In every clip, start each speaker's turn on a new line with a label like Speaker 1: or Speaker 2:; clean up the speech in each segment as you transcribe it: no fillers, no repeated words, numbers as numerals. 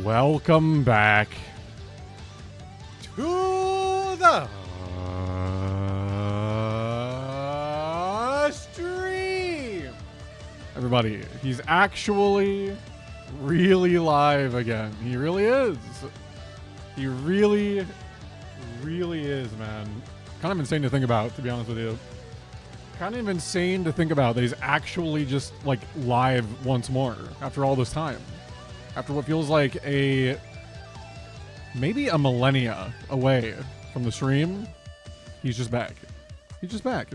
Speaker 1: Welcome back to the stream. Everybody, he's actually really live again. He really is. He really is, man. Kind of insane to think about, to be honest with you. Kind of insane to think about that he's actually just like live once more after all this time. After what feels like maybe a millennia away from the stream, he's just back. He's just back.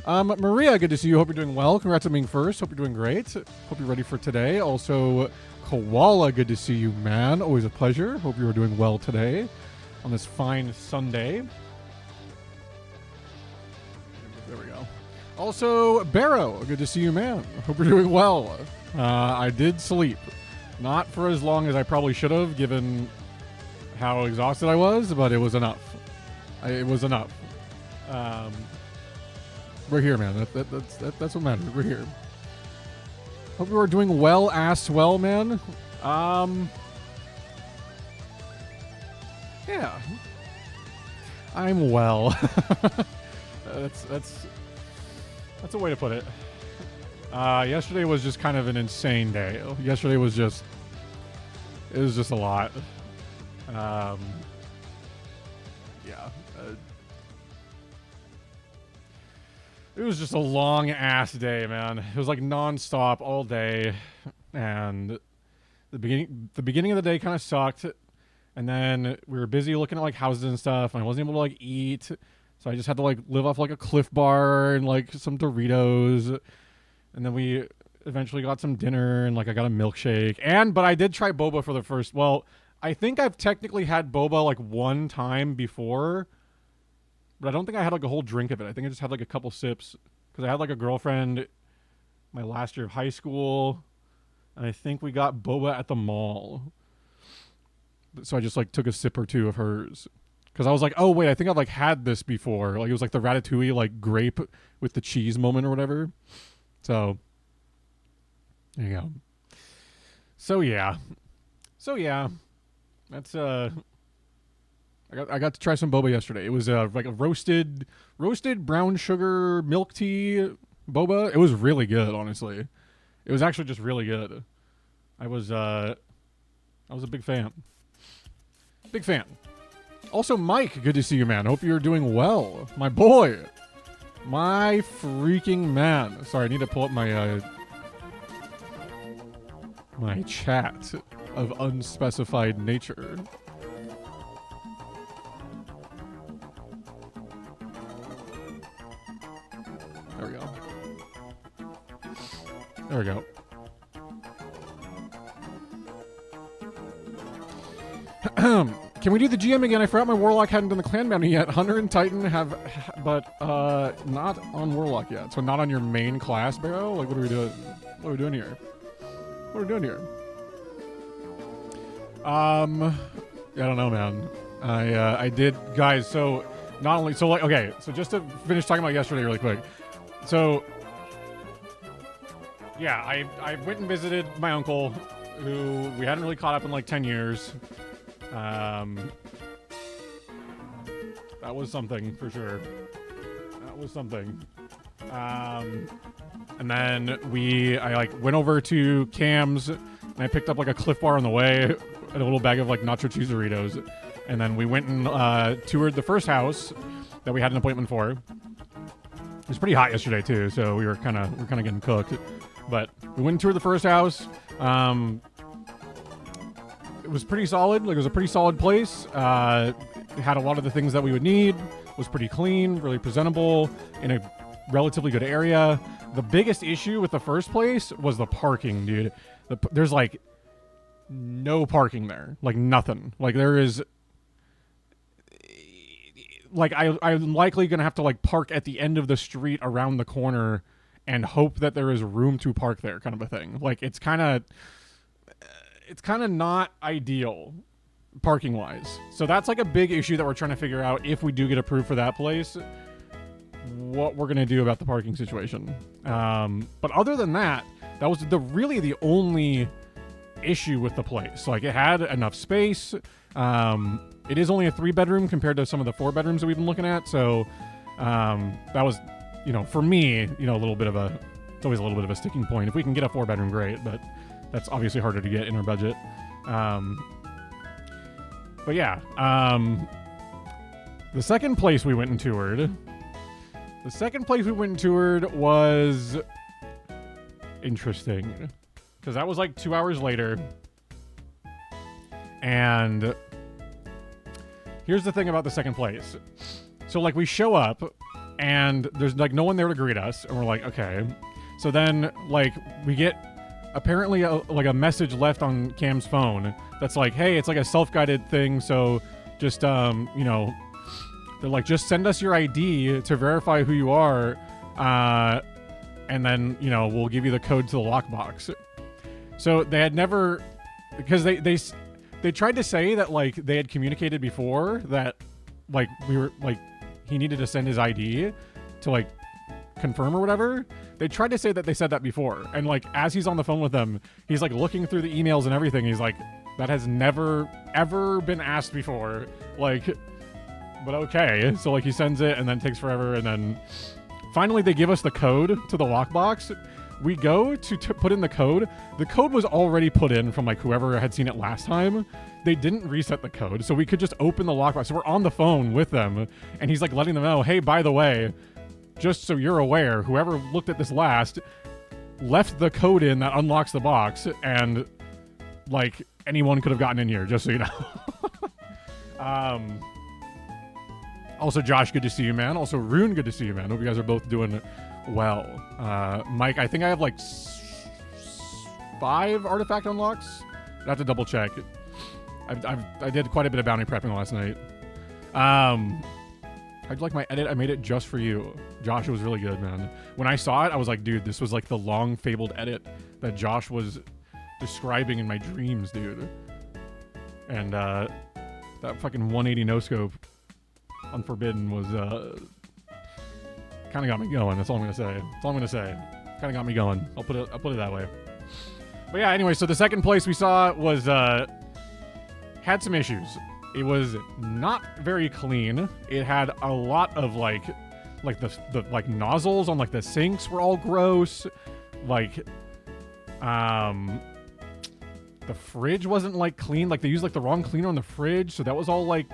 Speaker 1: Maria, good to see you. Hope you're doing well. Congrats on being first. Hope you're doing great. Hope you're ready for today. Also, Koala, good to see you, man. Always a pleasure. Hope you are doing well today on this fine Sunday. There we go. Also, Barrow, good to see you, man. Hope you're doing well. I did sleep. Not for as long as I probably should have, given how exhausted I was, but it was enough. It was enough. We're here, man. That's what matters. We're here. Hope you are doing well, well, man. Yeah. I'm well. That's a way to put it. Yesterday was just kind of an insane day. Yesterday was just, it was just a lot. Yeah. It was just a long ass day, man. It was like nonstop all day, and the beginning of the day kind of sucked, and then we were busy looking at like houses and stuff, and I wasn't able to like eat, so I just had to like live off like a Cliff Bar and like some Doritos. And then we eventually got some dinner, and like I got a milkshake. But I did try boba for the first. Well, I think I've technically had boba like one time before, but I don't think I had like a whole drink of it. I think I just had like a couple sips because I had like a girlfriend my last year of high school, and I think we got boba at the mall. So I just like took a sip or two of hers because I was like, oh wait, I think I've like had this before. Like it was like the ratatouille like grape with the cheese moment or whatever. So, there you go. So yeah, that's I got to try some boba yesterday. It was like a roasted brown sugar milk tea boba. It was really good, honestly. It was actually just really good. I was a big fan. Big fan. Also, Mike, good to see you, man. Hope you're doing well, my boy. My freaking man. Sorry, I need to pull up my my chat of unspecified nature. There we go. There we go. Can we do the GM again? I forgot my Warlock hadn't done the clan bounty yet. Hunter and Titan have, but not on Warlock yet. So not on your main class, Barrow? Like, what are we doing? What are we doing here? What are we doing here? I don't know, man. I did, guys, so not only, so like, okay, so just to finish talking about yesterday really quick. So, yeah, I went and visited my uncle, who we hadn't really caught up in like 10 years. That was something for sure. That was something. And then I like went over to Cam's and I picked up like a Cliff Bar on the way and a little bag of like nacho cheese Doritos. And then we went and toured the first house that we had an appointment for. It was pretty hot yesterday too, so we were kind of getting cooked. But we went and toured the first house. It was pretty solid. Like, it was a pretty solid place. It had a lot of the things that we would need. It was pretty clean, really presentable, in a relatively good area. The biggest issue with the first place was the parking, dude. There's like no parking there, like nothing. Like there is, like I'm likely gonna have to like park at the end of the street around the corner and hope that there is room to park there, kind of a thing. Like it's kind of not ideal parking wise. So that's like a big issue that we're trying to figure out if we do get approved for that place, what we're going to do about the parking situation. But other than that, that was really the only issue with the place. Like, it had enough space. It is only a 3-bedroom compared to some of the 4 bedrooms that we've been looking at. So that was, for me, a little bit of it's always a little bit of a sticking point. If we can get a 4-bedroom, great, but that's obviously harder to get in our budget. But yeah, the second place we went and toured was interesting, because that was like 2 hours later. And here's the thing about the second place. So like we show up and there's like no one there to greet us, and we're like, okay. So then like we get apparently a message left on Cam's phone that's like, hey, it's like a self-guided thing, so just they're like, just send us your ID to verify who you are, and then we'll give you the code to the lockbox. So they had never, because they tried to say that like they had communicated before that like we were like he needed to send his ID to like confirm or whatever. They tried to say that they said that before, and like as he's on the phone with them, he's like looking through the emails and everything. He's like, that has never ever been asked before. Like, but okay. So like he sends it, and then it takes forever, and then finally they give us the code to the lockbox. We go to put in the code. The code was already put in from like whoever had seen it last time. They didn't reset the code, so we could just open the lockbox. So we're on the phone with them, and he's like letting them know, hey, by the way, just so you're aware, whoever looked at this last left the code in that unlocks the box, and like anyone could have gotten in here, just so you know. Also, Josh, good to see you, man. Also, Rune, good to see you, man. Hope you guys are both doing well. Mike, I think I have like 5 artifact unlocks. I have to double check. I did quite a bit of bounty prepping last night. How'd you like my edit? I made it just for you. Josh, it was really good, man. When I saw it, I was like, dude, this was like the long fabled edit that Josh was describing in my dreams, dude. And that fucking 180 no-scope on Forbidden was kind of got me going. That's all I'm gonna say. That's all I'm gonna say. Kind of got me going. I'll put it that way. But yeah, anyway, so the second place we saw was had some issues. It was not very clean. It had a lot of like the like nozzles on like the sinks were all gross. Like the fridge wasn't like clean. Like they used like the wrong cleaner on the fridge, so that was all like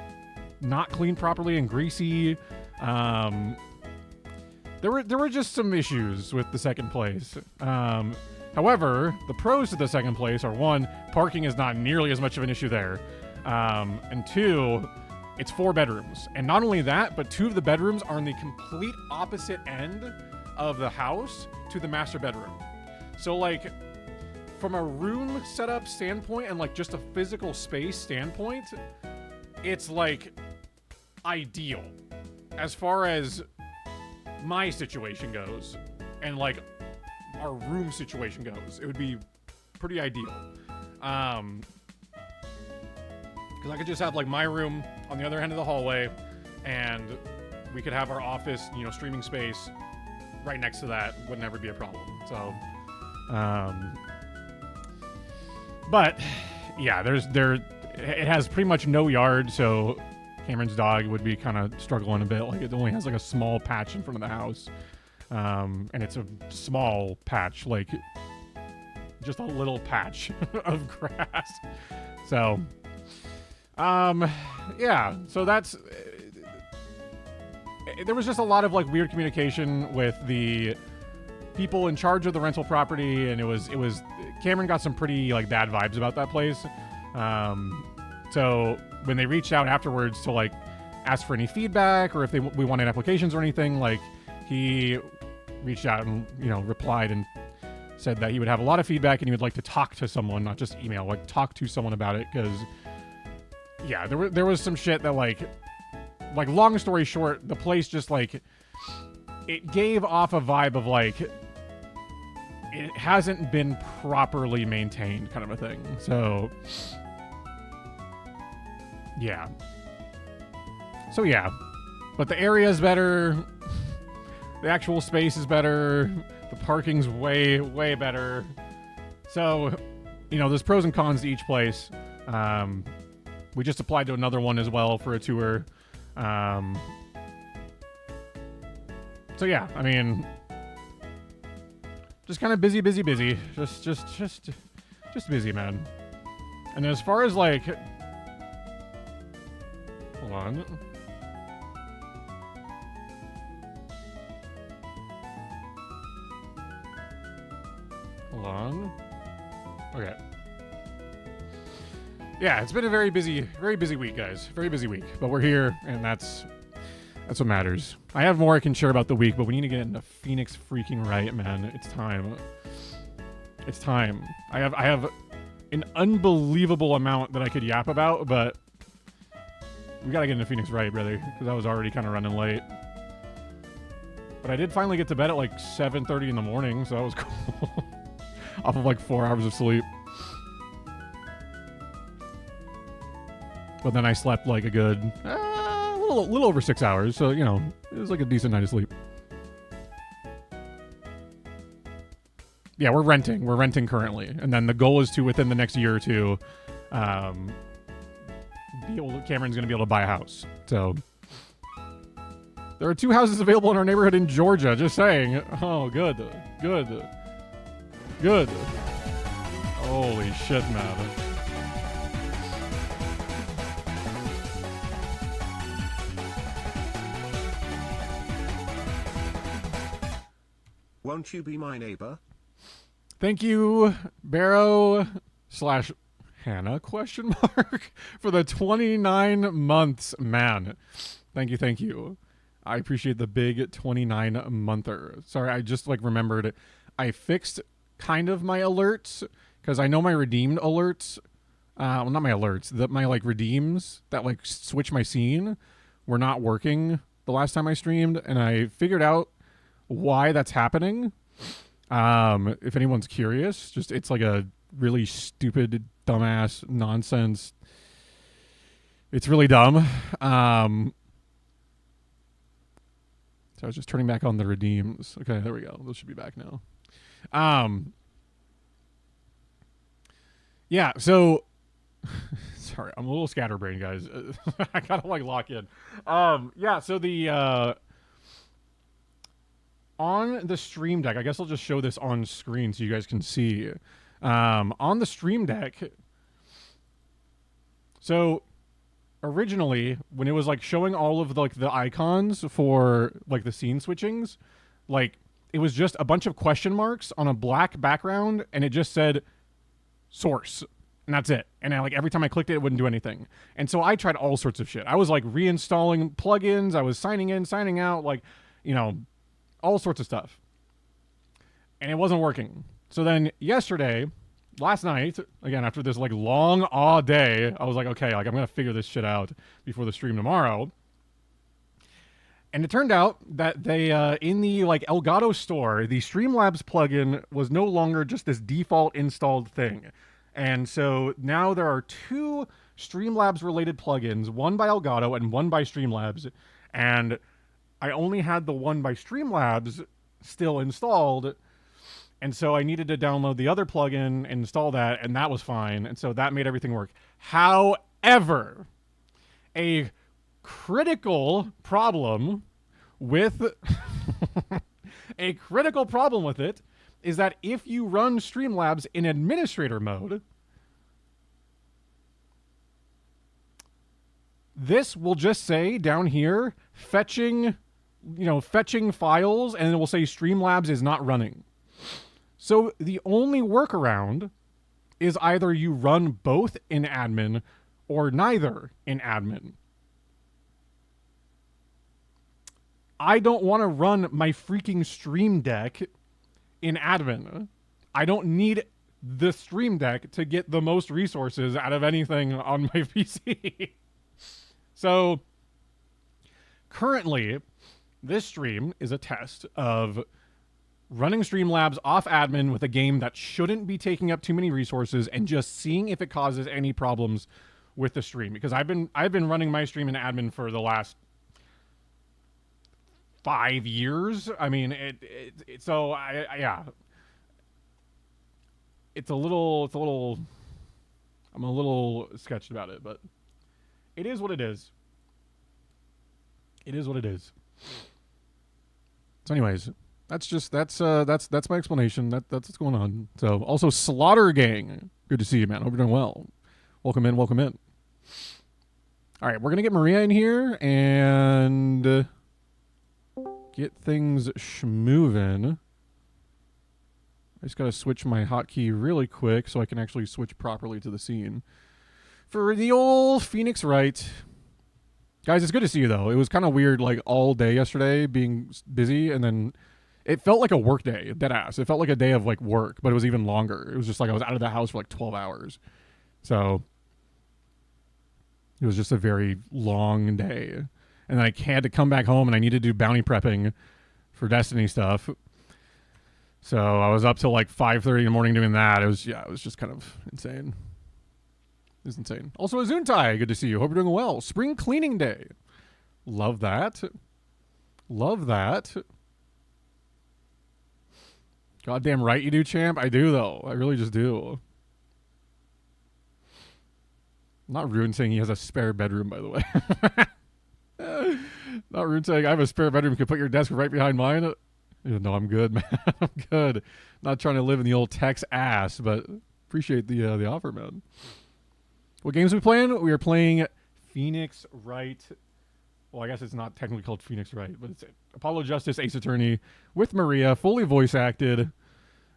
Speaker 1: not cleaned properly and greasy. There were just some issues with the second place. However, the pros to the second place are, 1, parking is not nearly as much of an issue there. And 2, it's 4 bedrooms. And not only that, but 2 of the bedrooms are on the complete opposite end of the house to the master bedroom. So like from a room setup standpoint and like just a physical space standpoint, it's like ideal as far as my situation goes and like our room situation goes. It would be pretty ideal. Because I could just have like my room on the other end of the hallway, and we could have our office, streaming space right next to that. Would never be a problem. So, but yeah, it has pretty much no yard, so Cameron's dog would be kind of struggling a bit. Like it only has like a small patch in front of the house, and it's a small patch, like just a little patch of grass. So, yeah. So that's. There was just a lot of like weird communication with the people in charge of the rental property, and it was Cameron got some pretty like bad vibes about that place. So when they reached out afterwards to like ask for any feedback or if we wanted applications or anything, like he reached out and replied and said that he would have a lot of feedback and he would like to talk to someone, not just email, like talk to someone about it, because yeah, there was some shit that like long story short, the place just like it gave off a vibe of like it hasn't been properly maintained, kind of a thing. So yeah. But the area is better. The actual space is better. The parking's way, way better. So, there's pros and cons to each place. We just applied to another one as well for a tour. So yeah, I mean, just kind of busy. Just busy, man. And as far as like, hold on. Okay. Yeah, it's been a very busy week, guys. Very busy week. But we're here, and that's what matters. I have more I can share about the week, but we need to get into Phoenix freaking right, man. It's time. I have an unbelievable amount that I could yap about, but we gotta get into Phoenix right, brother, because I was already kind of running late. But I did finally get to bed at like 7:30 in the morning, so that was cool. Off of like 4 hours of sleep. But then I slept like a good, little over 6 hours. So, it was like a decent night of sleep. Yeah, we're renting. We're renting currently. And then the goal is to, within the next year or two, Cameron's going to be able to buy a house. So, there are 2 houses available in our neighborhood in Georgia. Just saying. Oh, good. Holy shit, man.
Speaker 2: Won't you be my neighbor?
Speaker 1: Thank you, Barrow/Hannah, question mark, for the 29 months, man. Thank you. I appreciate the big 29-monther. Sorry, I just remembered I fixed kind of my alerts, because I know my redeemed alerts, well, not my alerts, my redeems that switch my scene were not working the last time I streamed, and I figured out why that's happening. If anyone's curious, it's like a really stupid, dumbass nonsense. It's really dumb. So I was just turning back on the redeems. Okay, there we go. Those should be back now. Yeah, so sorry, I'm a little scatterbrained, guys. I gotta lock in. Yeah, so the on the Stream Deck, I guess I'll just show this on screen so you guys can see. On the Stream Deck, so originally when it was showing all of the icons for the scene switchings, it was just a bunch of question marks on a black background, and it just said source, and that's it. And every time I clicked it, it wouldn't do anything. And so I tried all sorts of shit. I was reinstalling plugins, I was signing in, signing out, all sorts of stuff, and it wasn't working. So then last night, again, after this long day, I was okay, I'm gonna figure this shit out before the stream tomorrow. And it turned out that they in the Elgato store, the Streamlabs plugin was no longer just this default installed thing. And so now there are 2 Streamlabs related plugins, one by Elgato and one by Streamlabs, and I only had the one by Streamlabs still installed, and so I needed to download the other plugin and install that, and that was fine, and so that made everything work. However, a critical problem with a critical problem with it is that if you run Streamlabs in administrator mode, this will just say down here, fetching files, and it will say Streamlabs is not running. So the only workaround is either you run both in admin or neither in admin. I don't want to run my freaking Stream Deck in admin. I don't need the Stream Deck to get the most resources out of anything on my PC. So currently, this stream is a test of running Streamlabs off admin with a game that shouldn't be taking up too many resources and just seeing if it causes any problems with the stream. Because I've been running my stream in admin for the last 5 years. I mean, yeah. It's a little I'm a little sketched about it, but it is what it is. It is what it is. So anyways, that's my explanation. That's what's going on. So also Slaughter Gang, good to see you, man. Hope you're doing well. Welcome in. All right, we're gonna get Maria in here and get things schmovin'. I just gotta switch my hotkey really quick so I can actually switch properly to the scene for the old Phoenix Wright. Guys, it's good to see you, though. It was kind of weird, like, all day yesterday being busy, and then it felt like a work day, deadass. It felt like a day of, like, work, but it was even longer. It was just like I was out of the house for, like, 12 hours. So it was just a very long day. And then I had to come back home, and I needed to do bounty prepping for Destiny stuff. So I was up till, like, 5:30 in the morning doing that. It was just kind of insane. It was insane. Also, Azuntai, good to see you. Hope you're doing well. Spring cleaning day. Love that. Love that. Goddamn right you do, champ. I do, though. I really just do. Not Rune saying he has a spare bedroom, by the way. Not Rune saying I have a spare bedroom. You can put your desk right behind mine. No, I'm good, man. I'm good. Not trying to live in the old Tex ass, but appreciate the offer, man. What games are we playing? We are playing Phoenix Wright. Well, I guess it's not technically called Phoenix Wright, but it's Apollo Justice Ace Attorney with Maria, fully voice acted.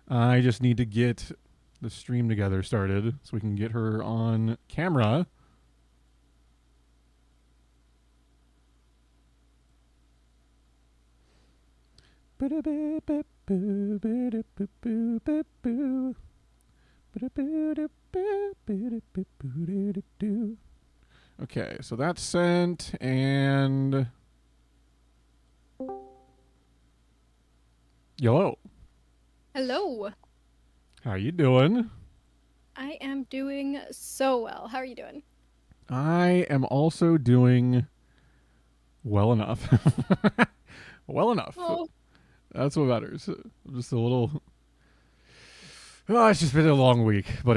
Speaker 1: I just need to get the stream together started so we can get her on camera. Okay, so that's sent, and hello.
Speaker 2: Hello.
Speaker 1: How you doing?
Speaker 2: I am doing so well. How are you doing?
Speaker 1: I am also doing well enough. Well enough.
Speaker 2: Oh.
Speaker 1: That's what matters. Just a little. Oh, it's just been a long week, but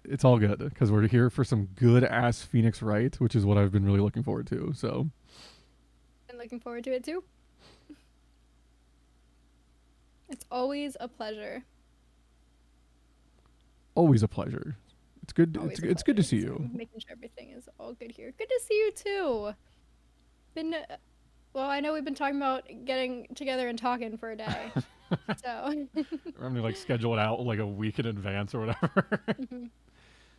Speaker 1: it's all good because we're here for some good ass Phoenix Wright, which is what I've been really looking forward to. So,
Speaker 2: I'm looking forward to it too. It's always a pleasure.
Speaker 1: Always a pleasure. It's good. It's good to see you.
Speaker 2: Making sure everything is all good here. Good to see you too. Well, I know we've been talking about getting together and talking for a day. So
Speaker 1: I'm gonna like schedule it out like a week in advance or whatever.
Speaker 2: Mm-hmm.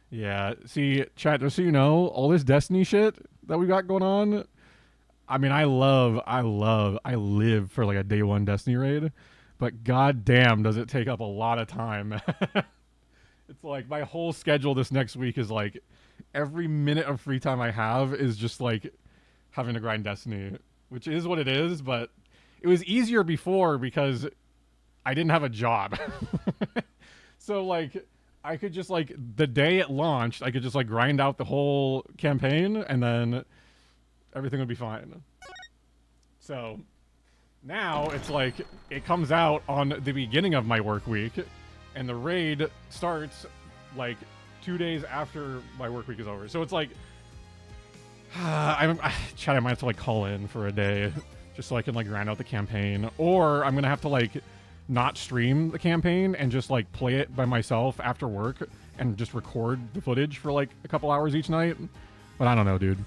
Speaker 1: Yeah. See, chat, just so you know, all this Destiny shit that we got going on. I mean, I live for like a day one Destiny raid, but goddamn, does it take up a lot of time. It's like my whole schedule this next week is like every minute of free time I have is just like having to grind Destiny, which is what it is, but it was easier before because I didn't have a job. So like I could just like the day it launched, I could just like grind out the whole campaign and then everything would be fine. So now it's like it comes out on the beginning of my work week and the raid starts like 2 days after my work week is over. So it's like Chad, I might have to like call in for a day just so I can like grind out the campaign, or I'm gonna have to like not stream the campaign and just like play it by myself after work and just record the footage for like a couple hours each night. But I don't know, dude.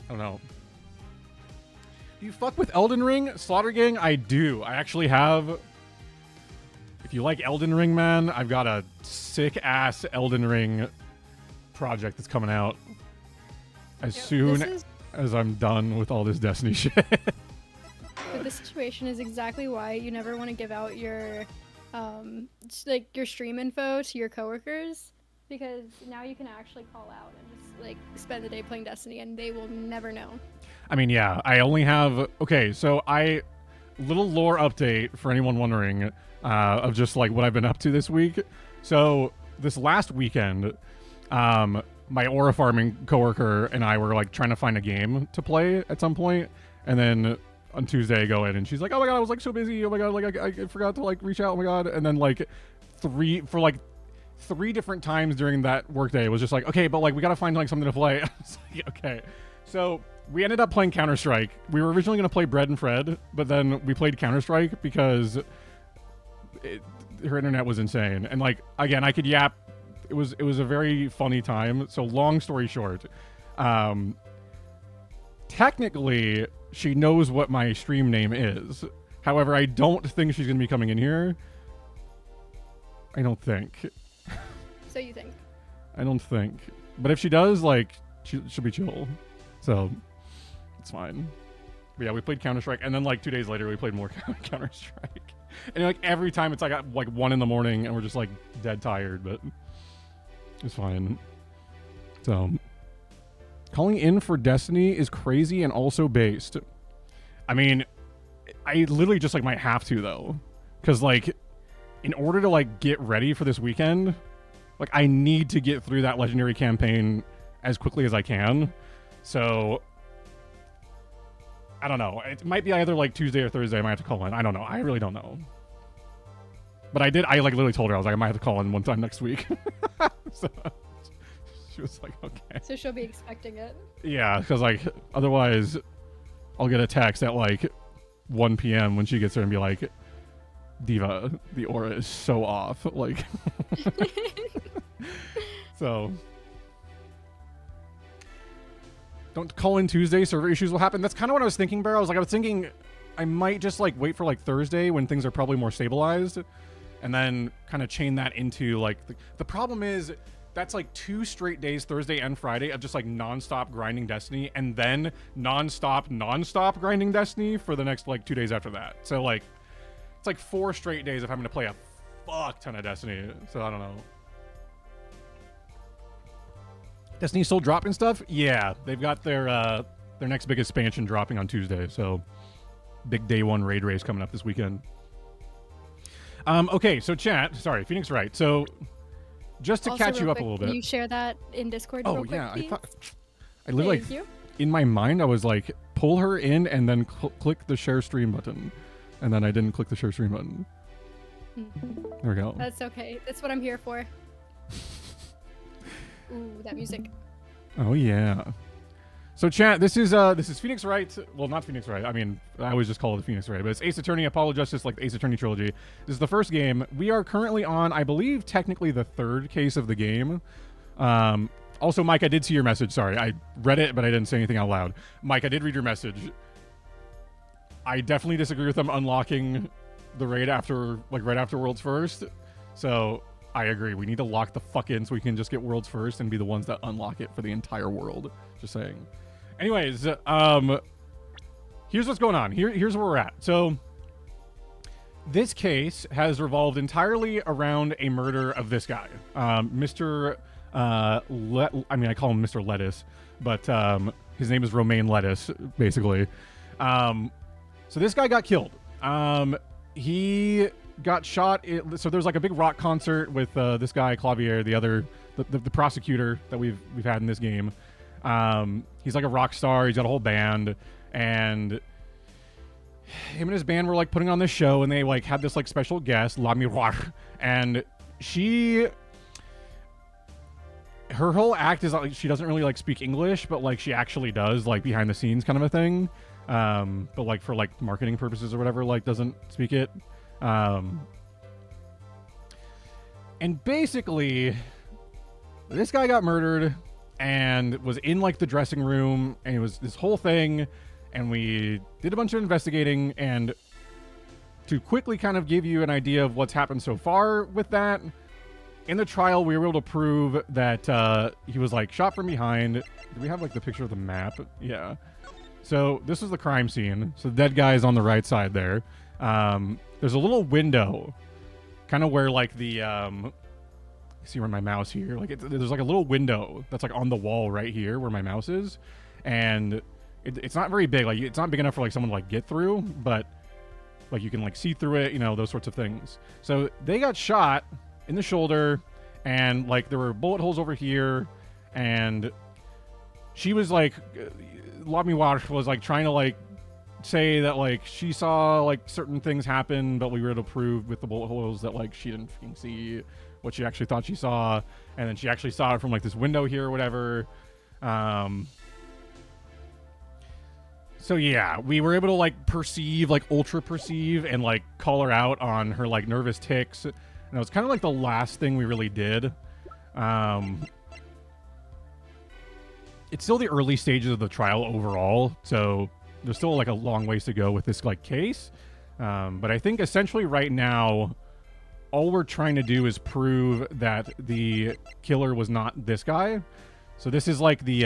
Speaker 1: I don't know. Do you fuck with Elden Ring? Slaughter Gang? I do. I actually have. If you like Elden Ring, man, I've got a sick-ass Elden Ring project that's coming out as soon as I'm done with all this Destiny shit.
Speaker 2: But this situation is exactly why you never want to give out your, like your stream info to your coworkers, because now you can actually call out and just like spend the day playing Destiny, and they will never know.
Speaker 1: I mean, yeah, I only have. Okay, so little lore update for anyone wondering of just like what I've been up to this week. So this last weekend, my aura farming coworker and I were like trying to find a game to play at some point, and then on Tuesday I go in and she's like, "Oh my god, I was like so busy. Oh my god, like I forgot to like reach out. Oh my god." And then like three different times during that workday it was just like, "Okay, but like we gotta find like something to play." I was like, okay, so we ended up playing Counter-Strike. We were originally gonna play Bread and Fred, but then we played Counter-Strike because her internet was insane. And like again, I could yap. It was a very funny time. So long story short, technically she knows what my stream name is. However, I don't think she's gonna be coming in here. I don't think.
Speaker 2: So you think?
Speaker 1: I don't think. But if she does, like, she'll be chill. So it's fine. But yeah, we played Counter-Strike, and then like 2 days later we played more Counter-Strike. And like every time it's like at like 1 a.m. and we're just like dead tired, but it's fine. So calling in for Destiny is crazy and also based. I mean, I literally just like might have to though, because like in order to like get ready for this weekend, like I need to get through that legendary campaign as quickly as I can. So I don't know. It might be either like Tuesday or Thursday I might have to call in. I don't know. I really don't know. But I like literally told her, I was like, I might have to call in one time next week. So she was like, okay.
Speaker 2: So she'll be expecting it.
Speaker 1: Yeah, because like otherwise I'll get a text at like 1 p.m. when she gets there and be like, "Diva, the aura is so off." Like, so don't call in Tuesday. Server issues will happen. That's kind of what I was thinking, Bear. I was thinking I might just like wait for like Thursday when things are probably more stabilized, and then kind of chain that into like the problem is that's like 2 straight days, Thursday and Friday, of just like nonstop grinding Destiny, and then nonstop grinding Destiny for the next like 2 days after that. So like it's like 4 straight days of having to play a fuck ton of Destiny. So I don't know. Destiny still dropping stuff? Yeah, they've got their next big expansion dropping on Tuesday. So big day 1 raid race coming up this weekend. Okay, so chat. Sorry, Phoenix Wright. So just to
Speaker 2: Also,
Speaker 1: catch you up
Speaker 2: quick,
Speaker 1: a little bit.
Speaker 2: Can you share that in Discord real quick,
Speaker 1: yeah,
Speaker 2: please?
Speaker 1: I literally
Speaker 2: Thank you.
Speaker 1: in my mind I was like, pull her in and then click the share stream button, and then I didn't click the share stream button. There we go.
Speaker 2: That's okay. That's what I'm here for. Ooh, that music.
Speaker 1: Oh yeah. So chat, this is Phoenix Wright. Well, not Phoenix Wright. I mean, I always just call it Phoenix Wright, but it's Ace Attorney Apollo Justice, like the Ace Attorney trilogy. This is the first game. We are currently on, I believe, technically the 3rd case of the game. Also, Mike, I did see your message. Sorry, I read it, but I didn't say anything out loud. Mike, I did read your message. I definitely disagree with them unlocking the raid after, like, right after World's First. So I agree. We need to lock the fuck in so we can just get World's First and be the ones that unlock it for the entire world. Just saying. Anyways, here's what's going on. Here's where we're at. So this case has revolved entirely around a murder of this guy, Mr. I mean, I call him Mr. Lettuce, but his name is Romaine Lettuce, basically. So this guy got killed. He got shot. So there's like a big rock concert with this guy Clavier, the prosecutor that we've had in this game. He's like a rock star. He's got a whole band, and him and his band were like putting on this show, and they like had this like special guest, La Miroir, and her whole act is like she doesn't really like speak English, but like she actually does, like behind the scenes kind of a thing. But like for like marketing purposes or whatever, like doesn't speak it. And basically, this guy got murdered and was in like the dressing room, and it was this whole thing, and we did a bunch of investigating. And to quickly kind of give you an idea of what's happened so far with that, in the trial we were able to prove that he was like shot from behind. Do we have like the picture of the map? Yeah. So this is the crime scene. So the dead guy is on the right side there. There's a little window, kind of where like the see where my mouse here, like there's like a little window that's like on the wall right here where my mouse is, and it's not very big, like it's not big enough for like someone to like get through, but like you can like see through it, you know, those sorts of things. So they got shot in the shoulder, and like there were bullet holes over here, and she was like Lami Wash was like trying to like say that like she saw like certain things happen, but we were able to prove with the bullet holes that like she didn't see what she actually thought she saw, and then she actually saw it from like this window here or whatever. So yeah, we were able to like perceive, like ultra perceive, and like call her out on her like nervous tics, and it was kind of like the last thing we really did. It's still the early stages of the trial overall, so there's still like a long ways to go with this like case. But I think essentially right now, all we're trying to do is prove that the killer was not this guy. So this is like the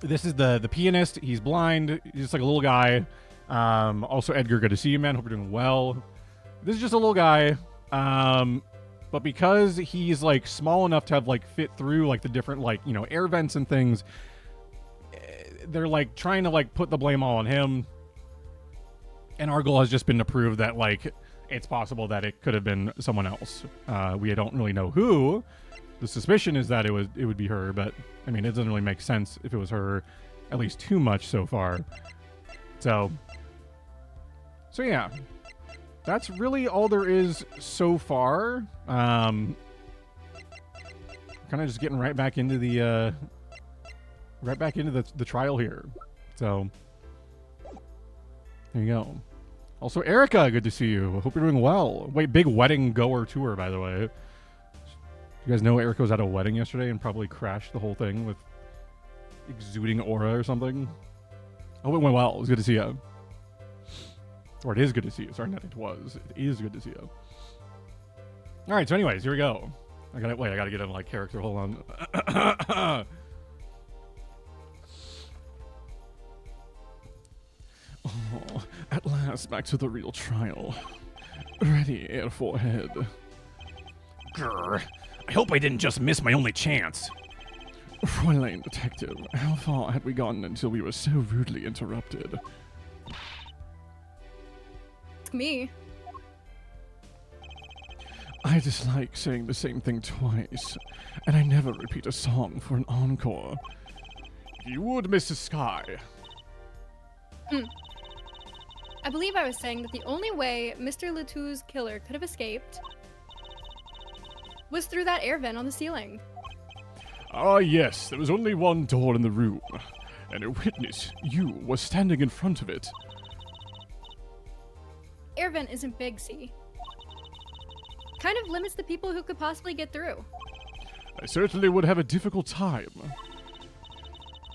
Speaker 1: this is the pianist. He's blind. He's just like a little guy. Also, Edgar, good to see you, man. Hope you're doing well. This is just a little guy. But because he's like small enough to have like fit through like the different like, you know, air vents and things, they're like trying to like put the blame all on him. And our goal has just been to prove that like it's possible that it could have been someone else. We don't really know who. The suspicion is that it would be her, but I mean, it doesn't really make sense if it was her, at least too much so far. So yeah, that's really all there is so far. Kind of just getting right back into the the trial here. So there you go. Also, Erica, good to see you. Hope you're doing well. Wait, big wedding goer tour, by the way. You guys know Erica was at a wedding yesterday and probably crashed the whole thing with exuding aura or something. Oh, it went well. It was good to see you. Or it is good to see you. Sorry, not it was. It is good to see you. All right, so anyways, here we go. I gotta get in like character. Hold on. Oh, at last, back to the real trial. Ready, air forehead. Grr. I hope I didn't just miss my only chance. Fräulein Detective, how far had we gotten until we were so rudely interrupted?
Speaker 2: Me.
Speaker 3: I dislike saying the same thing twice, and I never repeat a song for an encore. You would, Mrs. Sky.
Speaker 2: I believe I was saying that the only way Mr. Latou's killer could have escaped was through that air vent on the ceiling.
Speaker 3: Ah, yes, there was only one door in the room, and a witness, you, was standing in front of it.
Speaker 2: Air vent isn't big, see? Kind of limits the people who could possibly get through.
Speaker 3: I certainly would have a difficult time.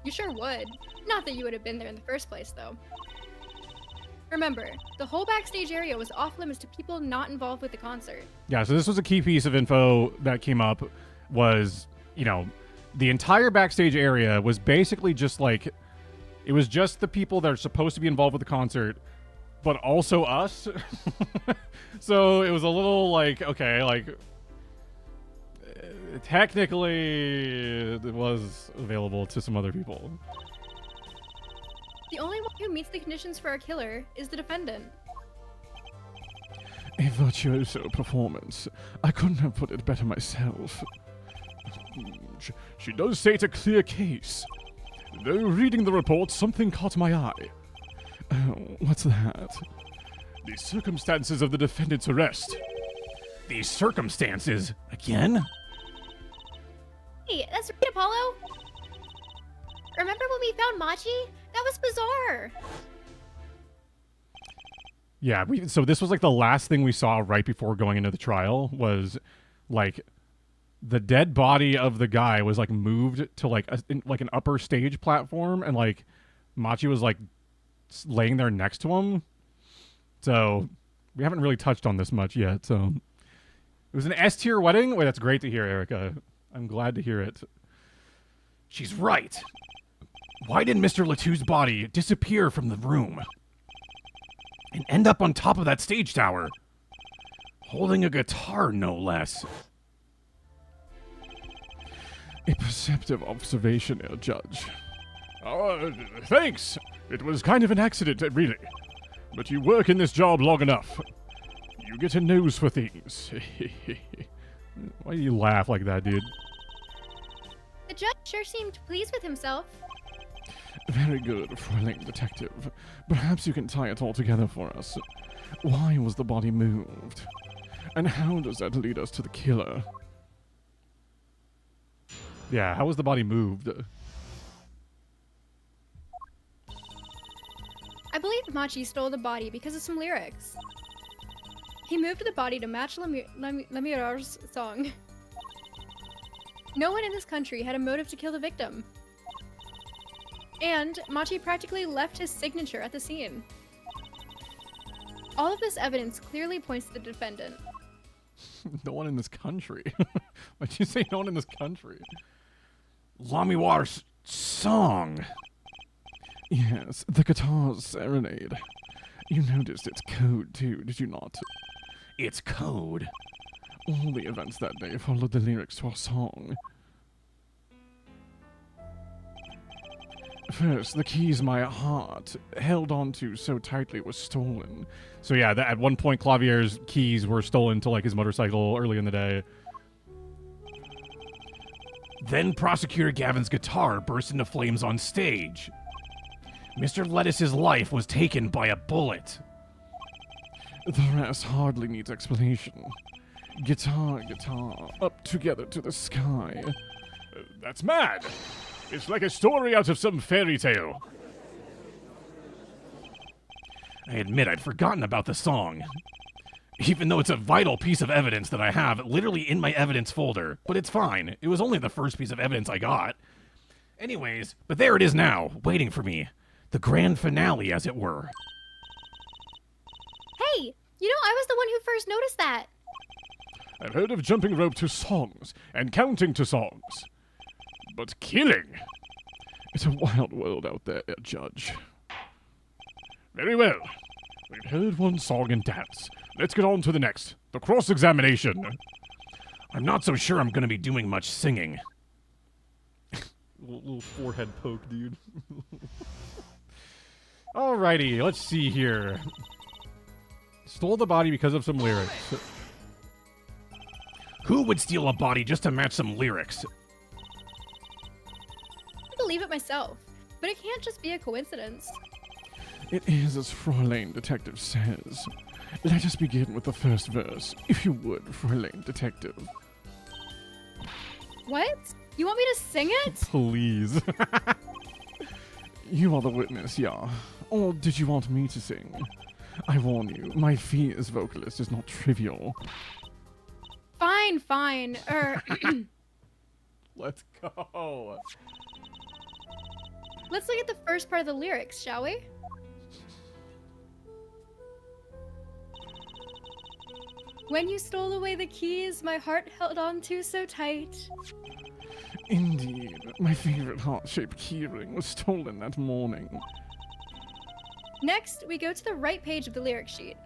Speaker 2: You sure would. Not that you would have been there in the first place, though. Remember, the whole backstage area was off limits to people not involved with the concert.
Speaker 1: Yeah, so this was a key piece of info that came up was, you know, the entire backstage area was basically just like, it was just the people that are supposed to be involved with the concert, but also us. So it was a little like, okay, like, technically it was available to some other people.
Speaker 2: The only one who meets the conditions for our killer is the defendant.
Speaker 3: A virtuoso performance. I couldn't have put it better myself. She does state a clear case. Though reading the report, something caught my eye. Oh, what's that? The circumstances of the defendant's arrest.
Speaker 1: The circumstances? Again?
Speaker 4: Hey, that's right, Apollo. Remember when we found Machi? That was bizarre.
Speaker 1: Yeah, so this was like the last thing we saw right before going into the trial was like the dead body of the guy was like moved to like like an upper stage platform, and like Machi was like laying there next to him. So we haven't really touched on this much yet. So it was an S tier wedding. Wait, that's great to hear, Erica. I'm glad to hear it. She's right. Why did Mr. Latou's body disappear from the room and end up on top of that stage tower, holding a guitar, no less?
Speaker 3: A perceptive observation, Judge. Thanks. It was kind of an accident, really. But you work in this job long enough. You get a nose for things.
Speaker 1: Why do you laugh like that, dude?
Speaker 4: The judge sure seemed pleased with himself.
Speaker 3: Very good, Fräulein Detective. Perhaps you can tie it all together for us. Why was the body moved? And how does that lead us to the killer?
Speaker 1: Yeah, how was the body moved?
Speaker 2: I believe Machi stole the body because of some lyrics. He moved the body to match Lemirar's song. No one in this country had a motive to kill the victim. And Machi practically left his signature at the scene. All of this evidence clearly points to the defendant.
Speaker 1: No one in this country. Why'd you say no one in this country? Lamiwar's song.
Speaker 3: Yes, the guitar's serenade. You noticed its code too, did you not?
Speaker 1: It's code.
Speaker 3: All the events that day followed the lyrics to our song. First, the keys my heart held onto so tightly was stolen.
Speaker 1: So yeah, at one point Clavier's keys were stolen to like his motorcycle early in the day. Then Prosecutor Gavin's guitar burst into flames on stage. Mr. Lettuce's life was taken by a bullet.
Speaker 3: The rest hardly needs explanation. Guitar, up together to the sky.
Speaker 1: That's mad! It's like a story out of some fairy tale. I admit I'd forgotten about the song. Even though it's a vital piece of evidence that I have literally in my evidence folder. But it's fine. It was only the first piece of evidence I got. Anyways, but there it is now, waiting for me. The grand finale, as it were.
Speaker 4: Hey, you know, I was the one who first noticed that.
Speaker 3: I've heard of jumping rope to songs and counting to songs. But killing? It's a wild world out there, Judge.
Speaker 1: Very well. We've heard one song and dance. Let's get on to the next. The cross-examination. I'm not so sure I'm going to be doing much singing. Little forehead poke, dude. Alrighty, let's see here. Stole the body because of some lyrics. Who would steal a body just to match some lyrics?
Speaker 2: I believe it myself, but it can't just be a coincidence.
Speaker 3: It is as Fräulein Detective says. Let us begin with the first verse, if you would, Fräulein Detective.
Speaker 2: What? You want me to sing it?
Speaker 1: Please.
Speaker 3: You are the witness, yeah. Or did you want me to sing? I warn you, my fee as vocalist is not trivial.
Speaker 2: Fine.
Speaker 1: Let's go.
Speaker 2: Let's look at the first part of the lyrics, shall we? When you stole away the keys my heart held on to so tight.
Speaker 3: Indeed, my favorite heart-shaped keyring was stolen that morning.
Speaker 2: Next, we go to the right page of the lyric sheet,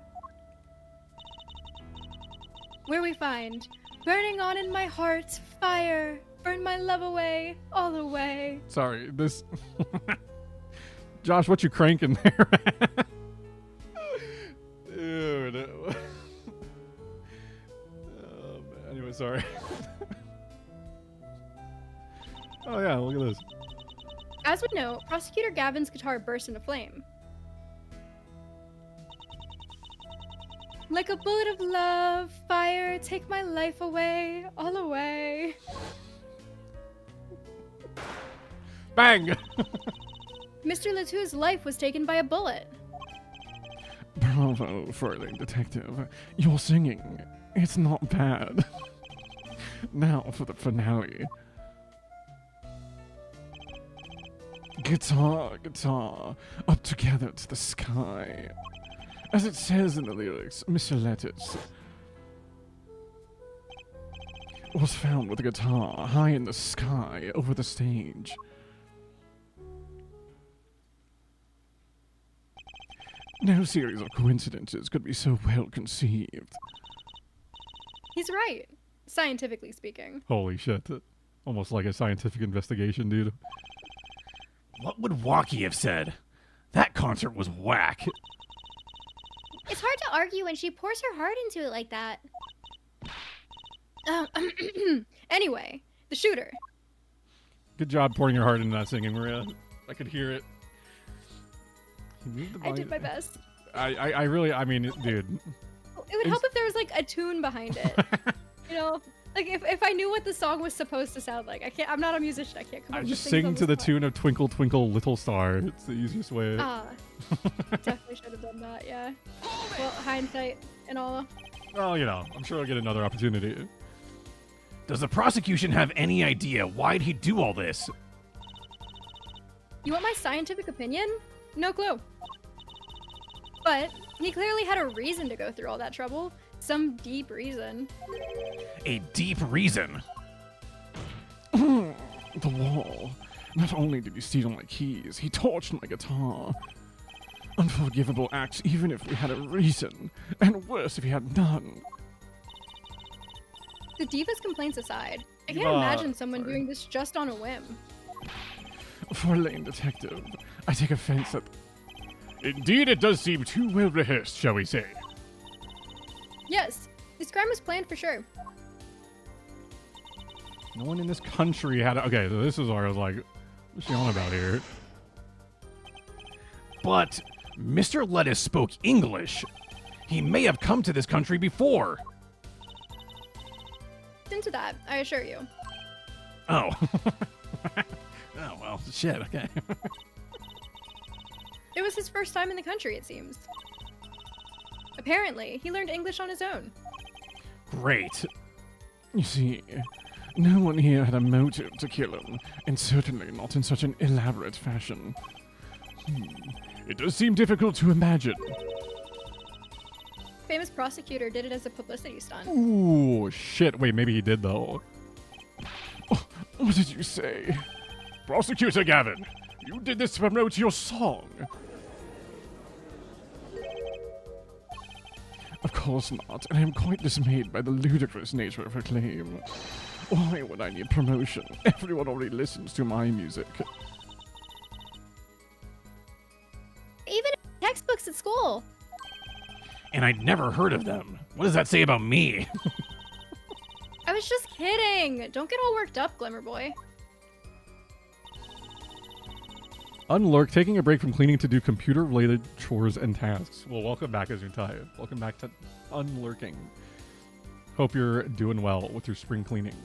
Speaker 2: where we find, burning on in my heart, fire, burn my love away, all away.
Speaker 1: Sorry, this... Josh, what you cranking there? Dude. Oh, man. Anyway, sorry. Oh, yeah, look at this.
Speaker 2: As we know, Prosecutor Gavin's guitar burst into flame. Like a bullet of love, love, fire, take my life away, all away.
Speaker 1: Bang!
Speaker 2: Mr. Latou's life was taken by a bullet.
Speaker 3: Bravo, Furling Detective. Your singing, it's not bad. Now for the finale. Guitar, guitar, up together to the sky. As it says in the lyrics, Mr. Lettuce was found with a guitar high in the sky over the stage. No series of coincidences could be so well conceived.
Speaker 2: He's right, scientifically speaking.
Speaker 1: Holy shit. Almost like a scientific investigation, dude.
Speaker 5: What would Waki have said? That concert was whack.
Speaker 4: It's hard to argue when she pours her heart into it like that.
Speaker 2: Anyway, the shooter.
Speaker 1: Good job pouring your heart into that singing, Maria. I could hear it. You moved the
Speaker 2: I
Speaker 1: volume.
Speaker 2: did my best.
Speaker 1: I really, I mean, dude.
Speaker 2: It would help if there was like a tune behind it. You know, like if I knew what the song was supposed to sound like. I'm not a musician. I can't come
Speaker 1: I
Speaker 2: up with
Speaker 1: just
Speaker 2: things
Speaker 1: sing
Speaker 2: on
Speaker 1: to the
Speaker 2: spot.
Speaker 1: tune of Twinkle Twinkle Little Star. It's the easiest way.
Speaker 2: Definitely should have done that. Yeah. Well, hindsight and all.
Speaker 1: Well, you know, I'm sure I'll get another opportunity.
Speaker 5: Does the prosecution have any idea why'd he do all this?
Speaker 2: You want my scientific opinion? No clue. But he clearly had a reason to go through all that trouble. Some deep reason.
Speaker 5: A deep reason.
Speaker 3: The wall. Not only did he steal my keys, he torched my guitar. Unforgivable acts even if we had a reason, and worse if he had none.
Speaker 2: The diva's complaints aside, I can't
Speaker 1: Diva,
Speaker 2: imagine someone
Speaker 1: sorry.
Speaker 2: doing this just on a whim.
Speaker 3: For a lame detective, I take offense at
Speaker 1: Indeed, it does seem too well rehearsed, shall we say.
Speaker 2: Yes, this crime was planned for sure.
Speaker 1: No one in this country had. Okay, so this is where I was like, what's she on about here?
Speaker 5: But Mr. Lettuce spoke English. He may have come to this country before.
Speaker 2: Into that, I assure you.
Speaker 5: Oh. Oh, well, shit, okay.
Speaker 2: It was his first time in the country, it seems. Apparently, he learned English on his own.
Speaker 5: Great.
Speaker 3: You see, no one here had a motive to kill him, and certainly not in such an elaborate fashion.
Speaker 1: It does seem difficult to imagine.
Speaker 2: Famous prosecutor did it as a publicity stunt.
Speaker 1: Ooh, shit. Wait, maybe he did, though.
Speaker 3: What did you say?
Speaker 1: Prosecutor Gavin, you did this to promote your song.
Speaker 3: Of course not, and I am quite dismayed by the ludicrous nature of her claim. Why would I need promotion? Everyone already listens to my music.
Speaker 4: Even textbooks at school.
Speaker 5: And I'd never heard of them. What does that say about me?
Speaker 2: I was just kidding! Don't get all worked up, Glimmer Boy.
Speaker 1: Unlurk, taking a break from cleaning to do computer-related chores and tasks. Well, welcome back, Azuntai. Welcome back to Unlurking. Hope you're doing well with your spring cleaning.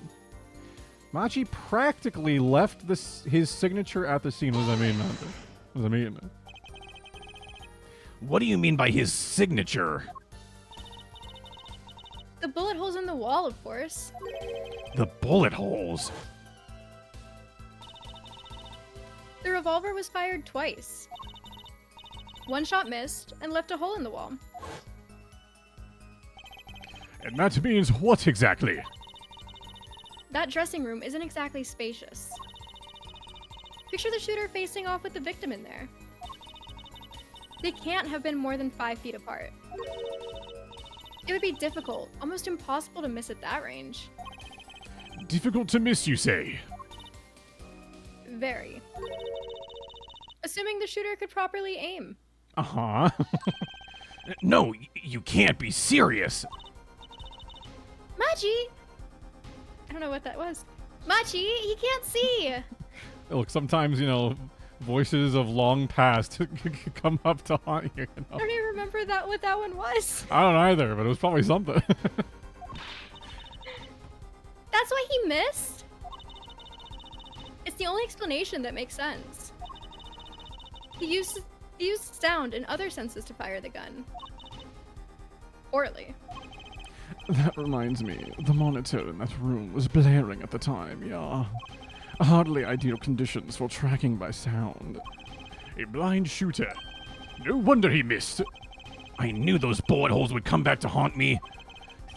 Speaker 1: Machi practically left his signature at the scene. What does that mean, man? What does that mean?
Speaker 5: What do you mean by his signature?
Speaker 2: The bullet holes in the wall, of course.
Speaker 5: The bullet holes.
Speaker 2: The revolver was fired twice. One shot missed and left a hole in the wall.
Speaker 1: And that means what exactly?
Speaker 2: That dressing room isn't exactly spacious. Picture the shooter facing off with the victim in there. They can't have been more than 5 feet apart. It would be difficult, almost impossible to miss at that range.
Speaker 1: Difficult to miss, you say?
Speaker 2: Very. Assuming the shooter could properly aim.
Speaker 1: Uh-huh.
Speaker 5: No, you can't be serious.
Speaker 4: Machi!
Speaker 2: I don't know what that was.
Speaker 4: Machi, he can't see!
Speaker 1: Look, sometimes, you know, voices of long past come up to haunt you, you
Speaker 2: I
Speaker 1: know?
Speaker 2: don't even remember what that one was.
Speaker 1: I don't either, but it was probably something.
Speaker 2: That's why he missed? It's the only explanation that makes sense. He used sound and other senses to fire the gun. Orally.
Speaker 3: That reminds me, the monitor in that room was blaring at the time, yeah. Hardly ideal conditions for tracking by sound.
Speaker 5: A blind shooter. No wonder he missed. I knew those bullet holes would come back to haunt me.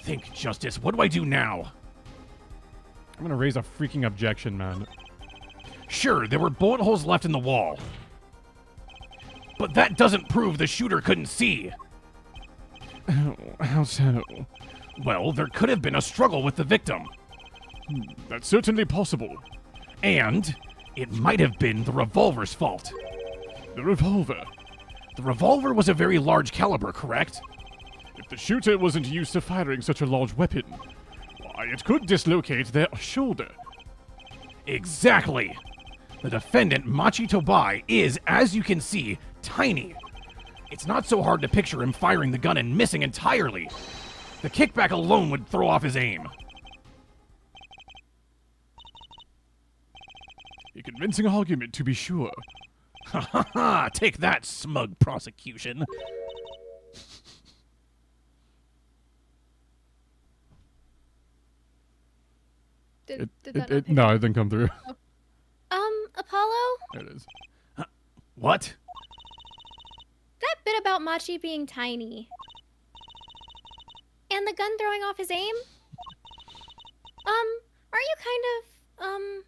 Speaker 5: Think, Justice, what do I do now?
Speaker 1: I'm gonna raise a freaking objection, man.
Speaker 5: Sure, there were bullet holes left in the wall. But that doesn't prove the shooter couldn't see.
Speaker 3: Oh, how so?
Speaker 5: Well, there could have been a struggle with the victim.
Speaker 3: That's certainly possible.
Speaker 5: And it might have been the revolver's fault.
Speaker 3: The revolver.
Speaker 5: The revolver was a very large caliber, correct?
Speaker 3: If the shooter wasn't used to firing such a large weapon, why, it could dislocate their shoulder.
Speaker 5: Exactly. The defendant, Machi Tobai, is, as you can see, tiny. It's not so hard to picture him firing the gun and missing entirely. The kickback alone would throw off his aim.
Speaker 3: A convincing argument, to be sure.
Speaker 5: Ha ha ha! Take that, smug prosecution.
Speaker 2: Did that not pick
Speaker 1: No,
Speaker 2: up?
Speaker 1: it didn't come through.
Speaker 4: Apollo?
Speaker 1: There it is.
Speaker 5: What?
Speaker 4: That bit about Machi being tiny. And the gun throwing off his aim? Aren't you kind of,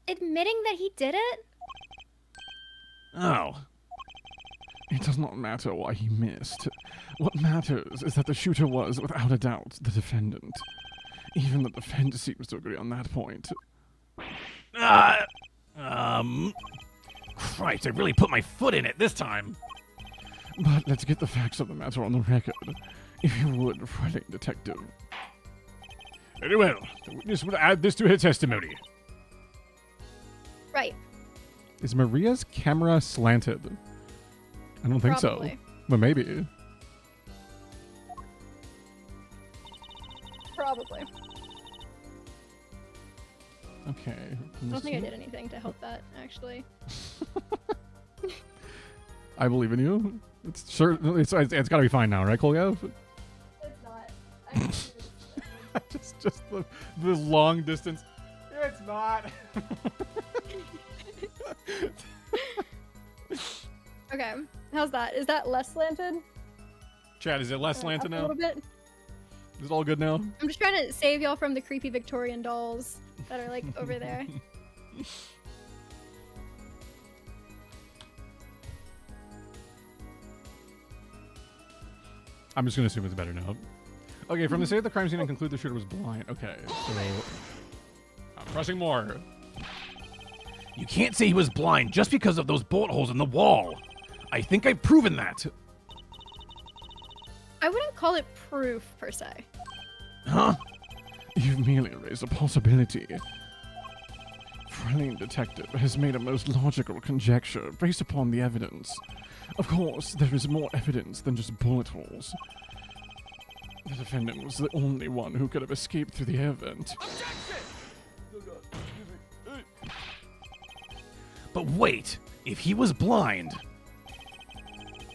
Speaker 4: admitting that he did it?
Speaker 5: Oh.
Speaker 3: It does not matter why he missed. What matters is that the shooter was, without a doubt, the defendant. Even the defense seems to agree on that point.
Speaker 5: Christ, I really put my foot in it this time.
Speaker 3: But let's get the facts of the matter on the record. If you would, friendly detective.
Speaker 5: Very well. The witness will add this to her testimony.
Speaker 4: Right.
Speaker 1: Is Maria's camera slanted? I don't think
Speaker 2: Probably.
Speaker 1: so. But maybe.
Speaker 2: Probably.
Speaker 1: Okay.
Speaker 2: I don't think I did anything to help that, actually.
Speaker 1: I believe in you. It's sure. It's got to be fine now, right, Kolga?
Speaker 2: It's not.
Speaker 1: just the long distance. It's not.
Speaker 2: Okay, how's that? Is that less slanted?
Speaker 1: Chad, is it less
Speaker 2: Up
Speaker 1: slanted
Speaker 2: a
Speaker 1: now?
Speaker 2: little bit.
Speaker 1: Is it all good now?
Speaker 2: I'm just trying to save y'all from the creepy Victorian dolls that are like over there.
Speaker 1: I'm just gonna assume it's better now. Okay, from the state of the crime scene and conclude the shooter was blind. Okay, so I'm pressing more.
Speaker 5: You can't say he was blind just because of those bullet holes in the wall. I think I've proven that.
Speaker 2: I wouldn't call it proof per se.
Speaker 5: Huh?
Speaker 3: You've merely raised a possibility. Friendly detective has made a most logical conjecture based upon the evidence. Of course, there is more evidence than just bullet holes. The defendant was the only one who could have escaped through the air vent.
Speaker 5: But wait, if he was blind,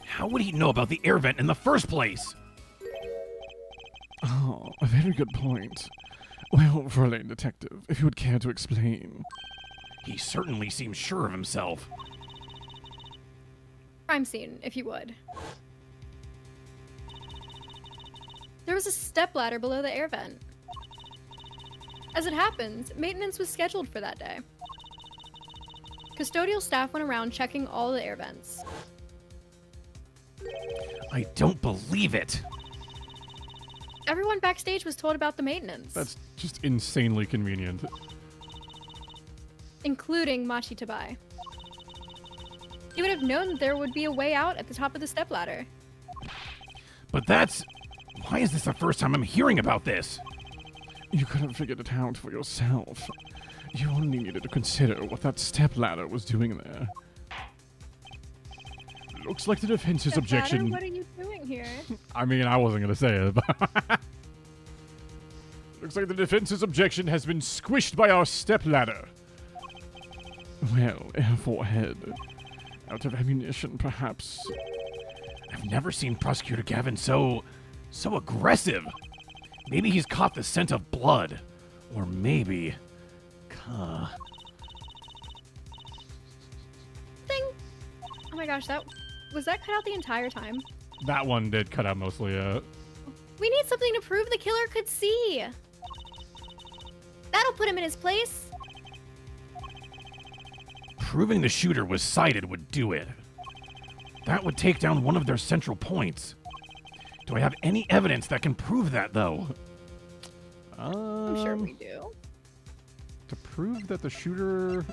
Speaker 5: how would he know about the air vent in the first place?
Speaker 3: Oh, a very good point. Well, friendly detective, if you would care to explain.
Speaker 5: He certainly seems sure of himself.
Speaker 2: Crime scene, if you would. There was a stepladder below the air vent. As it happens, maintenance was scheduled for that day. Custodial staff went around checking all the air vents.
Speaker 5: I don't believe it.
Speaker 2: Everyone backstage was told about the maintenance,
Speaker 1: That's just insanely convenient.
Speaker 2: including Machi Tabai. He would have known that there would be a way out at the top of the stepladder.
Speaker 5: But that's... Why is this the first time I'm hearing about this?
Speaker 3: You could have figured it out for yourself. You only needed to consider what that stepladder was doing there. Looks like the defense's
Speaker 2: Stepladder,
Speaker 3: objection.
Speaker 2: what are you doing here?
Speaker 1: I mean, I wasn't gonna say it, but
Speaker 3: Looks like the defense's objection has been squished by our stepladder. Well, Air head. Out of ammunition, perhaps.
Speaker 5: I've never seen Prosecutor Gavin so aggressive. Maybe he's caught the scent of blood. Or maybe...
Speaker 2: Thing. Oh my gosh, was that cut out the entire time?
Speaker 1: That one did cut out mostly.
Speaker 4: We need something to prove the killer could see. That'll put him in his place.
Speaker 5: Proving the shooter was sighted would do it. That would take down one of their central points. Do I have any evidence that can prove that, though?
Speaker 2: I'm sure we do.
Speaker 1: To prove that the shooter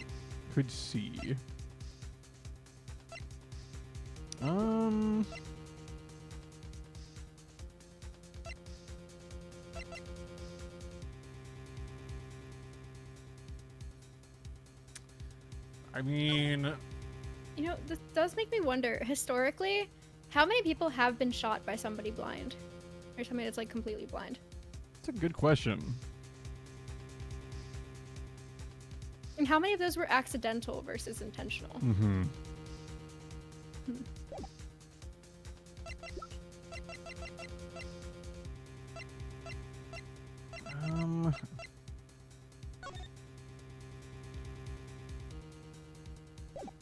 Speaker 1: could see. I mean,
Speaker 2: You know, this does make me wonder, historically, how many people have been shot by somebody blind? Or somebody that's like completely blind?
Speaker 1: that's a good question.
Speaker 2: And how many of those were accidental versus intentional?
Speaker 1: Mm-hmm.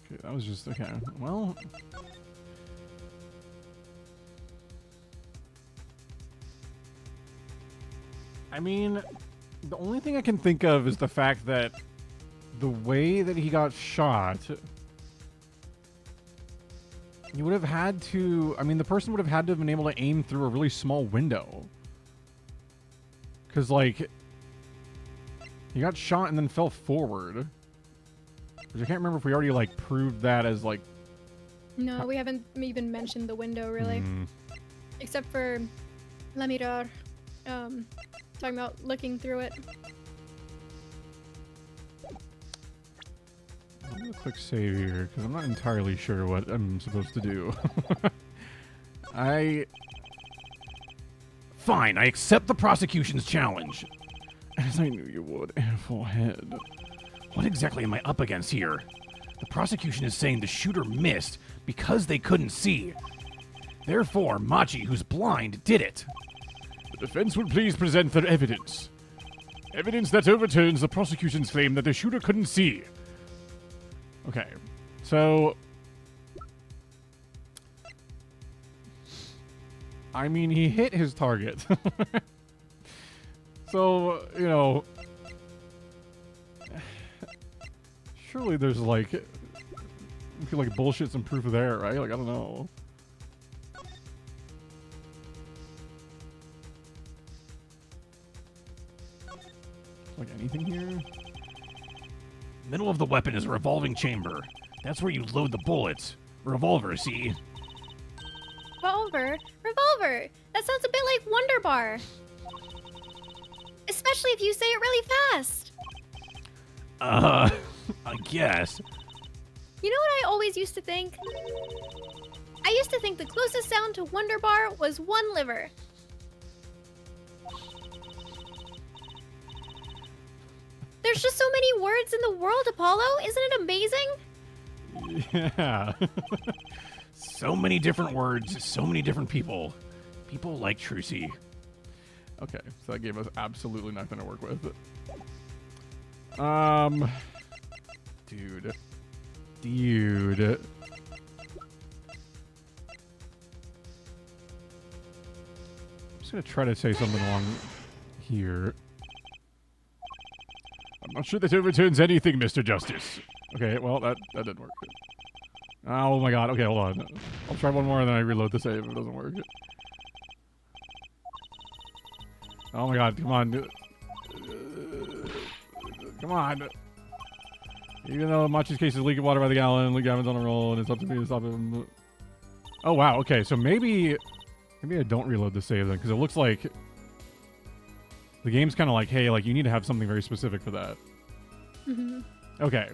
Speaker 1: Okay, that was just okay. Well, I mean, the only thing I can think of is the fact that the way that he got shot, he would have had to, I mean, the person would have had to have been able to aim through a really small window. Because, like, he got shot and then fell forward. Which I can't remember if we already, like, proved that as, like...
Speaker 2: No, we haven't even mentioned the window, really. Except for La Mirar. Talking about looking through it.
Speaker 1: I'll do a quick save here, because I'm not entirely sure what I'm supposed to do.
Speaker 5: Fine, I accept the prosecution's challenge.
Speaker 3: As I knew you would, Air head.
Speaker 5: What exactly am I up against here? The prosecution is saying the shooter missed because they couldn't see. Therefore, Machi, who's blind, did it.
Speaker 3: The defense would please present their evidence. Evidence that overturns the prosecution's claim that the shooter couldn't see.
Speaker 1: Okay, so... I mean, he hit his target. So, you know... Surely there's, like... You could, like, bullshit some proof there, right? Like, I don't know. Like, anything here?
Speaker 5: Middle of the weapon is a revolving chamber. That's where you load the bullets. Revolver, see?
Speaker 4: Revolver? Revolver! That sounds a bit like Wonder Bar. Especially if you say it really fast.
Speaker 5: I guess.
Speaker 4: You know what I always used to think? I used to think the closest sound to Wonder Bar was one liver. There's just so many words in the world, Apollo. Isn't it amazing?
Speaker 1: Yeah.
Speaker 5: So many different words, so many different people. People like Trucy.
Speaker 1: Okay, so that gave us absolutely nothing to work with. Dude. I'm just gonna try to say something along here.
Speaker 3: I'm not sure that overturns anything, Mr. Justice.
Speaker 1: Okay, well, that didn't work. Oh my god, okay, hold on. I'll try one more and then I reload the save if it doesn't work. Oh my god, come on. Come on. Even though Machi's case is leaking water by the gallon, Lee Gavin's on a roll, and it's up to me to stop him. Oh wow, okay, so maybe I don't reload the save then, because it looks like the game's kind of like, hey, like you need to have something very specific for that.
Speaker 2: Mm-hmm.
Speaker 1: Okay,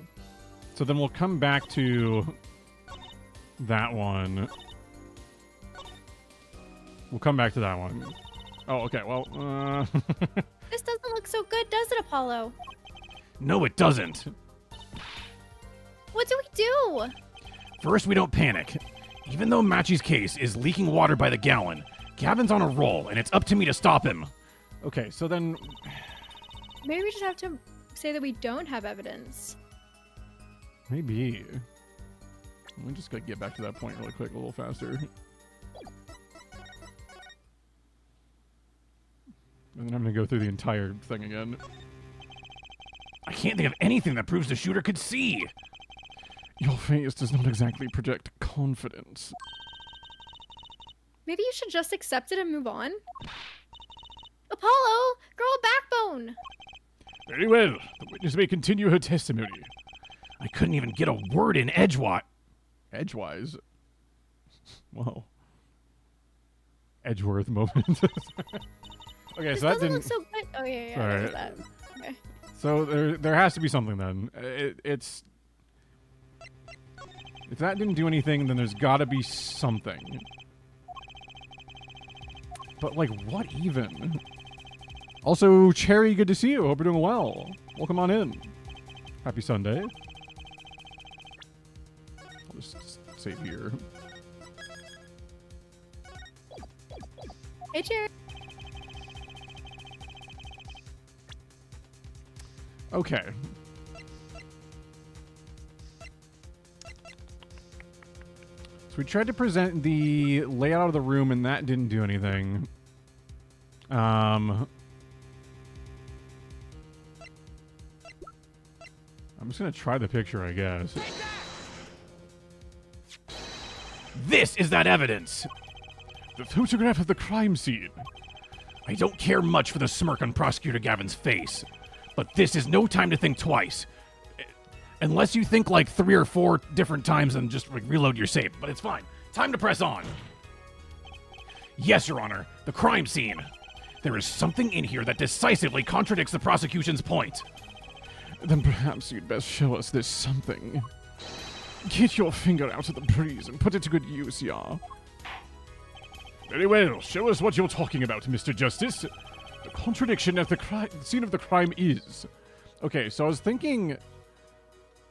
Speaker 1: so then we'll come back to that one. We'll come back to that one. Oh, okay, well,
Speaker 4: This doesn't look so good, does it, Apollo?
Speaker 5: No, it doesn't.
Speaker 4: What do we do?
Speaker 5: First, we don't panic. Even though Machi's case is leaking water by the gallon, Gavin's on a roll, and it's up to me to stop him.
Speaker 1: Okay, so then
Speaker 2: Maybe we just have to say that we don't have evidence.
Speaker 1: maybe. Let me just get back to that point really quick, a little faster. And then I'm gonna go through the entire thing again.
Speaker 5: I can't think of anything that proves the shooter could see.
Speaker 3: Your face does not exactly project confidence.
Speaker 2: Maybe you should just accept it and move on.
Speaker 4: Apollo, grow a backbone.
Speaker 3: Very well. The witness may continue her testimony.
Speaker 5: I couldn't even get a word in edgewise.
Speaker 1: Edgewise. Whoa. Edgeworth moment. Okay,
Speaker 4: This
Speaker 1: so that
Speaker 4: doesn't
Speaker 1: didn't.
Speaker 4: look so good. Oh yeah, yeah.
Speaker 1: Alright.
Speaker 4: What was that? Okay.
Speaker 1: So there has to be something then. It's if that didn't do anything, then there's got to be something. But like, what even? Also, Cherry, good to see you. Hope you're doing well. Welcome on in. Happy Sunday. I'll just save here.
Speaker 2: Hey, Cherry.
Speaker 1: Okay. So we tried to present the layout of the room, and that didn't do anything. I'm just gonna try the picture, I guess.
Speaker 5: This is that evidence.
Speaker 3: The photograph of the crime scene.
Speaker 5: I don't care much for the smirk on Prosecutor Gavin's face, but this is no time to think twice. Unless you think like 3 or 4 different times and just reload your save, but it's fine. Time to press on. Yes, Your Honor, the crime scene. There is something in here that decisively contradicts the prosecution's point.
Speaker 3: Then perhaps you'd best show us this something. Get your finger out of the breeze and put it to good use, Yar. Very well. Show us what you're talking about, Mr. Justice. The contradiction at the scene of the crime is...
Speaker 1: Okay, so I was thinking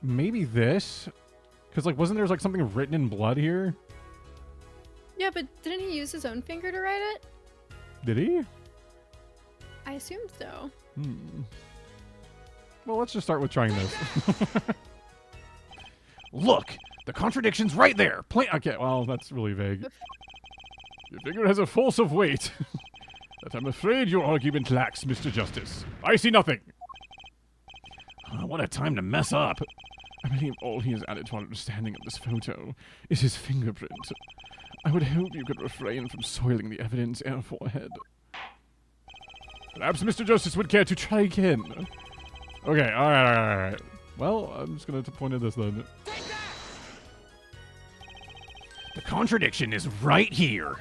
Speaker 1: maybe this, because like, wasn't there like something written in blood here?
Speaker 2: Yeah, but didn't he use his own finger to write it?
Speaker 1: Did he?
Speaker 2: I assumed so.
Speaker 1: Well, let's just start with trying this.
Speaker 5: Look, the contradiction's right there.
Speaker 1: Okay, well, that's really vague.
Speaker 3: Your finger has a force of weight that I'm afraid your argument lacks, Mr. Justice. I see nothing.
Speaker 5: What a time to mess up.
Speaker 3: I believe all he has added to our understanding of this photo is his fingerprint. I would hope you could refrain from soiling the evidence in our forehead. Perhaps Mr. Justice would care to try again.
Speaker 1: Okay, alright. Well, I'm just gonna point at this then.
Speaker 5: The contradiction is right here.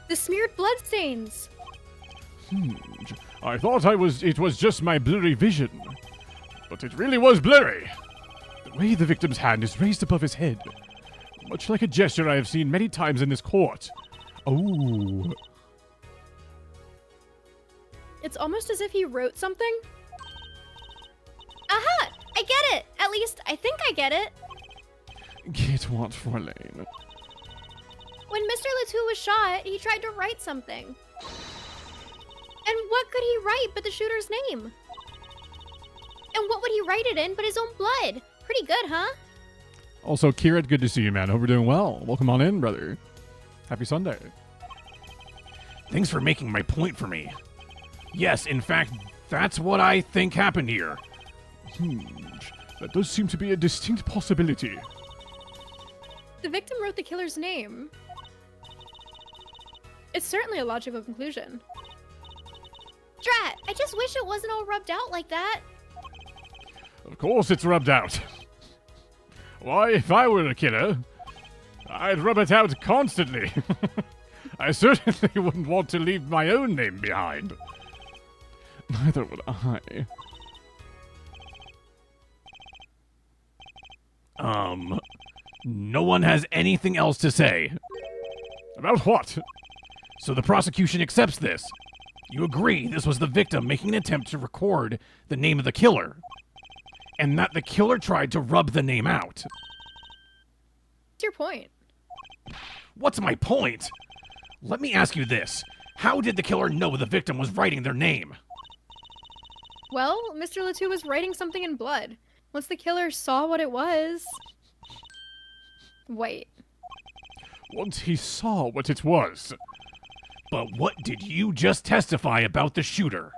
Speaker 2: The smeared bloodstains.
Speaker 3: I thought it was just my blurry vision. But it really was blurry. The way the victim's hand is raised above his head. Much like a gesture I have seen many times in this court.
Speaker 1: Oh.
Speaker 2: It's almost as if he wrote something.
Speaker 4: Aha! I get it. At least I think I get it.
Speaker 3: Get what, Fraulein?
Speaker 4: When Mr. Latou was shot, he tried to write something. And what could he write but the shooter's name? And what would he write it in but his own blood? Pretty good, huh?
Speaker 1: Also, Kirat, good to see you, man. Hope you're doing well. Welcome on in, brother. Happy Sunday.
Speaker 5: Thanks for making my point for me. Yes, in fact, that's what I think happened here.
Speaker 3: That does seem to be a distinct possibility.
Speaker 2: The victim wrote the killer's name. It's certainly a logical conclusion.
Speaker 4: Drat, I just wish it wasn't all rubbed out like that.
Speaker 3: Of course it's rubbed out. Why, if I were a killer, I'd rub it out constantly. I certainly wouldn't want to leave my own name behind. Neither would I.
Speaker 5: No one has anything else to say.
Speaker 3: About what?
Speaker 5: So the prosecution accepts this. You agree this was the victim making an attempt to record the name of the killer, and that the killer tried to rub the name out.
Speaker 2: What's your point?
Speaker 5: What's my point? Let me ask you this. How did the killer know the victim was writing their name?
Speaker 2: Well, Mr. Latou was writing something in blood. Once the killer saw what it was... Wait.
Speaker 3: Once he saw what it was.
Speaker 5: But what did you just testify about the shooter?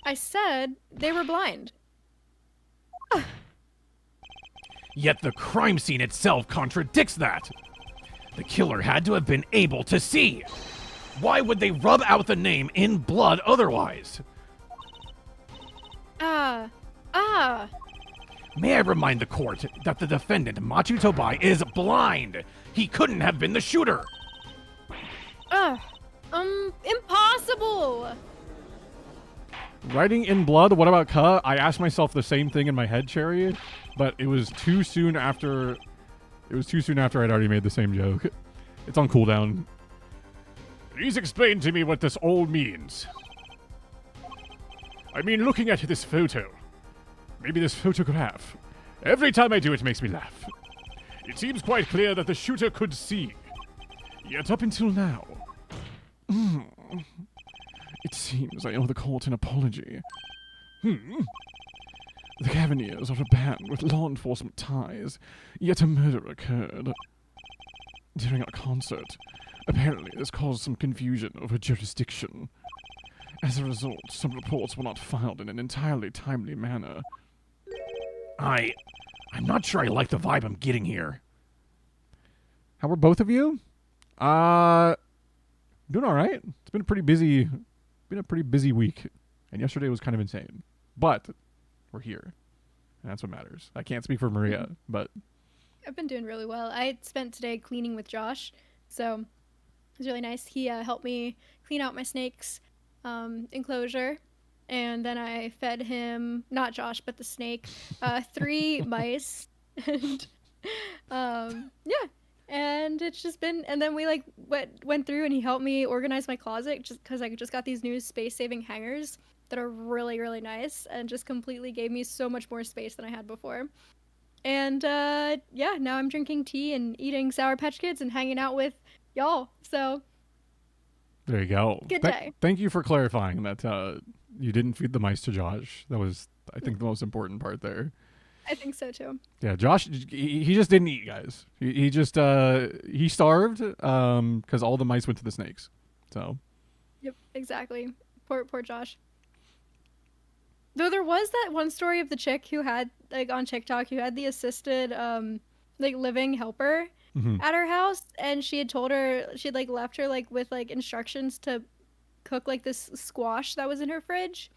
Speaker 2: I said they were blind.
Speaker 5: Yet the crime scene itself contradicts that. The killer had to have been able to see. Why would they rub out the name in blood otherwise? May I remind the court that the defendant, Machi Tobai, is blind. He couldn't have been the shooter.
Speaker 2: Impossible!
Speaker 1: Writing in blood, what about Ka? I asked myself the same thing in my head, Cherry, but it was too soon after... It was too soon after I'd already made the same joke. It's on cooldown.
Speaker 3: Please explain to me what this all means. I mean, looking at this photo. Maybe this photograph. Every time I do it makes me laugh. It seems quite clear that the shooter could see. Yet up until now... It seems I owe the court an apology. The Cavaliers are a band with law enforcement ties, yet a murder occurred. During our concert, apparently this caused some confusion over jurisdiction. As a result, some reports were not filed in an entirely timely manner.
Speaker 5: I'm not sure I like the vibe I'm getting here.
Speaker 1: How were both of you? Doing all right. It's been a pretty busy week, and yesterday was kind of insane. But we're here, and that's what matters. I can't speak for Maria, but
Speaker 2: I've been doing really well. I spent today cleaning with Josh, so it was really nice. He helped me clean out my snake's enclosure, and then I fed him, not Josh, but the snake, 3 mice, and yeah. And it's just been, and then we like went through and he helped me organize my closet just because I just got these new space-saving hangers that are really, really nice and just completely gave me so much more space than I had before. And yeah, now I'm drinking tea and eating Sour Patch Kids and hanging out with y'all. So
Speaker 1: there you go.
Speaker 2: Good day.
Speaker 1: Thank you for clarifying that you didn't feed the mice to Josh. That was, I think, the most important part there.
Speaker 2: I think so too.
Speaker 1: Yeah, Josh, he just didn't eat, guys. He just he starved because all the mice went to the snakes. So.
Speaker 2: Yep, exactly. Poor Josh. Though there was that one story of the chick who had, like, on TikTok, who had the assisted like living helper at her house, and she had told her, she'd like left her like with like instructions to cook like this squash that was in her fridge,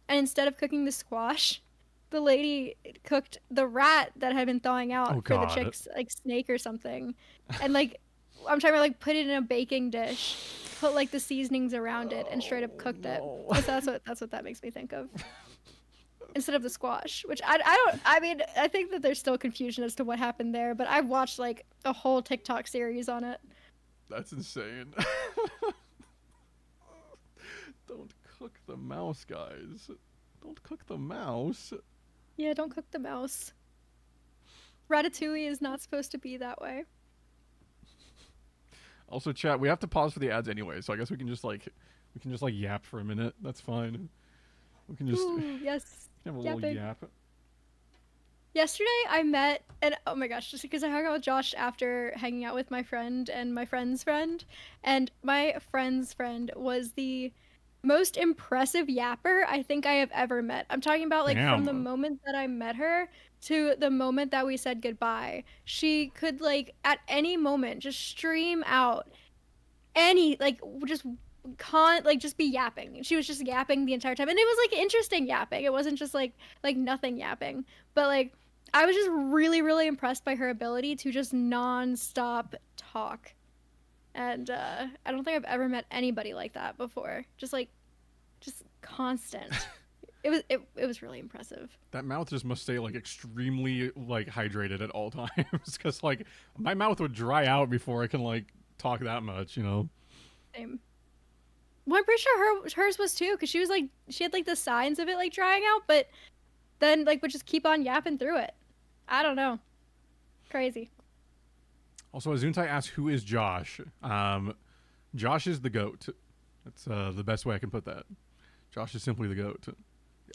Speaker 2: and instead of cooking the squash, the lady cooked the rat that had been thawing out for the chick's like snake or something. And like, I'm trying to like put it in a baking dish, put like the seasonings around it, and straight up cooked it. So that's what that makes me think of. Instead of the squash, which I mean, I think that there's still confusion as to what happened there, but I've watched like a whole TikTok series on it.
Speaker 1: That's insane. Don't cook the mouse, guys. Don't cook the mouse.
Speaker 2: Yeah, don't cook the mouse. Ratatouille is not supposed to be that way.
Speaker 1: Also, chat, we have to pause for the ads anyway, so I guess we can just yap for a minute. That's fine. We can just
Speaker 2: yes.
Speaker 1: have a little yap.
Speaker 2: Yesterday I met, and oh my gosh, just because I hung out with Josh after hanging out with my friend and my friend's friend, and my friend's friend was the most impressive yapper I think I have ever met. I'm talking about like from the moment that I met her to the moment that we said goodbye. She could like at any moment just stream out any like just just be yapping. She was just yapping the entire time, and it was like interesting yapping. It wasn't just like nothing yapping, but like I was just really, really impressed by her ability to just non-stop talk. And I don't think I've ever met anybody like that before. Just constant. It was really impressive.
Speaker 1: That mouth just must stay like extremely like hydrated at all times, because like my mouth would dry out before I can like talk that much, you know.
Speaker 2: Same. Well, I'm pretty sure hers was too, because she had like the signs of it like drying out, but then like would just keep on yapping through it. I don't know. Crazy.
Speaker 1: Also, Azuntai asks, who is Josh? Josh is the goat. That's the best way I can put that. Josh is simply the goat.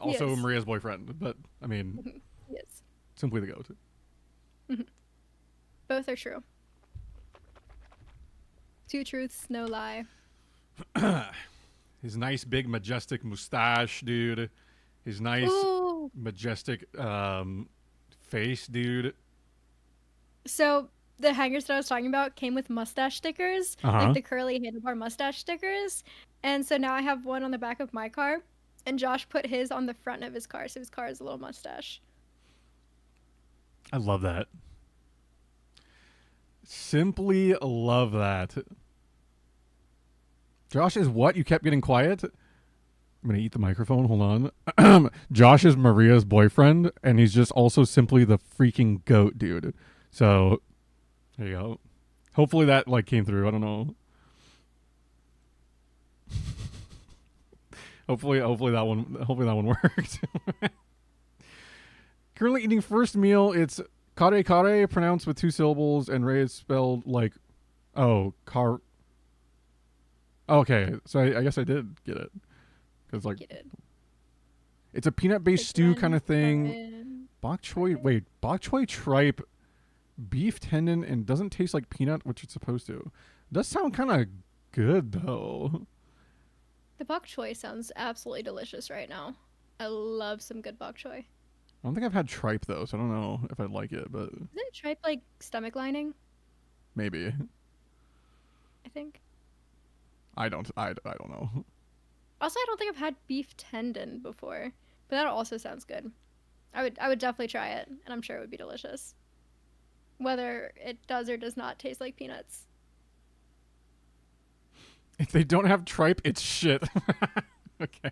Speaker 1: Also
Speaker 2: Yes.
Speaker 1: Maria's boyfriend, but I mean,
Speaker 2: Yes.
Speaker 1: simply the goat.
Speaker 2: Both are true. Two truths, no lie.
Speaker 1: His nice, big, majestic mustache, dude. His nice,
Speaker 2: Ooh.
Speaker 1: majestic face, dude.
Speaker 2: So the hangers that I was talking about came with mustache stickers,
Speaker 1: Uh-huh.
Speaker 2: like the curly handlebar mustache stickers. And so now I have one on the back of my car, and Josh put his on the front of his car, so his car is a little mustache.
Speaker 1: I love that. Simply love that. Josh is what? You kept getting quiet? I'm going to eat the microphone. Hold on. Josh is Maria's boyfriend, and he's just also simply the freaking goat, dude. So, there you go. Hopefully that, like, came through. I don't know. hopefully that one worked. Currently eating first meal. It's kare kare, pronounced with 2 syllables, and Ray is spelled like, car. Okay, so I guess I did get it. Because, like,
Speaker 2: Get it.
Speaker 1: it's a peanut-based stew kind of thing. Bok choy, wait, bok choy tripe, beef tendon, and doesn't taste like peanut, which it's supposed to. Does sound kind of good, though.
Speaker 2: The bok choy sounds absolutely delicious right now. I love some good bok choy.
Speaker 1: I don't think I've had tripe, though, so I don't know if I'd like it, but
Speaker 2: Isn't it tripe like stomach lining?
Speaker 1: maybe.
Speaker 2: I think.
Speaker 1: I don't know.
Speaker 2: Also, I don't think I've had beef tendon before, but that also sounds good. I would definitely try it, and I'm sure it would be delicious. Whether it does or does not taste like peanuts.
Speaker 1: If they don't have tripe, it's shit. Okay.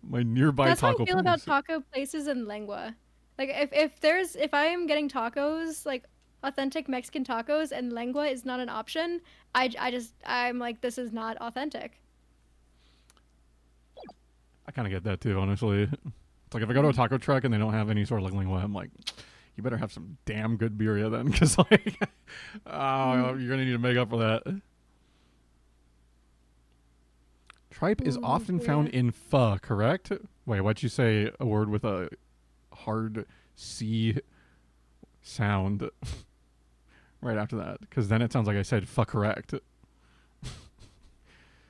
Speaker 1: My nearby
Speaker 2: That's how
Speaker 1: taco
Speaker 2: I feel
Speaker 1: place.
Speaker 2: about taco places in Lengua. Like if I am getting tacos, like authentic Mexican tacos, and Lengua is not an option, I'm like, this is not authentic.
Speaker 1: I kind of get that too, honestly. It's like if I go to a taco truck and they don't have any sort of like lingua, I'm like, you better have some damn good birria then, because like, you're gonna need to make up for that. Tripe is
Speaker 2: Ooh,
Speaker 1: often found in pho, correct? Wait, what'd you say? A word with a hard C sound right after that, because then it sounds like I said pho correct.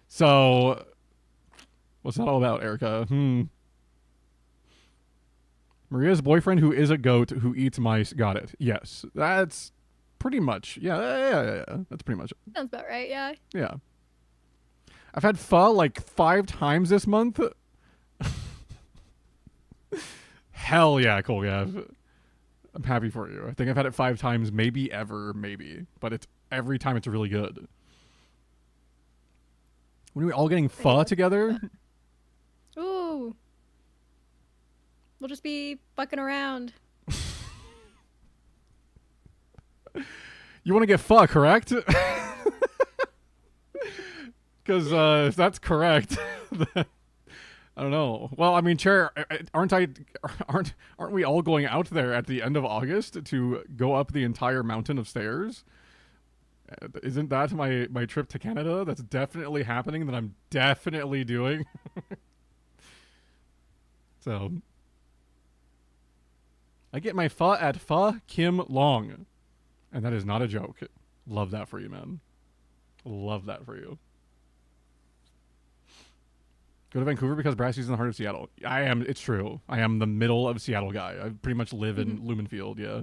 Speaker 1: So, what's that all about, Erica? Maria's boyfriend who is a goat who eats mice. Got it. Yes. That's pretty much. Yeah. That's pretty much it.
Speaker 2: Sounds about right, yeah.
Speaker 1: Yeah. I've had pho like 5 times this month. Hell yeah, cool, yeah. I'm happy for you. I think I've had it 5 times, maybe ever, maybe. But it's every time it's really good. When are we all getting pho together?
Speaker 2: Ooh. We'll just be fucking around.
Speaker 1: You want to get pho, correct? Because if that's correct, then I don't know. Well, I mean, Chair, aren't we all going out there at the end of August to go up the entire mountain of stairs? Isn't that my trip to Canada? That's definitely happening. That I'm definitely doing. So I get my pho at Pho Kim Long, and that is not a joke. Love that for you, man. Love that for you. Go to Vancouver because Brassy's in the heart of Seattle. I am. It's true. I am the middle of Seattle guy. I pretty much live in Lumenfield. Yeah.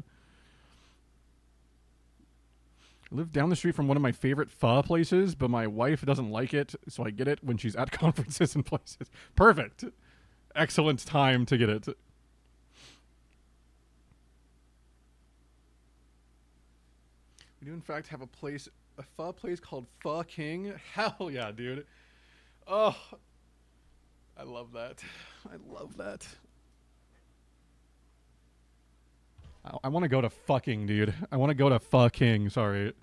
Speaker 1: I live down the street from one of my favorite pho places, but my wife doesn't like it, so I get it when she's at conferences and places. Perfect. Excellent time to get it. We do in fact have a pho place called Pho King. Hell yeah, dude. Oh, I love that. I love that. I want to go to fucking, dude. I want to go to fucking, sorry.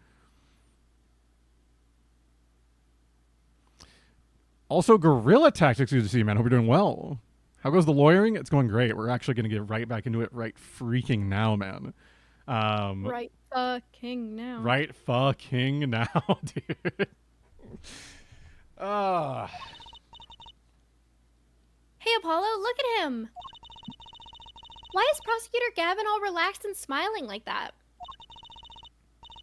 Speaker 1: Also, Guerrilla Tactics UGC, man. Hope you're doing well. How goes the lawyering? It's going great. We're actually going to get right back into it right freaking now, man.
Speaker 2: Right fucking now.
Speaker 1: Right fucking now, dude.
Speaker 4: Hey, Apollo, look at him. Why is Prosecutor Gavin all relaxed and smiling like that?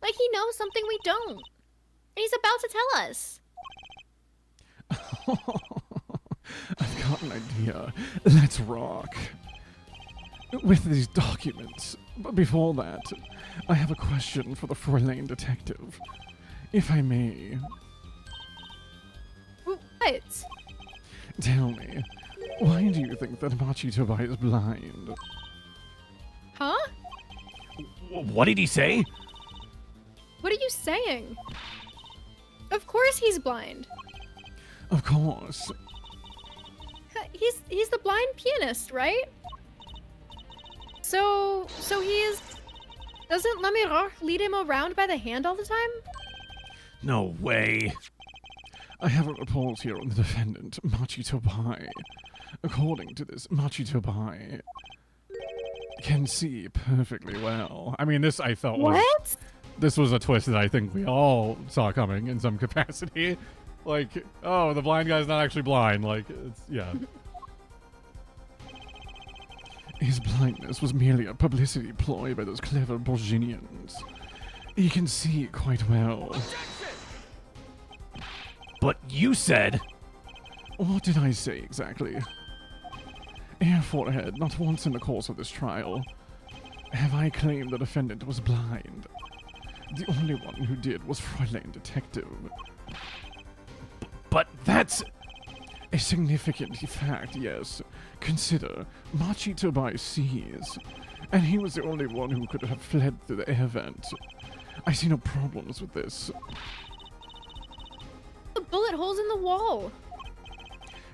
Speaker 4: Like he knows something we don't. And he's about to tell us.
Speaker 3: I've got an idea. Let's rock. With these documents. But before that, I have a question for the Fräulein detective. If I may.
Speaker 4: What?
Speaker 3: Tell me, why do you think that Machi Tobai is blind?
Speaker 2: Huh?
Speaker 5: What did he say?
Speaker 2: What are you saying? Of course he's blind.
Speaker 3: Of course.
Speaker 2: He's the blind pianist, right? So he is. Doesn't Lamirard lead him around by the hand all the time?
Speaker 5: No way.
Speaker 3: I have a report here on the defendant, Machi Tobai. According to this, Machi Tobai can see perfectly well.
Speaker 1: I mean, this I felt was...
Speaker 2: What?
Speaker 1: This was a twist that I think we all saw coming in some capacity. Like, oh, the blind guy's not actually blind. Like, it's, yeah.
Speaker 3: His blindness was merely a publicity ploy by those clever Borginians. He can see quite well.
Speaker 5: But you said...
Speaker 3: What did I say exactly? Air Forehead, not once in the course of this trial have I claimed the defendant was blind. The only one who did was Fräulein Detective.
Speaker 5: But that's...
Speaker 3: A significant fact, yes. Consider, Machi Tobai sees, and he was the only one who could have fled through the air vent. I see no problems with this.
Speaker 2: The bullet holes in the wall.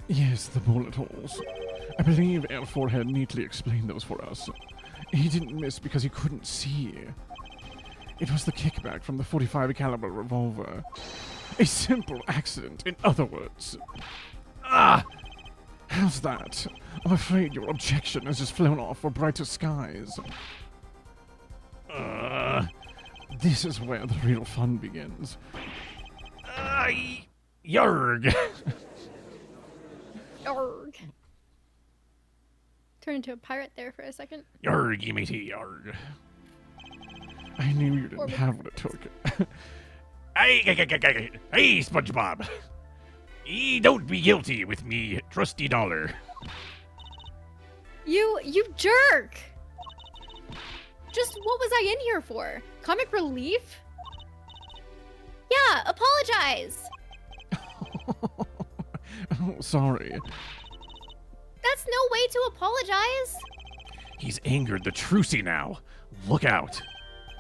Speaker 3: Yes, the bullet holes. I believe Air Forehead neatly explained those for us. He didn't miss because he couldn't see. It was the kickback from the 45 caliber revolver. A simple accident, in other words.
Speaker 5: Ah!
Speaker 3: How's that? I'm afraid your objection has just flown off for brighter skies. This is where the real fun begins.
Speaker 5: Yarg!
Speaker 2: Arg. Turned into a pirate there for a second.
Speaker 5: Yarg, matey, yarg.
Speaker 3: I knew you didn't have what it took.
Speaker 5: Hey, SpongeBob! Ye don't be guilty with me, trusty dollar.
Speaker 2: You jerk! Just what was I in here for? Comic relief?
Speaker 4: Yeah, apologize.
Speaker 3: Oh, sorry.
Speaker 4: That's no way to apologize.
Speaker 5: He's angered the Trucy now. Look out.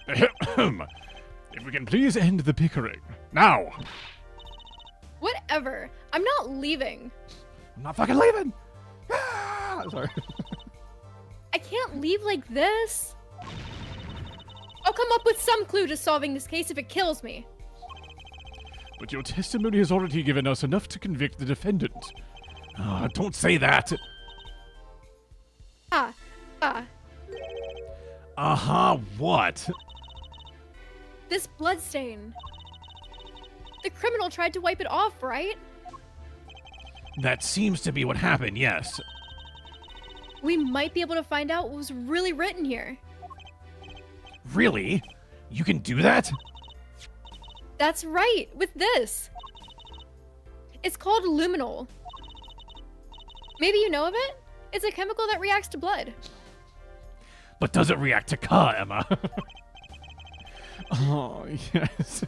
Speaker 5: If we can please end the bickering. Now!
Speaker 2: Whatever. I'm not leaving.
Speaker 5: I'm not fucking leaving!
Speaker 1: Ah, sorry.
Speaker 2: I can't leave like this. I'll come up with some clue to solving this case if it kills me.
Speaker 3: But your testimony has already given us enough to convict the defendant.
Speaker 5: Don't say that.
Speaker 2: Ah.
Speaker 5: Uh-huh, what?
Speaker 2: This bloodstain. The criminal tried to wipe it off, right?
Speaker 5: That seems to be what happened, yes.
Speaker 2: We might be able to find out what was really written here.
Speaker 5: Really? You can do that?
Speaker 2: That's right, with this. It's called luminol. Maybe you know of it? It's a chemical that reacts to blood.
Speaker 5: But does it react to Ka, Emma?
Speaker 3: Oh, yes.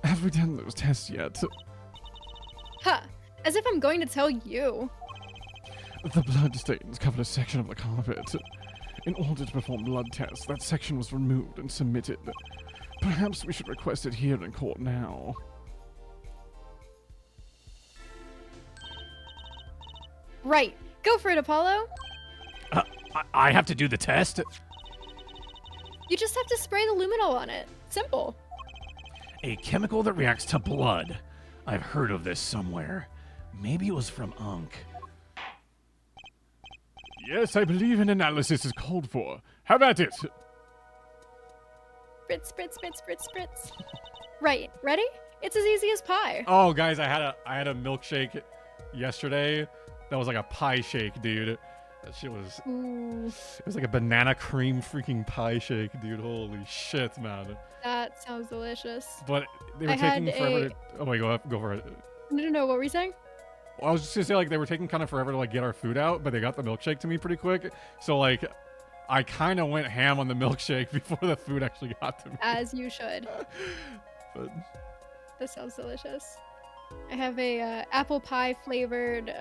Speaker 3: Have we done those tests yet?
Speaker 2: Huh. As if I'm going to tell you.
Speaker 3: The blood stains covered a section of the carpet. In order to perform blood tests, that section was removed and submitted. Perhaps we should request it here in court now.
Speaker 2: Right. Go for it, Apollo.
Speaker 5: I have to do the test?
Speaker 2: You just have to spray the luminol on it. Simple.
Speaker 5: A chemical that reacts to blood. I've heard of this somewhere. Maybe it was from Unk.
Speaker 3: Yes, I believe an analysis is called for. Have at it.
Speaker 2: Spritz, spritz, spritz, spritz, spritz. Right, ready? It's as easy as pie.
Speaker 1: Oh, guys, I had a milkshake yesterday. That was like a pie shake, dude. That shit was.
Speaker 2: Ooh,
Speaker 1: It was like a banana cream freaking pie shake, dude. Holy shit, man.
Speaker 2: that sounds delicious.
Speaker 1: But they were
Speaker 2: I had
Speaker 1: taking forever. Oh wait, go for it.
Speaker 2: No, what were you saying?
Speaker 1: Well, I was just gonna say like they were taking kind of forever to like get our food out, but they got the milkshake to me pretty quick. So like, I kind of went ham on the milkshake before the food actually got to me.
Speaker 2: As you should.
Speaker 1: But
Speaker 2: This sounds delicious. I have a apple pie flavored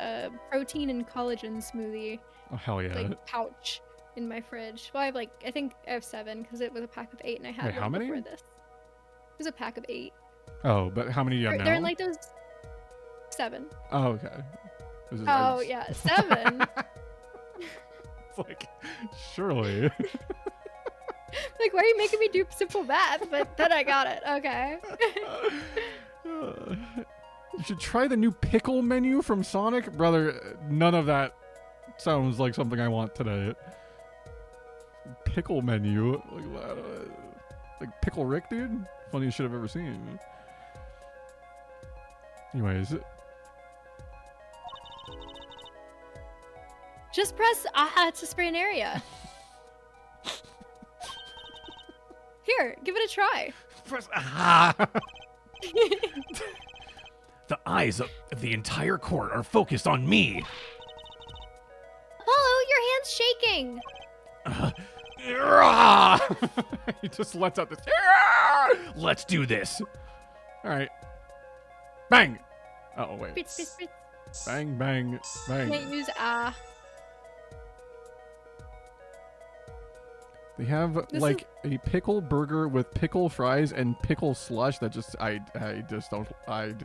Speaker 2: protein and collagen smoothie
Speaker 1: oh hell yeah!
Speaker 2: like pouch in my fridge. Well, I think I have 7 because it was a pack of 8 and I had
Speaker 1: Wait,
Speaker 2: one
Speaker 1: how many?
Speaker 2: before this. It was a pack of 8.
Speaker 1: Oh, but how many do you have now?
Speaker 2: They're in like those 7.
Speaker 1: Oh okay. This is-
Speaker 2: Oh yeah, 7.
Speaker 1: It's like, surely.
Speaker 2: Like, why are you making me do simple math? But then I got it. Okay.
Speaker 1: You should try the new pickle menu from Sonic. Brother, none of that sounds like something I want today. Pickle menu? Like Pickle Rick, dude? Funniest shit I've ever seen. Anyways.
Speaker 2: Just press aha to spray an area. Here, give it a try.
Speaker 5: Press ah. The eyes of the entire court are focused on me.
Speaker 4: Apollo, your hand's shaking.
Speaker 1: He just lets out this.
Speaker 5: Let's do this.
Speaker 1: Alright. Bang! Oh, wait.
Speaker 2: Spritz, spritz, spritz.
Speaker 1: Bang, bang, bang.
Speaker 2: Can't use ah.
Speaker 1: They have
Speaker 2: This
Speaker 1: like a pickle burger with pickle fries and pickle slush that just I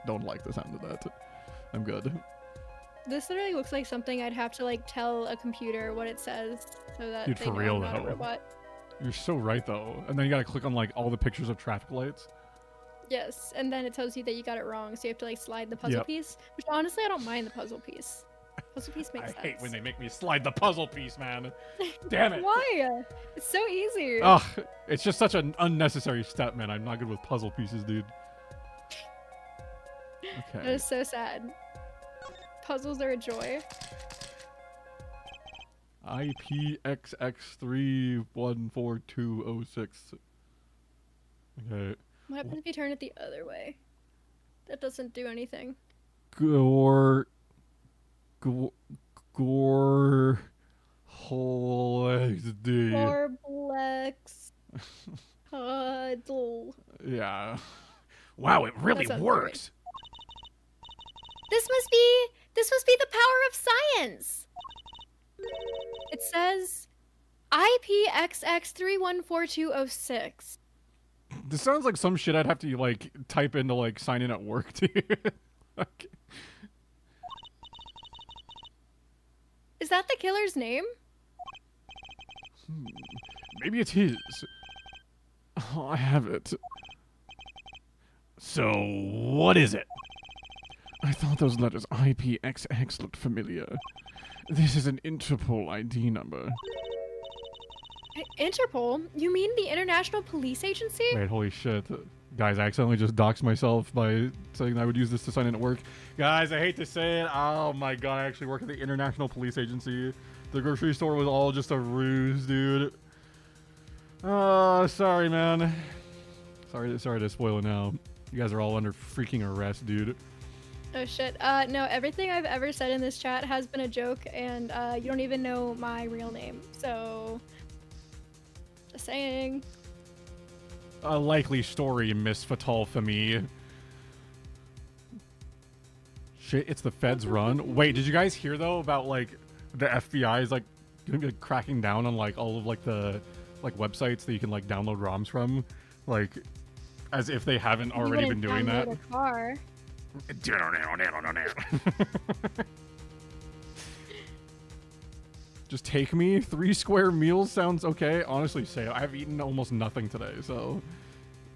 Speaker 1: don't like the sound of that. I'm good.
Speaker 2: This literally looks like something I'd have to like tell a computer what it says so that
Speaker 1: Dude,
Speaker 2: they
Speaker 1: for
Speaker 2: know
Speaker 1: real,
Speaker 2: I'm not a
Speaker 1: though.
Speaker 2: robot.
Speaker 1: You're so right though. And then you gotta click on like all the pictures of traffic lights.
Speaker 2: Yes, and then it tells you that you got it wrong, so you have to like slide the puzzle
Speaker 1: Yep.
Speaker 2: piece. Which honestly, I don't mind the puzzle piece. Puzzle piece makes
Speaker 1: I
Speaker 2: sense.
Speaker 1: hate when they make me slide the puzzle piece, man. Damn it.
Speaker 2: Why? It's so easy.
Speaker 1: Ugh, it's just such an unnecessary step, man. I'm not good with puzzle pieces, dude.
Speaker 2: That
Speaker 1: Okay.
Speaker 2: is so sad. Puzzles are a joy.
Speaker 1: IPXX3142006. Okay.
Speaker 2: What happens if you turn it the other way? That doesn't do anything.
Speaker 1: Gore D.
Speaker 2: Gorblex. Huddle.
Speaker 1: Yeah.
Speaker 5: Wow, it really
Speaker 2: That sounds
Speaker 5: works.
Speaker 4: This must be the power of science.
Speaker 2: It says IPXX314206.
Speaker 1: This sounds like some shit I'd have to like type in to like sign in at work, dude. Okay.
Speaker 2: Is that the killer's name?
Speaker 1: Maybe it's his. Oh, I have it.
Speaker 5: So, what is it?
Speaker 3: I thought those letters IPXX looked familiar. This is an Interpol ID number.
Speaker 2: Interpol? You mean the International Police Agency?
Speaker 1: Wait, holy shit. Guys, I accidentally just doxed myself by saying I would use this to sign in at work. Guys, I hate to say it. Oh my god, I actually work at the International Police Agency. The grocery store was all just a ruse, dude. Oh, sorry, man. Sorry to spoil it now. You guys are all under freaking arrest, dude.
Speaker 2: Oh shit. No, everything I've ever said in this chat has been a joke, and you don't even know my real name. So, just saying.
Speaker 1: A likely story, Miss Fatal Femi. Shit, it's the feds run. Wait, did you guys hear though about like the FBI is like gonna be cracking down on like all of like the like websites that you can like download ROMs from, like as if they haven't
Speaker 2: You
Speaker 1: already
Speaker 2: wouldn't
Speaker 1: been doing that.
Speaker 2: download a car.
Speaker 1: Just take me. 3 square meals sounds okay. Honestly, say I've eaten almost nothing today, so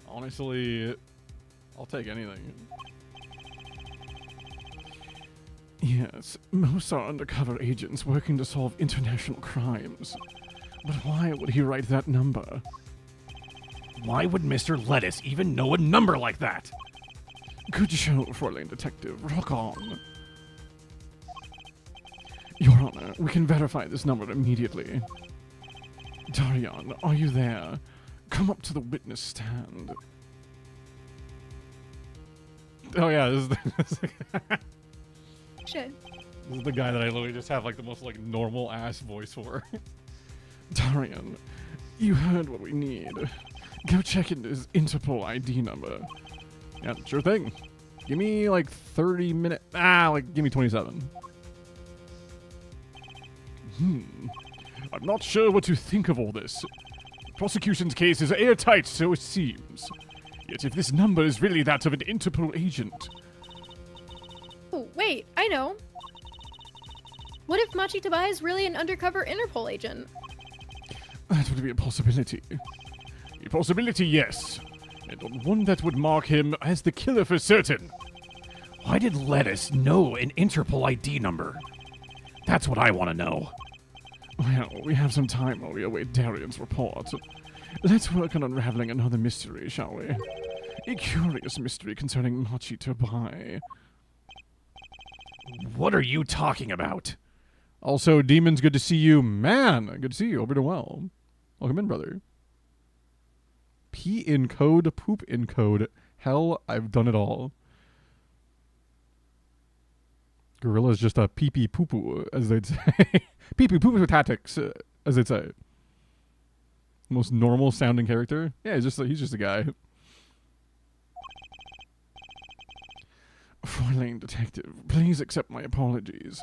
Speaker 1: honestly, I'll take anything.
Speaker 3: Yes, most are undercover agents working to solve international crimes. But why would he write that number?
Speaker 5: Why would Mr. Lettuce even know a number like that?
Speaker 3: Good show, Fräulein Detective. Rock on. Your Honor, we can verify this number immediately. Darian, are you there? Come up to the witness stand.
Speaker 1: Oh yeah, this is
Speaker 2: Shit.
Speaker 1: this is the guy that I literally just have like the most like normal ass voice for.
Speaker 3: Darian, you heard what we need. Go check into his Interpol ID number.
Speaker 1: Yeah, sure thing. Give me like 30 minutes. Give me 27.
Speaker 3: I'm not sure what to think of all this. Prosecution's case is airtight, so it seems. Yet if this number is really that of an Interpol agent...
Speaker 2: Oh, wait, I know. What if Machi Tabai is really an undercover Interpol agent?
Speaker 3: That would be a possibility. A possibility, yes. And one that would mark him as the killer for certain.
Speaker 5: Why did Lettuce know an Interpol ID number? That's what I want to know.
Speaker 3: Well, we have some time while we await Darian's report. Let's work on unraveling another mystery, shall we? A curious mystery concerning Machi Tabai.
Speaker 5: What are you talking about?
Speaker 1: Also, Demons, good to see you. Man, good to see you. Hope you're doing well. Welcome in, brother. Pee in code, poop in code. Hell, I've done it all. Gorilla's just a pee-pee poo-poo, as they'd say. Pee-pee poo-poo tactics, as they'd say. Most normal sounding character. Yeah, he's just a guy.
Speaker 3: Fräulein Detective, please accept my apologies.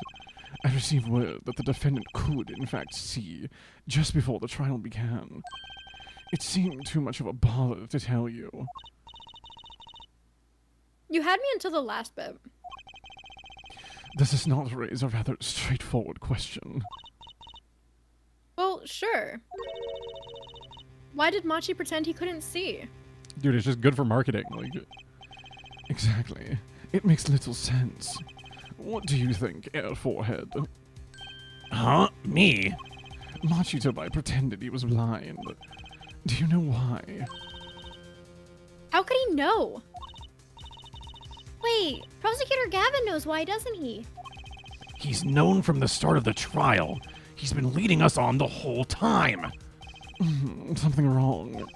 Speaker 3: I received word that the defendant could, in fact, see just before the trial began. It seemed too much of a bother to tell you.
Speaker 2: You had me until the last bit.
Speaker 3: Does this not raise a rather straightforward question?
Speaker 2: Well, sure. Why did Machi pretend he couldn't see?
Speaker 1: Dude, it's just good for marketing. Like,
Speaker 3: Exactly. It makes little sense. What do you think, Air Forehead?
Speaker 5: Huh? Me?
Speaker 3: Machi Tabai pretended he was blind. Do you know why?
Speaker 2: How could he know?
Speaker 4: Wait, Prosecutor Gavin knows why, doesn't he?
Speaker 5: He's known from the start of the trial. He's been leading us on the whole time.
Speaker 3: Something wrong.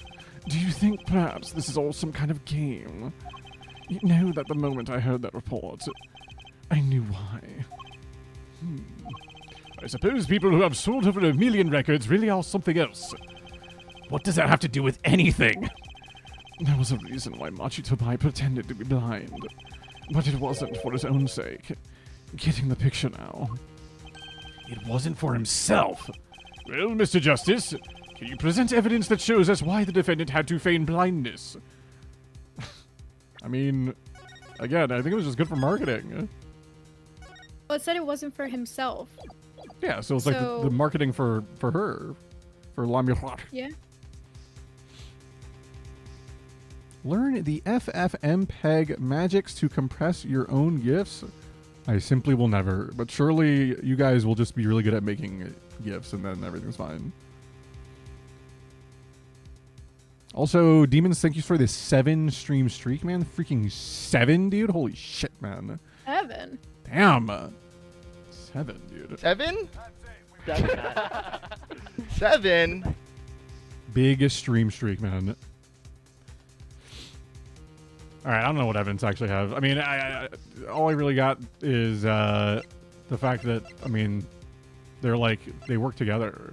Speaker 3: Do you think perhaps this is all some kind of game? You know that the moment I heard that report, I knew why. I suppose people who have sold over 1 million records really are something else.
Speaker 5: What does that have to do with anything?
Speaker 3: There was a reason why Machi Tabai pretended to be blind. But it wasn't for his own sake. Getting the picture now.
Speaker 5: It wasn't for himself.
Speaker 3: Well, Mr. Justice, can you present evidence that shows us why the defendant had to feign blindness?
Speaker 1: I mean, again, I think it was just good for marketing.
Speaker 2: Well, it said it wasn't for himself.
Speaker 1: Yeah, so it's like the marketing for her. For La Miroir.
Speaker 2: Yeah.
Speaker 1: Learn the FFmpeg magics to compress your own GIFs. I simply will never, but surely you guys will just be really good at making GIFs and then everything's fine. Also, Demons, thank you for this 7 stream streak, man. Freaking 7, dude. Holy shit, man.
Speaker 2: 7.
Speaker 1: Damn. 7, dude.
Speaker 6: 7? 7?
Speaker 1: Big stream streak, man. All right, I don't know what evidence I actually have. I mean, all I really got is the fact that, I mean, they work together.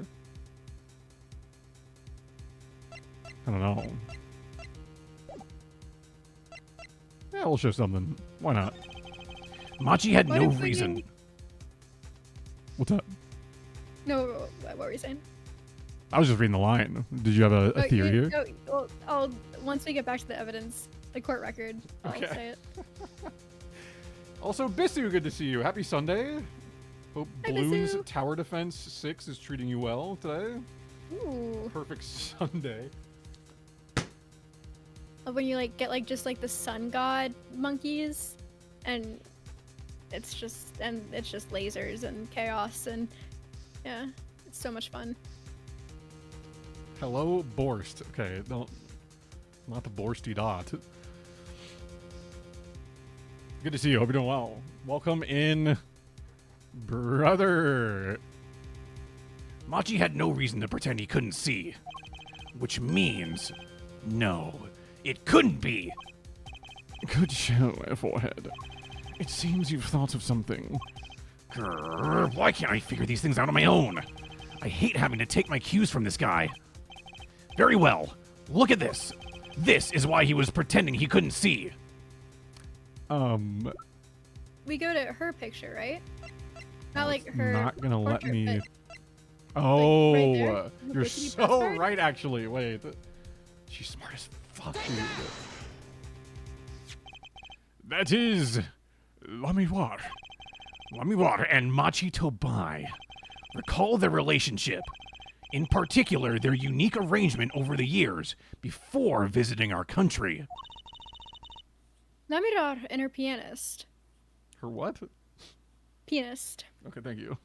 Speaker 1: I don't know. Yeah, we'll show something. Why not?
Speaker 5: Machi had
Speaker 2: What
Speaker 5: no
Speaker 2: if we
Speaker 5: reason.
Speaker 2: didn't-
Speaker 1: What's up?
Speaker 2: No, what were you saying?
Speaker 1: I was just reading the line. Did you have a theory here?
Speaker 2: I'll once we get back to the evidence, the court record, I'll
Speaker 1: Okay.
Speaker 2: say it.
Speaker 1: Also, Bisu, good to see you. Happy Sunday. Hope
Speaker 2: Hi,
Speaker 1: Bloons
Speaker 2: Bisu.
Speaker 1: Tower Defense 6 is treating you well today.
Speaker 2: Ooh.
Speaker 1: Perfect Sunday.
Speaker 2: When you get just the sun god monkeys, and it's just lasers and chaos and yeah, it's so much fun.
Speaker 1: Hello, Borst. Okay, no, not the Borsty dot. Good to see you. Hope you're doing well. Welcome in, brother.
Speaker 5: Machi had no reason to pretend he couldn't see. Which means, no, it couldn't be.
Speaker 3: Good show, Forehead. It seems you've thought of something.
Speaker 5: Grr, why can't I figure these things out on my own? I hate having to take my cues from this guy. Very well, look at this. This is why he was pretending he couldn't see.
Speaker 2: We go to her picture, right? Not like her.
Speaker 1: Not gonna let
Speaker 2: portrait,
Speaker 1: me.
Speaker 2: but-
Speaker 1: Oh,
Speaker 2: right there?
Speaker 1: you're
Speaker 2: Can you press
Speaker 1: so
Speaker 2: that?
Speaker 1: right. Actually, wait. She's smart as fuck, dude.
Speaker 3: That is Lamiwar.
Speaker 5: Lamiwar and Machi Tobai. Recall their relationship. In particular, their unique arrangement over the years before visiting our country.
Speaker 2: Namirar and her pianist.
Speaker 1: Her what?
Speaker 2: Pianist.
Speaker 1: Okay, thank you.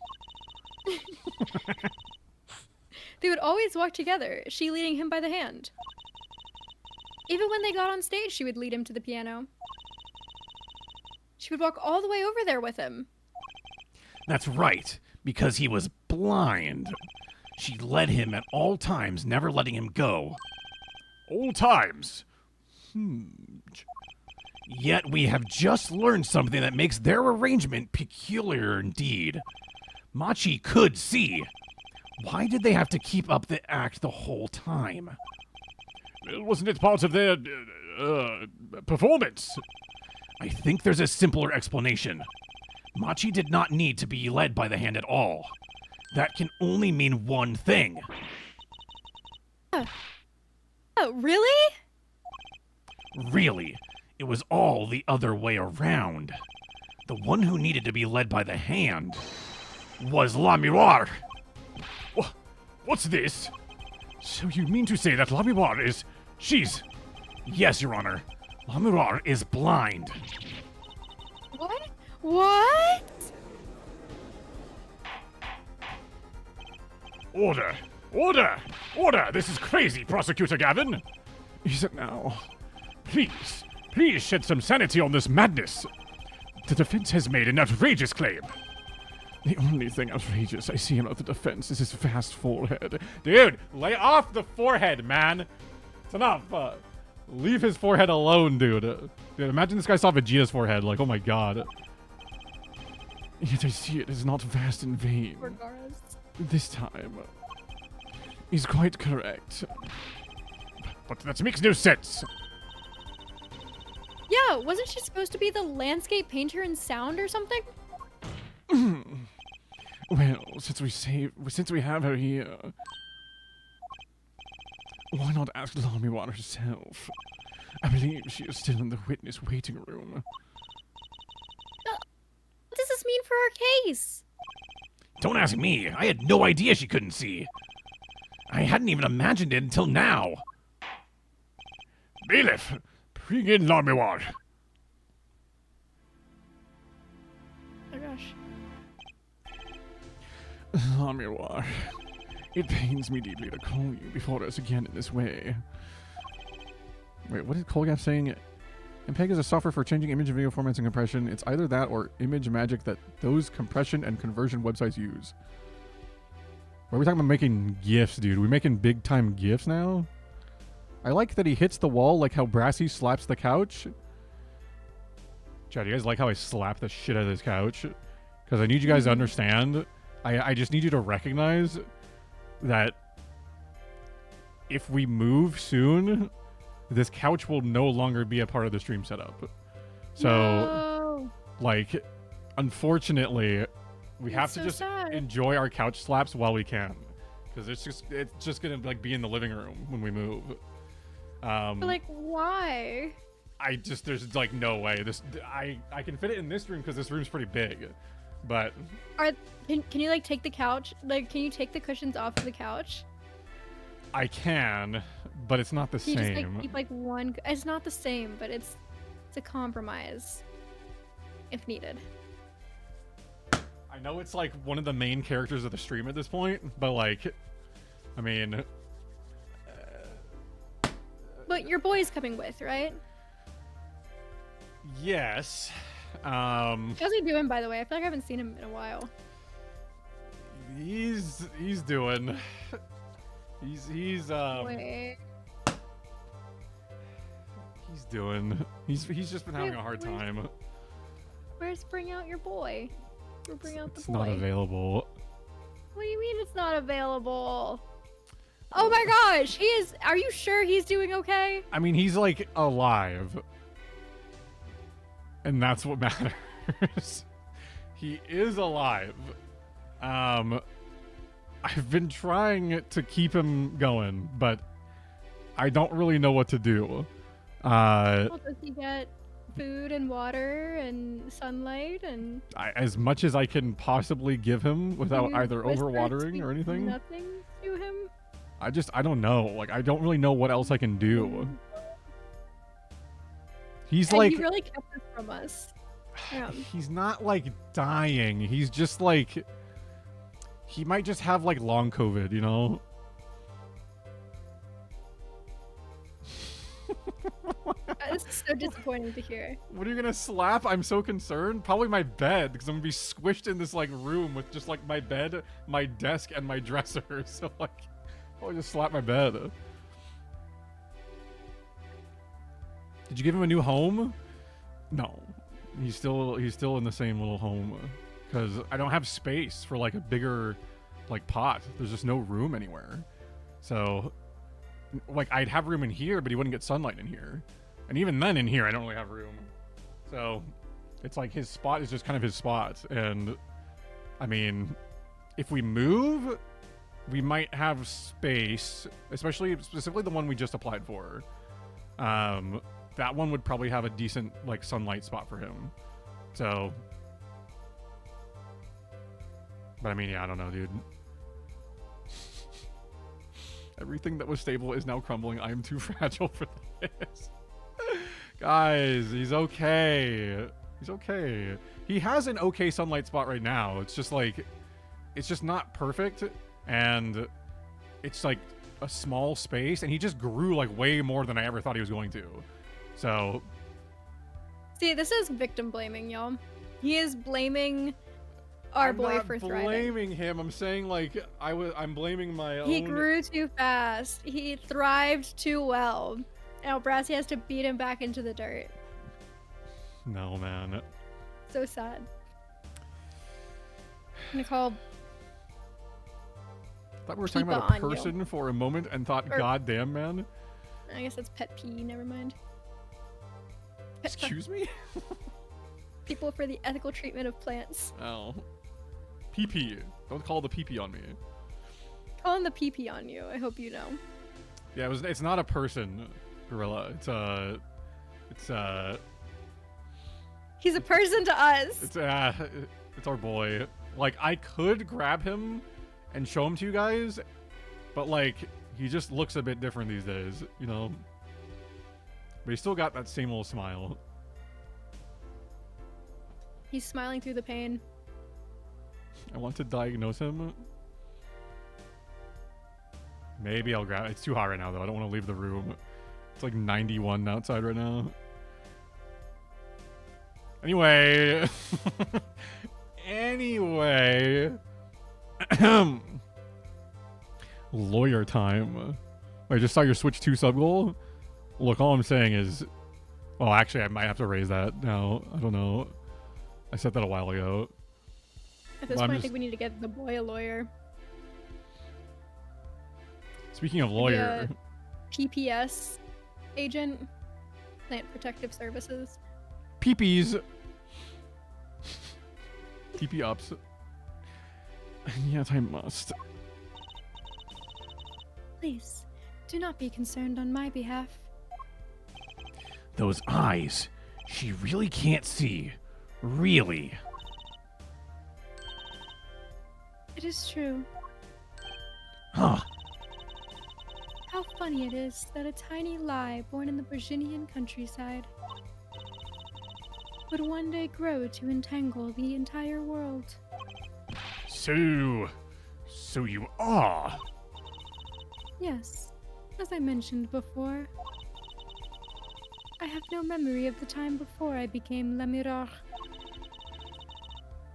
Speaker 2: They would always walk together, she leading him by the hand. Even when they got on stage, she would lead him to the piano. She would walk all the way over there with him.
Speaker 5: That's right, because he was blind. She led him at all times, never letting him go.
Speaker 3: All times.
Speaker 5: Yet we have just learned something that makes their arrangement peculiar indeed. Machi could see. Why did they have to keep up the act the whole time?
Speaker 3: Wasn't it part of their performance?
Speaker 5: I think there's a simpler explanation. Machi did not need to be led by the hand at all. That can only mean one thing.
Speaker 2: Oh, really?
Speaker 5: Really, it was all the other way around. The one who needed to be led by the hand was Lamirar.
Speaker 3: What's this? So you mean to say that Lamiwar is... she's...
Speaker 5: Yes, Your Honor. Lamirar is blind.
Speaker 2: What? What?
Speaker 3: Order! Order! Order! This is crazy, Prosecutor Gavin! Is it now? Please, please shed some sanity on this madness. The defense has made an outrageous claim. The only thing outrageous I see about the defense is his vast forehead.
Speaker 1: Dude, lay off the forehead, man. It's enough. Leave his forehead alone, dude. Dude, imagine this guy saw Vegeta's forehead. Like, oh my god.
Speaker 3: Yet I see it is not vast in vain.
Speaker 2: Regardless.
Speaker 3: This time. He's quite correct. But that makes no sense.
Speaker 2: Yeah, wasn't she supposed to be the landscape painter in sound or something?
Speaker 3: Well, since we have her here, why not ask Lamiwar herself? I believe she is still in the witness waiting room.
Speaker 4: What does this mean for our case?
Speaker 5: Don't ask me. I had no idea she couldn't see. I hadn't even imagined it until now.
Speaker 3: Bailiff, bring in Lamiwar.
Speaker 2: Oh gosh.
Speaker 3: Lamiwar, it pains me deeply to call you before us again in this way.
Speaker 1: Wait, what is Colgap saying? MPEG is a software for changing image and video formats and compression. It's either that or image magic that those compression and conversion websites use. Why are we talking about making GIFs, dude? We making big time GIFs now? I like that he hits the wall like how Brassy slaps the couch. Chad, you guys like how I slap the shit out of this couch? Because I need you guys to understand. I just need you to recognize that if we move soon, this couch will no longer be a part of the stream setup. So,
Speaker 2: No.
Speaker 1: like, unfortunately, we have
Speaker 2: That's
Speaker 1: to
Speaker 2: so
Speaker 1: just
Speaker 2: sad.
Speaker 1: enjoy our couch slaps while we can, because it's just gonna like be in the living room when we move.
Speaker 2: But like, why?
Speaker 1: There's like no way I can fit it in this room because this room's pretty big, but
Speaker 2: Can you like take the couch? Like, can you take the cushions off of the couch?
Speaker 1: I can, but it's not the
Speaker 2: Can you
Speaker 1: same.
Speaker 2: just like keep like one? It's not the same, but it's a compromise if needed.
Speaker 1: I know it's like one of the main characters of the stream at this point, but like, I mean,
Speaker 2: But your boy's coming with, right?
Speaker 1: yes.
Speaker 2: How's he doing, by the way? I feel like I haven't seen him in a while.
Speaker 1: He's doing. He's
Speaker 2: Wait.
Speaker 1: he's doing. He's just been having a hard time.
Speaker 2: Where's bring out your boy? Or bring out the
Speaker 1: It's
Speaker 2: boy.
Speaker 1: not available.
Speaker 2: What do you mean it's not available? Oh my gosh, he is. Are you sure he's doing okay?
Speaker 1: I mean, he's like alive. And that's what matters. He is alive. I've been trying to keep him going, but I don't really know what to do.
Speaker 2: Well, does he get food and water and sunlight and
Speaker 1: As much as I can possibly give him without
Speaker 2: you
Speaker 1: either
Speaker 2: whisper
Speaker 1: overwatering
Speaker 2: sweet
Speaker 1: or anything.
Speaker 2: Nothing to him.
Speaker 1: I don't know. Like, I don't really know what else I can do. He's
Speaker 2: And
Speaker 1: like,
Speaker 2: he really kept this from us. Yeah.
Speaker 1: he's not like dying. He's just like, he might just have like long COVID, you know?
Speaker 2: This is so disappointing to hear.
Speaker 1: What are you gonna slap? I'm so concerned. Probably my bed, because I'm gonna be squished in this like room with just like my bed, my desk, and my dresser. So like, I'll just slap my bed. Did you give him a new home? No, he's still in the same little home, because I don't have space for like a bigger like pot. There's just no room anywhere. So like, I'd have room in here, but he wouldn't get sunlight in here. And even then in here, I don't really have room. So it's like his spot is just kind of his spot. And I mean, if we move, we might have space, specifically the one we just applied for. That one would probably have a decent like sunlight spot for him. So, but I mean, yeah, I don't know, dude. Everything that was stable is now crumbling. I am too fragile for this. Guys, he's okay. He's okay. He has an okay sunlight spot right now. It's just like, it's just not perfect. And it's like a small space. And he just grew like way more than I ever thought he was going to. So.
Speaker 2: See, this is victim blaming, y'all. He is blaming our boy for thriving.
Speaker 1: I'm not blaming him. I'm saying like, I'm blaming my own.
Speaker 2: He grew too fast. He thrived too well. Now Brassy has to beat him back into the dirt.
Speaker 1: No, man.
Speaker 2: So sad. Nicole.
Speaker 1: Thought we were talking about a person for a moment and thought, God damn, man.
Speaker 2: I guess that's pet P. Never mind.
Speaker 1: Excuse me?
Speaker 2: People for the ethical treatment of plants.
Speaker 1: Oh. PP. Don't call the PP on me.
Speaker 2: Calling the PP on you. I hope you know.
Speaker 1: Yeah, it's not a person, Gorilla.
Speaker 2: He's a person to us.
Speaker 1: It's our boy. Like, I could grab him and show him to you guys, but like, he just looks a bit different these days, you know? But he's still got that same little smile.
Speaker 2: He's smiling through the pain.
Speaker 1: I want to diagnose him. Maybe I'll grab it. It's too hot right now, though. I don't want to leave the room. It's like 91 outside right now. Anyway. Anyway. Lawyer time. I just saw your Switch 2 sub goal. Look, all I'm saying is... Well, actually, I might have to raise that now. I don't know. I said that a while ago.
Speaker 2: At this point, I think we need to get the boy a lawyer.
Speaker 1: Speaking of lawyer...
Speaker 2: PPS agent. Plant Protective Services.
Speaker 1: Peepees. TP ups. And yet I must.
Speaker 2: Please, do not be concerned on my behalf.
Speaker 5: Those eyes. She really can't see. Really.
Speaker 2: It is true.
Speaker 5: Huh.
Speaker 2: How funny it is that a tiny lie born in the Virginian countryside would one day grow to entangle the entire world.
Speaker 5: So you are.
Speaker 2: Yes, as I mentioned before, I have no memory of the time before I became Le Miroir.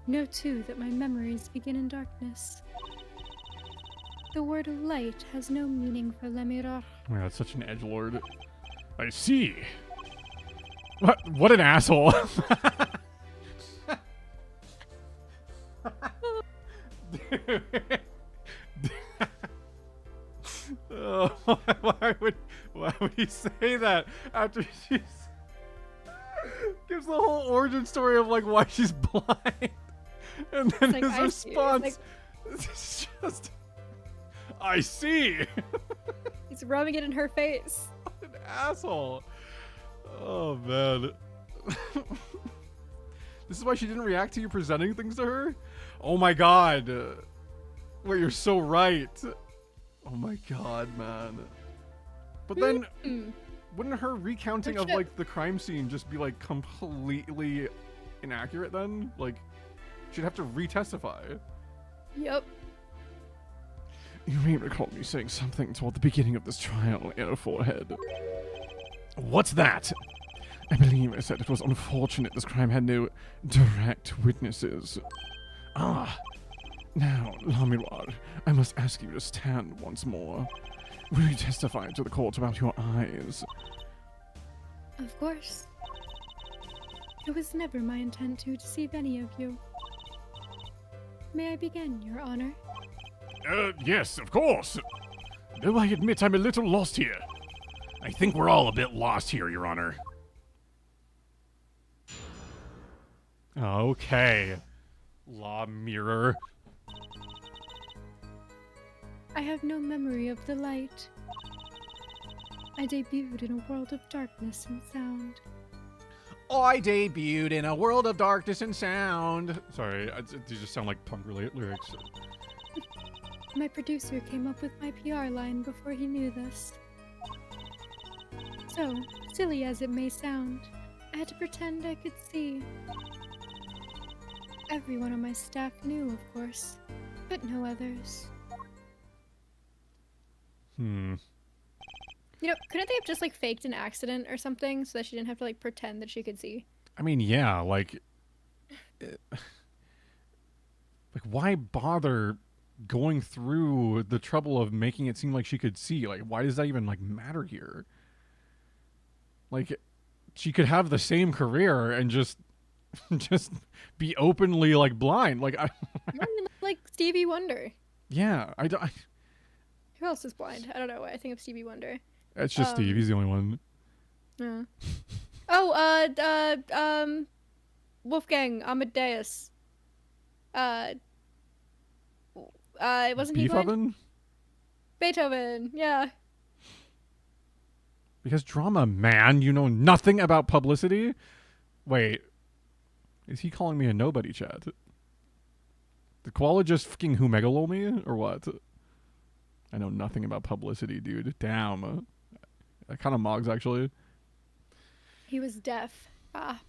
Speaker 2: Know too that my memories begin in darkness. The word light has no meaning for Le Miroir.
Speaker 1: Oh, that's such an edgelord. I see. What an asshole. Dude. Oh, why would he say that after she's gives the whole origin story of like why she's blind, and then
Speaker 2: Like,
Speaker 1: his
Speaker 2: I see.
Speaker 1: response is just, I see.
Speaker 2: He's rubbing it in her face.
Speaker 1: An asshole. Oh man. This is why she didn't react to you presenting things to her? Oh my god. Wait, you're so right. Oh my god, man. But then wouldn't her recounting of like the crime scene just be like completely inaccurate then? Like she'd have to retestify.
Speaker 2: Yep.
Speaker 3: You may recall me saying something toward the beginning of this trial in her forehead.
Speaker 5: What's that?
Speaker 3: I believe I said it was unfortunate this crime had no direct witnesses.
Speaker 5: Ah,
Speaker 3: Now, La Miroir, I must ask you to stand once more. Will you testify to the court about your eyes?
Speaker 2: Of course. It was never my intent to deceive any of you. May I begin, Your Honor?
Speaker 5: yes, of course. Though I admit I'm a little lost here. I think we're all a bit lost here, Your Honor.
Speaker 1: Okay. Law mirror.
Speaker 2: I have no memory of the light. I debuted in a world of darkness and sound.
Speaker 1: I debuted in a world of darkness and sound. Sorry, these just sound like punk lyrics.
Speaker 2: My producer came up with my PR line before he knew this. So, silly as it may sound, I had to pretend I could see. Everyone on my staff knew, of course, but no others.
Speaker 1: Hmm.
Speaker 2: You know, couldn't they have just like faked an accident or something so that she didn't have to like pretend that she could see?
Speaker 1: I mean, yeah, like why bother going through the trouble of making it seem like she could see? Like, why does that even like matter here? Like, she could have the same career and just be openly like blind. Like,
Speaker 2: Like Stevie Wonder.
Speaker 1: yeah, I don't.
Speaker 2: Who else is blind? I don't know. I think of Stevie Wonder.
Speaker 1: It's just Steve. He's the only one.
Speaker 2: Yeah. Oh, Wolfgang Amadeus. Wasn't he
Speaker 1: Beef
Speaker 2: blind?
Speaker 1: oven?
Speaker 2: Beethoven. Yeah.
Speaker 1: Because drama, man, you know nothing about publicity? Wait, is he calling me a nobody, chat? Did Koala just fucking Humegalo me, or what? I know nothing about publicity, dude. Damn. That kind of mogs, actually.
Speaker 2: He was deaf. Ah.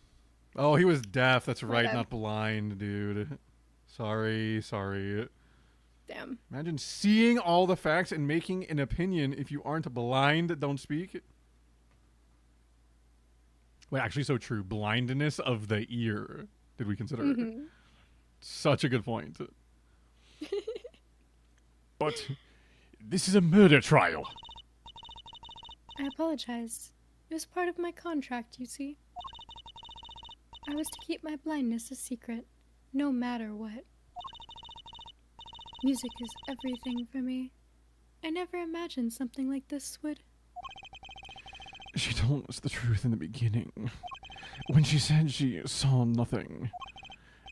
Speaker 1: Oh, he was deaf. That's right,
Speaker 2: bad.
Speaker 1: not blind, dude. Sorry.
Speaker 2: Damn.
Speaker 1: Imagine seeing all the facts and making an opinion if you aren't blind, don't speak. Wait, actually, so true. Blindness of the ear. Did we consider it?
Speaker 2: Mm-hmm.
Speaker 1: Such a good point.
Speaker 5: But this is a murder trial.
Speaker 2: I apologize. It was part of my contract, you see. I was to keep my blindness a secret, no matter what. Music is everything for me. I never imagined something like this would.
Speaker 3: She told us the truth in the beginning, when she said she saw nothing.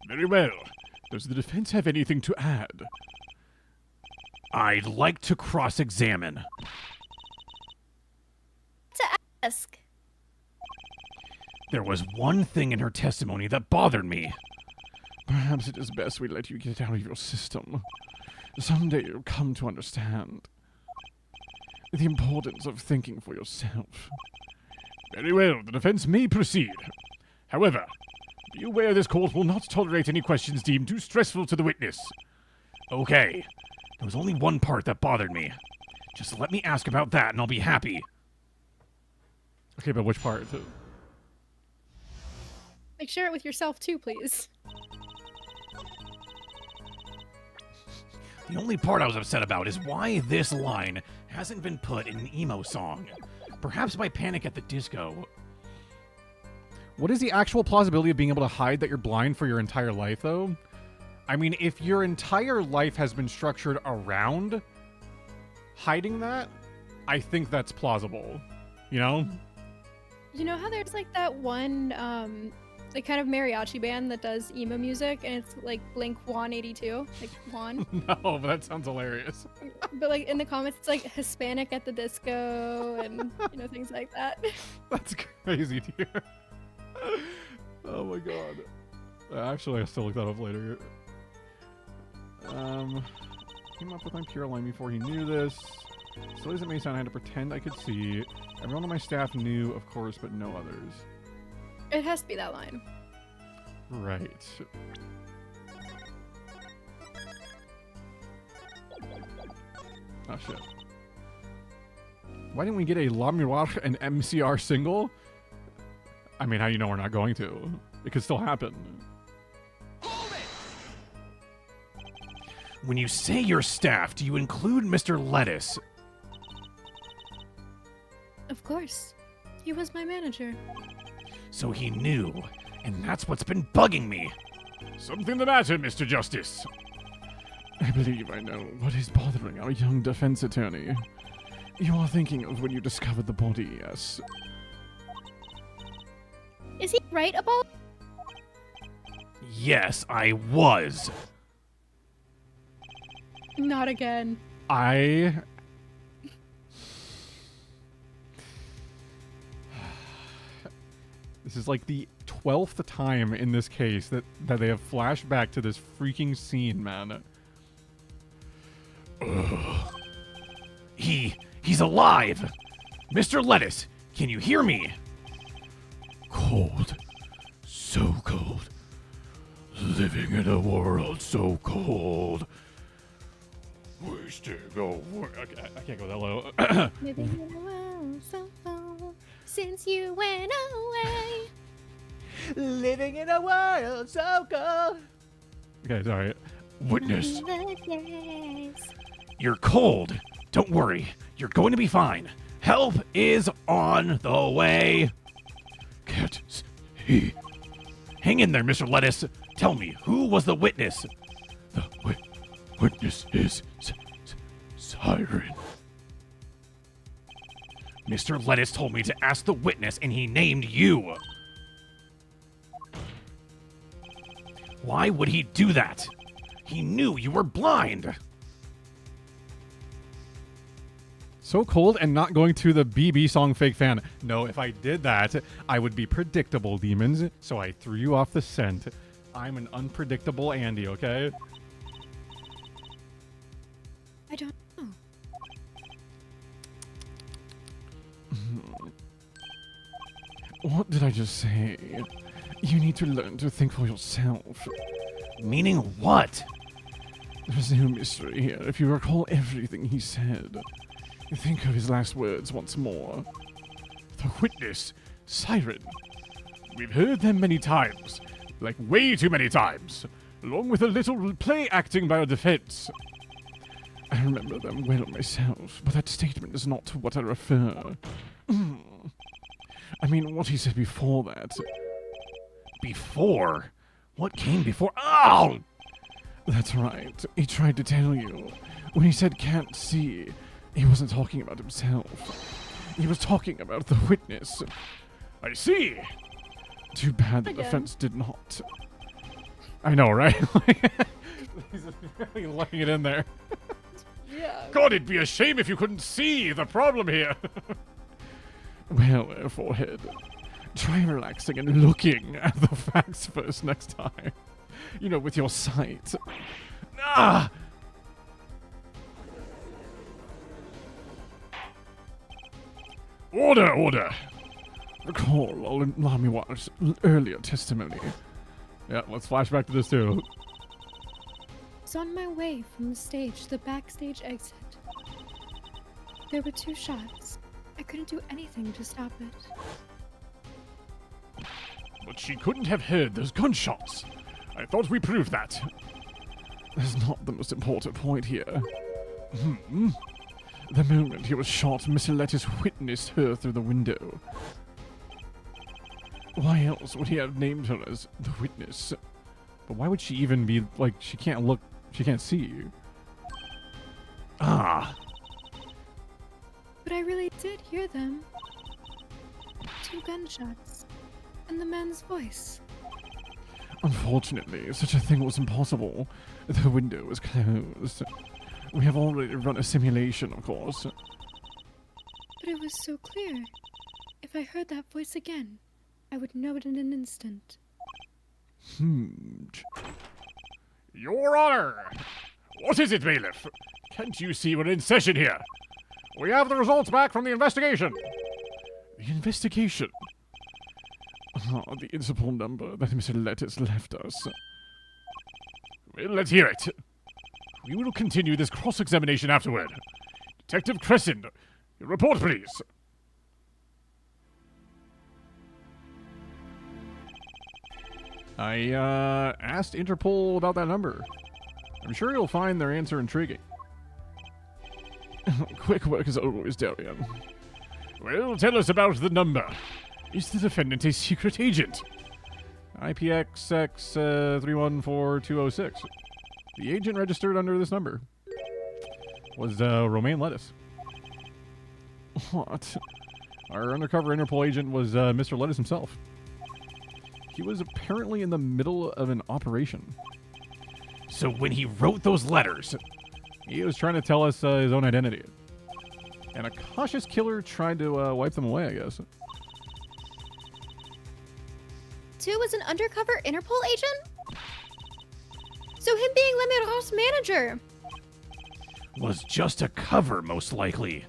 Speaker 5: Very well. Does the defense have anything to add? I'd like to cross-examine.
Speaker 4: Ask.
Speaker 5: There was one thing in her testimony that bothered me.
Speaker 3: Perhaps it is best we let you get it out of your system. Someday you'll come to understand the importance of thinking for yourself.
Speaker 5: Very well, the defense may proceed. However,
Speaker 3: Be aware this court will not tolerate any questions deemed too stressful to the witness.
Speaker 5: Okay. There was only one part that bothered me. Just let me ask about that and I'll be happy.
Speaker 1: Okay, but which part?
Speaker 2: Like, share it with yourself too, please.
Speaker 5: The only part I was upset about is why this line hasn't been put in an emo song. Perhaps by Panic at the Disco.
Speaker 1: What is the actual plausibility of being able to hide that you're blind for your entire life, though? I mean, if your entire life has been structured around hiding that, I think that's plausible. You know?
Speaker 2: You know how there's like that one, like kind of mariachi band that does emo music, and it's like Blink 182, like Juan.
Speaker 1: No, but that sounds hilarious.
Speaker 2: But like in the comments, it's like Hispanic at the disco, and things like that.
Speaker 1: That's crazy to hear. Oh my god. Actually, I still look that up later. Came up with my pure line before he knew this. Silly as it may sound, I had to pretend I could see. Everyone on my staff knew, of course, but no others.
Speaker 2: It has to be that line.
Speaker 1: Right. Oh shit. Why didn't we get a La Miroir and MCR single? I mean, how do you know we're not going to? It could still happen.
Speaker 5: When you say your staff, do you include Mr. Lettuce?
Speaker 2: Of course. He was my manager.
Speaker 5: So he knew, and that's what's been bugging me.
Speaker 3: Something the matter, Mr. Justice? I believe I know what is bothering our young defense attorney. You are thinking of when you discovered the body, yes?
Speaker 4: Is he right about?
Speaker 5: Yes, I was.
Speaker 2: Not again.
Speaker 1: This is like the 12th time in this case that they have flashed back to this freaking scene, man.
Speaker 5: He's alive! Mr. Lettuce, can you hear me?
Speaker 3: Cold. So cold. Living in a world so cold. Wasting away.
Speaker 1: I can't go that low.
Speaker 4: Living in a world so cold since you went away.
Speaker 5: Living in a world so cold.
Speaker 1: Okay, sorry.
Speaker 3: Witness.
Speaker 5: You're cold. Don't worry. You're going to be fine. Help is on the way.
Speaker 3: Can't see.
Speaker 5: Hang in there, Mr. Lettuce. Tell me, who was the witness?
Speaker 3: The witness is Siren.
Speaker 5: Mr. Lettuce told me to ask the witness, and he named you. Why would he do that? He knew you were blind.
Speaker 1: So cold and not going to the BB song Fake Fan. No, if I did that, I would be predictable, demons. So I threw you off the scent. I'm an unpredictable Andy, okay?
Speaker 2: I don't know.
Speaker 3: What did I just say? You need to learn to think for yourself.
Speaker 5: Meaning what?
Speaker 3: There's no mystery here if you recall everything he said. Think of his last words once more. The witness, Siren. We've heard them many times, like way too many times, along with a little play acting by our defense. I remember them well myself, but that statement is not to what I refer. I mean, what he said before that.
Speaker 5: Before? What came before? Oh!
Speaker 3: That's right. He tried to tell you. When he said can't see, he wasn't talking about himself. He was talking about the witness. I see. Too bad the
Speaker 2: Again.
Speaker 3: defense did not.
Speaker 1: I know, right? He's really laying it in there.
Speaker 2: Yeah.
Speaker 3: God, it'd be a shame if you couldn't see the problem here. Well, forehead. Try relaxing and looking at the facts first next time. You know, with your sight. Ah! Order, order! Recall Lamiwar's earlier testimony.
Speaker 1: Yeah, let's flash back to this too.
Speaker 2: I was on my way from the stage to the backstage exit. There were 2 shots. I couldn't do anything to stop it.
Speaker 3: But she couldn't have heard those gunshots. I thought we proved that. That's not the most important point here. The moment he was shot, Mr. Lettuce witnessed her through the window. Why else would he have named her as the witness?
Speaker 1: But why would she even be like? She can't look. She can't see you.
Speaker 5: Ah,
Speaker 2: But I really did hear them. 2 gunshots. And the man's voice.
Speaker 3: Unfortunately, such a thing was impossible. The window was closed. We have already run a simulation, of course.
Speaker 2: But it was so clear. If I heard that voice again, I would know it in an instant.
Speaker 3: Your Honor! What is it, bailiff? Can't you see we're in session here? We have the results back from the investigation. The investigation? Ah, the Interpol number that Mr. Lettuce left us. Well, let's hear it. We will continue this cross-examination afterward. Detective Crescent, your report, please.
Speaker 1: I asked Interpol about that number. I'm sure you'll find their answer intriguing.
Speaker 3: Quick work as always, Darian. Well, tell us about the number. Is the defendant a secret agent?
Speaker 1: IPXX 314206. The agent registered under this number was Romaine Lettuce.
Speaker 3: What?
Speaker 1: Our undercover Interpol agent was Mr. Lettuce himself. He was apparently in the middle of an operation.
Speaker 5: so when he wrote those letters,
Speaker 1: He was trying to tell us his own identity. And a cautious killer tried to wipe them away, I guess.
Speaker 4: 2 was an undercover Interpol agent? So him being Lemiro's manager.
Speaker 5: was just a cover, most likely.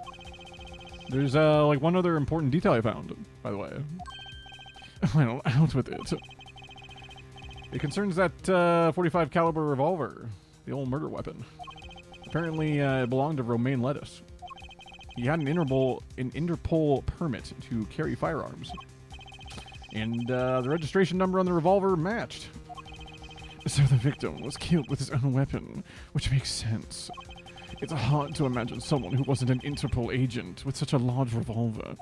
Speaker 1: There's like one other important detail I found, by the way.
Speaker 3: Well, out with it.
Speaker 1: It concerns that 45 caliber revolver, the old murder weapon. Apparently, it belonged to Romaine Lettuce. He had an Interpol permit to carry firearms, and the registration number on the revolver matched.
Speaker 3: So the victim was killed with his own weapon, which makes sense. It's hard to imagine someone who wasn't an Interpol agent with such a large revolver.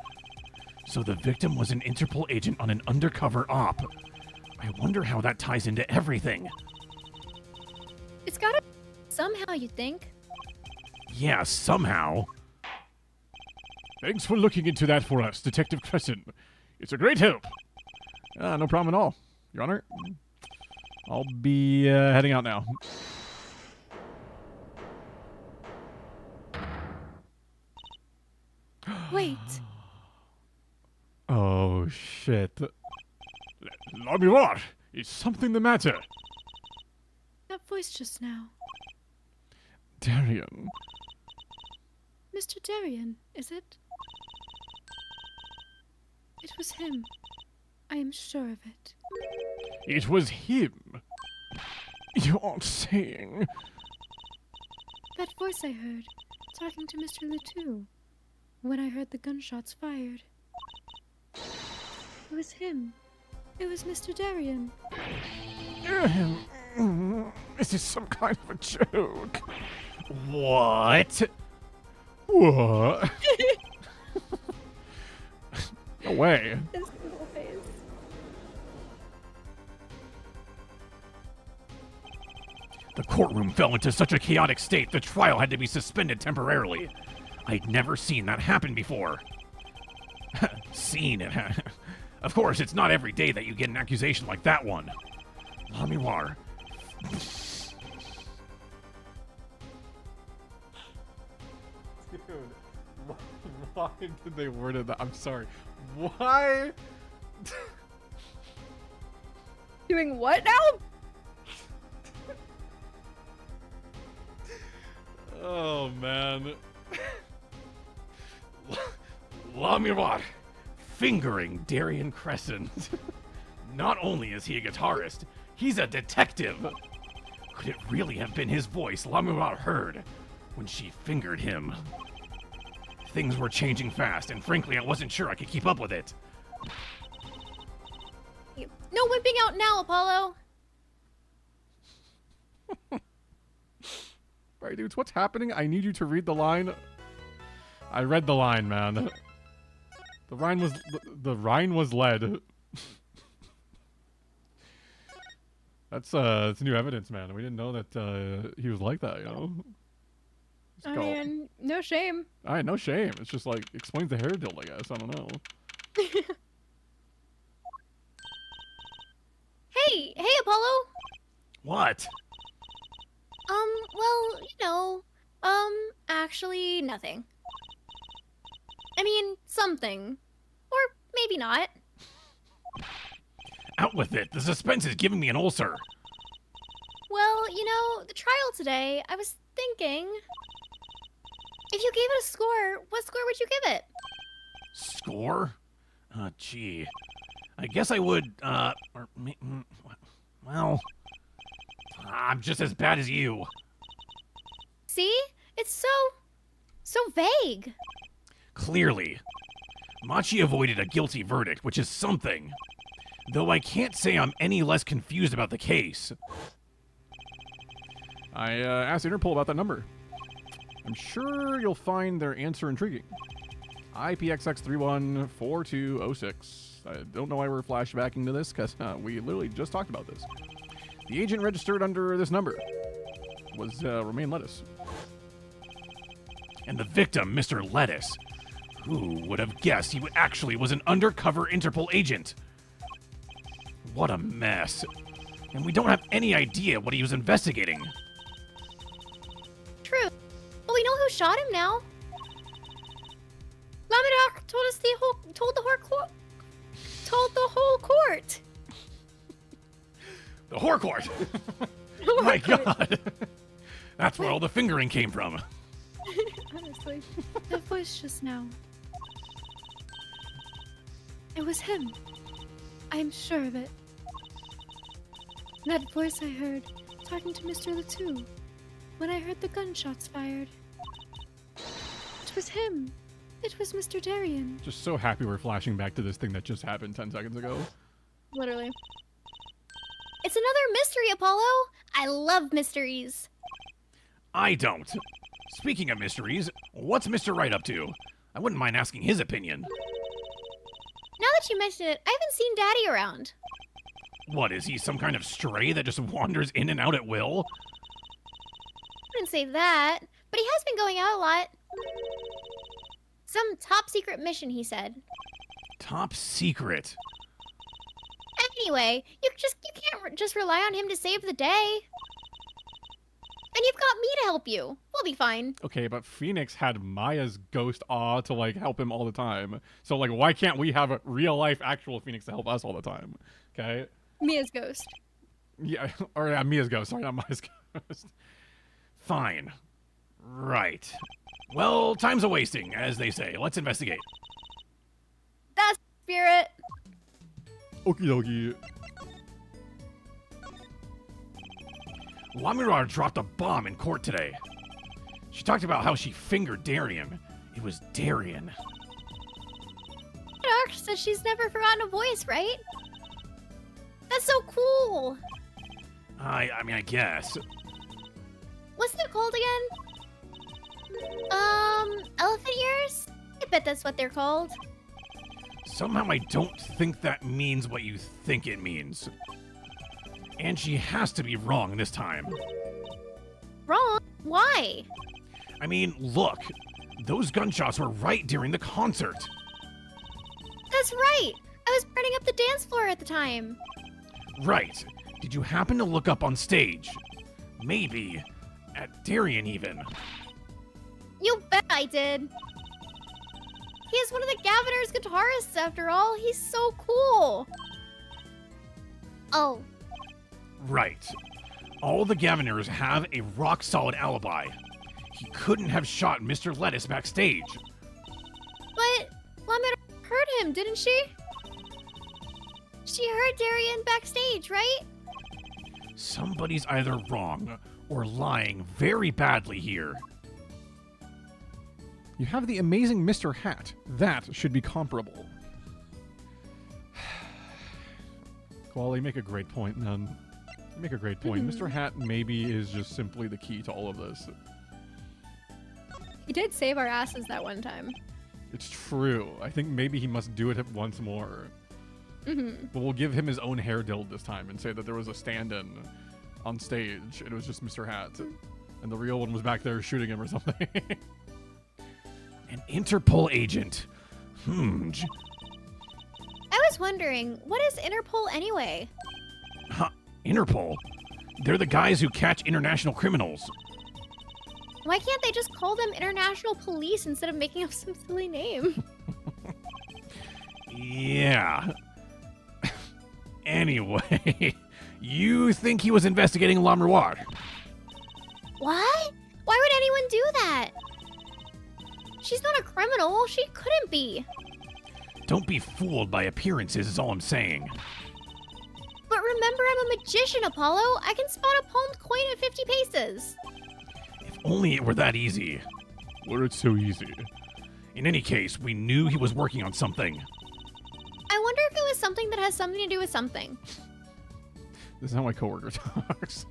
Speaker 5: So the victim was an Interpol agent on an undercover op. I wonder how that ties into everything.
Speaker 4: It's gotta somehow, you think.
Speaker 5: Yeah, somehow.
Speaker 3: Thanks for looking into that for us, Detective Crescent. It's a great help.
Speaker 1: No problem at all, Your Honor. I'll be heading out now.
Speaker 2: Wait.
Speaker 1: Oh, shit.
Speaker 3: Lamiroir, is something the matter?
Speaker 2: That voice just now.
Speaker 3: Darian.
Speaker 2: Mr. Darian, is it? It was him. I am sure of it.
Speaker 3: It was him. You aren't saying...
Speaker 2: That voice I heard, talking to Mr. Letou. When I heard the gunshots fired. It was him. It was Mr. Darian.
Speaker 3: This is some kind of a joke.
Speaker 5: What?
Speaker 3: What?
Speaker 1: No way.
Speaker 2: His little face.
Speaker 5: The courtroom fell into such a chaotic state, the trial had to be suspended temporarily. I'd never seen that happen before. Seen it. Of course, it's not every day that you get an accusation like that one. Lamiroir.
Speaker 1: Dude, why did they word it that? I'm sorry. Why?
Speaker 2: Doing what now?
Speaker 1: Oh, man.
Speaker 5: Lamiroir. Fingering Darian Crescent. Not only is he a guitarist, He's a detective. Could it really have been his voice Lamura heard when she fingered him? Things were changing fast, and frankly, I wasn't sure I could keep up with it.
Speaker 4: No whipping out now, Apollo.
Speaker 1: Brassydoots, what's happening? I need you to read the line. I read the line, man. The Rhine was lead. That's new evidence, man. We didn't know that he was like that, you know.
Speaker 2: I mean, no shame.
Speaker 1: All right, no shame. It's just like explains the hair deal, I guess. I don't know.
Speaker 4: Hey, Apollo.
Speaker 5: What?
Speaker 4: Well, actually nothing. I mean, something. Or maybe not.
Speaker 5: Out with it. The suspense is giving me an ulcer.
Speaker 4: Well, the trial today, I was thinking... If you gave it a score, what score would you give it?
Speaker 5: Score? Gee. I guess I would, well... I'm just as bad as you.
Speaker 4: See? It's so vague.
Speaker 5: Clearly. Machi avoided a guilty verdict, which is something. Though I can't say I'm any less confused about the case.
Speaker 1: I asked Interpol about that number. I'm sure you'll find their answer intriguing. IPXX314206. I don't know why we're flashbacking to this, because we literally just talked about this. The agent registered under this number was Romaine Lettuce.
Speaker 5: And the victim, Mr. Lettuce. Who would have guessed he actually was an undercover Interpol agent? What a mess. And we don't have any idea what he was investigating.
Speaker 4: True. But we know who shot him now. Lamadar told us told the whole court.
Speaker 5: The whore court! My god! That's where all the fingering came from.
Speaker 2: Honestly. That voice just now. It was him. I'm sure of it. That voice I heard talking to Mr. Latou when I heard the gunshots fired. It was him. It was Mr. Darien.
Speaker 1: Just so happy we're flashing back to this thing that just happened 10 seconds ago.
Speaker 2: Literally.
Speaker 4: It's another mystery, Apollo. I love mysteries.
Speaker 5: I don't. Speaking of mysteries, what's Mr. Wright up to? I wouldn't mind asking his opinion.
Speaker 4: Now that you mention it, I haven't seen Daddy around.
Speaker 5: What, is he some kind of stray that just wanders in and out at will?
Speaker 4: I wouldn't say that, but he has been going out a lot. Some top secret mission, he said.
Speaker 5: Top secret.
Speaker 4: Anyway, you can't just rely on him to save the day. And you've got me to help you. We'll be fine.
Speaker 1: Okay, but Phoenix had Maya's ghost awe to like help him all the time. So like, why can't we have a real life actual Phoenix to help us all the time? Okay.
Speaker 2: Mia's ghost.
Speaker 1: Yeah, or yeah, Mia's ghost. Sorry, not Maya's ghost.
Speaker 5: Fine. Right. Well, time's a-wasting, as they say. Let's investigate.
Speaker 4: That's spirit.
Speaker 1: Okie dokie.
Speaker 5: Lamirar dropped a bomb in court today. She talked about how she fingered Darien. It was Darien.
Speaker 4: Dark says she's never forgotten a voice, right? That's so cool.
Speaker 5: I mean, I guess.
Speaker 4: What's that called again? Elephant ears? I bet that's what they're called.
Speaker 5: Somehow I don't think that means what you think it means. And she has to be wrong this time.
Speaker 4: Wrong? Why?
Speaker 5: I mean, look. Those gunshots were right during the concert.
Speaker 4: That's right. I was burning up the dance floor at the time.
Speaker 5: Right. Did you happen to look up on stage? Maybe. At Darien, even.
Speaker 4: You bet I did. He is one of the Gaviner's guitarists, after all. He's so cool. Oh.
Speaker 5: Right. All the Gaviners have a rock-solid alibi. He couldn't have shot Mr. Lettuce backstage.
Speaker 4: But Lamir heard him, didn't she? She heard Darien backstage, right?
Speaker 5: Somebody's either wrong or lying very badly here.
Speaker 1: You have the amazing Mr. Hat. That should be comparable. Well, you make a great point, man. You make a great point. Mr. Hat maybe is just simply the key to all of this.
Speaker 2: He did save our asses that one time.
Speaker 1: It's true. I think maybe he must do it once more. But we'll give him his own hair dild this time and say that there was a stand-in on stage and it was just Mr. Hat. And the real one was back there shooting him or something.
Speaker 5: An Interpol agent.
Speaker 4: I was wondering, what is Interpol anyway?
Speaker 5: Huh, Interpol? They're the guys who catch international criminals.
Speaker 4: Why can't they just call them international police instead of making up some silly name?
Speaker 5: Yeah. Anyway, you think he was investigating La Miroir?
Speaker 4: What? Why would anyone do that? She's not a criminal. She couldn't be.
Speaker 5: Don't be fooled by appearances is all I'm saying.
Speaker 4: But remember, I'm a magician, Apollo. I can spot a palmed coin at 50 paces.
Speaker 5: If only it were that easy.
Speaker 1: Were it so easy.
Speaker 5: In any case, we knew he was working on something.
Speaker 4: I wonder if it was something that has something to do with something.
Speaker 1: This is how my coworker talks.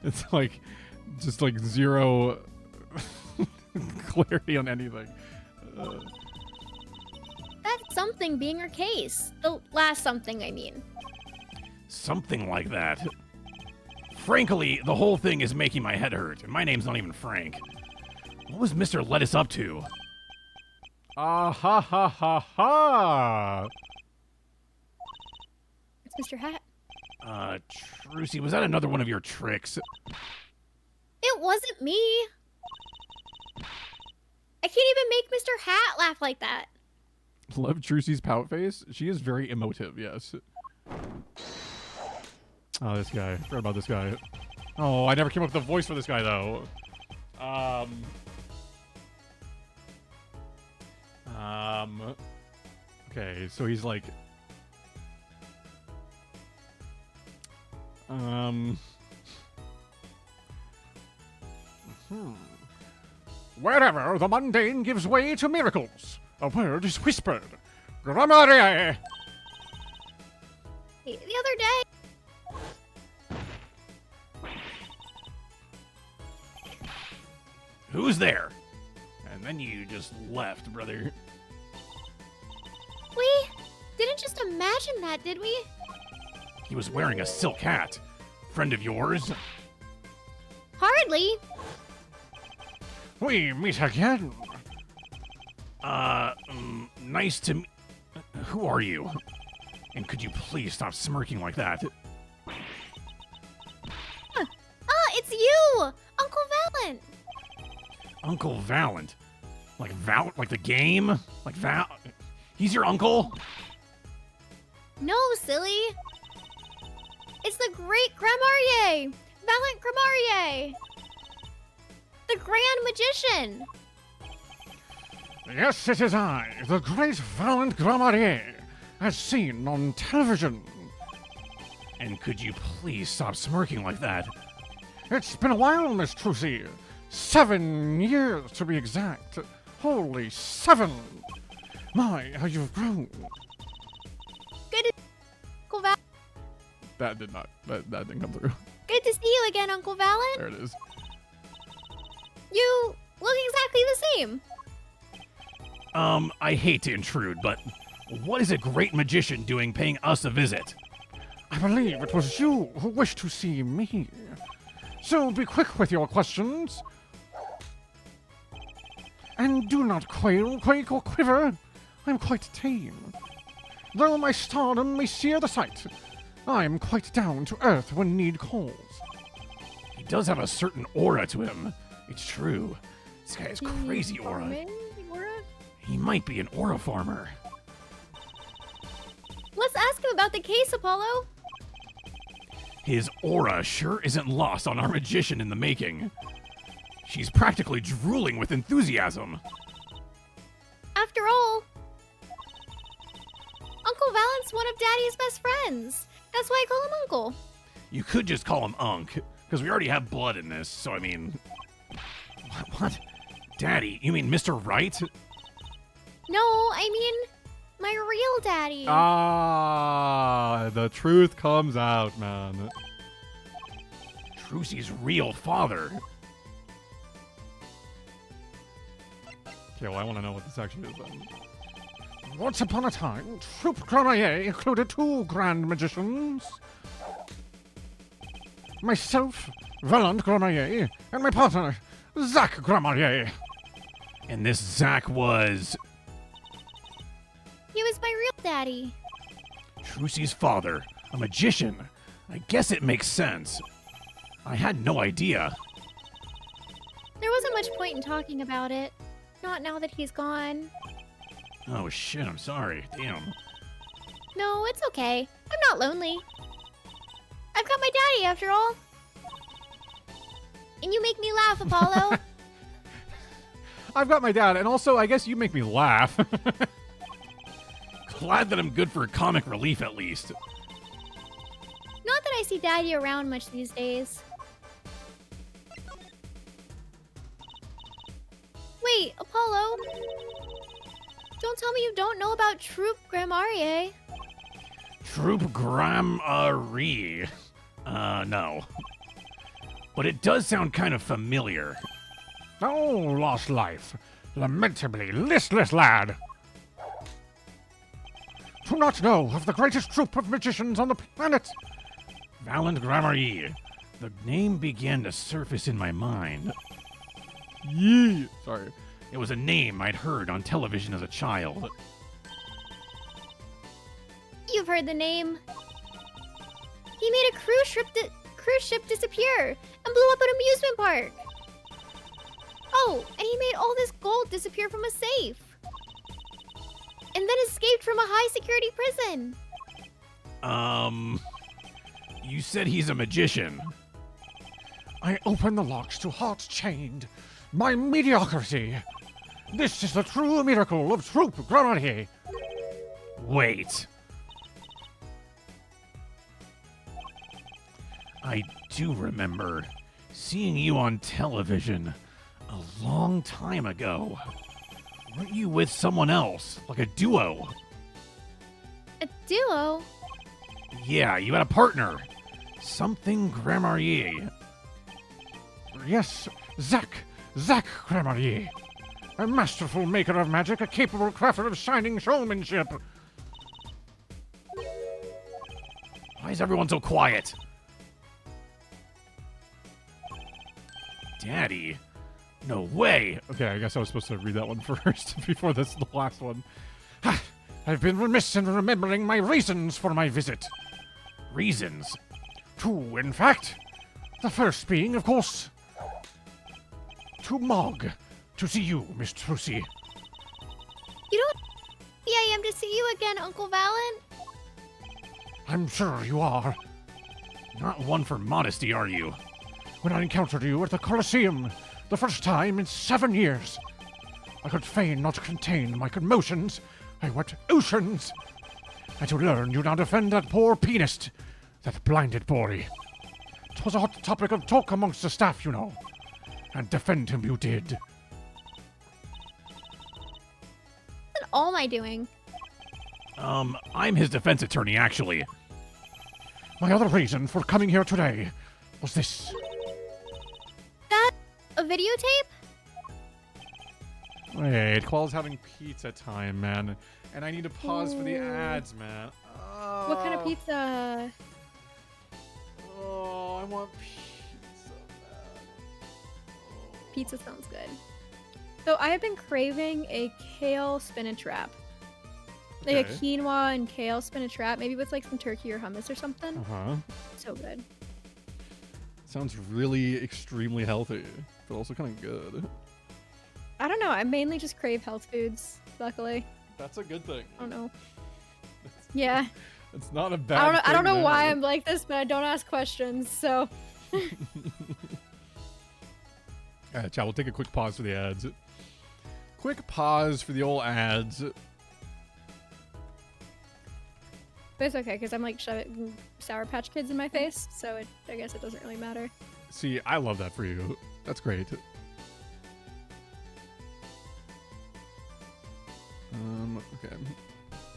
Speaker 1: It's like, just like zero clarity on anything.
Speaker 4: That's something being her case. The last something, I mean.
Speaker 5: Something like that. Frankly, the whole thing is making my head hurt, and my name's not even Frank. What was Mr. Lettuce up to?
Speaker 1: Ah ha ha ha ha!
Speaker 2: It's Mr. Hat.
Speaker 5: Trucy, was that another one of your tricks?
Speaker 4: It wasn't me. I can't even make Mr. Hat laugh like that.
Speaker 1: Love Trucy's pout face. She is very emotive, yes. Oh, this guy. Forgot about this guy. Oh, I never came up with a voice for this guy, though. Okay, so he's like... Wherever the mundane gives way to miracles, a word is whispered. Grammariae!
Speaker 4: The other day,
Speaker 5: Who's there? And then you just left, brother.
Speaker 4: we didn't just imagine that, did we?
Speaker 5: He was wearing a silk hat. Friend of yours?
Speaker 4: Hardly.
Speaker 1: We meet again.
Speaker 5: Nice to meet... Who are you? And could you please stop smirking like that?
Speaker 4: It's you! Uncle Valent!
Speaker 5: Uncle Valent? Like like the game? Like He's your uncle?
Speaker 4: No, silly. It's the great Grammarier! Valent Grammarier! The Grand Magician!
Speaker 1: Yes, it is I, the great Valent Grammarier, as seen on television.
Speaker 5: And could you please stop smirking like that?
Speaker 1: It's been a while, Miss Trucy. 7 years, to be exact. Holy 7! My, how you've grown.
Speaker 4: Good to Uncle Val.
Speaker 1: That didn't come through.
Speaker 4: Good to see you again, Uncle Valent.
Speaker 1: There it is.
Speaker 4: You look exactly the same.
Speaker 5: I hate to intrude, but what is a great magician doing paying us a visit?
Speaker 1: I believe it was you who wished to see me. So be quick with your questions. And do not quail, quake, or quiver. I'm quite tame. Though my stardom may sear the sight, I'm quite down to earth when need calls.
Speaker 5: He does have a certain aura to him. It's true. This guy has crazy aura. He might be an aura farmer.
Speaker 4: Let's ask him about the case, Apollo.
Speaker 5: His aura sure isn't lost on our magician in the making. She's practically drooling with enthusiasm.
Speaker 4: After all, Uncle Valent's one of Daddy's best friends. That's why I call him Uncle.
Speaker 5: You could just call him Unk, because we already have blood in this, so I mean... What? Daddy? You mean Mr. Right?
Speaker 4: No, I mean my real daddy.
Speaker 1: Ah, the truth comes out, man.
Speaker 5: Trucy's real father.
Speaker 1: Okay, well, I want to know what this actually is then.
Speaker 3: Once upon a time, Troop Grenier included 2 grand magicians. Myself, Valant Grenier, and my partner, Zach Grenier.
Speaker 5: And this Zach was...
Speaker 4: He was my real daddy.
Speaker 5: Trucy's father, a magician. I guess it makes sense. I had no idea.
Speaker 4: There wasn't much point in talking about it. Not now that he's gone.
Speaker 5: Oh shit, I'm sorry. Damn.
Speaker 4: No, it's okay. I'm not lonely. I've got my daddy after all. And you make me laugh, Apollo.
Speaker 1: I've got my dad, and also, I guess you make me laugh.
Speaker 5: Glad that I'm good for comic relief at least.
Speaker 4: Not that I see daddy around much these days. Wait, Apollo. Don't tell me you don't know about Troop Grammarier.
Speaker 5: Troop Grammary. No. But it does sound kind of familiar.
Speaker 3: Oh, lost life, lamentably listless lad. Do not know of the greatest troop of magicians on the planet.
Speaker 5: Valant Grammary. The name began to surface in my mind.
Speaker 1: Yee. Sorry.
Speaker 5: It was a name I'd heard on television as a child.
Speaker 4: You've heard the name. He made a cruise ship disappear and blew up an amusement park. Oh, and he made all this gold disappear from a safe. And then escaped from a high security prison.
Speaker 5: You said he's a magician.
Speaker 3: I open the locks to hearts chained. My mediocrity. This is the true miracle of Troop Grammarier.
Speaker 5: Wait. I do remember seeing you on television a long time ago. Weren't you with someone else, like a duo?
Speaker 4: A duo?
Speaker 5: Yeah, you had a partner. Something Grammarier.
Speaker 3: Yes, Zach Grammarier. A masterful maker of magic, a capable crafter of shining showmanship.
Speaker 5: Why is everyone so quiet? Daddy? No way!
Speaker 1: Okay, I guess I was supposed to read that one first before this the last one.
Speaker 3: I've been remiss in remembering my reasons for my visit.
Speaker 5: Reasons?
Speaker 3: 2, in fact. The first being, of course, to Mog. To see you, Miss Trucy.
Speaker 4: You don't... Yeah, I am to see you again, Uncle Valant.
Speaker 3: I'm sure you are.
Speaker 5: Not one for modesty, are you?
Speaker 3: When I encountered you at the Colosseum, the first time in 7 years, I could fain not contain my commotions. I went oceans. And to learn you now defend that poor pianist, that blinded boy. 'Twas a hot topic of talk amongst the staff, you know. And defend him you did.
Speaker 4: What all am I doing?
Speaker 5: I'm his defense attorney, actually.
Speaker 3: My other reason for coming here today was this.
Speaker 4: That a videotape?
Speaker 1: Wait, Quell's having pizza time, man. And I need to pause for the
Speaker 2: Ooh.
Speaker 1: ads, man.
Speaker 2: What kind of pizza?
Speaker 1: Oh, I want pizza, man.
Speaker 2: Pizza sounds good. So I have been craving a kale spinach wrap. Like
Speaker 1: Okay.
Speaker 2: a quinoa and kale spinach wrap, maybe with like some turkey or hummus or something.
Speaker 1: Uh-huh.
Speaker 2: So good.
Speaker 1: Sounds really extremely healthy, but also kind of good.
Speaker 2: I don't know. I mainly just crave health foods, luckily.
Speaker 1: That's a good thing.
Speaker 2: I don't know. Yeah.
Speaker 1: It's not a bad
Speaker 2: I don't know
Speaker 1: thing,
Speaker 2: why
Speaker 1: man.
Speaker 2: I'm like this, but I don't ask questions, so.
Speaker 1: Alright, chat, we'll take a quick pause for the ads. Quick pause for the old ads.
Speaker 2: But it's okay, because I'm like shoving Sour Patch Kids in my face, so I guess it doesn't really matter.
Speaker 1: See, I love that for you. That's great. Okay.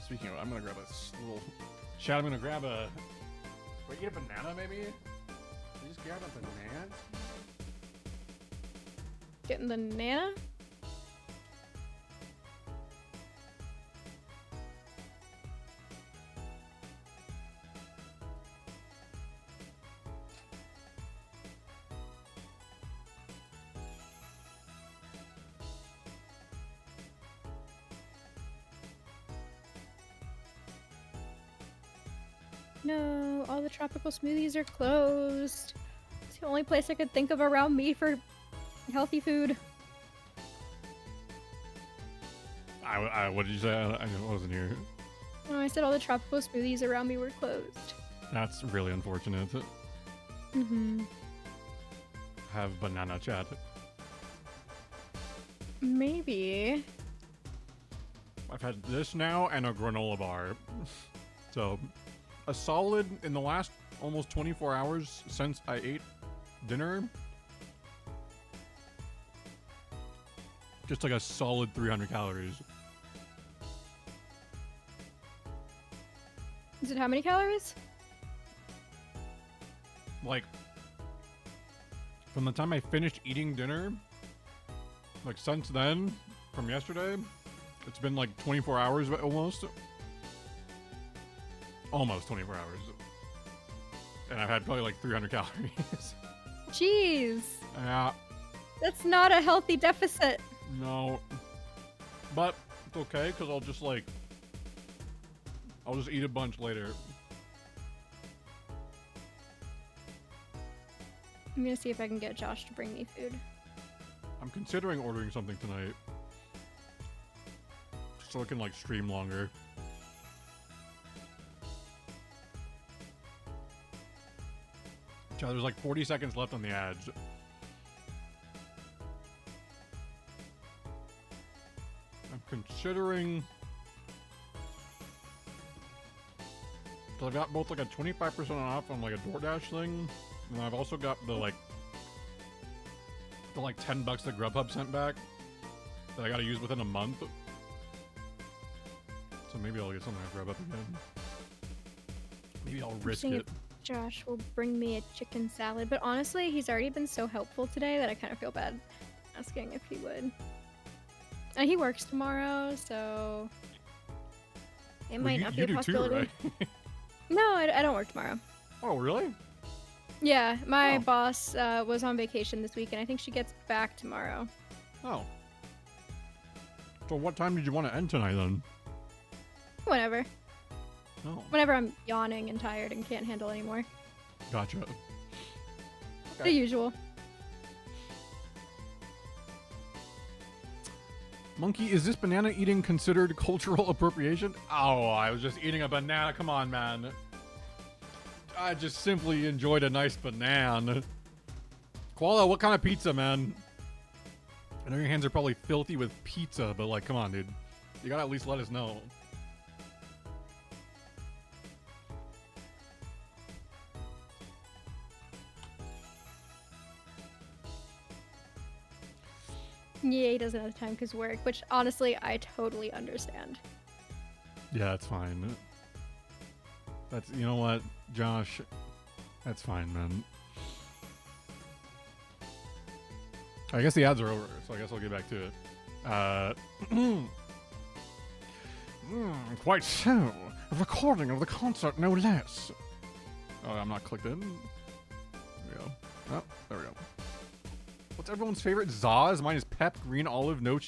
Speaker 1: Speaking of, I'm gonna grab a little. Chat, I'm gonna grab a. Wait, get a banana maybe? You just grab a banana?
Speaker 2: Getting the Nana? No, all the tropical smoothies are closed. It's the only place I could think of around me for healthy food.
Speaker 1: What did you say? I wasn't here.
Speaker 2: Oh, I said all the tropical smoothies around me were closed.
Speaker 1: That's really unfortunate.
Speaker 2: Mm-hmm.
Speaker 1: Have banana chat.
Speaker 2: Maybe.
Speaker 1: I've had this now and a granola bar. So, a solid in the last almost 24 hours since I ate dinner. Just like a solid 300 calories.
Speaker 2: Is it how many calories?
Speaker 1: Like, from the time I finished eating dinner, like since then, from yesterday, it's been like 24 hours almost. Almost 24 hours. And I've had probably like 300 calories.
Speaker 2: Jeez.
Speaker 1: Yeah,
Speaker 2: That's not a healthy deficit.
Speaker 1: no. But it's okay, because I'll just eat a bunch later.
Speaker 2: I'm gonna see if I can get Josh to bring me food.
Speaker 1: I'm considering ordering something tonight. So I can like stream longer. So there's like 40 seconds left on the ads. I'm considering. So I've got both like a 25% off on like a DoorDash thing, and I've also got the like 10 bucks that Grubhub sent back that I gotta use within a month. So maybe I'll get something at Grubhub again. Maybe I'll risk
Speaker 2: seeing
Speaker 1: it.
Speaker 2: Josh will bring me a chicken salad, but honestly, he's already been so helpful today that I kind of feel bad asking if he would. And he works tomorrow, so it might not be a possibility.
Speaker 1: You do too, right?
Speaker 2: No, I don't work tomorrow.
Speaker 1: Oh, really?
Speaker 2: Yeah, my
Speaker 1: Oh.
Speaker 2: boss was on vacation this week, and I think she gets back tomorrow.
Speaker 1: Oh. So what time did you want to end tonight then?
Speaker 2: Whenever.
Speaker 1: Oh,
Speaker 2: Whenever I'm yawning and tired and can't handle anymore.
Speaker 1: gotcha.
Speaker 2: The usual.
Speaker 1: Monkey, is this banana eating considered cultural appropriation? Oh, I was just eating a banana. Come on, man. I just simply enjoyed a nice banana. Koala, what kind of pizza, man? I know your hands are probably filthy with pizza, but like, come on, dude. You gotta at least let us know.
Speaker 2: Yeah, he doesn't have time because work, which honestly, I totally understand.
Speaker 1: Yeah, that's fine. That's, you know what, Josh? That's fine, man. I guess the ads are over, so I guess I'll get back to it.
Speaker 3: Quite so. A recording of the concert, no less.
Speaker 1: Oh, I'm not clicked in. There we go. Oh, there we go. What's everyone's favorite? Zaz? Mine is pep, green, olive, no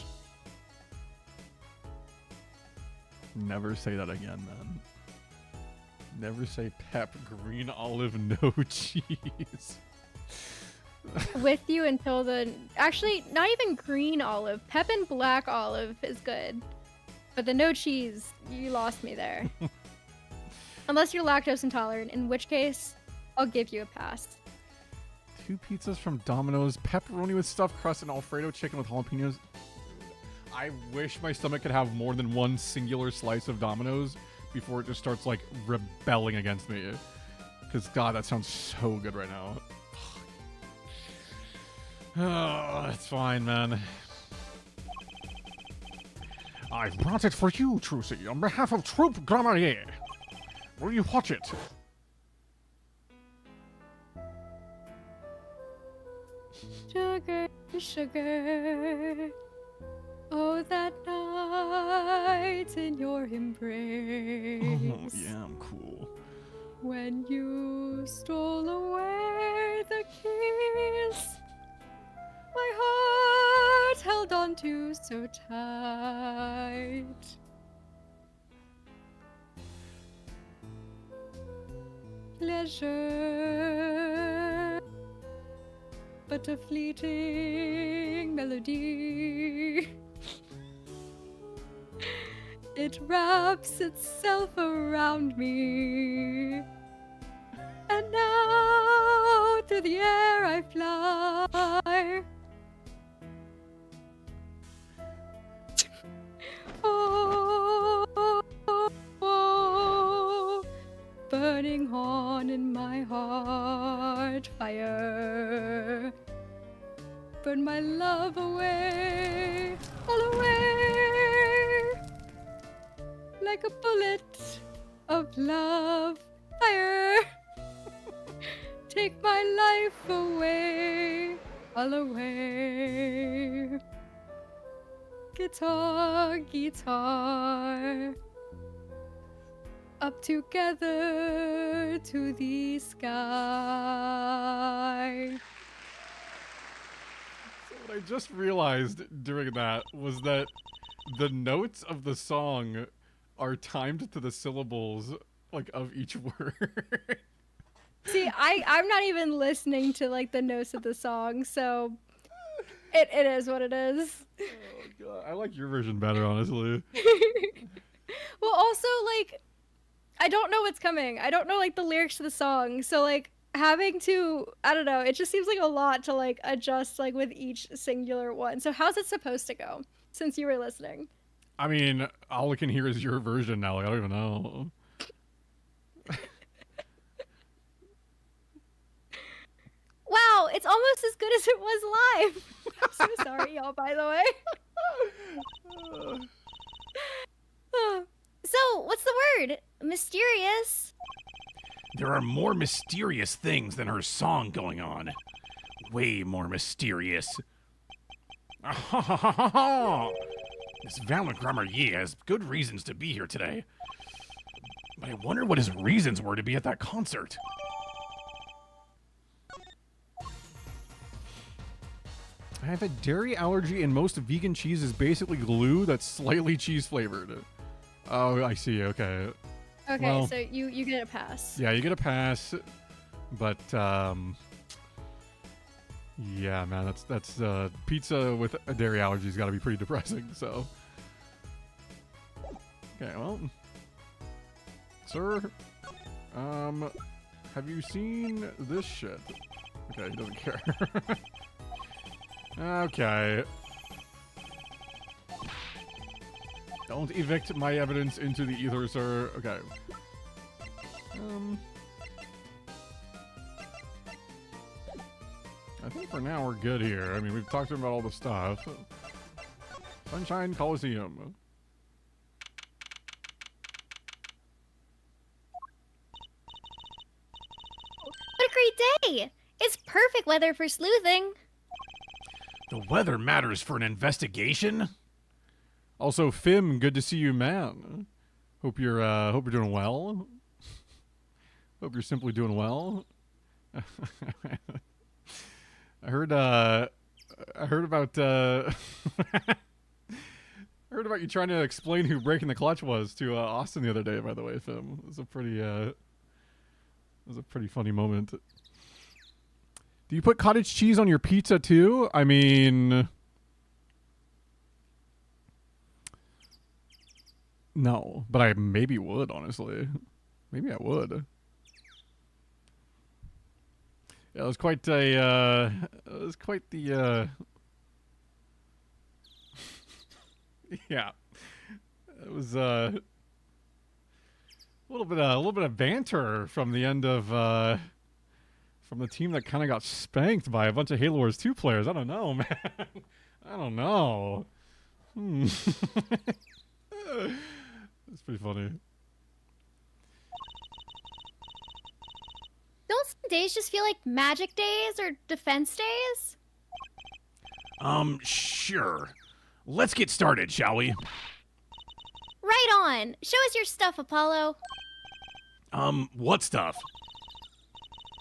Speaker 1: Never say that again, man. Never say pep, green, olive, no cheese.
Speaker 2: With you until the... Actually, not even green olive. Pep and black olive is good. But the no cheese, you lost me there. Unless you're lactose intolerant, in which case, I'll give you a pass.
Speaker 1: 2 pizzas from Domino's, pepperoni with stuffed crust, and Alfredo chicken with jalapenos. I wish my stomach could have more than one singular slice of Domino's, before it just starts like rebelling against me. Because God, that sounds so good right now. Oh, that's fine, man.
Speaker 3: I've brought it for you, Trucy, on behalf of Troop Grammarier. Will you watch it?
Speaker 2: Sugar, sugar. Oh, that night in your embrace.
Speaker 3: Oh, yeah, I'm cool.
Speaker 2: When you stole away the keys, my heart held on to so tight. Pleasure, but a fleeting melody. It wraps itself around me, and now through the air I fly. Oh, oh, oh, burning on in my heart fire. Burn my love away, all away. Like a bullet of love fire. Take my life away, all away. Guitar, guitar, up together to the sky.
Speaker 1: So what I just realized during that was that the notes of the song are timed to the syllables like of each word.
Speaker 2: See, I'm not even listening to like the notes of the song, so it is what it is.
Speaker 1: Oh God, I like your version better, honestly.
Speaker 2: Well, also like I don't know what's coming. I don't know like the lyrics to the song, so like having to, I don't know, it just seems like a lot to like adjust like with each singular one. So how's it supposed to go since you were listening?
Speaker 1: I mean, all I can hear is your version now. Like, I don't even know.
Speaker 2: Wow, it's almost as good as it was live. I'm so sorry, y'all, by the way.
Speaker 4: So, what's the word? Mysterious.
Speaker 5: There are more mysterious things than her song going on. Way more mysterious. This Valent Grammarier has good reasons to be here today. But I wonder what his reasons were to be at that concert.
Speaker 1: I have a dairy allergy, and most vegan cheese is basically glue that's slightly cheese flavored. Oh, I see. Okay.
Speaker 2: Okay,
Speaker 1: Well,
Speaker 2: so you get a pass.
Speaker 1: yeah, you get a pass, but yeah, man, that's pizza with a dairy allergy's got to be pretty depressing. So, okay, well, sir, have you seen this shit? Okay, he doesn't care. Okay. Don't evict my evidence into the ether, sir. Okay. I think for now we're good here. I mean, we've talked about all the stuff. Sunshine Coliseum.
Speaker 4: What a great day! It's perfect weather for sleuthing.
Speaker 5: The weather matters for an investigation?
Speaker 1: Also, Fim, good to see you, man. Hope you're doing well. Hope you're simply doing well. I heard about I heard about you trying to explain who Breaking the Clutch was to Austin the other day, by the way, Fim. It was a pretty funny moment. Do you put cottage cheese on your pizza too? I mean, no, but I maybe would, honestly. Maybe I would. Yeah, it was quite the yeah. It was A little bit of banter from the end of from the team that kind of got spanked by a bunch of Halo Wars 2 players. I don't know, man. I don't know. That's pretty funny.
Speaker 4: Don't some days just feel like magic days or defense days?
Speaker 5: Sure. Let's get started, shall we?
Speaker 4: Right on. Show us your stuff, Apollo.
Speaker 5: What stuff?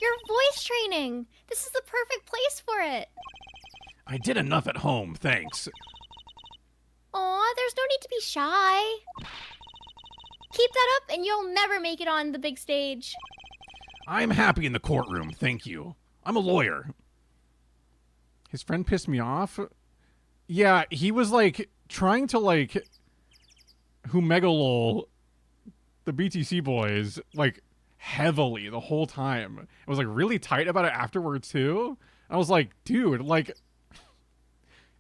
Speaker 4: Your voice training. This is the perfect place for it.
Speaker 5: I did enough at home, thanks.
Speaker 4: Aw, there's no need to be shy. Keep that up and you'll never make it on the big stage.
Speaker 5: I'm happy in the courtroom, thank you. I'm a lawyer.
Speaker 1: His friend pissed me off. Yeah, he was like trying to like Humegalol the BTC boys like heavily the whole time. It was like really tight about it afterwards too. I was like, dude, like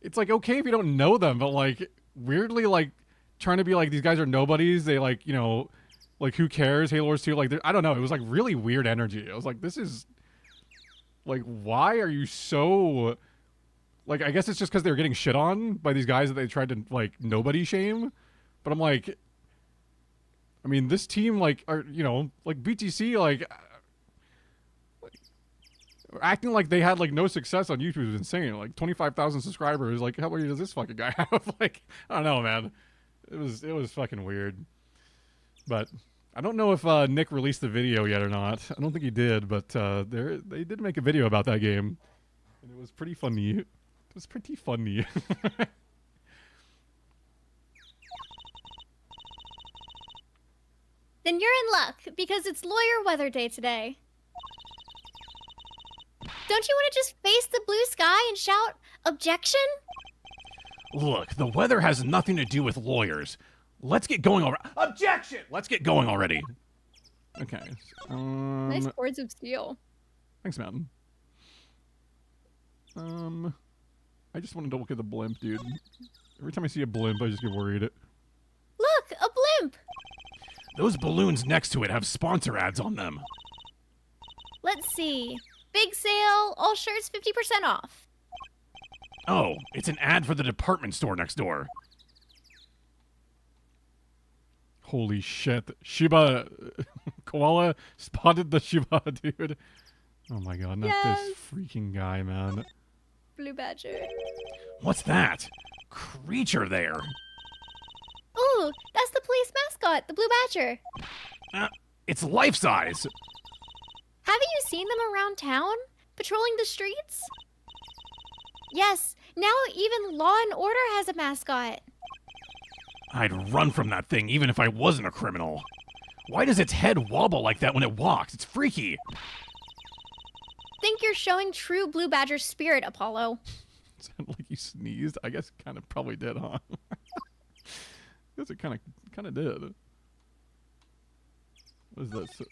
Speaker 1: it's like okay if you don't know them, but like weirdly like trying to be like these guys are nobodies. They like, you know, like who cares? Halo Wars 2, like I don't know. It was like really weird energy. I was like, this is like, why are you so like? I guess it's just because they were getting shit on by these guys that they tried to like nobody shame. But I'm like, I mean, this team like are you know like BTC like acting like they had like no success on YouTube is insane. Like 25,000 subscribers. Like how many does this fucking guy have? Like I don't know, man. It was fucking weird. But I don't know if Nick released the video yet or not. I don't think he did, but they did make a video about that game, and it was pretty funny. It was pretty funny.
Speaker 4: Then you're in luck, because it's lawyer weather day today. Don't you want to just face the blue sky and shout, objection?
Speaker 5: Look, the weather has nothing to do with lawyers. Let's get going already. Objection! Let's get going already.
Speaker 1: Okay.
Speaker 2: Nice cords of steel.
Speaker 1: Thanks, man. I just wanted to look at the blimp, dude. Every time I see a blimp, I just get worried.
Speaker 4: Look, a blimp!
Speaker 5: Those balloons next to it have sponsor ads on them.
Speaker 4: Let's see. Big sale, all shirts 50% off.
Speaker 5: Oh, it's an ad for the department store next door.
Speaker 1: Holy shit. Shiba Koala spotted the Shiba, dude. Oh my god, not this freaking guy, man.
Speaker 2: Blue badger.
Speaker 5: What's that? Creature there.
Speaker 4: Ooh, that's the police mascot, the blue badger.
Speaker 5: It's life-size.
Speaker 4: Haven't you seen them around town? Patrolling the streets? Yes, now even Law and Order has a mascot.
Speaker 5: I'd run from that thing even if I wasn't a criminal. Why does its head wobble like that when it walks? It's freaky.
Speaker 4: Think you're showing true blue badger spirit, Apollo.
Speaker 1: Sounded like you sneezed. I guess it kind of probably did, huh? I guess it kind of did. What is this?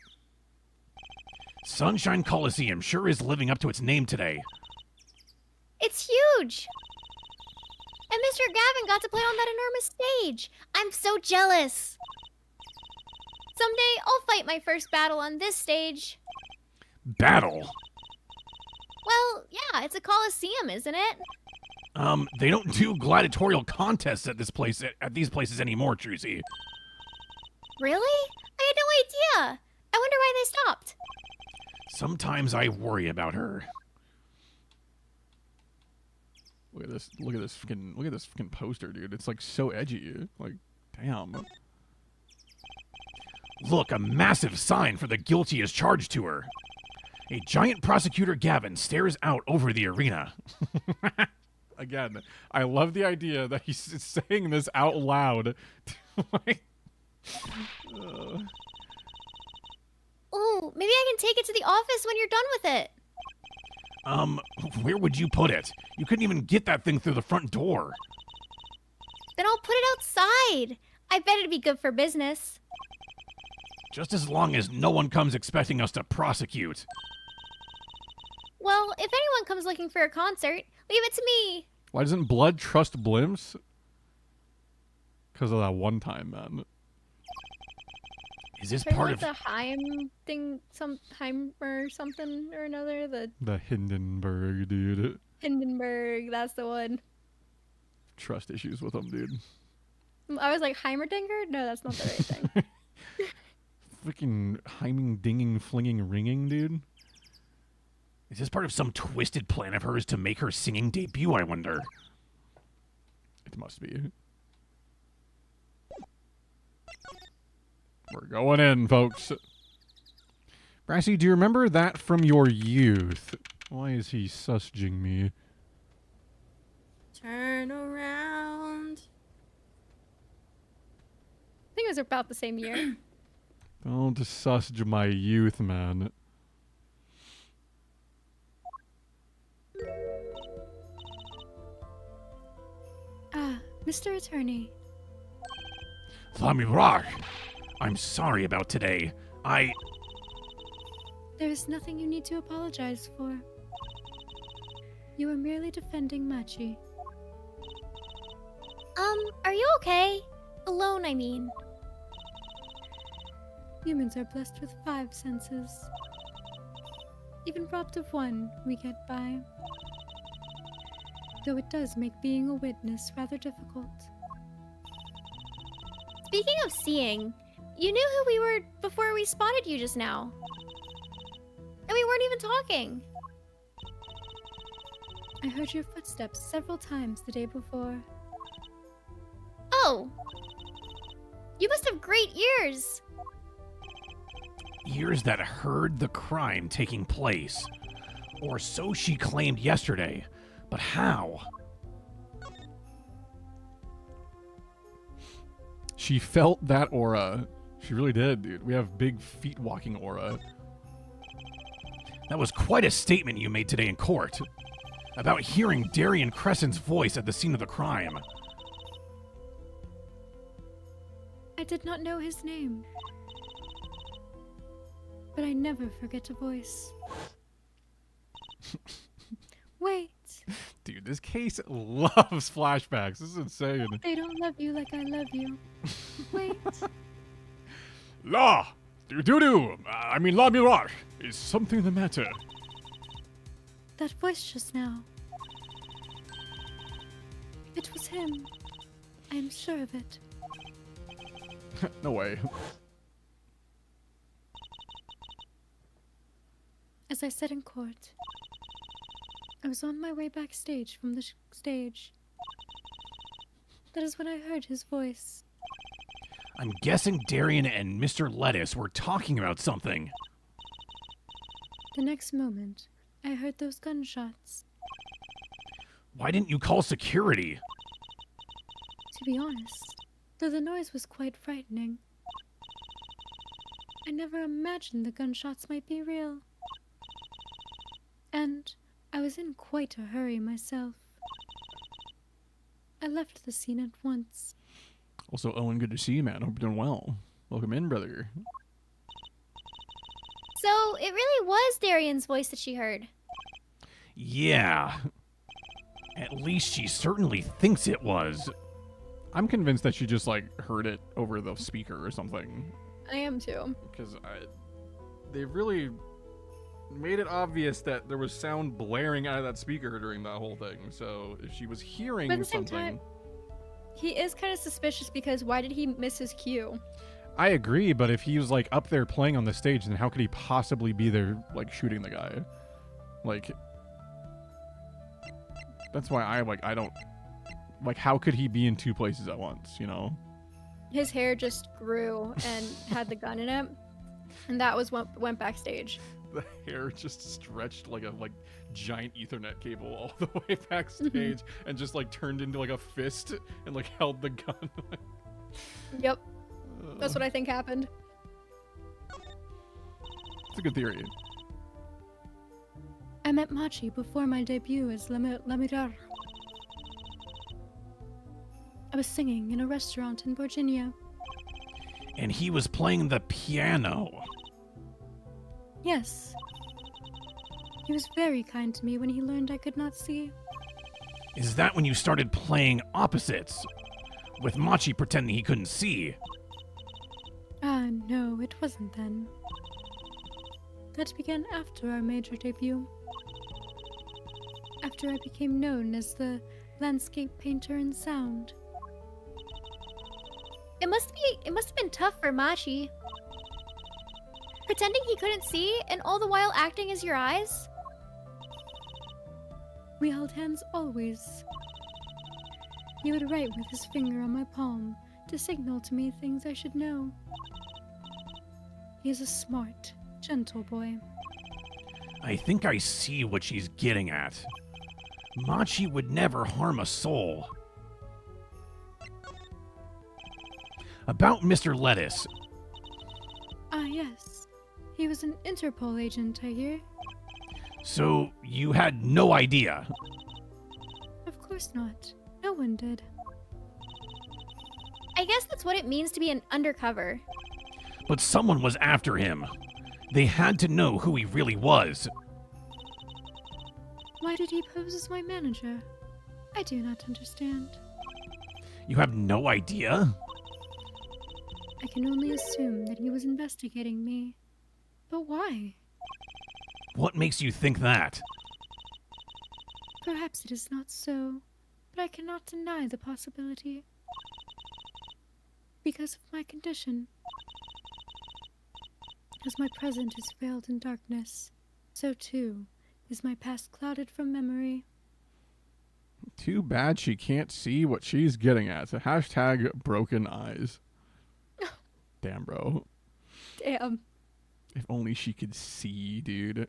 Speaker 5: Sunshine Coliseum sure is living up to its name today.
Speaker 4: It's huge. And Mr. Gavin got to play on that enormous stage. I'm so jealous. Someday I'll fight my first battle on this stage.
Speaker 5: Battle?
Speaker 4: Well, yeah, it's a coliseum, isn't it?
Speaker 5: They don't do gladiatorial contests at these places anymore, Trucy.
Speaker 4: Really? I had no idea. I wonder why they stopped.
Speaker 5: Sometimes I worry about her.
Speaker 1: Look at this fucking poster, dude. It's like so edgy. Like, damn.
Speaker 5: Look, a massive sign for the guilty as charged to her. A giant prosecutor Gavin stares out over the arena.
Speaker 1: Again, I love the idea that he's saying this out loud. Like,
Speaker 4: Ooh, maybe I can take it to the office when you're done with it.
Speaker 5: Where would you put it? You couldn't even get that thing through the front door.
Speaker 4: Then I'll put it outside. I bet it'd be good for business.
Speaker 5: Just as long as no one comes expecting us to prosecute.
Speaker 4: Well, if anyone comes looking for a concert, leave it to me.
Speaker 1: why doesn't Blood trust blimps? Because of that one time, man.
Speaker 5: Is this
Speaker 2: Talking
Speaker 5: part
Speaker 2: about
Speaker 5: of...
Speaker 2: the Heim thing, some Heimer something or another, the
Speaker 1: The Hindenburg, dude.
Speaker 2: Hindenburg, that's the one.
Speaker 1: Trust issues with him, dude.
Speaker 2: I was like, Heimerdinger? No, that's not the right thing.
Speaker 1: Freaking Heiming, dinging, flinging, ringing, dude.
Speaker 5: Is this part of some twisted plan of hers to make her singing debut, I wonder?
Speaker 1: It must be. We're going in, folks. Brassy, do you remember that from your youth? Why is he susging me?
Speaker 4: Turn around.
Speaker 2: I think it was about the same year.
Speaker 1: Don't susge my youth, man.
Speaker 2: Ah, Mr. Attorney.
Speaker 5: Lamirar, I'm sorry about today.
Speaker 2: There is nothing you need to apologize for. You are merely defending Machi.
Speaker 4: Are you okay? Alone, I mean.
Speaker 2: Humans are blessed with 5 senses. Even robbed of one, we get by. Though it does make being a witness rather difficult.
Speaker 4: Speaking of seeing, you knew who we were before we spotted you just now. And we weren't even talking.
Speaker 2: I heard your footsteps several times the day before.
Speaker 4: Oh! You must have great ears!
Speaker 5: Ears that heard the crime taking place. Or so she claimed yesterday. But how?
Speaker 1: She felt that aura. She really did, dude. We have big feet walking aura.
Speaker 5: That was quite a statement you made today in court. About hearing Darian Crescent's voice at the scene of the crime.
Speaker 2: I did not know his name. But I never forget a voice. Wait,
Speaker 1: Dude, this case loves flashbacks. This is insane.
Speaker 2: they don't love you like I love you. Wait,
Speaker 1: La! Doo-doo! I mean, La Mirage. Is something the matter?
Speaker 2: that voice just now. It was him. I am sure of it.
Speaker 1: No way.
Speaker 2: As I said in court, I was on my way backstage from the stage. That is when I heard his voice.
Speaker 5: I'm guessing Darian and Mr. Lettuce were talking about something.
Speaker 2: The next moment, I heard those gunshots.
Speaker 5: Why didn't you call security?
Speaker 2: To be honest, though the noise was quite frightening, I never imagined the gunshots might be real. And I was in quite a hurry myself. I left the scene at once.
Speaker 1: Also, Owen, good to see you, man. Hope you're doing well. Welcome in, brother.
Speaker 4: So, it really was Darian's voice that she heard.
Speaker 5: Yeah. At least she certainly thinks it was.
Speaker 1: I'm convinced that she just, like, heard it over the speaker or something.
Speaker 2: I am too.
Speaker 1: Because they really made it obvious that there was sound blaring out of that speaker during that whole thing. So if she was hearing
Speaker 2: But at the same
Speaker 1: something...
Speaker 2: time, he is kind of suspicious because why did he miss his cue?
Speaker 1: I agree, but if he was, like, up there playing on the stage, then how could he possibly be there, like, shooting the guy? Like... That's why I don't... Like, how could he be in 2 places at once, you know?
Speaker 2: His hair just grew and had the gun in it. And that was what went backstage.
Speaker 1: The hair just stretched like a giant Ethernet cable all the way backstage and just like turned into like a fist and like held the gun.
Speaker 2: Yep. That's what I think happened.
Speaker 1: It's a good theory.
Speaker 2: I met Machi before my debut as La Mirar. I was singing in a restaurant in Virginia.
Speaker 5: And he was playing the piano.
Speaker 2: Yes. He was very kind to me when he learned I could not see.
Speaker 5: Is that when you started playing opposites? With Machi pretending he couldn't see?
Speaker 2: Ah, no, it wasn't then. That began after our major debut. After I became known as the landscape painter in sound.
Speaker 4: It must have been tough for Machi. Pretending he couldn't see and all the while acting as your eyes?
Speaker 2: We held hands always. He would write with his finger on my palm to signal to me things I should know. He is a smart, gentle boy.
Speaker 5: I think I see what she's getting at. Machi would never harm a soul. About Mr. Lettuce.
Speaker 2: Ah, yes. He was an Interpol agent, I hear.
Speaker 5: So, you had no idea?
Speaker 2: Of course not. No one did.
Speaker 4: I guess that's what it means to be an undercover.
Speaker 5: But someone was after him. They had to know who he really was.
Speaker 2: Why did he pose as my manager? I do not understand.
Speaker 5: You have no idea?
Speaker 2: I can only assume that he was investigating me. But why?
Speaker 5: What makes you think that?
Speaker 2: Perhaps it is not so, but I cannot deny the possibility. Because of my condition. As my present is veiled in darkness, so too is my past clouded from memory.
Speaker 1: Too bad she can't see what she's getting at. So hashtag broken eyes. Damn, bro.
Speaker 2: Damn.
Speaker 1: If only she could see, dude.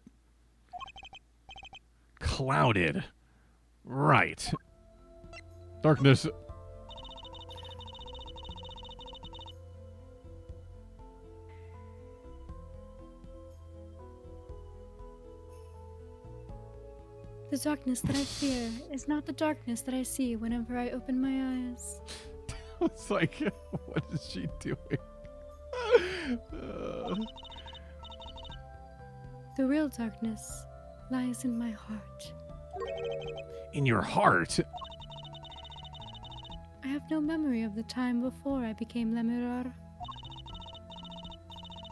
Speaker 5: Clouded. Right.
Speaker 1: Darkness.
Speaker 2: The darkness that I fear is not the darkness that I see whenever I open my eyes.
Speaker 1: It's like, what is she doing?
Speaker 2: The real darkness lies in my heart.
Speaker 5: In your heart?
Speaker 2: I have no memory of the time before I became Lemirar.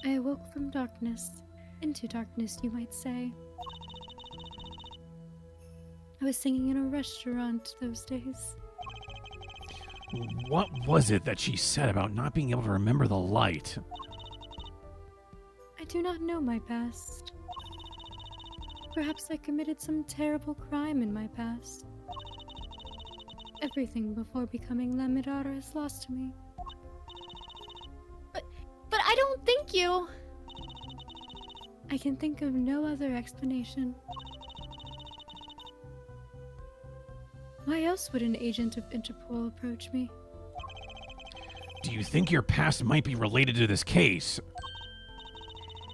Speaker 2: I awoke from darkness, into darkness, you might say. I was singing in a restaurant those days.
Speaker 5: What was it that she said about not being able to remember the light?
Speaker 2: I do not know my past. Perhaps I committed some terrible crime in my past. Everything before becoming Lemirar is lost to me.
Speaker 4: But I don't think you...
Speaker 2: I can think of no other explanation. Why else would an agent of Interpol approach me?
Speaker 5: Do you think your past might be related to this case?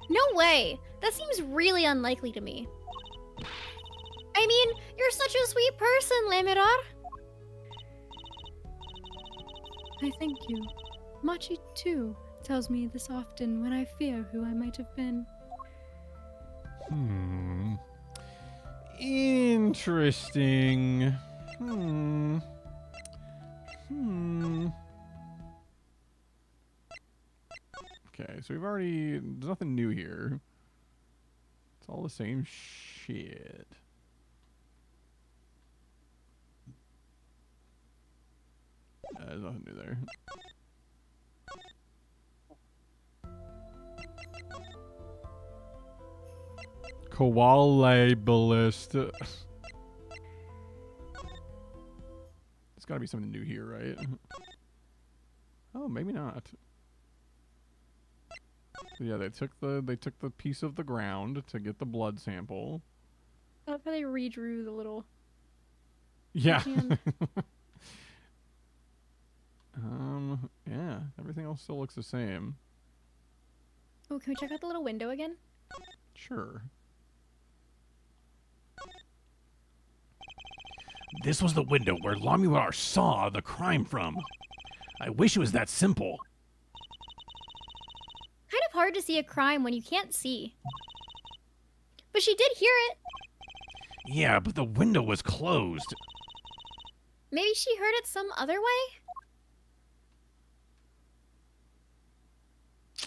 Speaker 4: No way! That seems really unlikely to me. I mean, you're such a sweet person, Lemirar.
Speaker 2: I thank you. Machi, too, tells me this often when I fear who I might have been.
Speaker 1: Interesting. Okay, so we've already... There's nothing new here. It's all the same shit. There's nothing new there. Koala ballist. There's gotta be something new here, right? Oh, maybe not. Yeah, they took the piece of the ground to get the blood sample.
Speaker 2: I love how they redrew the little...
Speaker 1: Yeah.
Speaker 2: hand.
Speaker 1: Yeah, everything else still looks the same.
Speaker 2: Oh, can we check out the little window again?
Speaker 1: Sure.
Speaker 5: This was the window where Lamilar saw the crime from. I wish it was that simple.
Speaker 4: Kind of hard to see a crime when you can't see. But she did hear it.
Speaker 5: Yeah, but the window was closed.
Speaker 4: Maybe she heard it some other way?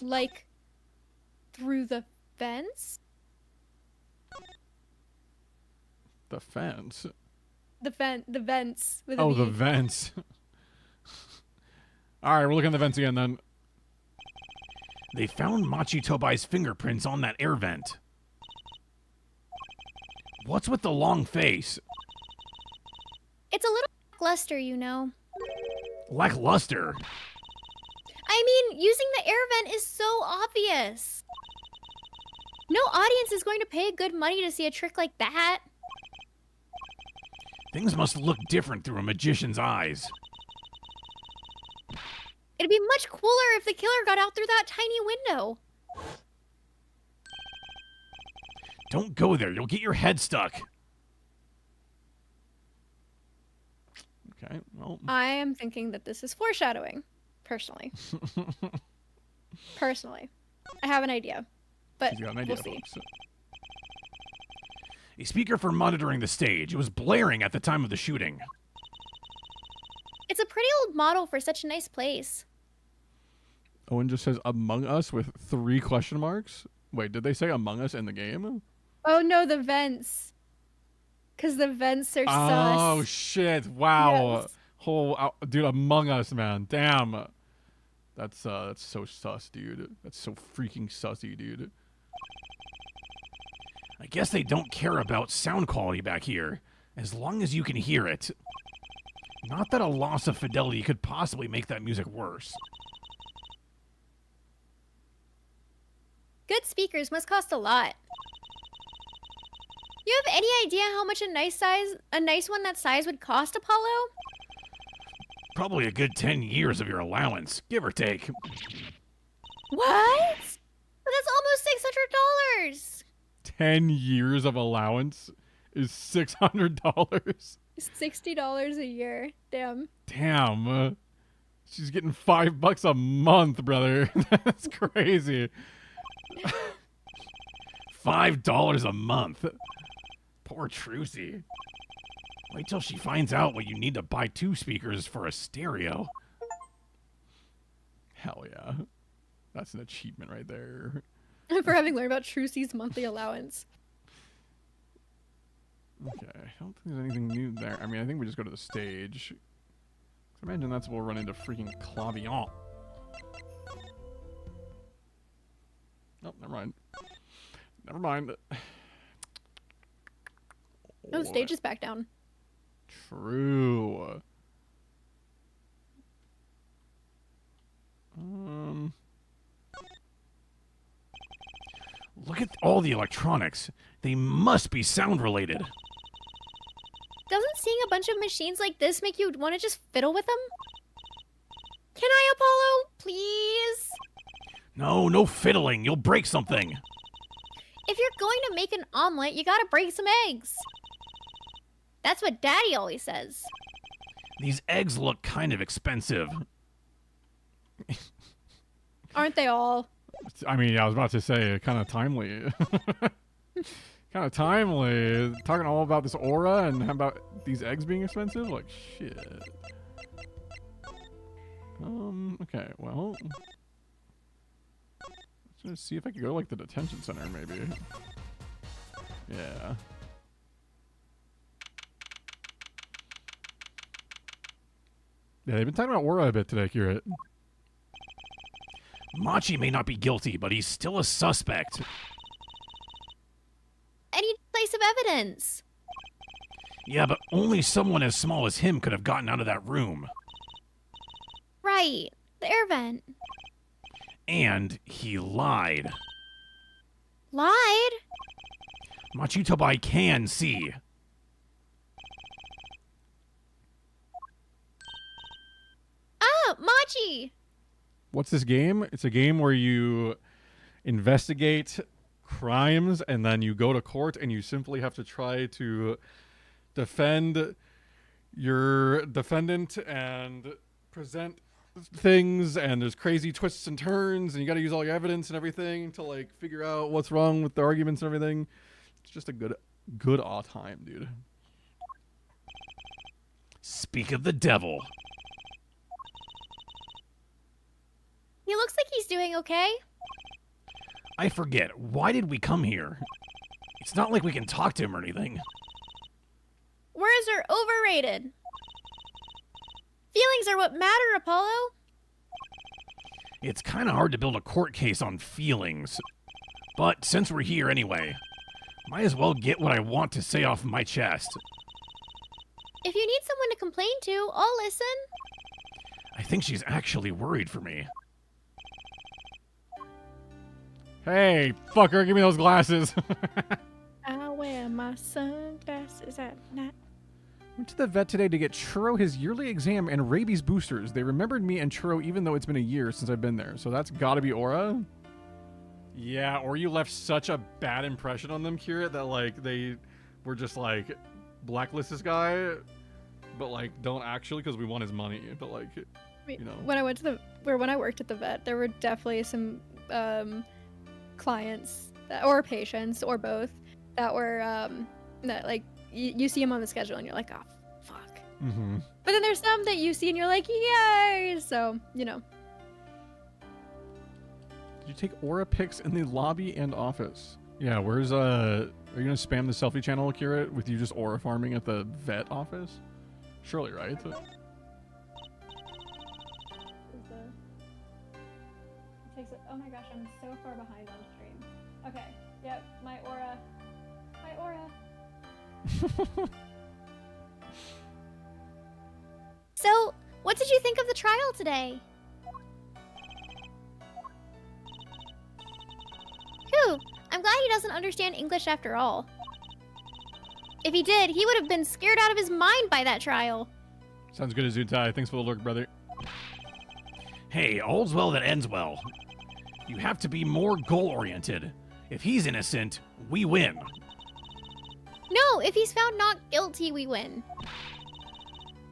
Speaker 2: like through the fence?
Speaker 1: The fence.
Speaker 2: The vents with a
Speaker 1: Oh,
Speaker 2: V.
Speaker 1: the vents. All right, we're looking at the vents again then.
Speaker 5: They found Machi Tobai's fingerprints on that air vent. What's with the long face?
Speaker 4: It's a little lackluster, you know.
Speaker 5: Lackluster.
Speaker 4: I mean, using the air vent is so obvious. No audience is going to pay good money to see a trick like that.
Speaker 5: Things must look different through a magician's eyes.
Speaker 4: It'd be much cooler if the killer got out through that tiny window.
Speaker 5: Don't go there, you'll get your head stuck.
Speaker 1: Okay, well.
Speaker 2: I am thinking that this is foreshadowing, personally. Personally. I have an idea, but
Speaker 1: She's got an idea,
Speaker 2: we'll see.
Speaker 1: folks.
Speaker 5: A speaker for monitoring the stage. It was blaring at the time of the shooting.
Speaker 4: It's a pretty old model for such a nice place.
Speaker 1: Owen just says Among Us with 3 question marks. Wait, did they say Among Us in the game?
Speaker 2: Oh no, the vents. Because the vents are
Speaker 1: Oh
Speaker 2: sus.
Speaker 1: shit! Wow.
Speaker 2: Yes.
Speaker 1: Dude, Among Us, man. Damn. That's so sus, dude. That's so freaking sussy, dude.
Speaker 5: I guess they don't care about sound quality back here, as long as you can hear it. Not that a loss of fidelity could possibly make that music worse.
Speaker 4: Good speakers must cost a lot. You have any idea how much a nice one that size would cost, Apollo?
Speaker 5: Probably a good 10 years of your allowance, give or take.
Speaker 4: What? But that's almost $600.
Speaker 1: 10 years of allowance is $600.
Speaker 2: $60 a year. Damn.
Speaker 1: Damn. She's getting $5 a month, brother. That's crazy.
Speaker 5: $5 a month. Poor Trucy. Wait till she finds out what you need to buy 2 speakers for a stereo.
Speaker 1: Hell yeah. That's an achievement right there.
Speaker 2: For having learned about Trucy's monthly allowance.
Speaker 1: Okay, I don't think there's anything new there. I mean, I think we just go to the stage. I imagine that's where we'll run into freaking Clavion. Nope, never mind. Never mind.
Speaker 2: No, the stage is back down.
Speaker 1: True.
Speaker 5: Look at all the electronics. They must be sound related.
Speaker 4: Doesn't seeing a bunch of machines like this make you want to just fiddle with them? Can I, Apollo? Please?
Speaker 5: No, no fiddling. You'll break something.
Speaker 4: If you're going to make an omelet, you gotta break some eggs. That's what Daddy always says.
Speaker 5: These eggs look kind of expensive.
Speaker 2: Aren't they all?
Speaker 1: I mean, I was about to say, kind of timely. Kind of timely. Talking all about this aura and how about these eggs being expensive? Like, shit. Okay, well. Let's just see if I could go to, like, the detention center, maybe. Yeah. Yeah, they've been talking about aura a bit today, Kirit.
Speaker 5: Machi may not be guilty, but he's still a suspect.
Speaker 4: Any place of evidence.
Speaker 5: Yeah, but only someone as small as him could have gotten out of that room.
Speaker 4: Right. The air vent.
Speaker 5: And he lied.
Speaker 4: Lied?
Speaker 5: Machitobai can see.
Speaker 4: Ah, Machi!
Speaker 1: What's this game? It's a game where you investigate crimes and then you go to court and you simply have to try to defend your defendant and present things, and there's crazy twists and turns and you got to use all your evidence and everything to like figure out what's wrong with the arguments and everything. It's just a good aw time, dude.
Speaker 5: Speak of the devil.
Speaker 4: He looks like he's doing okay.
Speaker 5: I forget. Why did we come here? It's not like we can talk to him or anything.
Speaker 4: Words are overrated. Feelings are what matter, Apollo.
Speaker 5: It's kind of hard to build a court case on feelings. But since we're here anyway, might as well get what I want to say off my chest.
Speaker 4: If you need someone to complain to, I'll listen.
Speaker 5: I think she's actually worried for me.
Speaker 1: Hey, fucker, give me those glasses.
Speaker 4: I wear my sunglasses at night.
Speaker 1: Went to the vet today to get Churro his yearly exam and rabies boosters. They remembered me and Churro even though it's been a year since I've been there. So that's gotta be Aura. Yeah, or you left such a bad impression on them, Kira, that like they were just like, blacklist this guy, but like don't actually because we want his money. But like, you know.
Speaker 2: When I worked at the vet, there were definitely some clients or patients or both that were that like you see them on the schedule and you're like, oh fuck.
Speaker 1: Mm-hmm.
Speaker 2: But then there's some that you see and you're like, yay! So you know.
Speaker 1: Did you take aura pics in the lobby and office? Yeah, where's are you gonna spam the selfie channel, Kira, with you just aura farming at the vet office? Surely, right?
Speaker 2: Oh my gosh, I'm so far behind on stream. Okay, yep, my aura.
Speaker 4: So, what did you think of the trial today? Phew, I'm glad he doesn't understand English after all. If he did, he would have been scared out of his mind by that trial.
Speaker 1: Sounds good, Azutai. Thanks for the lurk, brother.
Speaker 5: Hey, all's well that ends well. You have to be more goal-oriented. If he's innocent, we win.
Speaker 4: No, if he's found not guilty, we win.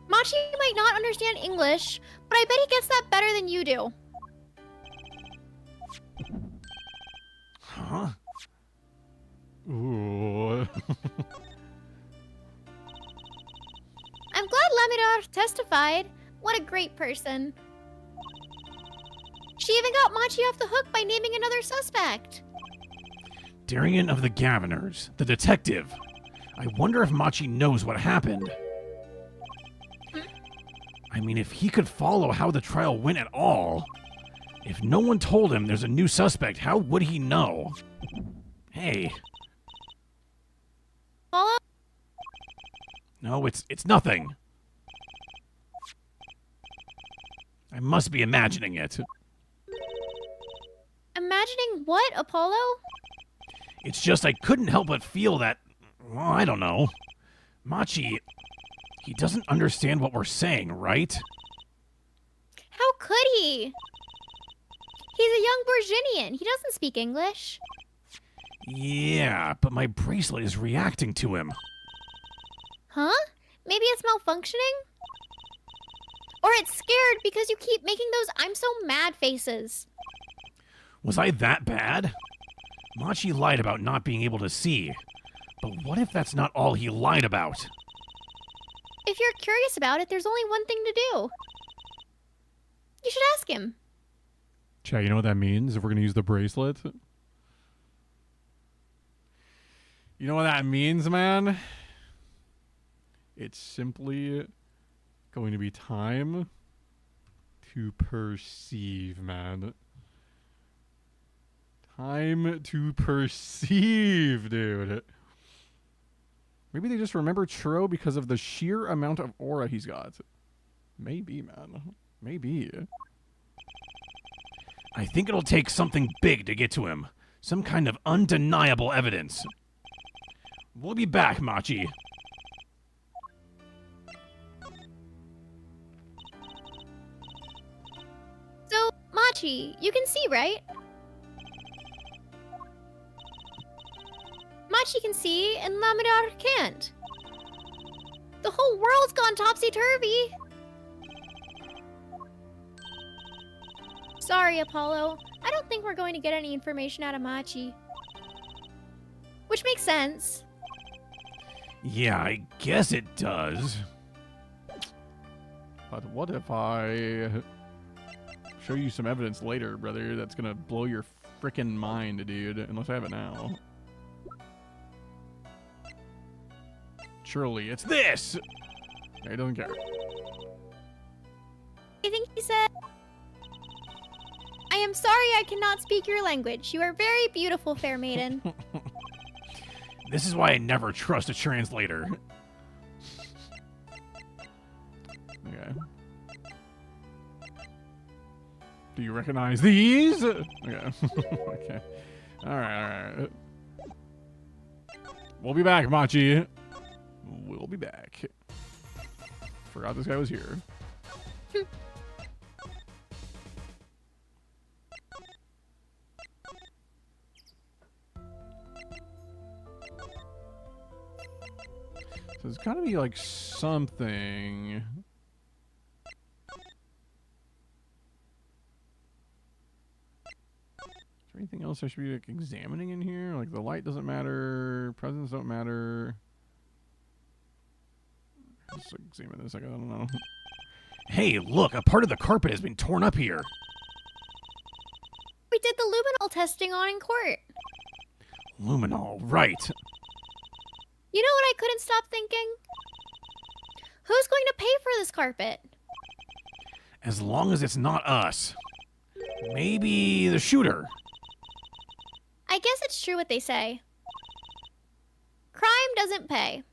Speaker 4: Machi might not understand English, but I bet he gets that better than you do.
Speaker 5: Huh?
Speaker 1: Ooh.
Speaker 4: I'm glad Lamidar testified. What a great person. She even got Machi off the hook by naming another suspect.
Speaker 5: Darian of the Gaviners, the detective. I wonder if Machi knows what happened. I mean, if he could follow how the trial went at all. If no one told him there's a new suspect, how would he know? Hey.
Speaker 4: Follow?
Speaker 5: No, it's nothing. I must be imagining it.
Speaker 4: Imagining what, Apollo?
Speaker 5: It's just I couldn't help but feel that, well, I don't know. Machi, he doesn't understand what we're saying, right?
Speaker 4: How could he? He's a young Borginian. He doesn't speak English.
Speaker 5: Yeah, but my bracelet is reacting to him.
Speaker 4: Huh? Maybe it's malfunctioning? Or it's scared because you keep making those I'm so mad faces.
Speaker 5: Was I that bad? Machi lied about not being able to see. But what if that's not all he lied about?
Speaker 4: If you're curious about it, there's only one thing to do. You should ask him.
Speaker 1: Chat, you know what that means if we're gonna use the bracelet? You know what that means, man? It's simply going to be time to perceive, man. Time to perceive, dude. Maybe they just remember Churro because of the sheer amount of aura he's got. Maybe, man. Maybe.
Speaker 5: I think it'll take something big to get to him. Some kind of undeniable evidence. We'll be back, Machi.
Speaker 4: So, Machi, you can see, right? Machi can see, and Lamidar can't. The whole world's gone topsy-turvy. Sorry, Apollo. I don't think we're going to get any information out of Machi. Which makes sense.
Speaker 5: Yeah, I guess it does.
Speaker 1: But what if I show you some evidence later, brother, that's gonna blow your frickin' mind, dude. Unless I have it now. Surely it's this! Okay, he doesn't care.
Speaker 4: I think he said, I am sorry I cannot speak your language. You are very beautiful, fair maiden.
Speaker 5: This is why I never trust a translator.
Speaker 1: Okay. Do you recognize these? Okay. Okay. Alright. We'll be back, Machi. We'll be back. Forgot this guy was here. So there's gotta be like something. Is there anything else I should be like examining in here? Like the light doesn't matter, presents don't matter. Let's examine this. I don't know.
Speaker 5: Hey, look, a part of the carpet has been torn up here.
Speaker 4: We did the luminol testing on in court.
Speaker 5: Luminol, right.
Speaker 4: You know what I couldn't stop thinking? Who's going to pay for this carpet?
Speaker 5: As long as it's not us. Maybe the shooter.
Speaker 4: I guess it's true what they say. Crime doesn't pay.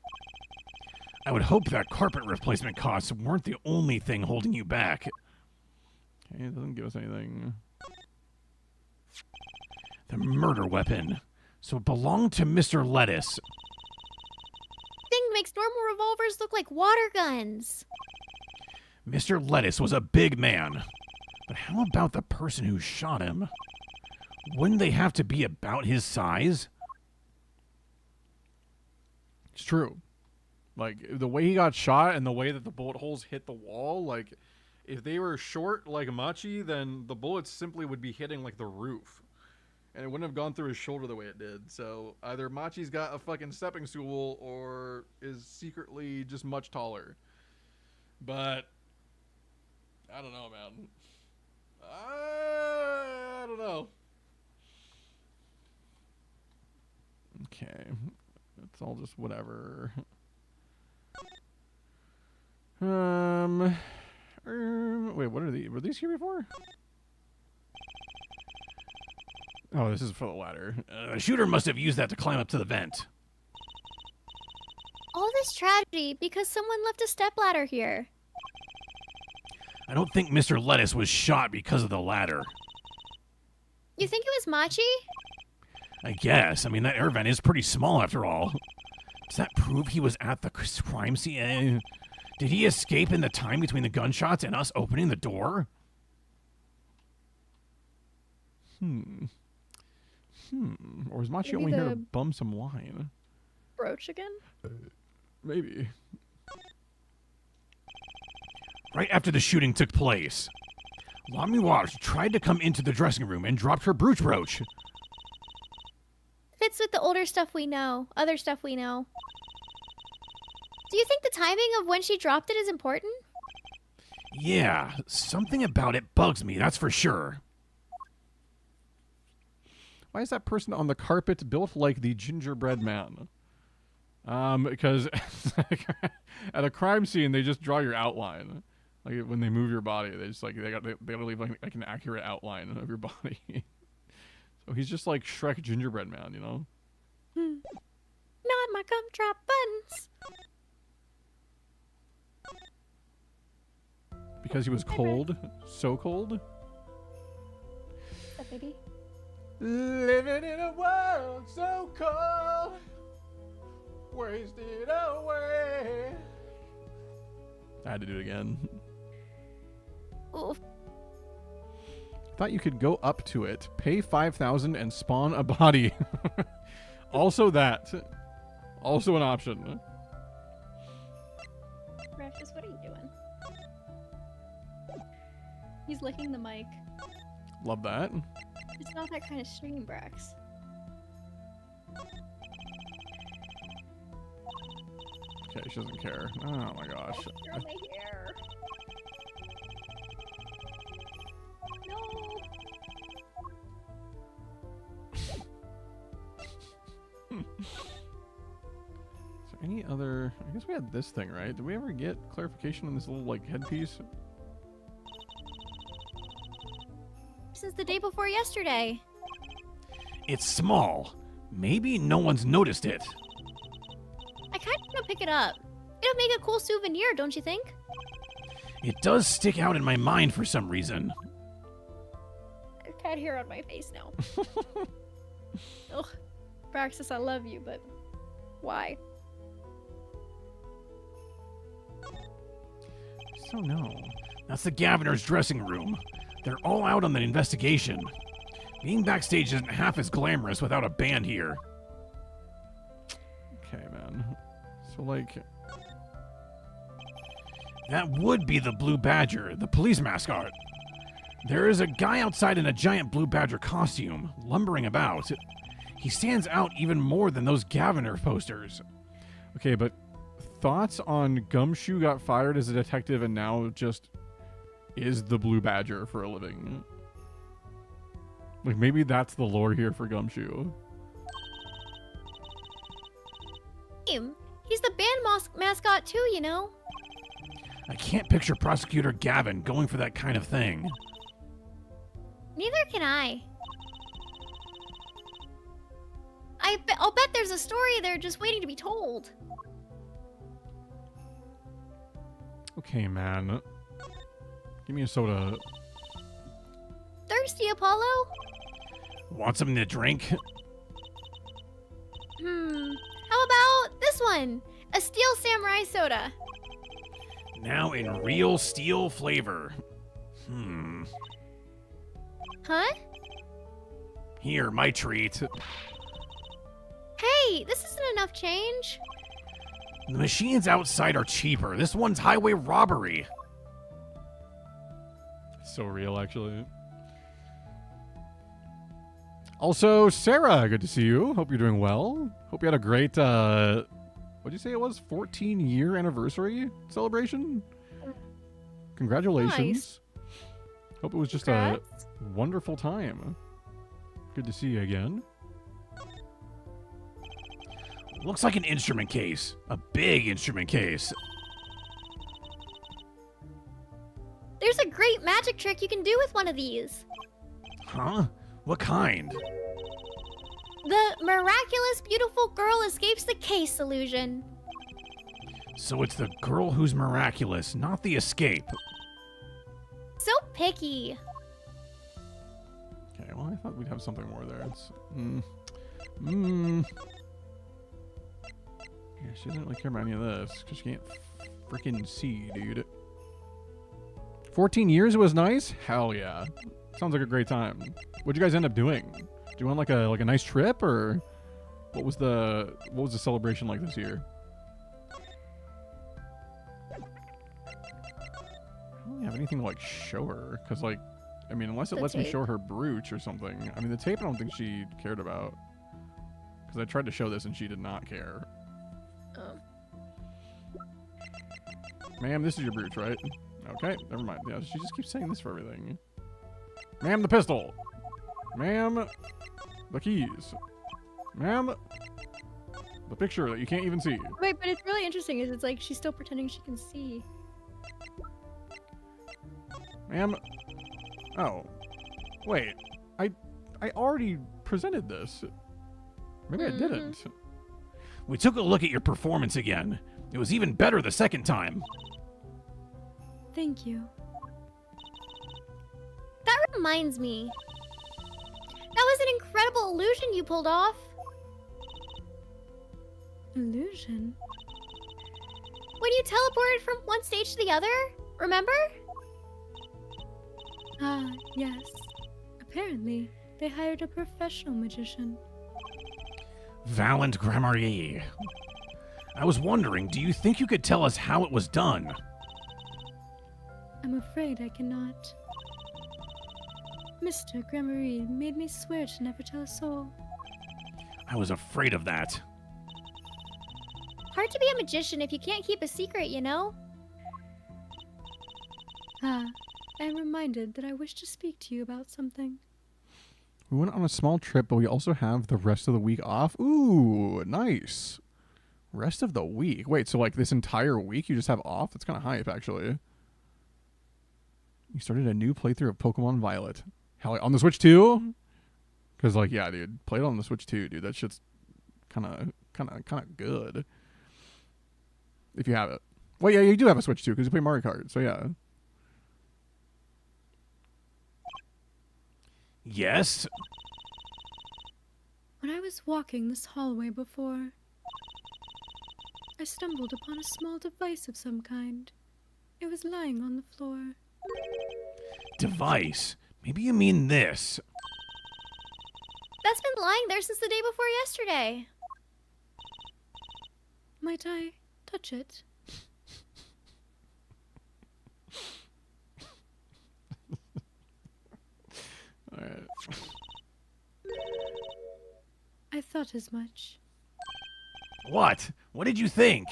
Speaker 5: I would hope that carpet replacement costs weren't the only thing holding you back.
Speaker 1: Okay, it doesn't give us anything.
Speaker 5: The murder weapon. So it belonged to Mr. Lettuce.
Speaker 4: Thing makes normal revolvers look like water guns.
Speaker 5: Mr. Lettuce was a big man. But how about the person who shot him? Wouldn't they have to be about his size?
Speaker 1: It's true. Like, the way he got shot and the way that the bullet holes hit the wall, like, if they were short like Machi, then the bullets simply would be hitting, like, the roof. And it wouldn't have gone through his shoulder the way it did. So, either Machi's got a fucking stepping stool or is secretly just much taller. But, I don't know, man. I don't know. Okay. It's all just whatever. Wait, what are these? Were these here before? Oh, this is for the ladder.
Speaker 5: The shooter must have used that to climb up to the vent.
Speaker 4: All this tragedy because someone left a stepladder here.
Speaker 5: I don't think Mr. Lettuce was shot because of the ladder.
Speaker 4: You think it was Machi?
Speaker 5: I guess. I mean, that air vent is pretty small after all. Does that prove he was at the crime scene? Did he escape in the time between the gunshots and us opening the door?
Speaker 1: Or is Machi
Speaker 2: Maybe
Speaker 1: only here to
Speaker 2: the-
Speaker 1: bum some wine?
Speaker 2: Brooch again?
Speaker 1: Maybe.
Speaker 5: Right after the shooting took place, La Mirage tried to come into the dressing room and dropped her brooch.
Speaker 4: Fits with the older stuff we know, other stuff we know. Do you think the timing of when she dropped it is important?
Speaker 5: Yeah, something about it bugs me, that's for sure.
Speaker 1: Why is that person on the carpet built like the gingerbread man? Because at a crime scene, they just draw your outline. Like when they move your body, they just like they gotta leave like an accurate outline of your body. So he's just like Shrek gingerbread man, you know?
Speaker 4: Not my gumdrop buttons.
Speaker 1: Because he was cold, so cold.
Speaker 2: Is that baby?
Speaker 1: Living in a world so cold, wasted away. I had to do it again.
Speaker 4: Oof.
Speaker 1: Thought you could go up to it, pay 5,000 and spawn a body. Also that. Also an option.
Speaker 2: Precious, what are you doing? He's licking the mic.
Speaker 1: Love that.
Speaker 2: It's not that kind of stream, Brax.
Speaker 1: Okay, she doesn't care. Oh my gosh.
Speaker 2: You're my hair. No.
Speaker 1: any other... I guess we had this thing, right? Did we ever get clarification on this little, like, headpiece?
Speaker 4: Since the day before yesterday.
Speaker 5: It's small. Maybe no one's noticed it.
Speaker 4: I kind of want to pick it up. It'll make a cool souvenir, don't you think?
Speaker 5: It does stick out in my mind for some reason.
Speaker 2: Cat hair on my face now. Ugh. Praxis, I love you, but why?
Speaker 1: So no.
Speaker 5: That's the Governor's dressing room. They're all out on the investigation. Being backstage isn't half as glamorous without a band here.
Speaker 1: Okay, man. So, like...
Speaker 5: That would be the Blue Badger, the police mascot. There is a guy outside in a giant Blue Badger costume, lumbering about. He stands out even more than those Governor posters.
Speaker 1: Okay, but thoughts on Gumshoe got fired as a detective and now just is the Blue Badger for a living? Like, maybe that's the lore here for Gumshoe.
Speaker 4: He's the band mascot too, you know.
Speaker 5: I can't picture Prosecutor Gavin going for that kind of thing.
Speaker 4: Neither can I. I'll bet there's a story there just waiting to be told.
Speaker 1: Okay, man. Give me a soda.
Speaker 4: Thirsty, Apollo?
Speaker 5: Want something to drink?
Speaker 4: How about this one? A Steel Samurai soda.
Speaker 5: Now in real steel flavor.
Speaker 4: Huh?
Speaker 5: Here, my treat.
Speaker 4: Hey, this isn't enough change.
Speaker 5: The machines outside are cheaper. This one's highway robbery.
Speaker 1: So real, actually. Also, Sarah, good to see you. Hope you're doing well. Hope you had a great, what'd you say it was? 14-year anniversary celebration? Congratulations.
Speaker 2: Nice.
Speaker 1: Hope it was just
Speaker 2: Congrats.
Speaker 1: a wonderful time. Good to see you again.
Speaker 5: Looks like an instrument case. A big instrument case.
Speaker 4: There's a great magic trick you can do with one of these.
Speaker 5: Huh? What kind?
Speaker 4: The miraculous beautiful girl escapes the case illusion.
Speaker 5: So it's the girl who's miraculous, not the escape.
Speaker 4: So picky.
Speaker 1: Okay, well, I thought we'd have something more there. It's, Yeah, she doesn't really care about any of this, because she can't freaking see, dude. 14 years was nice? Hell yeah. Sounds like a great time. What'd you guys end up doing? Do you want like a nice trip, or what was the celebration like this year? I don't really have anything to like show her, because like, I mean, unless it
Speaker 2: The
Speaker 1: lets me
Speaker 2: tape.
Speaker 1: show her brooch or something. I mean, the tape I don't think she cared about, because I tried to show this and she did not care.
Speaker 2: Oh.
Speaker 1: Ma'am, this is your brooch, right? Okay, never mind. Yeah, she just keeps saying this for everything. Ma'am, the pistol. Ma'am, the keys. Ma'am, the picture that you can't even see.
Speaker 2: Wait, but it's really interesting is it's like she's still pretending she can see.
Speaker 1: Ma'am. Oh. Wait. I already presented this. Maybe I didn't.
Speaker 5: We took a look at your performance again. It was even better the second time.
Speaker 2: Thank you.
Speaker 4: That reminds me. That was an incredible illusion you pulled off.
Speaker 2: Illusion?
Speaker 4: When you teleported from one stage to the other, remember?
Speaker 2: Ah, yes. Apparently, they hired a professional magician.
Speaker 5: Valant Grammarier. I was wondering, do you think you could tell us how it was done?
Speaker 2: I'm afraid I cannot. Mr. Gramarye made me swear to never tell a soul.
Speaker 5: I was afraid of that.
Speaker 4: Hard to be a magician if you can't keep a secret, you know?
Speaker 2: Ah, I am reminded that I wish to speak to you about something.
Speaker 1: We went on a small trip, but we also have the rest of the week off. Ooh, nice.
Speaker 3: Rest of the week? Wait, so like this entire week you just have off? That's kind of hype, actually. You started a new playthrough of Pokemon Violet. Hell, on the Switch too? Because like, yeah, dude, play it on the Switch too, dude. That shit's kind of good. If you have it. Well, yeah, you do have a Switch too, because you play Mario Kart. So yeah.
Speaker 5: Yes?
Speaker 2: When I was walking this hallway before, I stumbled upon a small device of some kind. It was lying on the floor.
Speaker 5: Device? Maybe you mean this.
Speaker 4: That's been lying there since the day before yesterday.
Speaker 2: Might I touch it?
Speaker 3: Alright.
Speaker 2: I thought as much.
Speaker 5: What? What did you think?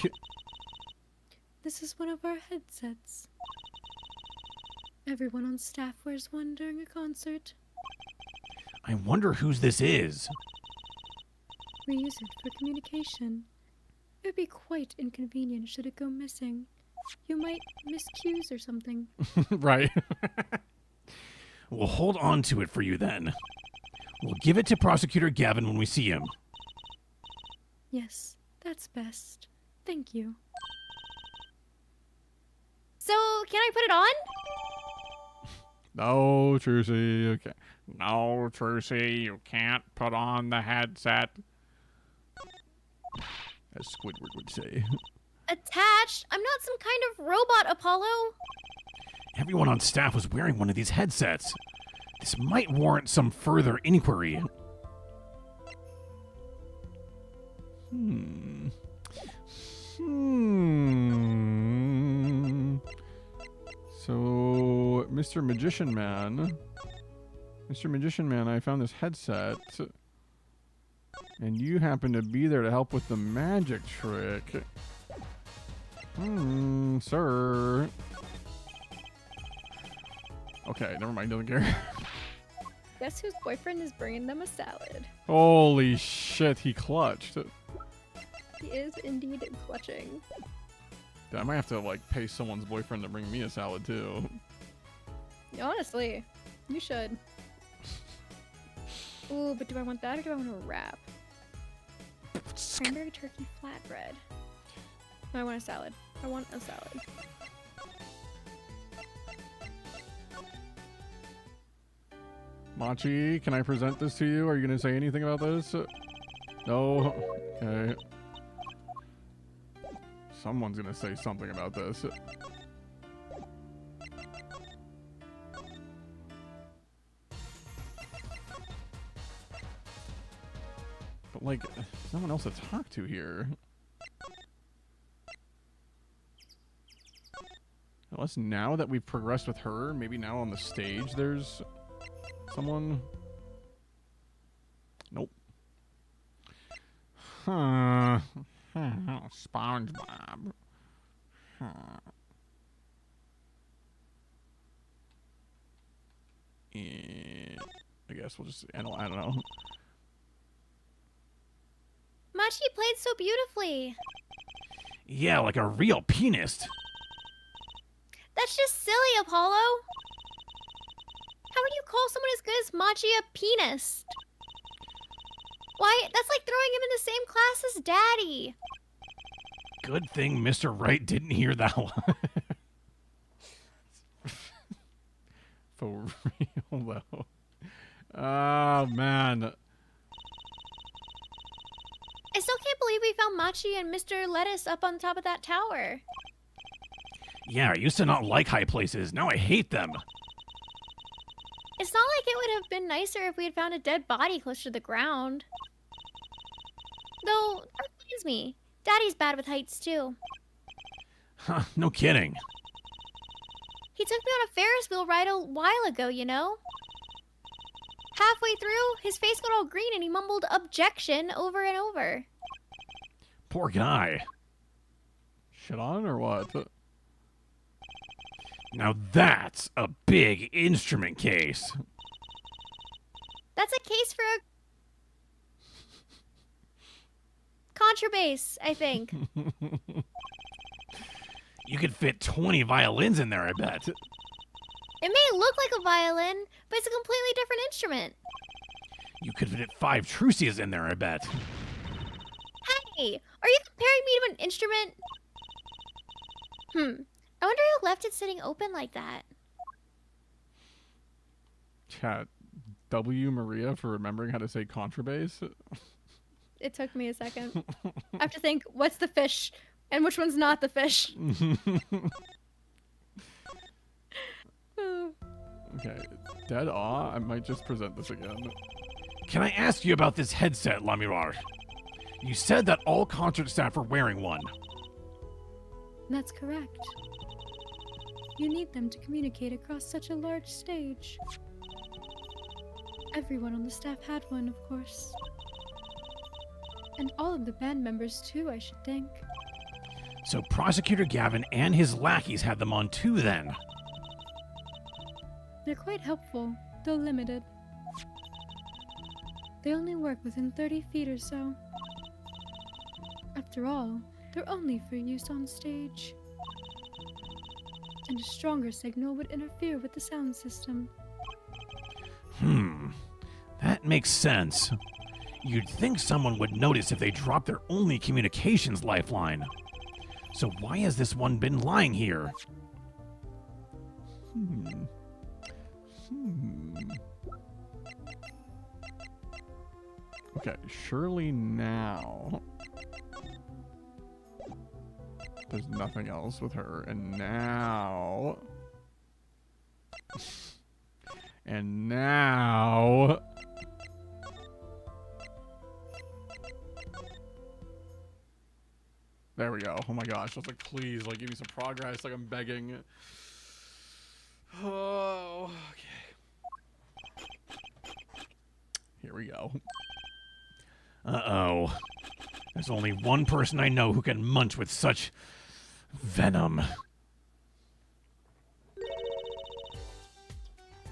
Speaker 2: This is one of our headsets. Everyone on staff wears one during a concert.
Speaker 5: I wonder whose this is.
Speaker 2: We use it for communication. It would be quite inconvenient should it go missing. You might miss cues or something.
Speaker 3: Right.
Speaker 5: We'll hold on to it for you then. We'll give it to Prosecutor Gavin when we see him.
Speaker 2: Yes, that's best. Thank you.
Speaker 4: So, can I put it on?
Speaker 3: No, Trucy, you can't. No, Trucy, you can't put on the headset. As Squidward would say.
Speaker 4: Attached? I'm not some kind of robot, Apollo.
Speaker 5: Everyone on staff was wearing one of these headsets. This might warrant some further inquiry.
Speaker 3: So, Mr. Magician Man. Mr. Magician Man, I found this headset. And you happen to be there to help with the magic trick. Sir. Okay, never mind, doesn't care.
Speaker 2: Guess whose boyfriend is bringing them a salad?
Speaker 3: Holy shit, he clutched.
Speaker 2: He is indeed clutching.
Speaker 3: I might have to, like, pay someone's boyfriend to bring me a salad, too.
Speaker 2: Honestly, you should. Ooh, but do I want that or do I want a wrap? Cranberry turkey flatbread. No, I want a salad. I want a salad.
Speaker 3: Machi, can I present this to you? Are you going to say anything about this? No? Okay. Someone's going to say something about this. But, like, there's no one else to talk to here. Unless now that we've progressed with her, maybe now on the stage there's someone. Nope. Huh. SpongeBob. Huh. I guess we'll just, I don't know.
Speaker 4: Machi played so beautifully.
Speaker 5: Yeah, like a real pianist.
Speaker 4: That's just silly, Apollo. How would you call someone as good as Machi a pianist? Why, that's like throwing him in the same class as Daddy.
Speaker 5: Good thing Mr. Wright didn't hear that one.
Speaker 3: For real, though. Oh, man.
Speaker 4: I still can't believe we found Machi and Mr. Lettuce up on top of that tower.
Speaker 5: Yeah, I used to not like high places. Now I hate them.
Speaker 4: It's not like it would have been nicer if we had found a dead body close to the ground. Though, that reminds me, Daddy's bad with heights too.
Speaker 5: Huh, no kidding.
Speaker 4: He took me on a Ferris wheel ride a while ago, you know? Halfway through, his face got all green and he mumbled objection over and over.
Speaker 5: Poor guy.
Speaker 3: Shit on or what?
Speaker 5: Now that's a big instrument case.
Speaker 4: That's a case for a contrabass, I think.
Speaker 5: You could fit 20 violins in there, I bet.
Speaker 4: It may look like a violin, but it's a completely different instrument.
Speaker 5: You could fit 5 trucias in there, I bet.
Speaker 4: Hey, are you comparing me to an instrument? I wonder who left it sitting open like that.
Speaker 1: Chat. W. Maria for remembering how to say contrabass.
Speaker 2: It took me a second. I have to think, what's the fish? And which one's not the fish?
Speaker 1: Okay. Dead awe? I might just present this again.
Speaker 5: Can I ask you about this headset, Lamirar? You said that all concert staff are wearing one.
Speaker 2: That's correct. You need them to communicate across such a large stage. Everyone on the staff had one, of course. And all of the band members, too, I should think.
Speaker 5: So Prosecutor Gavin and his lackeys had them on too, then.
Speaker 2: They're quite helpful, though limited. They only work within 30 feet or so. After all, they're only for use on stage. And a stronger signal would interfere with the sound system.
Speaker 5: That makes sense. You'd think someone would notice if they dropped their only communications lifeline. So why has this one been lying here?
Speaker 1: Okay, surely now. There's nothing else with her, and now. And now. There we go. Oh my gosh. I was like, please, like, give me some progress. Like, I'm begging. Oh, okay. Here we go.
Speaker 5: Uh-oh. There's only one person I know who can munch with such venom.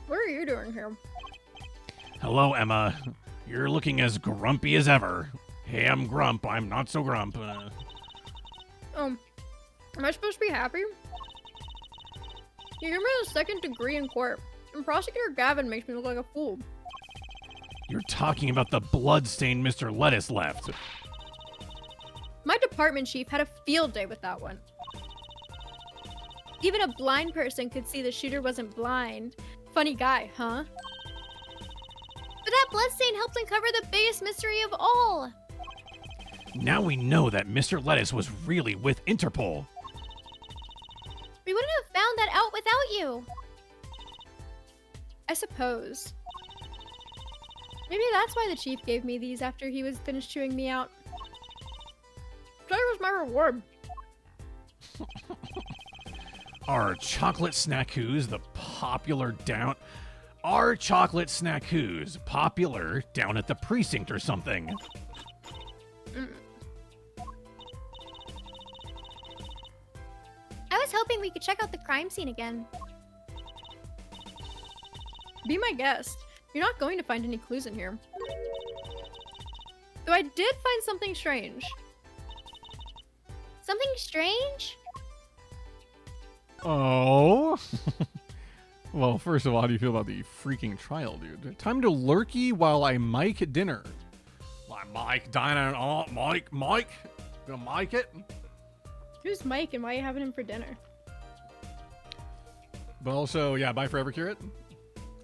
Speaker 2: What are you doing here?
Speaker 5: Hello, Emma. You're looking as grumpy as ever. Hey, I'm Grump. I'm not so Grump.
Speaker 2: Am I supposed to be happy? You gave me a second degree in court, and Prosecutor Gavin makes me look like a fool.
Speaker 5: You're talking about the blood-stained Mr. Lettuce left.
Speaker 2: My department chief had a field day with that one. Even a blind person could see the shooter wasn't blind. Funny guy, huh?
Speaker 4: But that bloodstain helped uncover the biggest mystery of all.
Speaker 5: Now we know that Mr. Lettuce was really with Interpol.
Speaker 4: We wouldn't have found that out without you.
Speaker 2: I suppose. Maybe that's why the chief gave me these after he was finished chewing me out. That was my reward.
Speaker 5: Our chocolate snackoos, the popular down... Our chocolate snackoos, popular down at the precinct or something.
Speaker 4: I was hoping we could check out the crime scene again.
Speaker 2: Be my guest. You're not going to find any clues in here. Though I did find something strange.
Speaker 4: Something strange?
Speaker 1: Oh. Well, first of all, how do you feel about the freaking trial, dude? Time to lurky while I mic dinner. My mic, Dinah, and Mike. Gonna mic it?
Speaker 2: Who's Mike and why are you having him for dinner?
Speaker 1: But also, yeah, bye forever, Curate.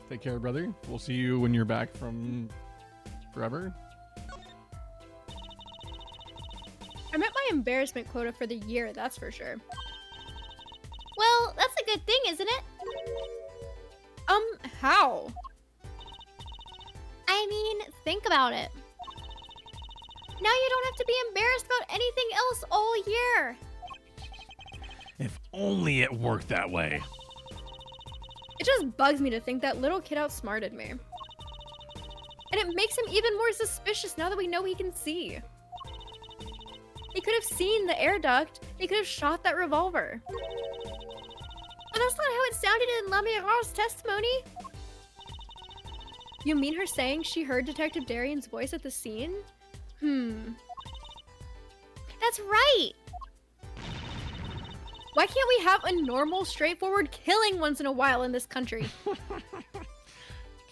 Speaker 1: Take care, brother. We'll see you when you're back from forever.
Speaker 2: I met my embarrassment quota for the year, that's for sure.
Speaker 4: Well, that's a good thing, isn't it?
Speaker 2: How?
Speaker 4: I mean, think about it. Now you don't have to be embarrassed about anything else all year.
Speaker 5: If only it worked that way.
Speaker 2: It just bugs me to think that little kid outsmarted me. And it makes him even more suspicious now that we know he can see. He could have seen the air duct. He could have shot that revolver.
Speaker 4: But that's not how it sounded in Lamirar's testimony.
Speaker 2: You mean her saying she heard Detective Darian's voice at the scene?
Speaker 4: That's right.
Speaker 2: Why can't we have a normal, straightforward killing once in a while in this country?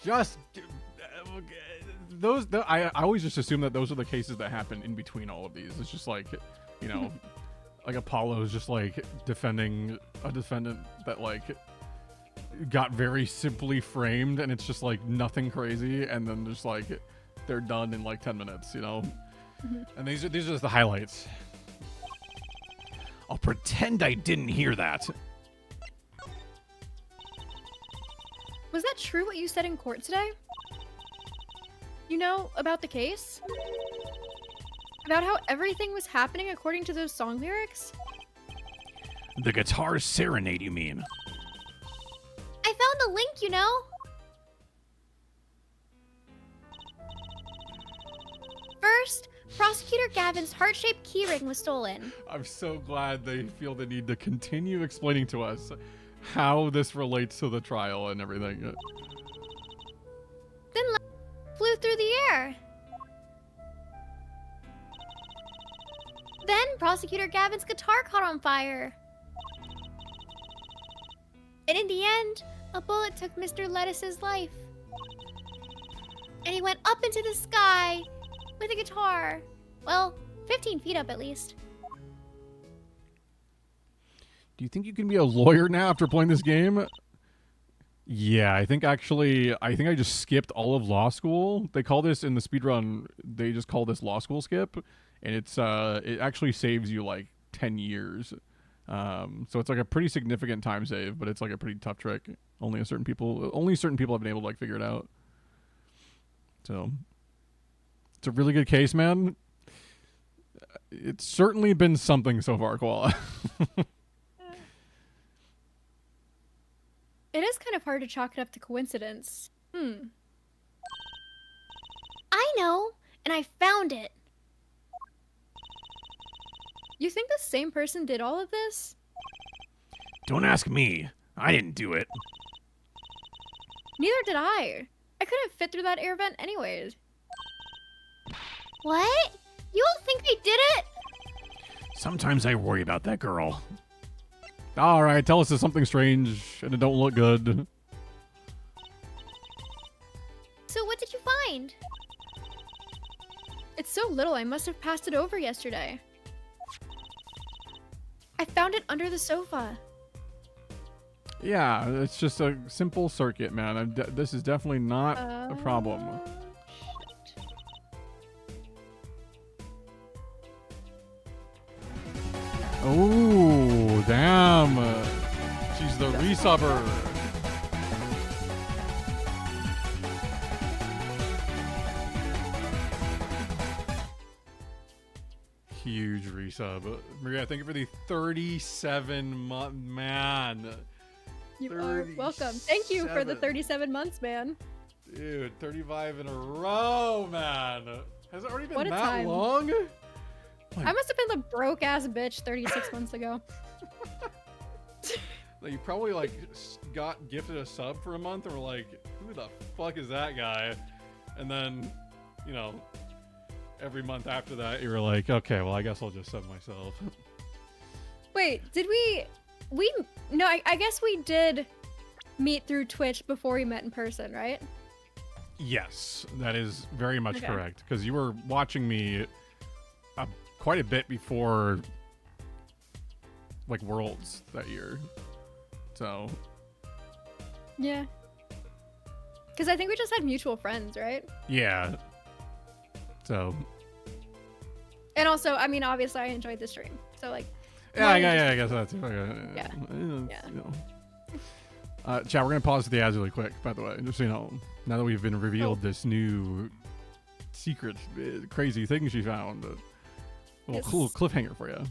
Speaker 1: Just those. I always just assume that those are the cases that happen in between all of these. It's just like, you know, like Apollo is just like defending a defendant that like got very simply framed, and it's just like nothing crazy, and then just like they're done in like 10 minutes, you know. And these are just the highlights.
Speaker 5: I'll pretend I didn't hear that.
Speaker 2: Was that true what you said in court today? You know, about the case? About how everything was happening according to those song lyrics?
Speaker 5: The guitar serenade, you mean?
Speaker 4: I found the link, you know. First, Prosecutor Gavin's heart-shaped keyring was stolen.
Speaker 1: I'm so glad they feel the need to continue explaining to us how this relates to the trial and everything.
Speaker 4: Then flew through the air. Then Prosecutor Gavin's guitar caught on fire. And in the end, a bullet took Mr. Lettuce's life. And he went up into the sky with a guitar. Well, 15 feet up at least.
Speaker 1: Do you think you can be a lawyer now after playing this game? Yeah, I think I just skipped all of law school. They call this in the speedrun, they just call this law school skip, and it actually saves you like 10 years. So it's like a pretty significant time save, but it's like a pretty tough trick. Only certain people have been able to like figure it out. So it's a really good case, man. It's certainly been something so far, Koala.
Speaker 2: It is kind of hard to chalk it up to coincidence.
Speaker 4: I know, and I found it.
Speaker 2: You think the same person did all of this?
Speaker 5: Don't ask me. I didn't do it.
Speaker 2: Neither did I. I couldn't fit through that air vent anyways.
Speaker 4: What? You don't think they did it?
Speaker 5: Sometimes I worry about that girl.
Speaker 1: All right, tell us there's something strange and it don't look good.
Speaker 4: So what did you find?
Speaker 2: It's so little, I must have passed it over yesterday. I found it under the sofa.
Speaker 1: Yeah, it's just a simple circuit, man. This is definitely not a problem.
Speaker 2: Shit.
Speaker 1: Oh, damn. She's the resubber. Huge resub. Maria, thank you for the 37-month, man.
Speaker 2: You are welcome. Thank you for the 37 months, man.
Speaker 1: Dude, 35 in a row, man. Has it already been
Speaker 2: What a
Speaker 1: that
Speaker 2: time.
Speaker 1: long?
Speaker 2: I must have been the broke ass bitch 36 months ago.
Speaker 1: Like, you probably like got gifted a sub for a month and were like, who the fuck is that guy? And then, you know, every month after that, you were like, okay, well, I guess I'll just sub myself.
Speaker 2: Wait, did we no, I guess we did meet through Twitch before we met in person, right?
Speaker 1: Yes, that is very much
Speaker 2: Okay.
Speaker 1: correct. Because you were watching me quite a bit before, like, Worlds that year. So,
Speaker 2: Yeah. Because I think we just had mutual friends, right?
Speaker 1: yeah. So,
Speaker 2: And also, I mean, obviously I enjoyed the stream. So, like,
Speaker 1: yeah,
Speaker 2: Well,
Speaker 1: I guess that's it.
Speaker 2: Yeah.
Speaker 1: You
Speaker 2: Yeah.
Speaker 1: know. Chat, we're going to pause the ads really quick, by the way. Just so you know, now that we've been revealed this new secret, crazy thing she found. A little
Speaker 2: Yes.
Speaker 1: cool cliffhanger for you.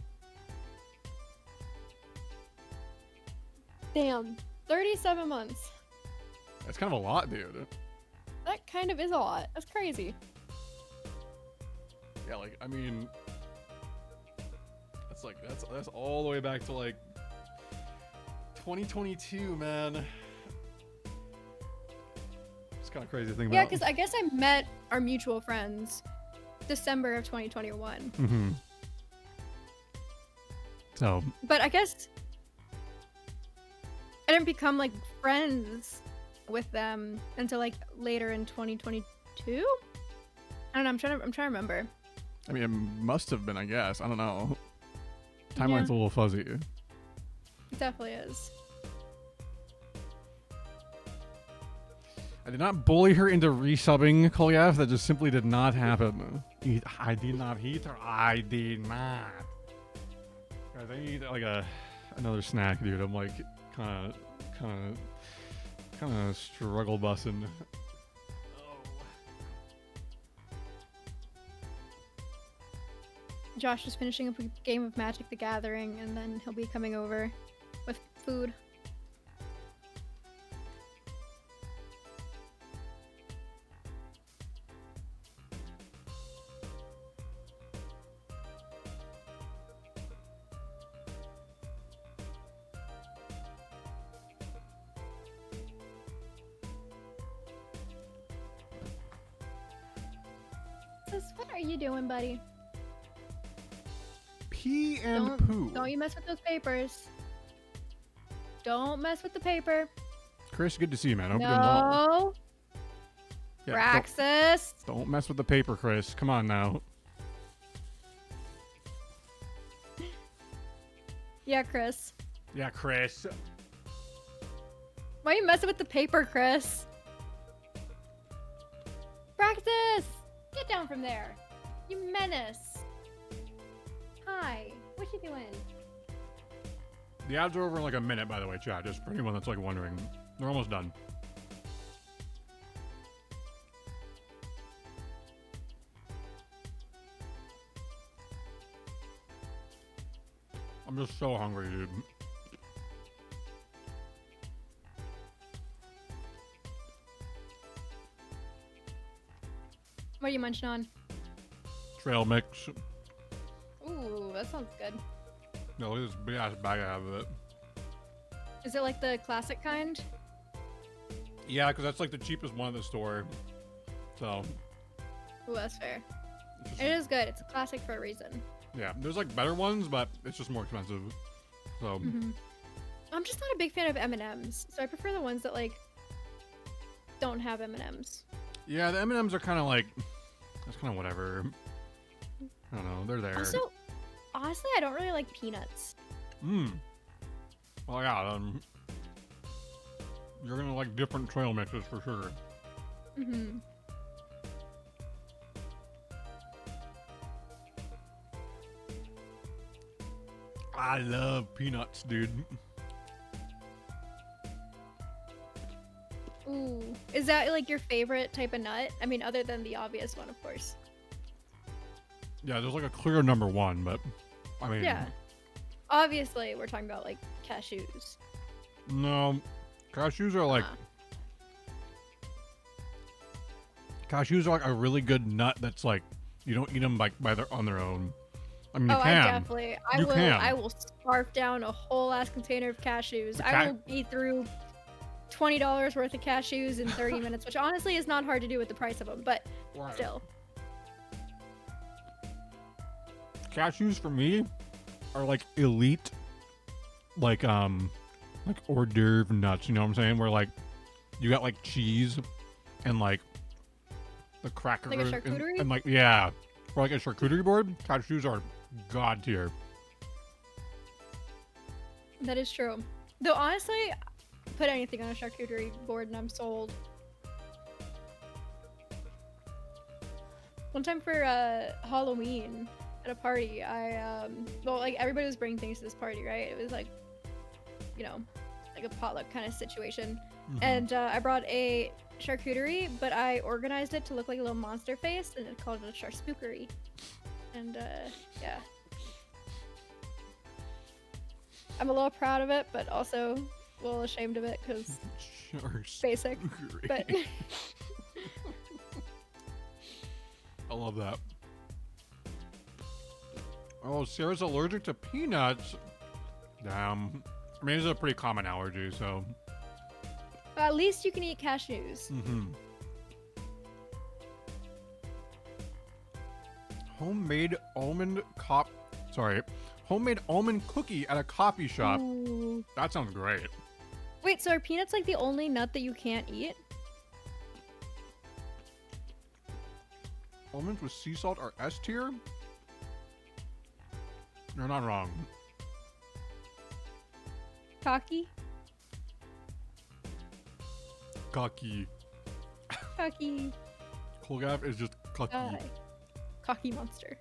Speaker 2: damn. 37 months.
Speaker 1: That's kind of a lot, dude.
Speaker 2: That kind of is a lot. That's crazy.
Speaker 1: Yeah, like, I mean, that's all the way back to like 2022, man. It's kind of crazy to think
Speaker 2: Yeah,
Speaker 1: about.
Speaker 2: because I guess I met our mutual friends December of 2021.
Speaker 1: Mm-hmm. So
Speaker 2: But I guess I didn't become like friends with them until like later in 2022. I don't know. I'm trying to remember.
Speaker 3: I mean, it must have been, I guess. I don't know.
Speaker 1: timeline's a little fuzzy.
Speaker 2: It definitely is.
Speaker 1: I did not bully her into resubbing Kolyev. That just simply did not happen. I did not hit her. I did not. Guys, I need like another snack, dude. I'm like kind of struggle bussing.
Speaker 2: Josh is finishing up a game of Magic the Gathering, and then he'll be coming over with food. Sis, what are you doing, buddy?
Speaker 3: Pee and
Speaker 2: Don't,
Speaker 3: poo.
Speaker 2: don't you mess with those papers. Don't mess with the paper.
Speaker 1: Chris, good to see you, man. I hope you're doing well.
Speaker 2: No.
Speaker 1: Yeah,
Speaker 2: Praxis.
Speaker 1: don't mess with the paper, Chris. Come on now.
Speaker 2: Yeah, Chris.
Speaker 1: Yeah, Chris.
Speaker 2: Why are you messing with the paper, Chris? Praxis! Get down from there. You menace. Hi. What you doing?
Speaker 1: The ads are over in like a minute, by the way, chat. Just for anyone that's like wondering. They're almost done. I'm just so hungry, dude.
Speaker 2: What are you munching on?
Speaker 1: Trail mix.
Speaker 2: Ooh, that sounds good.
Speaker 1: No, look at this big ass bag I have of it.
Speaker 2: Is it like the classic kind?
Speaker 1: Yeah, because that's like the cheapest one at the store. So,
Speaker 2: Ooh, that's fair.
Speaker 1: it's just-
Speaker 2: It is good. It's a classic for a reason.
Speaker 1: yeah, there's like better ones, but it's just more expensive. So,
Speaker 2: I'm just not a big fan of M&Ms, so I prefer the ones that like don't have M&Ms.
Speaker 1: yeah, the M&Ms are kind of like, it's kind of whatever. I don't know, they're there.
Speaker 2: Also, honestly, I don't really like peanuts.
Speaker 1: Well, yeah, you're gonna like different trail mixes for sure. I love peanuts, dude.
Speaker 2: Ooh, is that like your favorite type of nut? I mean, other than the obvious one, of course.
Speaker 1: Yeah, there's like a clear number one, but I mean,
Speaker 2: Yeah. Obviously, we're talking about like cashews.
Speaker 1: no, cashews are like
Speaker 2: Huh.
Speaker 1: cashews are like a really good nut. That's like you don't eat them like on their own. I mean, you
Speaker 2: Oh,
Speaker 1: can.
Speaker 2: I definitely.
Speaker 1: You can.
Speaker 2: I will scarf down a whole ass container of cashews. I will eat through $20 worth of cashews in 30 minutes, which honestly is not hard to do with the price of them, but
Speaker 1: Right.
Speaker 2: still.
Speaker 1: Cashews for me are like elite, like hors d'oeuvre nuts. You know what I'm saying? Where like you got like cheese and like the cracker
Speaker 2: Like a charcuterie?
Speaker 1: and like yeah, for like a charcuterie board. Cashews are god tier.
Speaker 2: That is true. Though honestly, put anything on a charcuterie board and I'm sold. One time for Halloween at a party, well, like everybody was bringing things to this party, right? It was like, you know, like a potluck kind of situation. And I brought a charcuterie, but I organized it to look like a little monster face and I called it a charspookery. And yeah. I'm a little proud of it, but also a little ashamed of it because basic. But
Speaker 1: I love that. Oh, Sarah's allergic to peanuts. Damn. I mean, it's a pretty common allergy, so.
Speaker 2: at least you can eat cashews.
Speaker 1: Homemade almond cookie at a coffee shop.
Speaker 2: Ooh.
Speaker 1: That sounds great.
Speaker 2: Wait, so are peanuts like the only nut that you can't eat?
Speaker 1: Almonds with sea salt are S tier? You're not wrong.
Speaker 2: Cocky?
Speaker 1: Cocky.
Speaker 2: Cocky.
Speaker 1: Colgaf is just cocky.
Speaker 2: Cocky monster.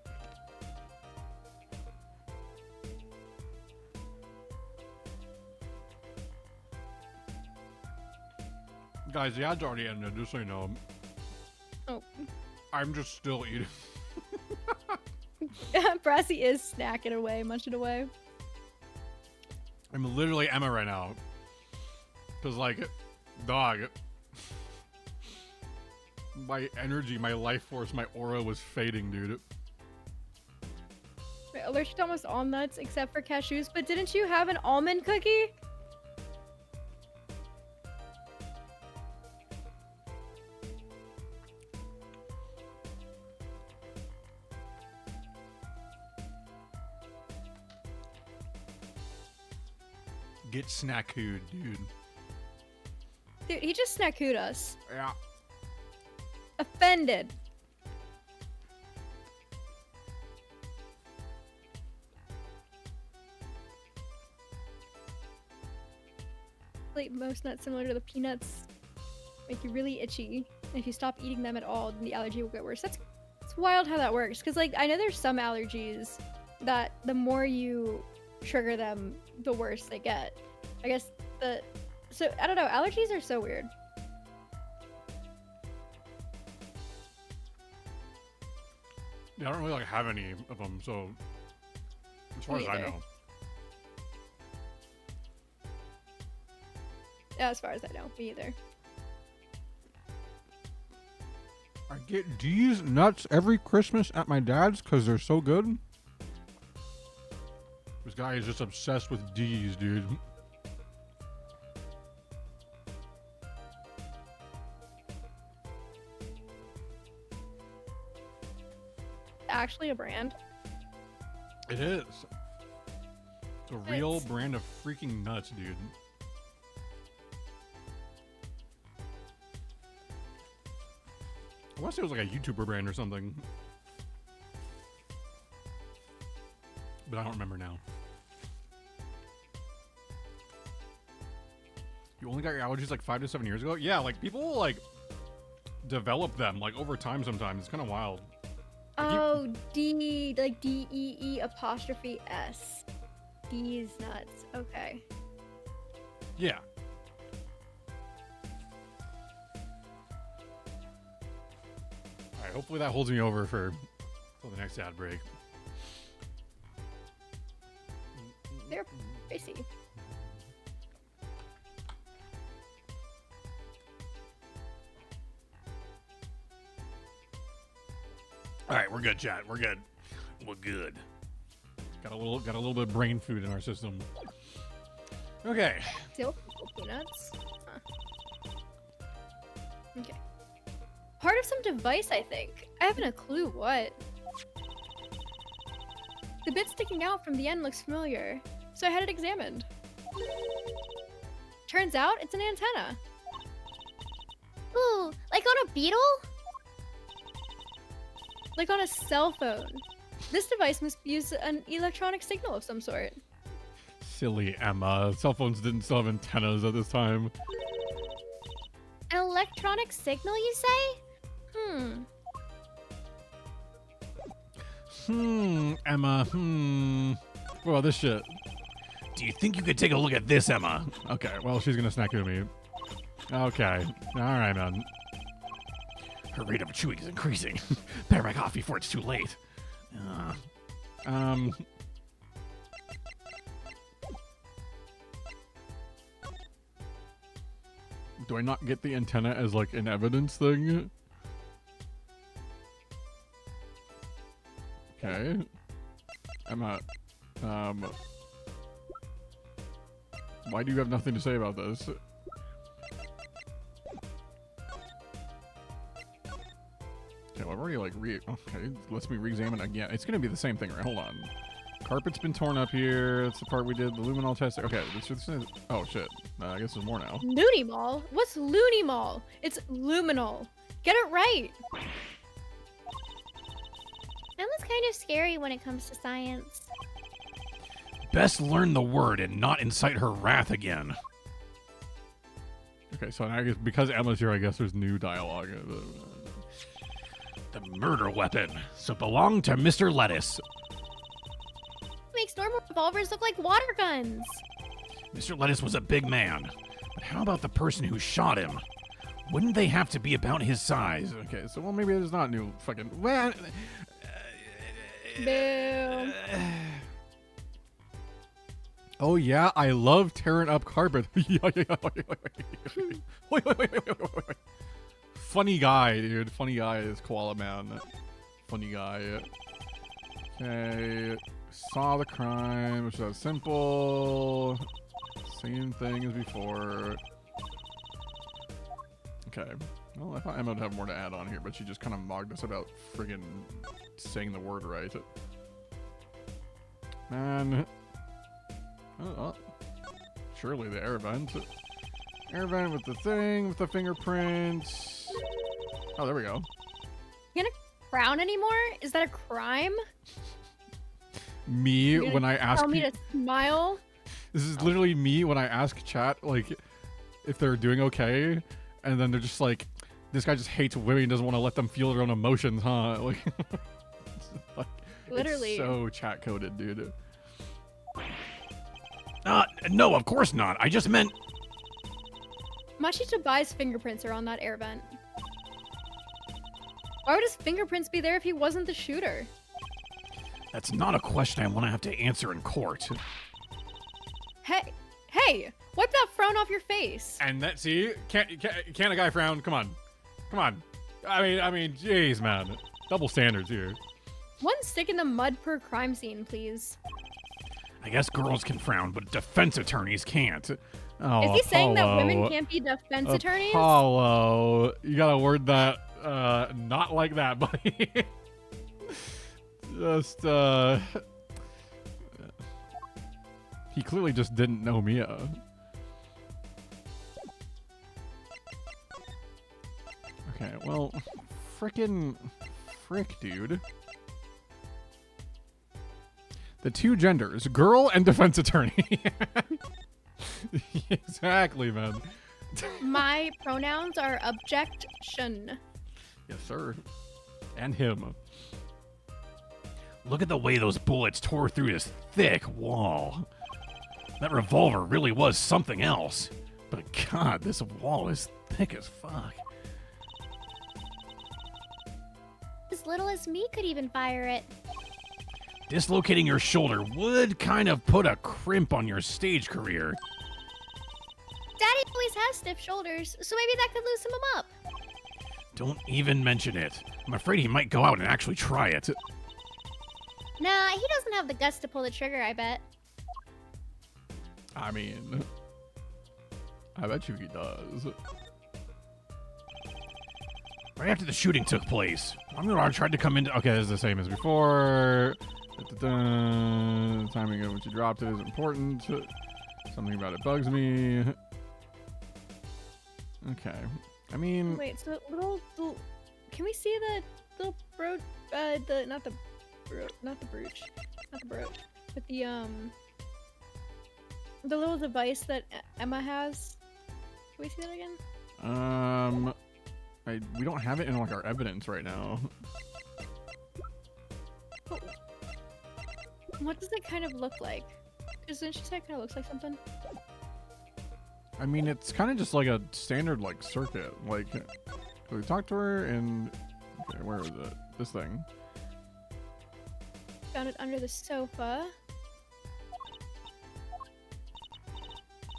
Speaker 1: Guys, the ad's already ended, just so you know.
Speaker 2: Oh.
Speaker 1: I'm just still eating.
Speaker 2: Brassy is snacking away, munching away.
Speaker 1: I'm literally Emma right now. Because, like, dog. My energy, my life force, my aura was fading, dude.
Speaker 2: Wait, allergic to almost all nuts except for cashews, but didn't you have an almond cookie?
Speaker 1: Get snackooed, dude.
Speaker 2: Dude, he just snackooed us.
Speaker 1: Yeah.
Speaker 2: Offended. Like most nuts similar to the peanuts make you really itchy. And if you stop eating them at all, then the allergy will get worse. It's wild how that works. Because like I know there's some allergies that the more you trigger them, the worse they get. I guess so I don't know, allergies are so weird.
Speaker 1: Yeah, I don't really like have any of them, so as far
Speaker 2: Me
Speaker 1: as I
Speaker 2: either.
Speaker 1: know.
Speaker 2: Yeah, as far as I know, me either.
Speaker 1: I get these nuts every Christmas at my dad's because they're so good. This guy is just obsessed with D's, dude.
Speaker 2: Actually a brand.
Speaker 1: It is. It's a real brand of freaking nuts, dude. I want to say it was like a YouTuber brand or something. But I don't remember now. You only got your allergies like 5 to 7 years ago? Yeah, like people will like develop them like over time sometimes. It's kind of wild.
Speaker 2: Oh, D, like DEE''S. D's nuts. Okay.
Speaker 1: Yeah. Alright, hopefully that holds me over for till the next ad break.
Speaker 2: They're pricey.
Speaker 1: Alright, we're good, chat. We're good. We're good. Got a little bit of brain food in our system. Okay.
Speaker 2: Still peanuts. Huh. Okay. Part of some device, I think. I haven't a clue what. The bit sticking out from the end looks familiar, so I had it examined. Turns out it's an antenna.
Speaker 4: Ooh, like on a beetle?
Speaker 2: Like on a cell phone. This device must use an electronic signal of some sort.
Speaker 1: Silly Emma. Cell phones didn't still have antennas at this time.
Speaker 4: An electronic signal, you say?
Speaker 1: Emma. What about this shit?
Speaker 5: Do you think you could take a look at this, Emma?
Speaker 1: Okay, well, she's gonna snack at me. Okay. Alright, man.
Speaker 5: Her rate of chewing is increasing. Better back off before it's too late.
Speaker 1: Do I not get the antenna as, like, an evidence thing? Okay. Emma, why do you have nothing to say about this? Okay, well, I've already, like, okay, let's me re-examine again. It's gonna be the same thing, right? Hold on. Carpet's been torn up here. That's the part we did. The luminol test. Okay. This is, oh, shit. I guess there's more now.
Speaker 2: Loony Mall? What's Loony Mall? It's luminol. Get it right.
Speaker 4: Emma's kind of scary when it comes to science.
Speaker 5: Best learn the word and not incite her wrath again.
Speaker 1: Okay, so I guess because Emma's here, I guess there's new dialogue.
Speaker 5: The murder weapon. So belonged to Mr. Lettuce.
Speaker 4: Makes normal revolvers look like water guns.
Speaker 5: Mr. Lettuce was a big man. But how about the person who shot him? Wouldn't they have to be about his size?
Speaker 1: Okay, so well maybe there's not new fucking. Well,
Speaker 2: Boo.
Speaker 1: oh yeah, I love tearing up carpet. Funny guy, dude. Funny guy is Koala Man. Funny guy. Okay, saw the crime, which is simple. Same thing as before. Okay. Well, I thought Emma would have more to add on here, but she just kind of mocked us about friggin' saying the word right. Man. Oh, surely the air vent. Air vent with the thing, with the fingerprints. Oh, there we go.
Speaker 2: You gonna frown anymore? Is that a crime?
Speaker 1: Me
Speaker 2: You're gonna
Speaker 1: when I ask
Speaker 2: Tell me to smile?
Speaker 1: this is literally me when I ask chat, like, if they're doing okay, and then they're just like, this guy just hates women and doesn't want to let them feel their own emotions, huh? Like, like
Speaker 2: Literally.
Speaker 1: It's so chat coded, dude.
Speaker 5: No, of course not. I just meant...
Speaker 2: Machito Bai's fingerprints are on that air vent. Why would his fingerprints be there if he wasn't the shooter?
Speaker 5: That's not a question I want to have to answer in court.
Speaker 2: Hey! Wipe that frown off your face.
Speaker 1: And that, see, can't a guy frown? Come on. I mean, jeez, man. Double standards here.
Speaker 2: One stick in the mud per crime scene, please.
Speaker 5: I guess girls can frown, but defense attorneys can't.
Speaker 1: Oh,
Speaker 2: Is he saying that women
Speaker 1: Apollo.
Speaker 2: can't be defense attorneys?
Speaker 1: Apollo, you gotta word that not like that, buddy. Just he clearly just didn't know Mia. Okay, well, frick, dude. The two genders, girl and defense attorney. Exactly, man.
Speaker 2: My pronouns are objection.
Speaker 1: Yes, sir. And him.
Speaker 5: Look at the way those bullets tore through this thick wall. That revolver really was something else. But God, this wall is thick as fuck.
Speaker 4: As little as me could even fire it.
Speaker 5: Dislocating your shoulder would kind of put a crimp on your stage career.
Speaker 4: Daddy always has stiff shoulders, so maybe that could loosen him up.
Speaker 5: Don't even mention it. I'm afraid he might go out and actually try it.
Speaker 4: Nah, he doesn't have the guts to pull the trigger, I bet.
Speaker 1: I mean, I bet you he does.
Speaker 5: Right after the shooting took place, Amuro tried to come into...
Speaker 1: Okay, this is the same as before. Da-da-da. Timing of when she dropped it is important. Something about it bugs me. Okay. I mean...
Speaker 2: Wait, so can we see the little brooch? Not the brooch, but the little device that Emma has. Can we see that again?
Speaker 1: We don't have it in like our evidence right now.
Speaker 2: What does it kind of look like? Because didn't she say it kind of looks like something?
Speaker 1: I mean, it's kind of just like a standard like circuit. Like, we talked to her and okay, where is it? This thing.
Speaker 2: Found it under the sofa.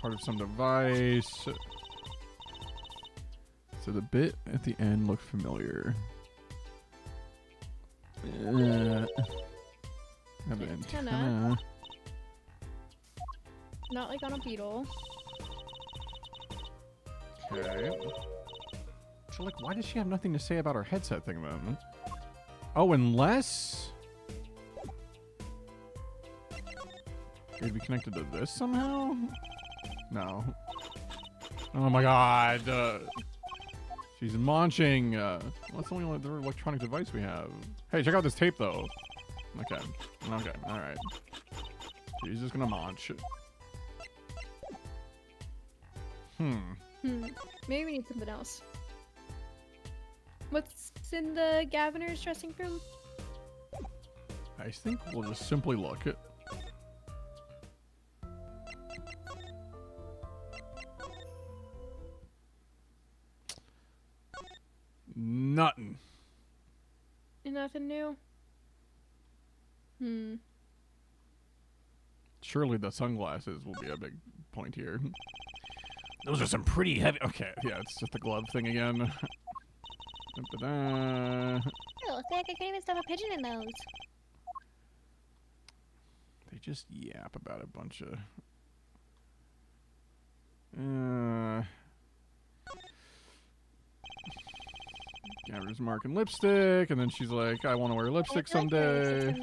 Speaker 1: Part of some device. So the bit at the end looked familiar. Have an
Speaker 2: Antenna.
Speaker 1: antenna.
Speaker 2: Not like on a beetle.
Speaker 1: Okay. So, like, why does she have nothing to say about her headset thing then? Oh, unless... It'd be connected to this somehow? No. Oh my god. She's munching. What's the only other electronic device we have? Hey, check out this tape though. Okay. Okay. Alright. She's just gonna munch.
Speaker 2: Maybe we need something else. What's in the Gaviner's dressing room?
Speaker 1: I think we'll just simply look. Nothing.
Speaker 2: Nothing new?
Speaker 1: Surely the sunglasses will be a big point here.
Speaker 5: Those are some pretty heavy.
Speaker 1: Okay, yeah, it's just the glove thing again. Da-da-da.
Speaker 4: Oh, I feel like I can't even stuff a pigeon in those.
Speaker 1: They just yap about a bunch of... Gabbers marking lipstick, and then she's like, I want to wear lipstick someday.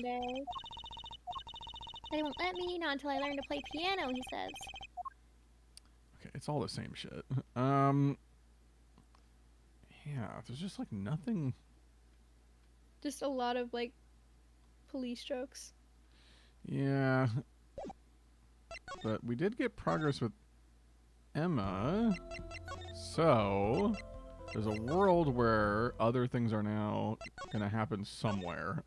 Speaker 4: They won't let me, not until I learn to play piano, he says.
Speaker 1: Okay, it's all the same shit. Yeah, there's just like nothing.
Speaker 2: Just a lot of like police jokes.
Speaker 1: Yeah. But we did get progress with Emma. So there's a world where other things are now gonna happen somewhere.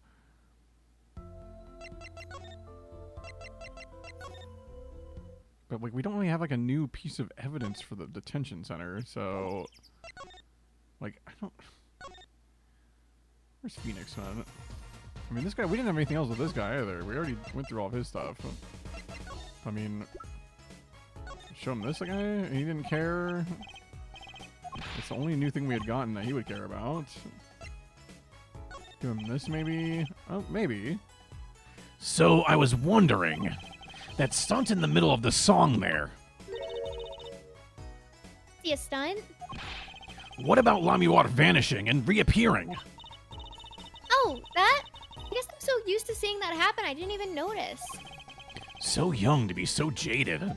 Speaker 1: But like we don't really have like a new piece of evidence for the detention center, so like I don't. Where's Phoenix, man? I mean, this guy. We didn't have anything else with this guy either. We already went through all of his stuff. I mean, show him this guy. And he didn't care. It's the only new thing we had gotten that he would care about. Give him this, maybe. Oh, maybe.
Speaker 5: So I was wondering, that stunt in the middle of the song there.
Speaker 4: See a stunt?
Speaker 5: What about Lamuar vanishing and reappearing?
Speaker 4: Oh, that? I guess I'm so used to seeing that happen, I didn't even notice.
Speaker 5: So young to be so jaded.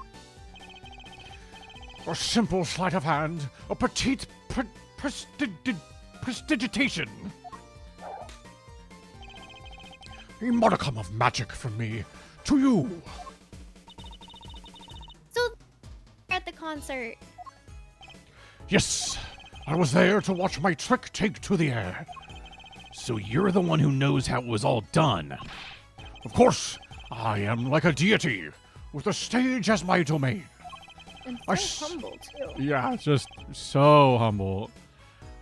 Speaker 3: A simple sleight of hand, a petite prestidigitation. A modicum of magic from me to you.
Speaker 4: So, at the concert.
Speaker 3: Yes, I was there to watch my trick take to the air.
Speaker 5: So you're the one who knows how it was all done.
Speaker 3: Of course, I am like a deity, with the stage as my domain.
Speaker 2: And
Speaker 3: I
Speaker 2: so humble too.
Speaker 1: Yeah, just so humble.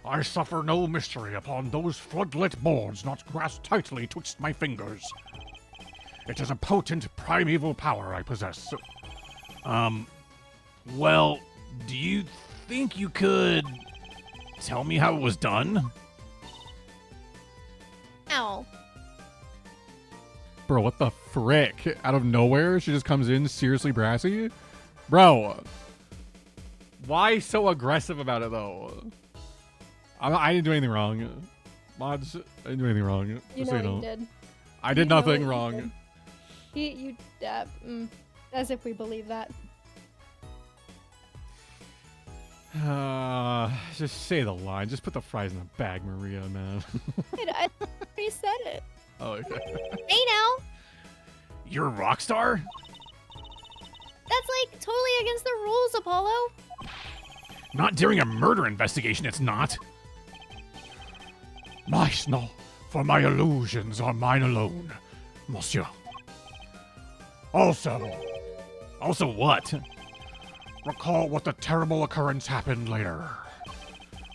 Speaker 3: I suffer no mystery upon those floodlit boards not grasped tightly twixt my fingers. It is a potent primeval power I possess.
Speaker 5: Well, do you think you could tell me how it was done?
Speaker 4: Ow.
Speaker 1: Bro, what the frick? Out of nowhere, she just comes in seriously brassy? Bro, why so aggressive about it, though? I didn't do anything wrong. Mods, I didn't do anything wrong.
Speaker 2: You
Speaker 1: Just
Speaker 2: know
Speaker 1: so you
Speaker 2: what
Speaker 1: know.
Speaker 2: he did.
Speaker 1: I did
Speaker 2: You know
Speaker 1: nothing
Speaker 2: what he
Speaker 1: wrong.
Speaker 2: did. As if we believe that.
Speaker 1: Just say the line. Just put the fries in the bag, Maria, man.
Speaker 2: I already said it.
Speaker 1: Oh, okay.
Speaker 4: Hey now!
Speaker 5: You're a rock star?
Speaker 4: That's like totally against the rules, Apollo.
Speaker 5: Not during a murder investigation, it's not.
Speaker 3: Nice, no, for my illusions are mine alone, monsieur. Also,
Speaker 5: What?
Speaker 3: recall what the terrible occurrence happened later.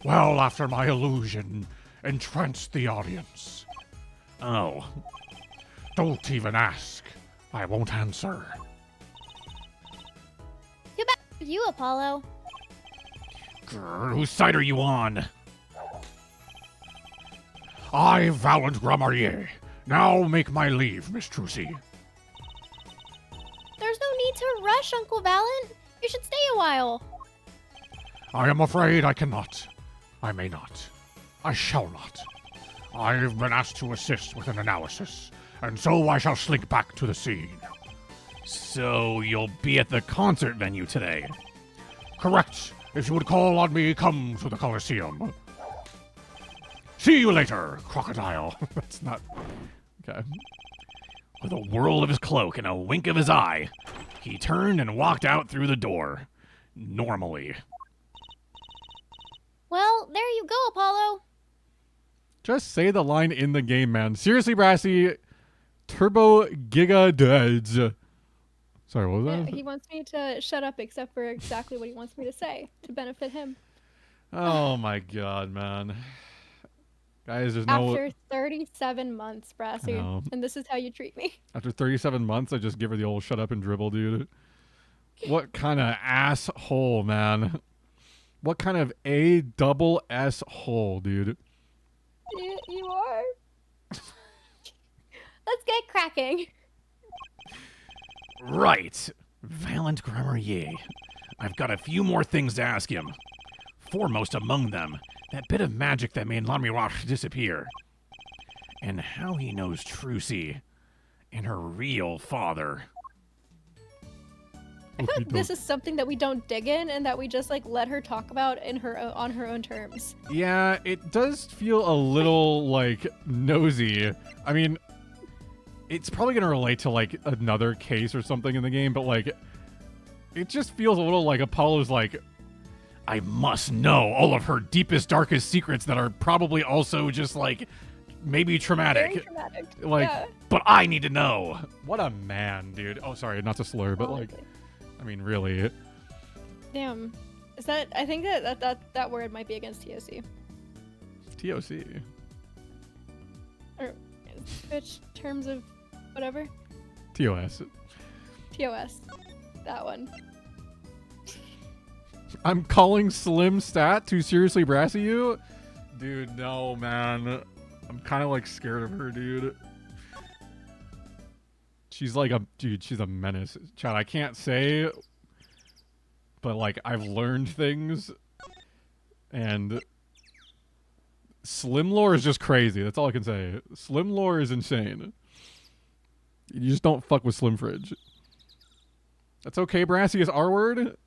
Speaker 3: Well after my illusion entranced the audience.
Speaker 5: Oh.
Speaker 3: Don't even ask. I won't answer.
Speaker 4: Too bad for you, Apollo.
Speaker 5: Grr, whose side are you on?
Speaker 3: I, Valiant Grammarier, now make my leave, Miss Trucy.
Speaker 4: There's no need to rush, Uncle Valen. You should stay a while.
Speaker 3: I am afraid I cannot. I may not. I shall not. I've been asked to assist with an analysis, and so I shall slink back to the scene.
Speaker 5: So you'll be at the concert venue today?
Speaker 3: Correct. If you would call on me, come to the Coliseum. See you later, crocodile.
Speaker 1: That's not. Okay.
Speaker 5: With a whirl of his cloak and a wink of his eye, he turned and walked out through the door. Normally.
Speaker 4: Well, there you go, Apollo.
Speaker 1: Just say the line in the game, man. Seriously, Brassy. Turbo Giga Duds. Sorry, what was
Speaker 2: Yeah,
Speaker 1: that?
Speaker 2: he wants me to shut up except for exactly what he wants me to say to benefit him.
Speaker 1: Oh my god, man. Guys, there's no.
Speaker 2: After 37 months, Brassy,
Speaker 1: know.
Speaker 2: and this is how you treat me.
Speaker 1: After 37 months, I just give her the old shut up and dribble, dude. What kind of asshole, man? What kind of A double S hole, dude?
Speaker 2: You are. Let's get cracking.
Speaker 5: Right. Valant Grammarier. I've got a few more things to ask him. Foremost among them, that bit of magic that made Lamiroche disappear. And how he knows Trucy and her real father.
Speaker 2: I feel like this is something that we don't dig in and that we just like let her talk about in her on her own terms.
Speaker 1: Yeah, it does feel a little like nosy. I mean, it's probably gonna relate to like another case or something in the game, but like, it just feels a little like Apollo's like,
Speaker 5: I must know all of her deepest, darkest secrets that are probably also just like maybe traumatic.
Speaker 2: Very traumatic.
Speaker 1: Like,
Speaker 2: Yeah.
Speaker 5: But I need to know.
Speaker 1: what a man, dude. Oh, sorry, not to slur, but like, I mean, really.
Speaker 2: Damn. Is that? I think that word might be against TOC.
Speaker 1: TOC.
Speaker 2: Or which terms of whatever?
Speaker 1: TOS.
Speaker 2: TOS. That one.
Speaker 1: I'm calling Slim Stat to seriously Brassy you? Dude, no, man. I'm kind of like scared of her, dude. She's like she's a menace. Chad, I can't say, but like I've learned things, and Slim lore is just crazy. That's all I can say. Slim lore is insane. You just don't fuck with Slim Fridge. That's okay, Brassy is R word?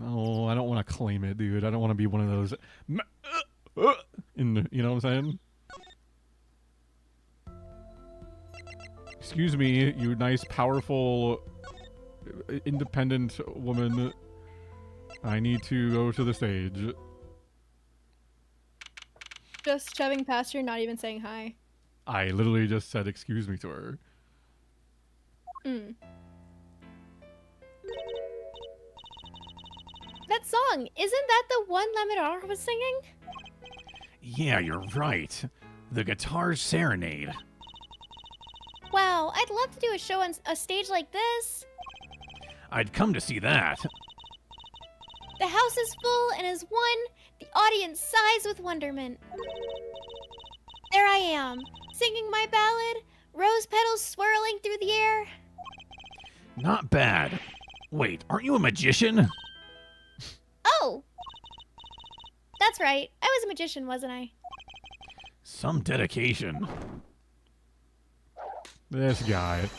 Speaker 1: Oh, I don't want to claim it, dude. I don't want to be one of those you know what I'm saying? Excuse me, you nice, powerful, independent woman. I need to go to the stage.
Speaker 2: Just shoving past her, not even saying hi.
Speaker 1: I literally just said excuse me to her.
Speaker 2: Mm.
Speaker 4: That song, isn't that the one Lamiroche was singing?
Speaker 5: Yeah, you're right. The Guitar Serenade.
Speaker 4: Wow, I'd love to do a show on a stage like this.
Speaker 5: I'd come to see that.
Speaker 4: The house is full, and as one, the audience sighs with wonderment. There I am, singing my ballad, rose petals swirling through the air.
Speaker 5: Not bad. Wait, aren't you a magician?
Speaker 4: Oh! That's right, I was a magician, wasn't I?
Speaker 5: Some dedication.
Speaker 1: This guy.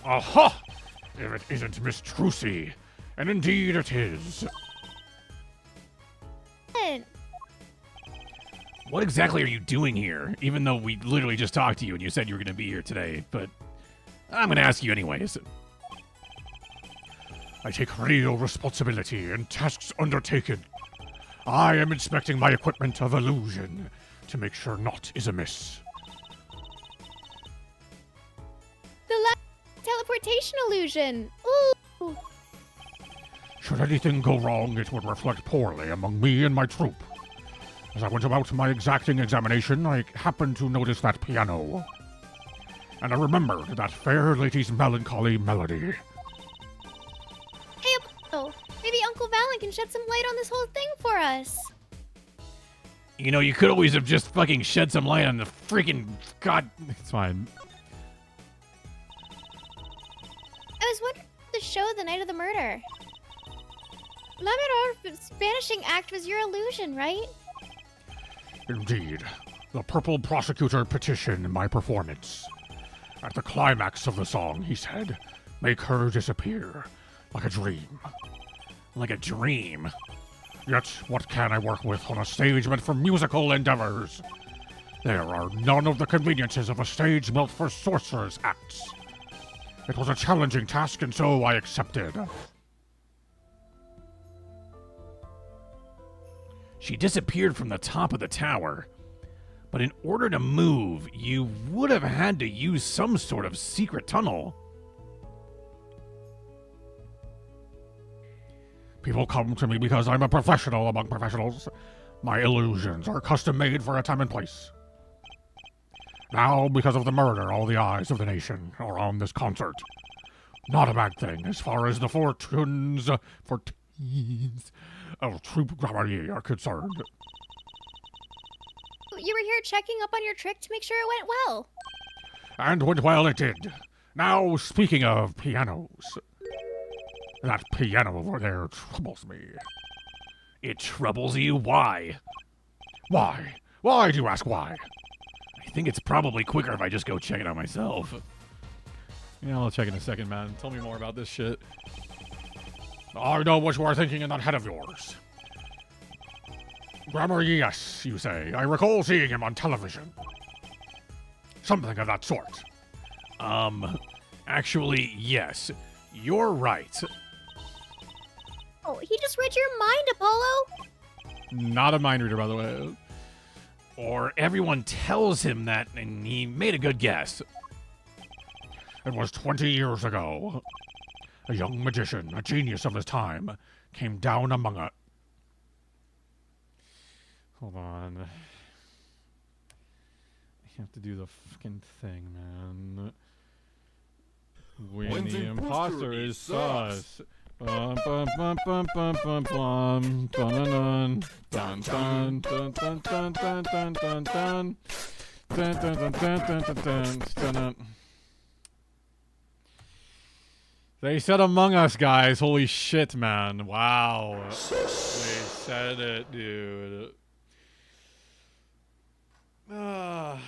Speaker 3: Aha! If it isn't Miss Trucy. And indeed it is.
Speaker 4: And
Speaker 5: What exactly are you doing here? Even though we literally just talked to you and you said you were going to be here today, but I'm going to ask you anyways.
Speaker 3: I take real responsibility in tasks undertaken. I am inspecting my equipment of illusion to make sure naught is amiss.
Speaker 4: the teleportation illusion. Ooh!
Speaker 3: Should anything go wrong, it would reflect poorly among me and my troop. As I went about my exacting examination, I happened to notice that piano. And I remembered that fair lady's melancholy melody.
Speaker 4: Hey, Apollo, maybe Uncle Valen can shed some light on this whole thing for us.
Speaker 5: You know, you could always have just fucking shed some light on the freaking god.
Speaker 1: It's fine.
Speaker 4: I was wondering if the show the night of the murder. Lamiroche's vanishing act was your illusion, right?
Speaker 3: Indeed, the Purple Prosecutor petitioned my performance. At the climax of the song, he said, "Make her disappear like a dream."
Speaker 5: Like a dream.
Speaker 3: Yet, what can I work with on a stage meant for musical endeavors? There are none of the conveniences of a stage built for sorcerers' acts. It was a challenging task, and so I accepted.
Speaker 5: She disappeared from the top of the tower. But in order to move, you would have had to use some sort of secret tunnel.
Speaker 3: People come to me because I'm a professional among professionals. My illusions are custom-made for a time and place. Now, because of the murder, all the eyes of the nation are on this concert. Not a bad thing as far as the fortunes of Troupe Grammarier are concerned.
Speaker 4: You were here checking up on your trick to make sure it went well.
Speaker 3: And went well it did. Now, speaking of pianos, that piano over there troubles me.
Speaker 5: It troubles you? Why?
Speaker 3: Why? Why do you ask why?
Speaker 5: I think it's probably quicker if I just go check it out myself.
Speaker 1: Yeah, I'll check in a second, man. Tell me more about this shit.
Speaker 3: I know what you are thinking in that head of yours. Grammar, yes, you say. I recall seeing him on television. Something of that sort.
Speaker 5: Actually, yes. You're right.
Speaker 4: Oh, he just read your mind, Apollo.
Speaker 1: Not a mind reader, by the way.
Speaker 5: Or everyone tells him that, and he made a good guess.
Speaker 3: It was 20 years ago. A young magician, a genius of his time, came down among us.
Speaker 1: Hold on. I have to do the fucking thing, man. When the imposter is sus. Bum bum bum bum bum bum bum. Dun dun dun dun dun dun dun dun dun dun. Dun dun dun dun dun dun dun dun dun. They said Among Us, guys. Holy shit, man. Wow. They said it, dude. I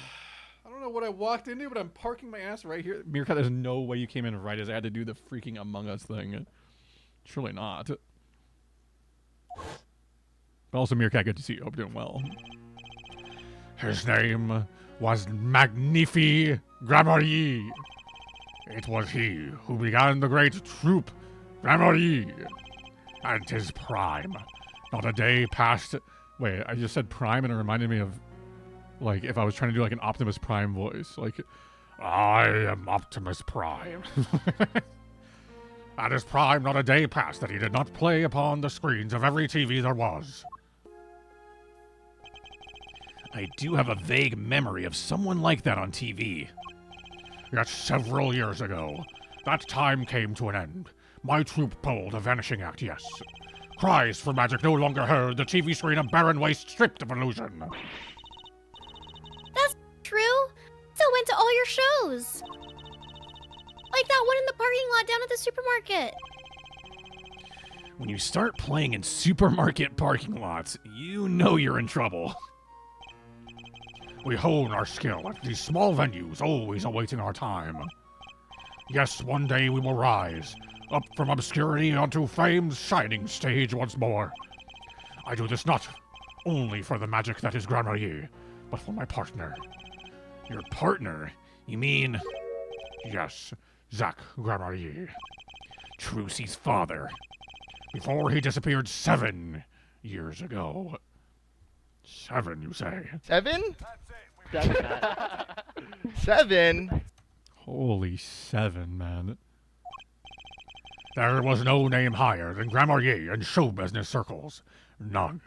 Speaker 1: don't know what I walked into, but I'm parking my ass right here. Meerkat, there's no way you came in right as I had to do the freaking Among Us thing. Surely not. But also, Meerkat, good to see you. Hope you're doing well.
Speaker 3: His name was Magnifi Grammarier. It was he who began the great troupe Grammarier. At his prime, not a day passed.
Speaker 1: Wait, I just said prime and it reminded me of, like, if I was trying to do, like, an Optimus Prime voice. Like,
Speaker 3: I am Optimus Prime. At his prime, not a day passed that he did not play upon the screens of every TV there was.
Speaker 5: I do have a vague memory of someone like that on TV.
Speaker 3: Yet several years ago, that time came to an end. My troupe pulled a vanishing act, yes. Cries for magic no longer heard, the TV screen a barren waste stripped of illusion.
Speaker 4: That's true. Still went to all your shows. Like that one in the parking lot down at the supermarket.
Speaker 5: When you start playing in supermarket parking lots, you know you're in trouble.
Speaker 3: We hone our skill at these small venues, always awaiting our time. Yes, one day we will rise, up from obscurity onto fame's shining stage once more. I do this not only for the magic that is Grammarier, but for my partner.
Speaker 5: Your partner? You mean...
Speaker 3: Yes, Zach Grammarier.
Speaker 5: Trucy's father.
Speaker 3: Before he disappeared 7 years ago. 7, you say?
Speaker 6: 7? 7?
Speaker 1: holy 7, man.
Speaker 3: There was no name higher than Grammarier in show business circles. None.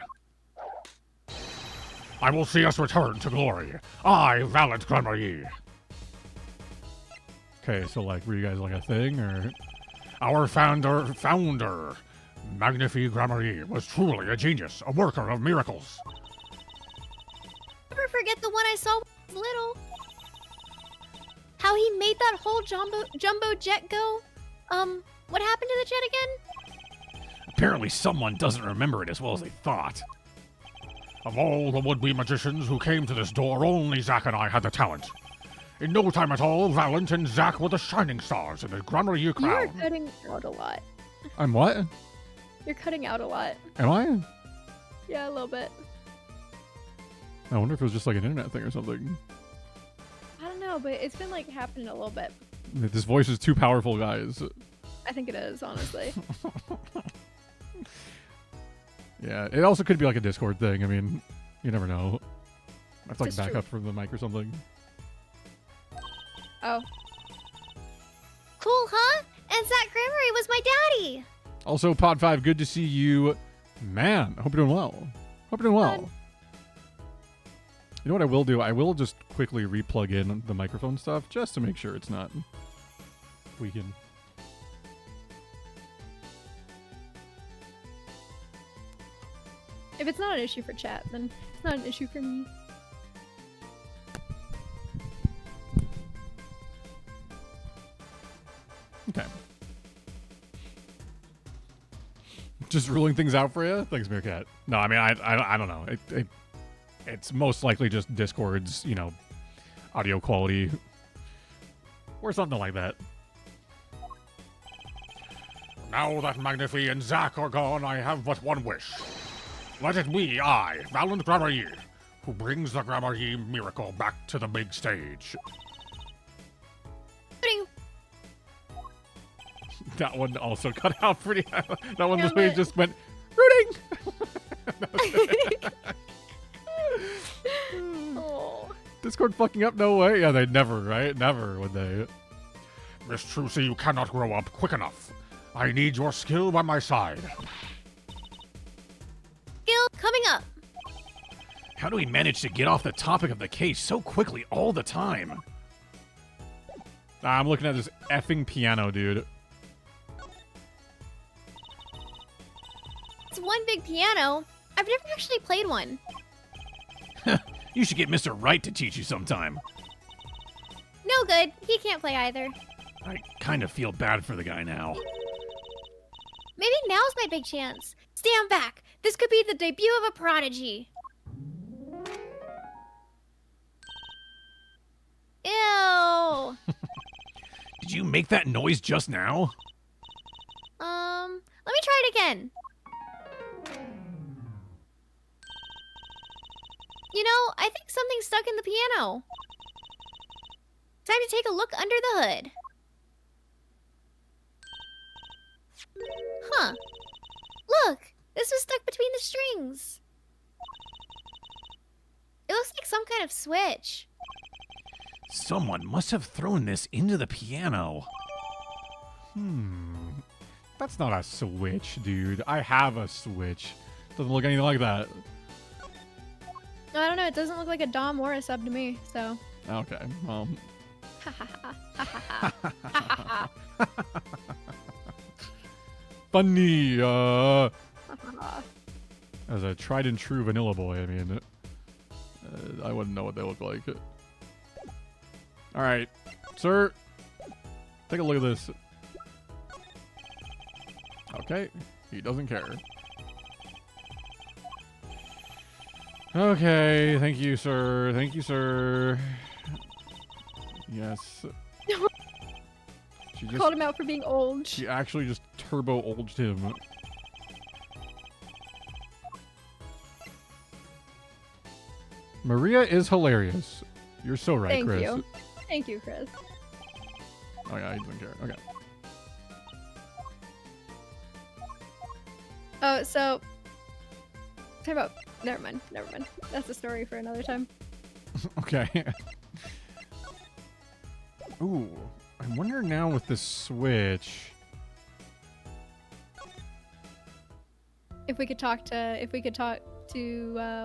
Speaker 3: I will see us return to glory. I, valiant Grammarier.
Speaker 1: Okay, so, like, were you guys, like, a thing, or?
Speaker 3: Our founder, Magnifi Grammarier, was truly a genius, a worker of miracles.
Speaker 4: Never forget the one I saw when I was little. How he made that whole jumbo jet go. What happened to the jet again?
Speaker 5: Apparently someone doesn't remember it as well as they thought.
Speaker 3: Of all the would-be magicians who came to this door, only Zack and I had the talent.
Speaker 5: In no time at all, Valent and Zack were the shining stars in the Grammar Year
Speaker 2: You are
Speaker 5: crown.
Speaker 2: cutting out a lot.
Speaker 1: I'm what?
Speaker 2: You're cutting out a lot.
Speaker 1: Am I?
Speaker 2: Yeah, a little bit.
Speaker 1: I wonder if it was just like an internet thing or something.
Speaker 2: I don't know, but it's been like happening a little bit.
Speaker 1: This voice is too powerful, guys.
Speaker 2: I think it is, honestly.
Speaker 1: Yeah, it also could be like a Discord thing. I mean, you never know. That's like
Speaker 2: It's
Speaker 1: back
Speaker 2: true.
Speaker 1: up from the mic or something.
Speaker 2: Oh,
Speaker 4: Cool, huh? And Zach Grammary was my daddy.
Speaker 1: Also, Pod 5, good to see you. Man, I hope you're doing well. Hope you're doing well.
Speaker 2: Fun.
Speaker 1: You know what I will do? I will just quickly re-plug in the microphone stuff just to make sure it's not tweaking.
Speaker 2: if it's not an issue for chat, then it's not an issue for me.
Speaker 1: Okay. Just ruling things out for you? Thanks, Meerkat. No, I mean, I don't know. It's most likely just Discord's, you know, audio quality or something like that.
Speaker 5: Now that Magnifi and Zack are gone, I have but one wish. Let it be I, Valent Grammar Year, who brings the Grammar Year miracle back to the big stage.
Speaker 4: Pudding.
Speaker 1: That one also cut out pretty. That one
Speaker 2: Yeah,
Speaker 1: literally
Speaker 2: but-
Speaker 1: just went rooting.
Speaker 2: Oh.
Speaker 1: Discord fucking up? No way. Yeah, they'd never, right? Never would they.
Speaker 5: Miss Trucy, you cannot grow up quick enough. I need your skill by my side.
Speaker 4: Skill coming up.
Speaker 5: How do we manage to get off the topic of the case so quickly all the time?
Speaker 1: I'm looking at this effing piano, dude.
Speaker 4: It's one big piano. I've never actually played one.
Speaker 5: You should get Mr. Wright to teach you sometime.
Speaker 4: No good. He can't play either.
Speaker 5: I kind of feel bad for the guy now.
Speaker 4: Maybe now's my big chance. Stand back. This could be the debut of a prodigy. Ew.
Speaker 5: Did you make that noise just now?
Speaker 4: Let me try it again. You know, I think something's stuck in the piano. Time to take a look under the hood. Huh. Look, this was stuck between the strings. It looks like some kind of switch.
Speaker 5: Someone must have thrown this into the piano.
Speaker 1: That's not a switch, dude. I have a switch. Doesn't look anything like that.
Speaker 2: No, I don't know. It doesn't look like a Dom or a sub to me, so.
Speaker 1: Okay, well. Funny, as a tried and true vanilla boy, I mean, I wouldn't know what they look like. Alright, sir, take a look at this. Okay, he doesn't care. Okay, thank you, sir. Thank you, sir. Yes. She just
Speaker 2: Called him out for being old.
Speaker 1: She actually just turbo olded him. Maria is hilarious. You're so right,
Speaker 2: Thank
Speaker 1: Chris.
Speaker 2: you. Thank you, Chris.
Speaker 1: Oh yeah, he doesn't care. Okay.
Speaker 2: Oh, so. Talk about. Never mind. Never mind. That's a story for another time.
Speaker 1: Okay. Ooh, I wonder now with this switch.
Speaker 2: If we could talk to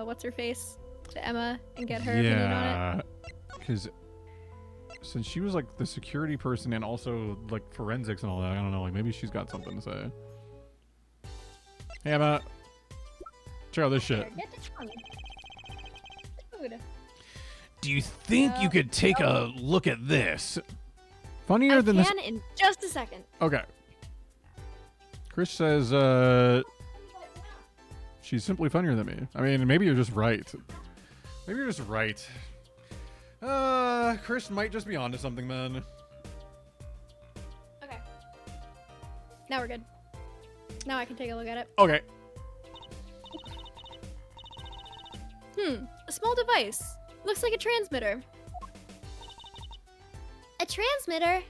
Speaker 2: what's her face, to Emma, and get her opinion on it.
Speaker 1: Yeah, because since she was like the security person and also like forensics and all that, I don't know, like maybe she's got something to say. Hey Emma, check out this shit.
Speaker 2: Here, get this one. Food.
Speaker 5: Do you think you could take a look at this?
Speaker 1: Funnier
Speaker 2: I
Speaker 1: than this.
Speaker 2: can in just a second.
Speaker 1: Okay. Chris says, she's simply funnier than me. I mean, maybe you're just right. Maybe you're just right. Chris might just be onto something, man.
Speaker 2: Okay. Now we're good. Now I can take a look at it.
Speaker 1: Okay.
Speaker 2: A small device. Looks like a transmitter.
Speaker 4: A transmitter?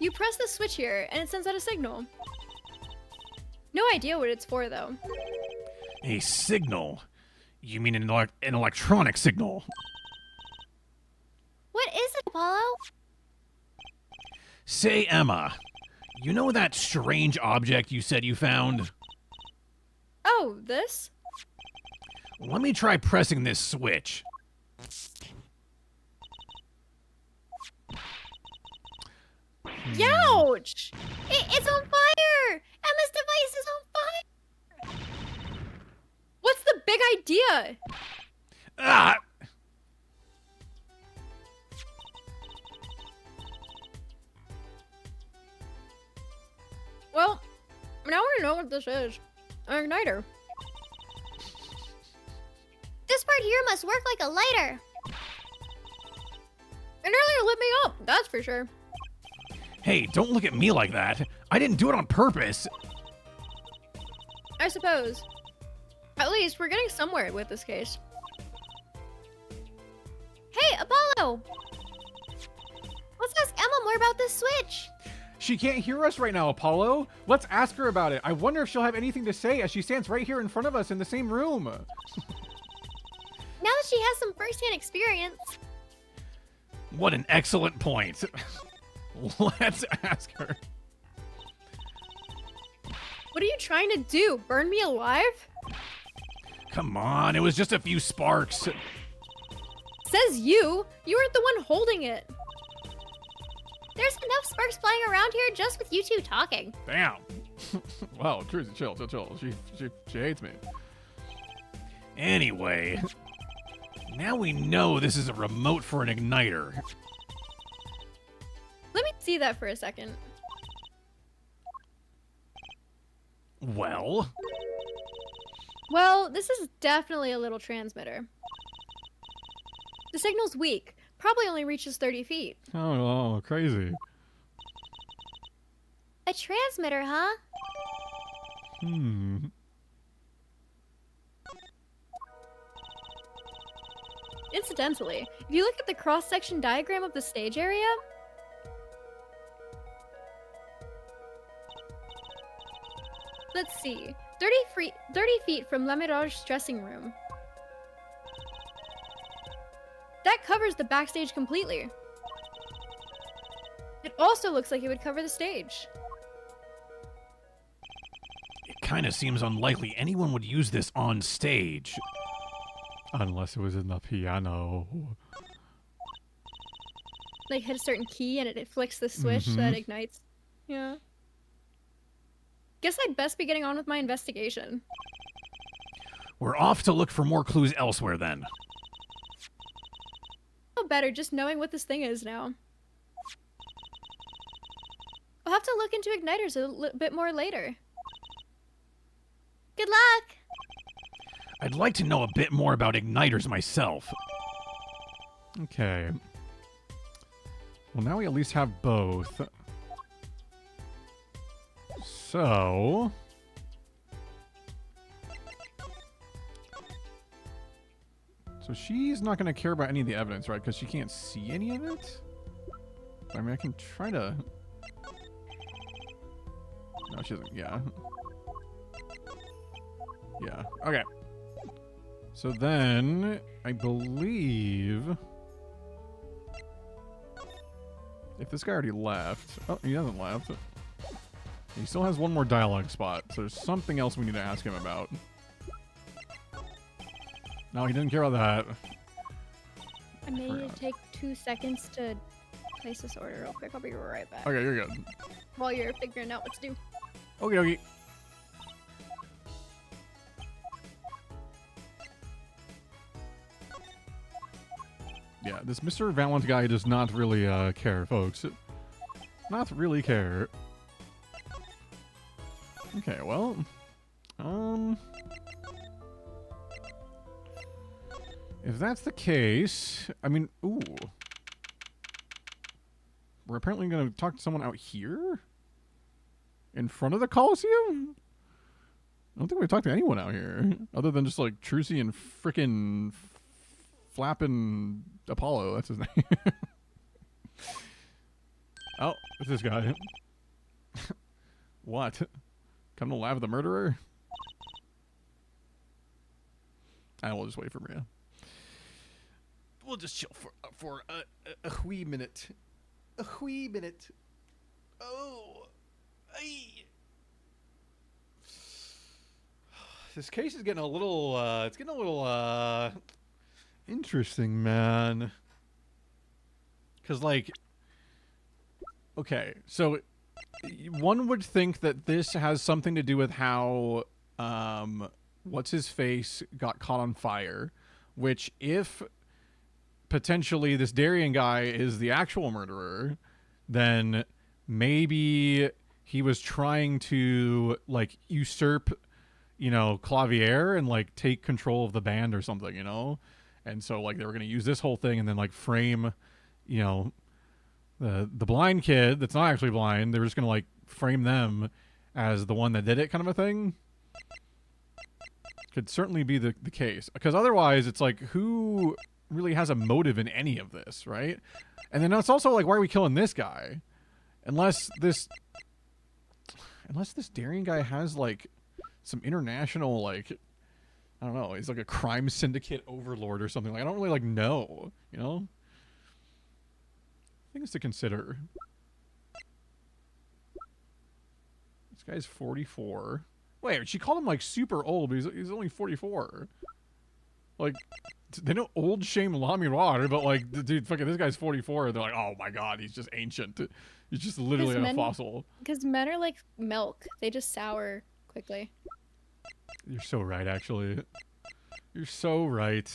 Speaker 2: You press the switch here, and it sends out a signal. No idea what it's for, though.
Speaker 5: A signal? You mean an electronic signal?
Speaker 4: What is it, Apollo?
Speaker 5: Say, Emma, you know that strange object you said you found?
Speaker 2: Oh, this?
Speaker 5: Let me try pressing this switch.
Speaker 2: Youch!
Speaker 4: It's on fire! Emma's device is on fire!
Speaker 2: What's the big idea?
Speaker 5: Ah!
Speaker 2: Well, now we know what this is. An igniter.
Speaker 4: This part here must work like a lighter.
Speaker 2: It nearly lit me up, that's for sure.
Speaker 5: Hey, don't look at me like that. I didn't do it on purpose.
Speaker 2: I suppose. At least we're getting somewhere with this case.
Speaker 4: Hey, Apollo! Let's ask Emma more about this switch.
Speaker 1: She can't hear us right now, Apollo. Let's ask her about it. I wonder if she'll have anything to say as she stands right here in front of us in the same room.
Speaker 4: Now that she has some first-hand experience.
Speaker 5: What an excellent point. Let's ask her.
Speaker 2: What are you trying to do? Burn me alive?
Speaker 5: Come on, it was just a few sparks.
Speaker 2: Says you. You weren't the one holding it.
Speaker 4: There's enough sparks flying around here just with you two talking.
Speaker 5: Damn.
Speaker 1: Wow, Truzy, chill. She hates me.
Speaker 5: Anyway, now we know this is a remote for an igniter.
Speaker 2: Let me see that for a second.
Speaker 5: Well,
Speaker 2: Well, this is definitely a little transmitter. The signal's weak. Probably only reaches 30 feet.
Speaker 1: Oh, crazy.
Speaker 4: A transmitter, huh?
Speaker 2: Incidentally, if you look at the cross-section diagram of the stage area, let's see, 30 feet from Lemirage's dressing room. That covers the backstage completely. It also looks like it would cover the stage.
Speaker 5: it kind of seems unlikely anyone would use this on stage.
Speaker 1: Unless it was in the piano.
Speaker 2: Like hit a certain key and it flicks the switch so that it ignites. Yeah. Guess I'd best be getting on with my investigation.
Speaker 5: We're off to look for more clues elsewhere then.
Speaker 2: Feel better just knowing what this thing is now. I'll have to look into igniters a bit more later.
Speaker 4: Good luck!
Speaker 5: I'd like to know a bit more about igniters myself.
Speaker 1: Okay. Well, now we at least have both. So... So she's not going to care about any of the evidence, right? Because she can't see any of it? I mean, I can try to... No, she doesn't. Yeah. Yeah. Okay. So then, I believe... If this guy already left... Oh, he hasn't left. He still has one more dialogue spot, so there's something else we need to ask him about. No, he didn't care about that.
Speaker 2: I may take 2 seconds to place this order real quick. I'll be right back.
Speaker 1: Okay, you're good.
Speaker 2: While you're figuring out what to do.
Speaker 1: Okay, okay. Yeah, this Mr. Valent guy does not really care, folks. Not really care. Okay, well, If that's the case, I mean, ooh. We're apparently going to talk to someone out here? In front of the Coliseum? I don't think we've talked to anyone out here. Other than just, like, Trucy and frickin' Flappin' Apollo. That's his name. Oh, it's this guy. What? Come to Lab of the Murderer? I will just wait for Maria. We'll just chill for a wee minute. A wee minute. Oh. Aye. This case is getting a little, it's getting a little, interesting, man. Because, like, okay, so one would think that this has something to do with how, what's-his-face got caught on fire, which if potentially this Darien guy is the actual murderer, then maybe he was trying to, like, usurp, you know, Clavier and, like, take control of the band or something, you know? And so, like, they were going to use this whole thing and then, like, frame, you know, the blind kid that's not actually blind. They were just going to, like, frame them as the one that did it kind of a thing. Could certainly be the case. Because otherwise, it's like, who really has a motive in any of this, right? And then it's also, like, why are we killing this guy? Unless this Darien guy has, like, some international, like, I don't know, he's like a crime syndicate overlord or something. Like, I don't really, like, know, you know? Things to consider. This guy's 44. Wait, she called him, like, super old, but he's only 44. Like, they know old shame La Miroir, but, like, dude, fucking this guy's 44. They're like, oh my god, he's just ancient. He's just literally a fossil.
Speaker 2: Because men are like milk. They just sour quickly.
Speaker 1: You're so right, actually. You're so right.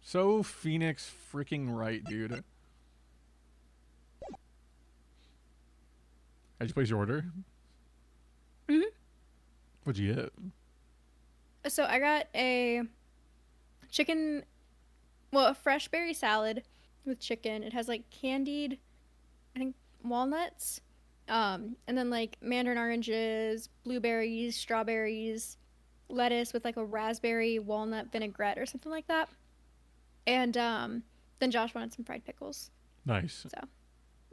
Speaker 1: So Phoenix freaking right, dude. How'd you place your order?
Speaker 2: Mm-hmm.
Speaker 1: What'd you get?
Speaker 2: So I got a chicken, well, a fresh berry salad with chicken. It has like candied, I think, walnuts, and then like mandarin oranges, blueberries, strawberries, lettuce with like a raspberry walnut vinaigrette or something like that. And then Josh wanted some fried pickles.
Speaker 1: Nice.
Speaker 2: So,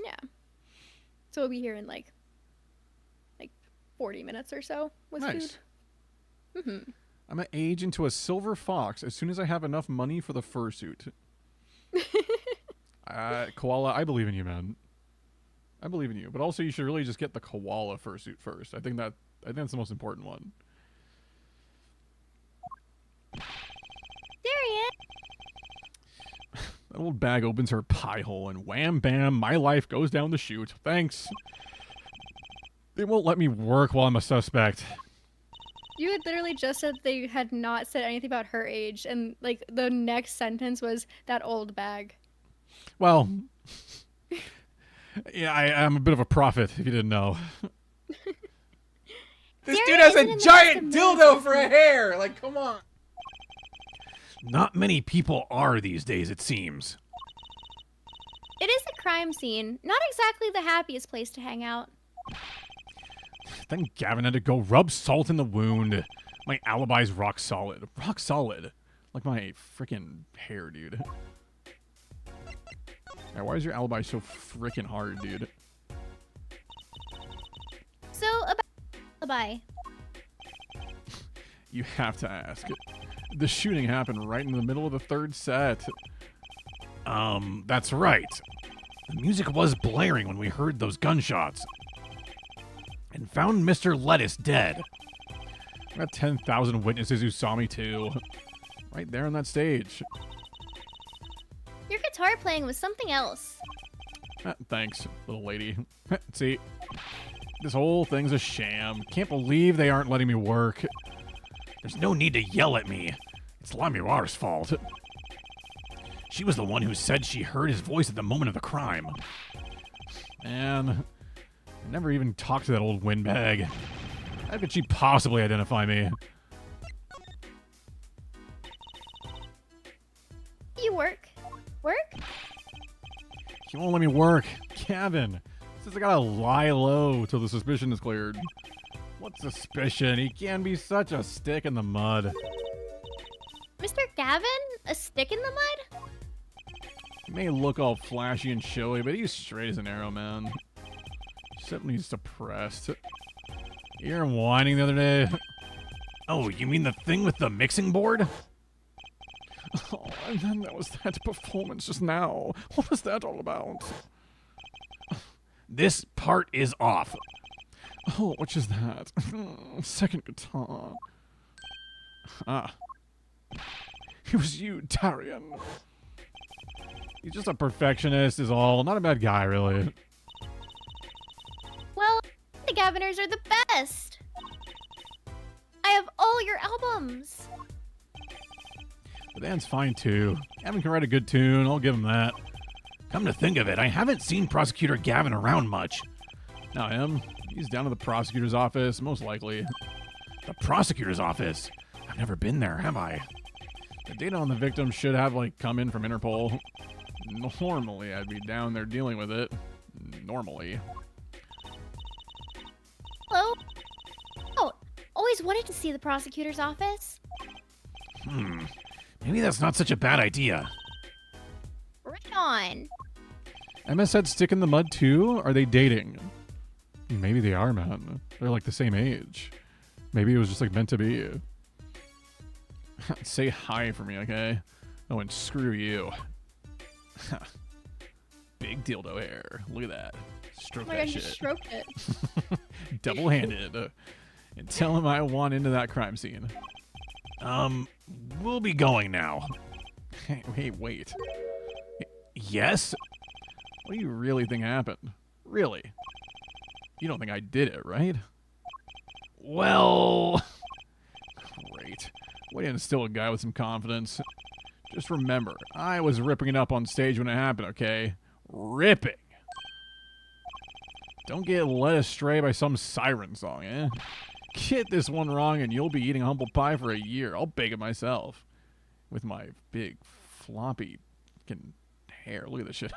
Speaker 2: yeah. So we'll be here in like 40 minutes or so with
Speaker 1: Nice.
Speaker 2: food. Mm-hmm.
Speaker 1: I'm gonna age into a silver fox as soon as I have enough money for the fursuit. Koala, I believe in you, man. I believe in you. But also, you should really just get the koala fursuit first. I think that's the most important one.
Speaker 4: Darian!
Speaker 1: That old bag opens her pie hole, and wham bam, my life goes down the chute. Thanks. They won't let me work while I'm a suspect.
Speaker 2: You had literally just said they had not said anything about her age, and like the next sentence was that old bag.
Speaker 1: Well, yeah, I'm a bit of a prophet, if you didn't know.
Speaker 5: This
Speaker 4: Darian
Speaker 5: dude has
Speaker 4: isn't
Speaker 5: a
Speaker 4: in the
Speaker 5: giant
Speaker 4: best
Speaker 5: dildo for a hair. Like, come on.
Speaker 3: Not many people are these days, it seems.
Speaker 4: It is a crime scene. Not exactly the happiest place to hang out.
Speaker 1: Then Gavin had to go rub salt in the wound. My alibi's rock solid. Rock solid? Like my freaking hair, dude. Yeah, why is your alibi so freaking hard, dude?
Speaker 4: So, about alibi.
Speaker 1: You have to ask. The shooting happened right in the middle of the third set.
Speaker 3: That's right. The music was blaring when we heard those gunshots. And found Mr. Lettuce dead.
Speaker 1: I got 10,000 witnesses who saw me too. Right there on that stage.
Speaker 4: Your guitar playing was something else.
Speaker 1: Thanks, little lady. See, this whole thing's a sham. Can't believe they aren't letting me work.
Speaker 3: There's no need to yell at me. It's La Miroir's fault. She was the one who said she heard his voice at the moment of the crime.
Speaker 1: Man, I never even talked to that old windbag. How could she possibly identify me? He won't let me work. Gavin says I gotta lie low till the suspicion is cleared. What suspicion? He can be such a stick in the mud.
Speaker 4: Mr. Gavin? A stick in the mud?
Speaker 1: He may look all flashy and showy, but he's straight as an arrow, man. Except when he's depressed. You hear him whining the other day?
Speaker 5: Oh, you mean the thing with the mixing board?
Speaker 3: Oh, and then there was that performance just now. What was that all about?
Speaker 5: This part is off.
Speaker 3: Oh, which is that? Second guitar. Ah. It was you, Darian.
Speaker 1: He's just a perfectionist is all. Not a bad guy, really.
Speaker 4: Well, the Gaviners are the best. I have all your albums.
Speaker 1: The band's fine, too. Gavin can write a good tune. I'll give him that.
Speaker 5: Come to think of it, I haven't seen Prosecutor Gavin around much.
Speaker 1: Now him. He's down to the prosecutor's office, most likely.
Speaker 5: The prosecutor's office? I've never been there, have I?
Speaker 1: The data on the victim should have, like, come in from Interpol. Normally, I'd be down there dealing with it. Normally.
Speaker 4: Hello? Oh, always wanted to see the prosecutor's office.
Speaker 5: Maybe that's not such a bad idea.
Speaker 4: Right on.
Speaker 1: MS said stick in the mud, too? Are they dating? Maybe they are, man. They're, like, the same age. Maybe it was just, like, meant to be. Say hi for me, okay? Oh, and screw you. Big dildo hair. Look at that. Stroke
Speaker 2: Oh my
Speaker 1: that
Speaker 2: god, you
Speaker 1: shit.
Speaker 2: stroked it.
Speaker 1: Double-handed. And tell him I want into that crime scene.
Speaker 5: We'll be going now.
Speaker 1: Hey, wait.
Speaker 5: Yes?
Speaker 1: What do you really think happened? Really? You don't think I did it, right?
Speaker 5: Well...
Speaker 1: Great. Way to instill a guy with some confidence. Just remember, I was ripping it up on stage when it happened, okay? Ripping. Don't get led astray by some siren song, eh? Get this one wrong and you'll be eating humble pie for a year. I'll bake it myself. With my big, floppy fucking hair. Look at this shit.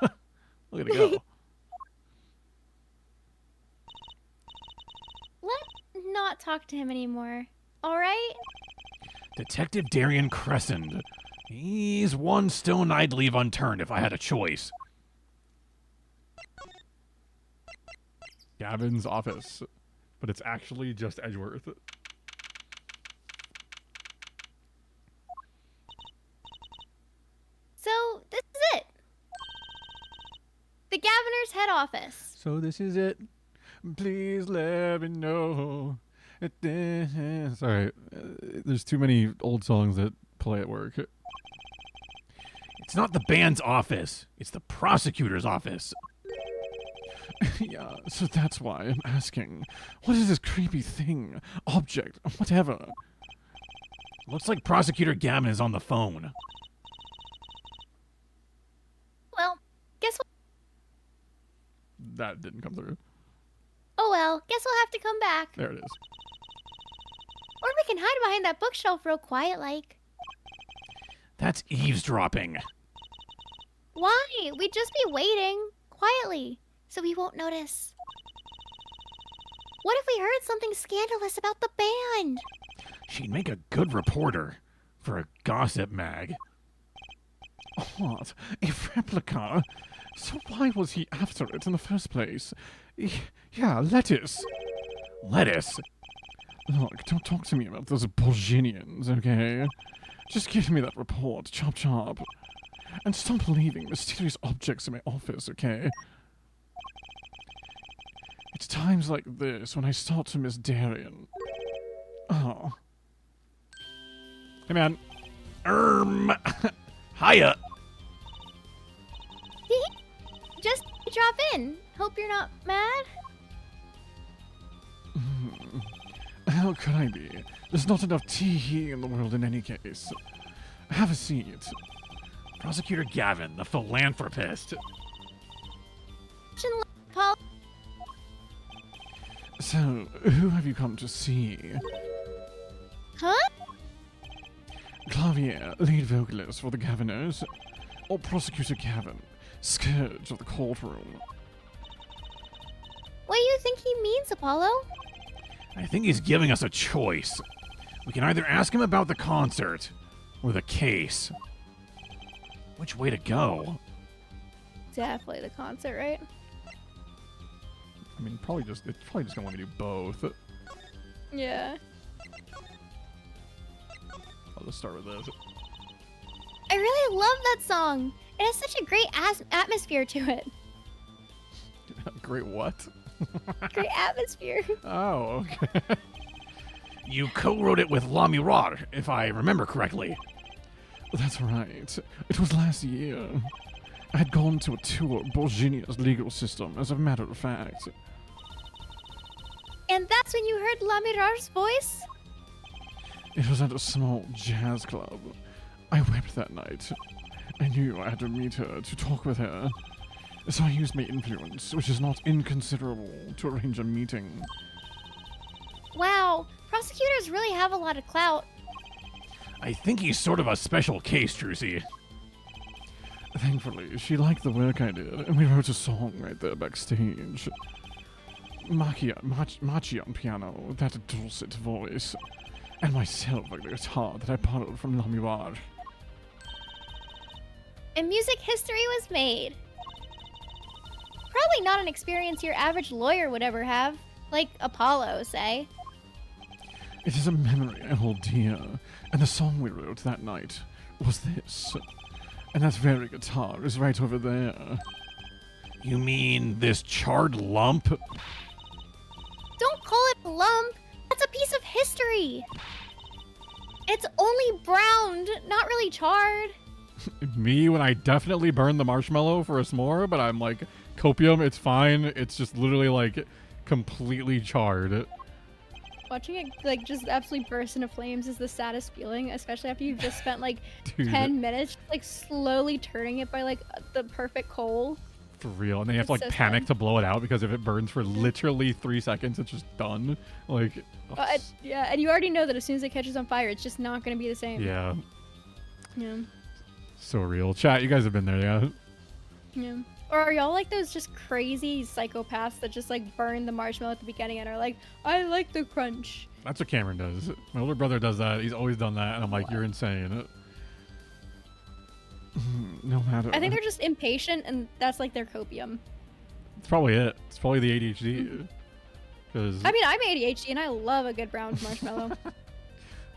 Speaker 1: Look at it go.
Speaker 4: Let's not talk to him anymore. All right?
Speaker 5: Detective Darian Crescent. He's one stone I'd leave unturned if I had a choice.
Speaker 1: Gavin's office. But it's actually just Edgeworth.
Speaker 4: So, this is it. The Gaviner's head office.
Speaker 1: So this is it. Please let me know. Sorry. There's too many old songs that play at work.
Speaker 5: It's not the band's office. It's the prosecutor's office.
Speaker 3: Yeah, so that's why I'm asking. What is this creepy thing? Object? Whatever.
Speaker 5: Looks like Prosecutor Gavin is on the phone.
Speaker 4: Well, guess what?
Speaker 1: That didn't come through.
Speaker 4: Oh well, guess we'll have to come back.
Speaker 1: There it is.
Speaker 4: Or we can hide behind that bookshelf real quiet like.
Speaker 5: That's eavesdropping.
Speaker 4: Why? We'd just be waiting. Quietly. So we won't notice. What if we heard something scandalous about the band?
Speaker 5: She'd make a good reporter for a gossip mag.
Speaker 3: What? A replica? So why was he after it in the first place? Yeah, lettuce.
Speaker 5: Lettuce?
Speaker 3: Look, don't talk to me about those Bolginians, okay? Just give me that report, chop chop. And stop leaving mysterious objects in my office, okay? It's times like this when I start to miss Darian. Oh.
Speaker 1: Hey, man.
Speaker 5: Hiya.
Speaker 4: Just drop in. Hope you're not mad.
Speaker 3: How could I be? There's not enough tea here in the world in any case. Have a seat.
Speaker 5: Prosecutor Gavin, the philanthropist.
Speaker 4: Paul.
Speaker 3: So, who have you come to see?
Speaker 4: Huh?
Speaker 3: Clavier, lead vocalist for the Gaviners, or Prosecutor Gavin, Scourge of the courtroom.
Speaker 4: What do you think he means, Apollo?
Speaker 5: I think he's giving us a choice. We can either ask him about the concert or the case. Which way to go?
Speaker 2: Definitely the concert, right?
Speaker 1: I mean, it's probably just gonna let me do both.
Speaker 2: Yeah.
Speaker 1: I'll just start with this.
Speaker 4: I really love that song. It has such a great atmosphere to it.
Speaker 1: Great what?
Speaker 4: Great atmosphere.
Speaker 1: Oh, okay.
Speaker 5: You co-wrote it with La Mirage, if I remember correctly.
Speaker 3: That's right. It was last year. I had gone to a tour of Borginia's legal system, as a matter of fact.
Speaker 4: And that's when you heard La Mirage's voice?
Speaker 3: It was at a small jazz club. I wept that night. I knew I had to meet her to talk with her. So I used my influence, which is not inconsiderable, to arrange a meeting.
Speaker 4: Wow, prosecutors really have a lot of clout.
Speaker 5: I think he's sort of a special case, Trucy.
Speaker 3: Thankfully, she liked the work I did, and we wrote a song right there backstage. Machi on piano, that dulcet voice, and myself on the guitar that I borrowed from La Mirage.
Speaker 4: And music history was made. Probably not an experience your average lawyer would ever have. Like Apollo, say.
Speaker 3: It is a memory I hold dear, and the song we wrote that night was this. And that very guitar is right over there.
Speaker 5: You mean this charred lump?
Speaker 4: Don't call it a lump. That's a piece of history. It's only browned, not really charred.
Speaker 1: Me, when I definitely burn the marshmallow for a s'more, but I'm like, copium, it's fine. It's just literally like completely charred.
Speaker 2: Watching it like just absolutely burst into flames is the saddest feeling, especially after you've just spent like
Speaker 1: Dude.
Speaker 2: 10 minutes like slowly turning it by like the perfect coal.
Speaker 1: For real. And then you have to like
Speaker 2: It's so
Speaker 1: panic
Speaker 2: sad.
Speaker 1: to blow it out because if it burns for literally 3 seconds, it's just done. Like, oh,
Speaker 2: Yeah, and you already know that as soon as it catches on fire, it's just not going to be the same.
Speaker 1: yeah.
Speaker 2: Yeah.
Speaker 1: So real. Chat, you guys have been there, yeah?
Speaker 2: Yeah. Or are y'all like those just crazy psychopaths that just like burn the marshmallow at the beginning and are like, I like the crunch.
Speaker 1: That's what Cameron does. My older brother does that. He's always done that. And I'm like, you're insane.
Speaker 3: No matter.
Speaker 2: I think they're just impatient and that's like their copium.
Speaker 1: It's probably it. It's probably the ADHD. Because,
Speaker 2: I mean, I'm ADHD and I love a good browned marshmallow.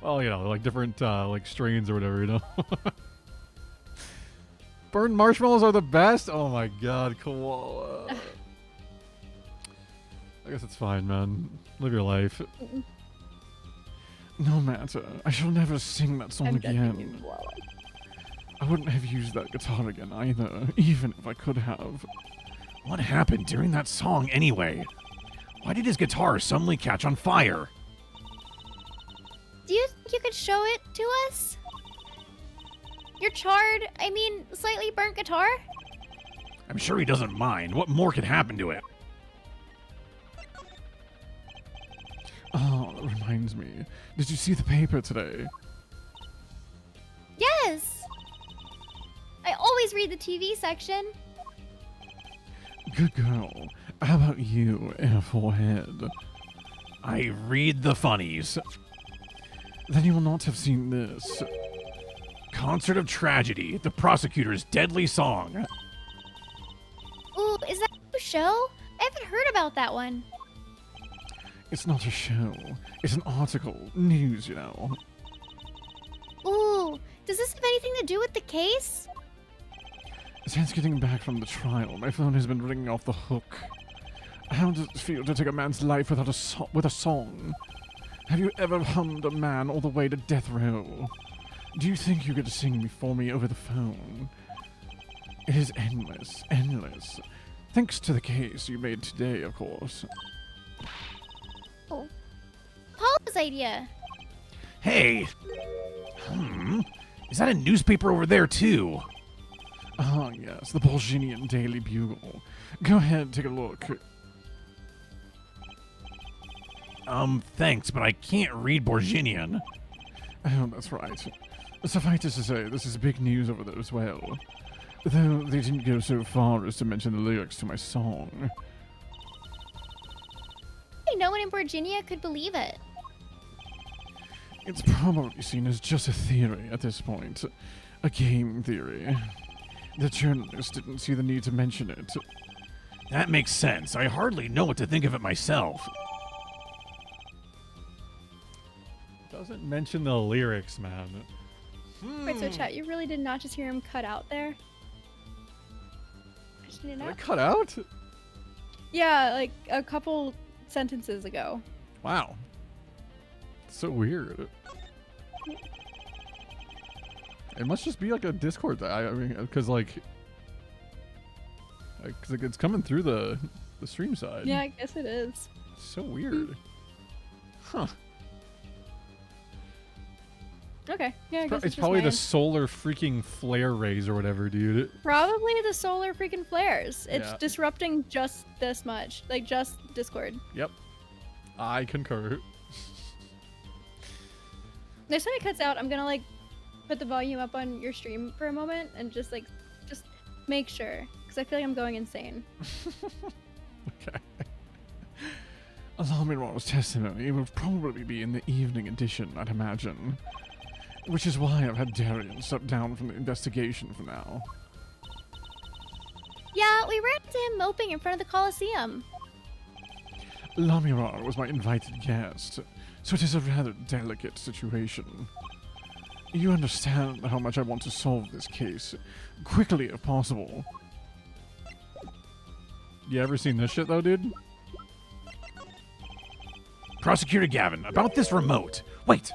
Speaker 1: well, you know, like different like strains or whatever, you know? Burned marshmallows are the best? Oh my god, Koala. I guess it's fine, man. Live your life.
Speaker 3: No matter. I shall never sing that song
Speaker 2: I'm judging you,
Speaker 3: again.
Speaker 2: koala.
Speaker 3: I wouldn't have used that guitar again either, even if I could have.
Speaker 5: What happened during that song anyway? Why did his guitar suddenly catch on fire?
Speaker 4: Do you think you could show it to us? Your charred, slightly burnt guitar?
Speaker 5: I'm sure he doesn't mind. What more could happen to it?
Speaker 3: Oh, that reminds me. Did you see the paper today?
Speaker 4: Yes! I always read the TV section.
Speaker 3: Good girl. How about you, Air Forehead?
Speaker 5: I read the funnies.
Speaker 3: Then you will not have seen this.
Speaker 5: Concert of Tragedy, the prosecutor's deadly song.
Speaker 4: Ooh, is that a new show? I haven't heard about that one.
Speaker 3: It's not a show. It's an article. News, you know.
Speaker 4: Ooh, does this have anything to do with the case?
Speaker 3: Since getting back from the trial, my phone has been ringing off the hook. How does it feel to take a man's life without with a song? Have you ever hummed a man all the way to death row? Do you think you could sing for me over the phone? It is endless, endless. Thanks to the case you made today, of course.
Speaker 4: Oh, Paula's idea.
Speaker 5: Hey! Is that a newspaper over there, too?
Speaker 3: Ah, yes, the Bolginian Daily Bugle. Go ahead, take a look.
Speaker 5: Thanks, but I can't read Borginian.
Speaker 3: Oh, that's right. Suffice to say, this is big news over there as well. Though they didn't go so far as to mention the lyrics to my song.
Speaker 4: Hey, no one in Virginia could believe it.
Speaker 3: It's probably seen as just a theory at this point. A game theory. The journalist didn't see the need to mention it.
Speaker 5: That makes sense. I hardly know what to think of it myself.
Speaker 1: Doesn't mention the lyrics, man.
Speaker 2: Wait, so chat, you really did not just hear him cut out there? I just didn't know.
Speaker 1: Did I cut out?
Speaker 2: Yeah, like a couple sentences ago.
Speaker 1: Wow. So weird. It must just be like a Discord thing. I mean, because like it's coming through the stream side.
Speaker 2: Yeah, I guess it is.
Speaker 1: So weird. Huh.
Speaker 2: Okay. Yeah, I guess
Speaker 1: It's
Speaker 2: just
Speaker 1: probably
Speaker 2: my
Speaker 1: the
Speaker 2: end.
Speaker 1: solar freaking flare rays or whatever, dude.
Speaker 2: Probably the solar freaking flares. It's
Speaker 1: Yeah.
Speaker 2: disrupting just this much. Like, just Discord.
Speaker 1: Yep. I concur.
Speaker 2: Next time it cuts out, I'm gonna, like, put the volume up on your stream for a moment and just make sure. Because I feel like I'm going insane.
Speaker 1: Okay.
Speaker 3: Alarmir's testimony will probably be in the evening edition, I'd imagine. Which is why I've had Darian step down from the investigation for now.
Speaker 4: Yeah, we ran into him moping in front of the Coliseum.
Speaker 3: Lamirar was my invited guest, so it is a rather delicate situation. You understand how much I want to solve this case, quickly if possible.
Speaker 1: You ever seen this shit though, dude?
Speaker 5: Prosecutor Gavin, about this remote. Wait,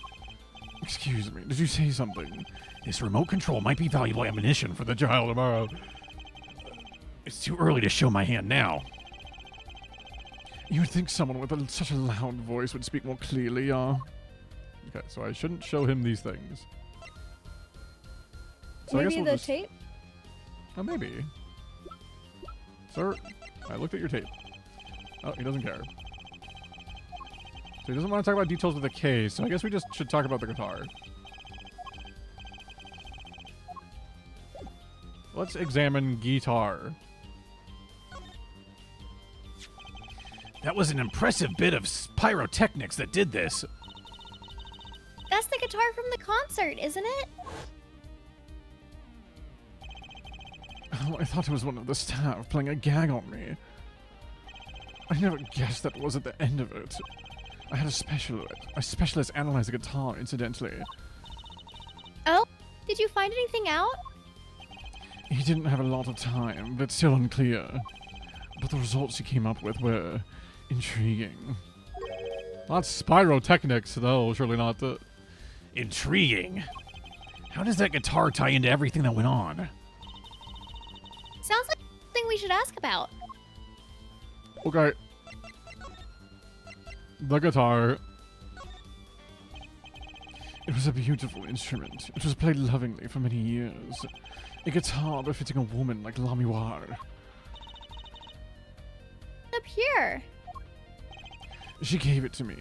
Speaker 3: Excuse me, did you say something?
Speaker 5: this remote control might be valuable ammunition for the trial tomorrow. It's too early to show my hand now.
Speaker 3: You would think someone with such a loud voice would speak more clearly,
Speaker 1: Okay, so I shouldn't show him these things. So I guess
Speaker 2: Maybe
Speaker 1: we'll
Speaker 2: the
Speaker 1: just-
Speaker 2: tape?
Speaker 1: Oh, maybe. Sir, I looked at your tape. Oh, he doesn't care. So he doesn't want to talk about details of the case, so I guess we just should talk about the guitar. Let's examine guitar.
Speaker 5: That was an impressive bit of pyrotechnics that did this.
Speaker 4: That's the guitar from the concert, isn't it?
Speaker 3: Oh, I thought it was one of the staff playing a gag on me. I never guessed that was at the end of it. I had a specialist analyze the guitar, incidentally.
Speaker 4: Oh, did you find anything out?
Speaker 3: He didn't have a lot of time, but still unclear. But the results he came up with were intriguing.
Speaker 1: Not Spyrotechnics, though. Surely not the...
Speaker 5: Intriguing. How does that guitar tie into everything that went on?
Speaker 4: Sounds like something we should ask about.
Speaker 1: Okay. The guitar.
Speaker 3: It was a beautiful instrument. It was played lovingly for many years. A guitar befitting a woman like Lamirar.
Speaker 4: Up here.
Speaker 3: She gave it to me.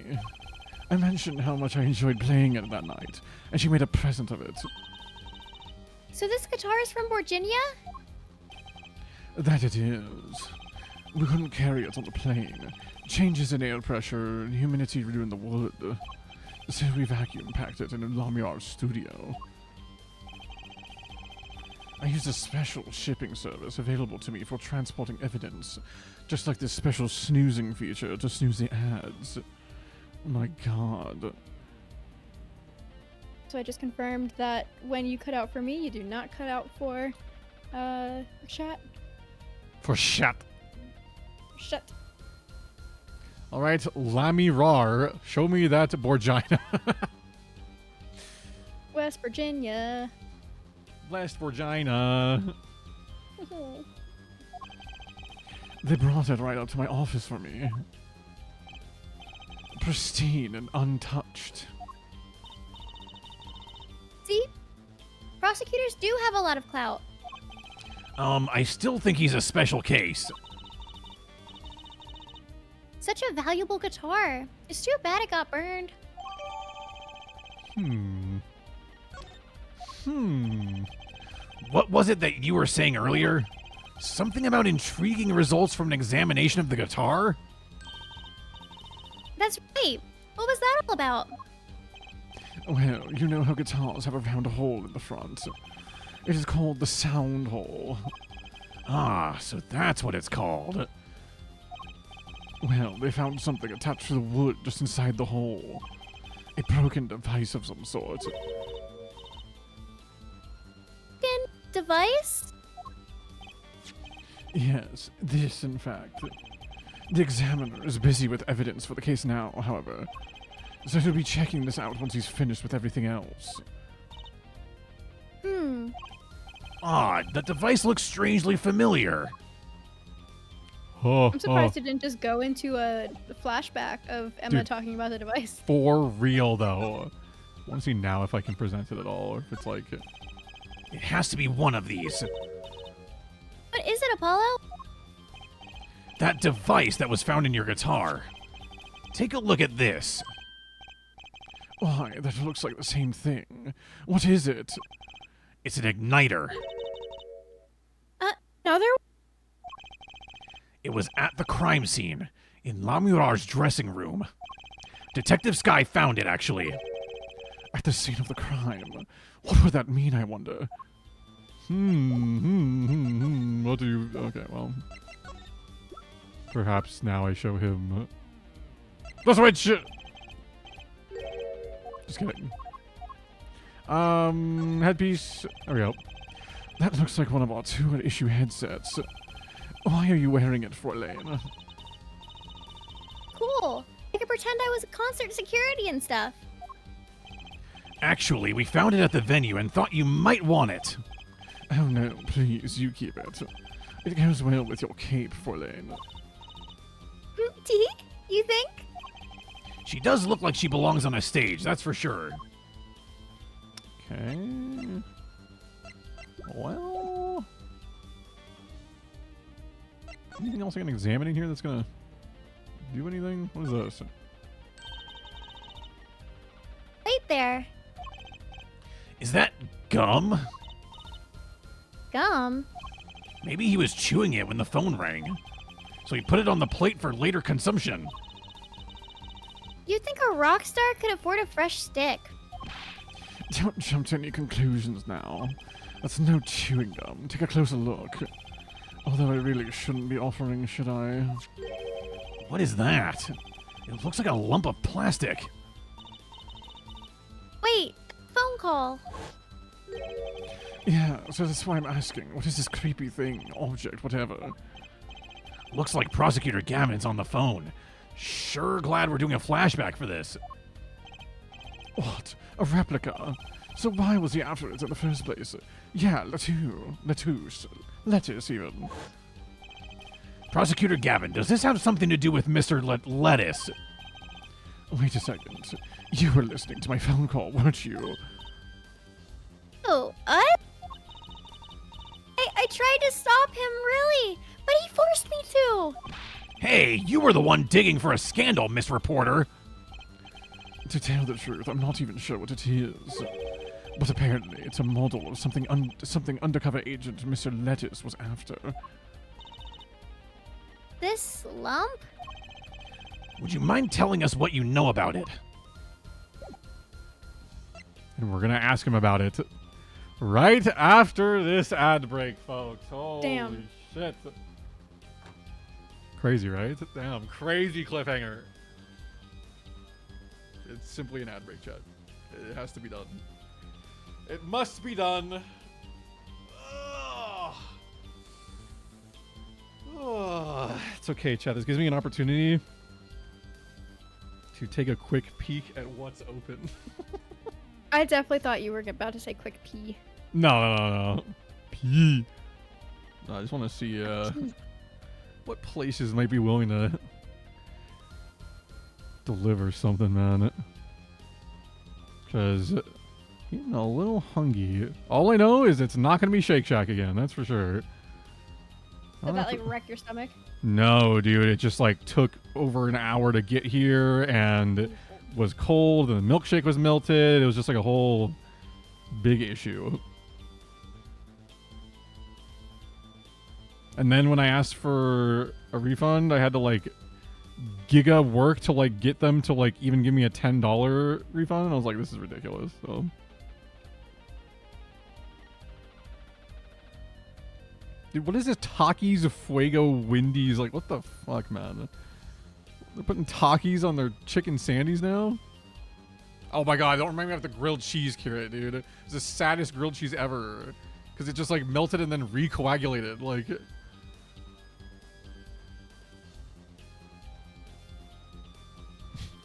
Speaker 3: I mentioned how much I enjoyed playing it that night, and she made a present of it.
Speaker 4: So this guitar is from Virginia?
Speaker 3: That it is. We couldn't carry it on the plane. Changes in air pressure and humidity ruin the wood. So we vacuum packed it in Lamirar's studio. I used a special shipping service available to me for transporting evidence, just like this special snoozing feature to snooze the ads. My god.
Speaker 2: So I just confirmed that when you cut out for me, you do not cut out for chat.
Speaker 1: For shit.
Speaker 2: Shut.
Speaker 1: Alright, Lamirar, show me that Borgina.
Speaker 2: West Virginia.
Speaker 1: Last Borgina.
Speaker 3: They brought it right up to my office for me. Pristine and untouched.
Speaker 4: See? Prosecutors do have a lot of clout.
Speaker 5: I still think he's a special case.
Speaker 4: Such a valuable guitar. It's too bad it got burned.
Speaker 5: what was it that you were saying earlier? Something about intriguing results from an examination of the guitar?
Speaker 4: That's right. What was that all about?
Speaker 3: Well, you know how guitars have a round hole in the front. It is called the sound hole.
Speaker 5: Ah, so that's what it's called.
Speaker 3: Well, they found something attached to the wood just inside the hole. A broken device of some sort.
Speaker 4: Device?
Speaker 3: Yes, this, in fact. The examiner is busy with evidence for the case now, however. So he'll be checking this out once he's finished with everything else.
Speaker 5: Odd, that device looks strangely familiar.
Speaker 1: Oh,
Speaker 2: I'm surprised it didn't just go into a flashback of Emma
Speaker 1: Dude.
Speaker 2: talking about the device.
Speaker 1: for real though. I want to see now if I can present it at all, or if it's like.
Speaker 5: It has to be one of these.
Speaker 4: What is it, Apollo?
Speaker 5: That device that was found in your guitar. Take a look at this.
Speaker 3: Why, that looks like the same thing. What is it?
Speaker 5: It's an igniter.
Speaker 2: Another?
Speaker 5: It was at the crime scene, in La Mirar's dressing room. Detective Sky found it, actually.
Speaker 3: At the scene of the crime. What would that mean, I wonder?
Speaker 1: What do you... Okay, well... Perhaps now I show him... The switch! Just kidding. Headpiece... There we go.
Speaker 3: That looks like one of our two-issue headsets. Why are you wearing it, Fraulein?
Speaker 4: Cool. I could pretend I was concert security and stuff.
Speaker 5: Actually, we found it at the venue and thought you might want it.
Speaker 3: Oh no, please, you keep it. It goes well with your cape, Fraulein.
Speaker 4: Tee? You think?
Speaker 5: She does look like she belongs on a stage, that's for sure.
Speaker 1: Okay... Well... Anything else I can examine in here that's gonna... do anything? What is this?
Speaker 4: Wait there.
Speaker 5: Is that gum?
Speaker 4: Gum?
Speaker 5: Maybe he was chewing it when the phone rang. So he put it on the plate for later consumption.
Speaker 4: You'd think a rock star could afford a fresh stick.
Speaker 3: Don't jump to any conclusions now. That's no chewing gum. Take a closer look. Although I really shouldn't be offering, should I?
Speaker 5: What is that? It looks like a lump of plastic.
Speaker 4: Wait, phone call.
Speaker 3: Yeah, so that's why I'm asking. What is this creepy thing, object, whatever?
Speaker 5: Looks like Prosecutor Gavin's on the phone. Sure glad we're doing a flashback for this.
Speaker 3: What? A replica? So why was he after it in the first place? Yeah, lettuce, even.
Speaker 5: Prosecutor Gavin, does this have something to do with Mr. Lettuce?
Speaker 3: Wait a second. You were listening to my phone call, weren't you?
Speaker 4: Oh, what? I tried to stop him, really, but he forced me to.
Speaker 5: Hey, you were the one digging for a scandal, Miss Reporter.
Speaker 3: To tell the truth, I'm not even sure what it is. But apparently, it's a model of something undercover agent Mr. Lettuce was after.
Speaker 4: This lump?
Speaker 5: Would you mind telling us what you know about it?
Speaker 1: And we're gonna ask him about it right after this ad break, folks. Holy
Speaker 2: Damn.
Speaker 1: shit. Crazy, right? Damn, crazy cliffhanger. It's simply an ad break, chat. It has to be done. It must be done. Ugh. Ugh. It's okay, chat. This gives me an opportunity to take a quick peek at what's open.
Speaker 2: I definitely thought you were about to say quick pee.
Speaker 1: No. Pee. No, I just want to see what places might be willing to deliver something, man. Because getting a little hungry. All I know is it's not going to be Shake Shack again. That's for sure.
Speaker 2: Did that like wreck your stomach?
Speaker 1: No, dude. It just like took over an hour to get here and was cold and the milkshake was melted. It was just like a whole big issue. And then when I asked for a refund, I had to like giga work to like get them to like even give me a $10 refund. And I was like, this is ridiculous. So. Dude, what is this Takis Fuego Wendy's? Like, what the fuck, man? They're putting Takis on their chicken sandies now? Oh my god, don't remind me of the grilled cheese curate, dude. It's the saddest grilled cheese ever. Because it just like melted and then recoagulated. Like...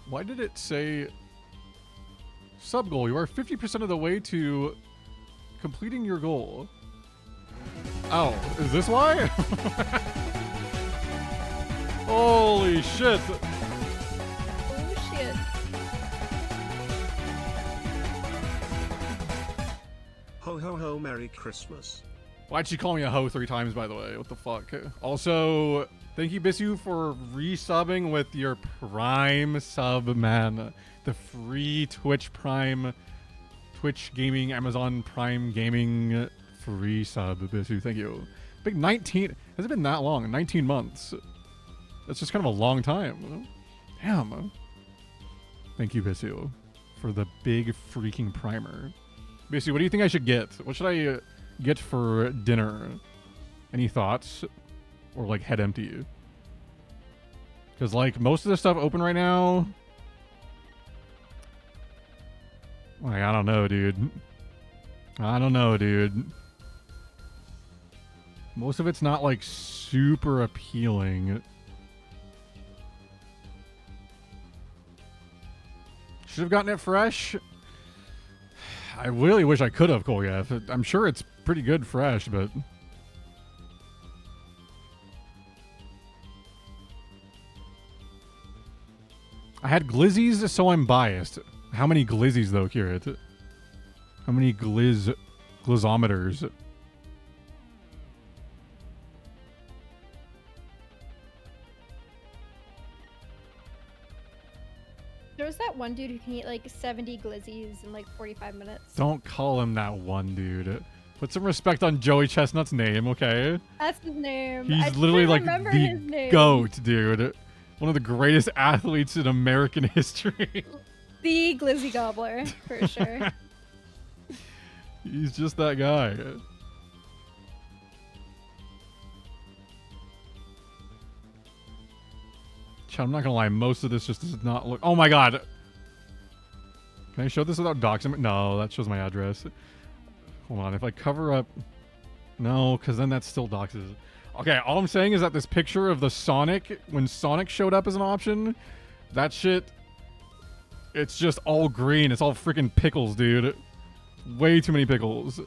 Speaker 1: Why did it say... Sub goal, you are 50% of the way to completing your goal. Oh, is this why? Holy shit.
Speaker 2: Oh shit.
Speaker 6: Ho ho ho, Merry Christmas.
Speaker 1: Why'd she call me a hoe 3 times, by the way? What the fuck? Also, thank you, Bisu, for resubbing with your Prime sub, man. The free Twitch Prime, Twitch Gaming, Amazon Prime Gaming free sub, Bisu. Thank you. Big 19. Has it been that long? 19 months. That's just kind of a long time. Damn. Thank you, Bisu, for the big freaking primer. Bisu, what do you think I should get? What should I get for dinner? Any thoughts? Or like head empty? Because like most of the stuff open right now, like I don't know, dude. I don't know, dude. Most of it's not like super appealing. Should have gotten it fresh. I really wish I could have, Kolyev. I'm sure it's pretty good fresh, but... I had glizzies, so I'm biased. How many glizzies, though, Kirit? How many glizzometers?
Speaker 2: There was that one dude who can eat like 70 glizzies in like 45 minutes.
Speaker 1: Don't call him that one dude. Put some respect on Joey Chestnut's name, okay?
Speaker 2: That's his name.
Speaker 1: He's literally like
Speaker 2: his
Speaker 1: the
Speaker 2: name.
Speaker 1: GOAT, dude. One of the greatest athletes in American history.
Speaker 2: The glizzy gobbler, for sure.
Speaker 1: He's just that guy. I'm not gonna lie, most of this just does not look... Oh my god! Can I show this without doxing? No, that shows my address. Hold on, if I cover up... No, because then that still doxes. Okay, all I'm saying is that this picture of the Sonic, when Sonic showed up as an option, that shit... It's just all green. It's all freaking pickles, dude. Way too many pickles.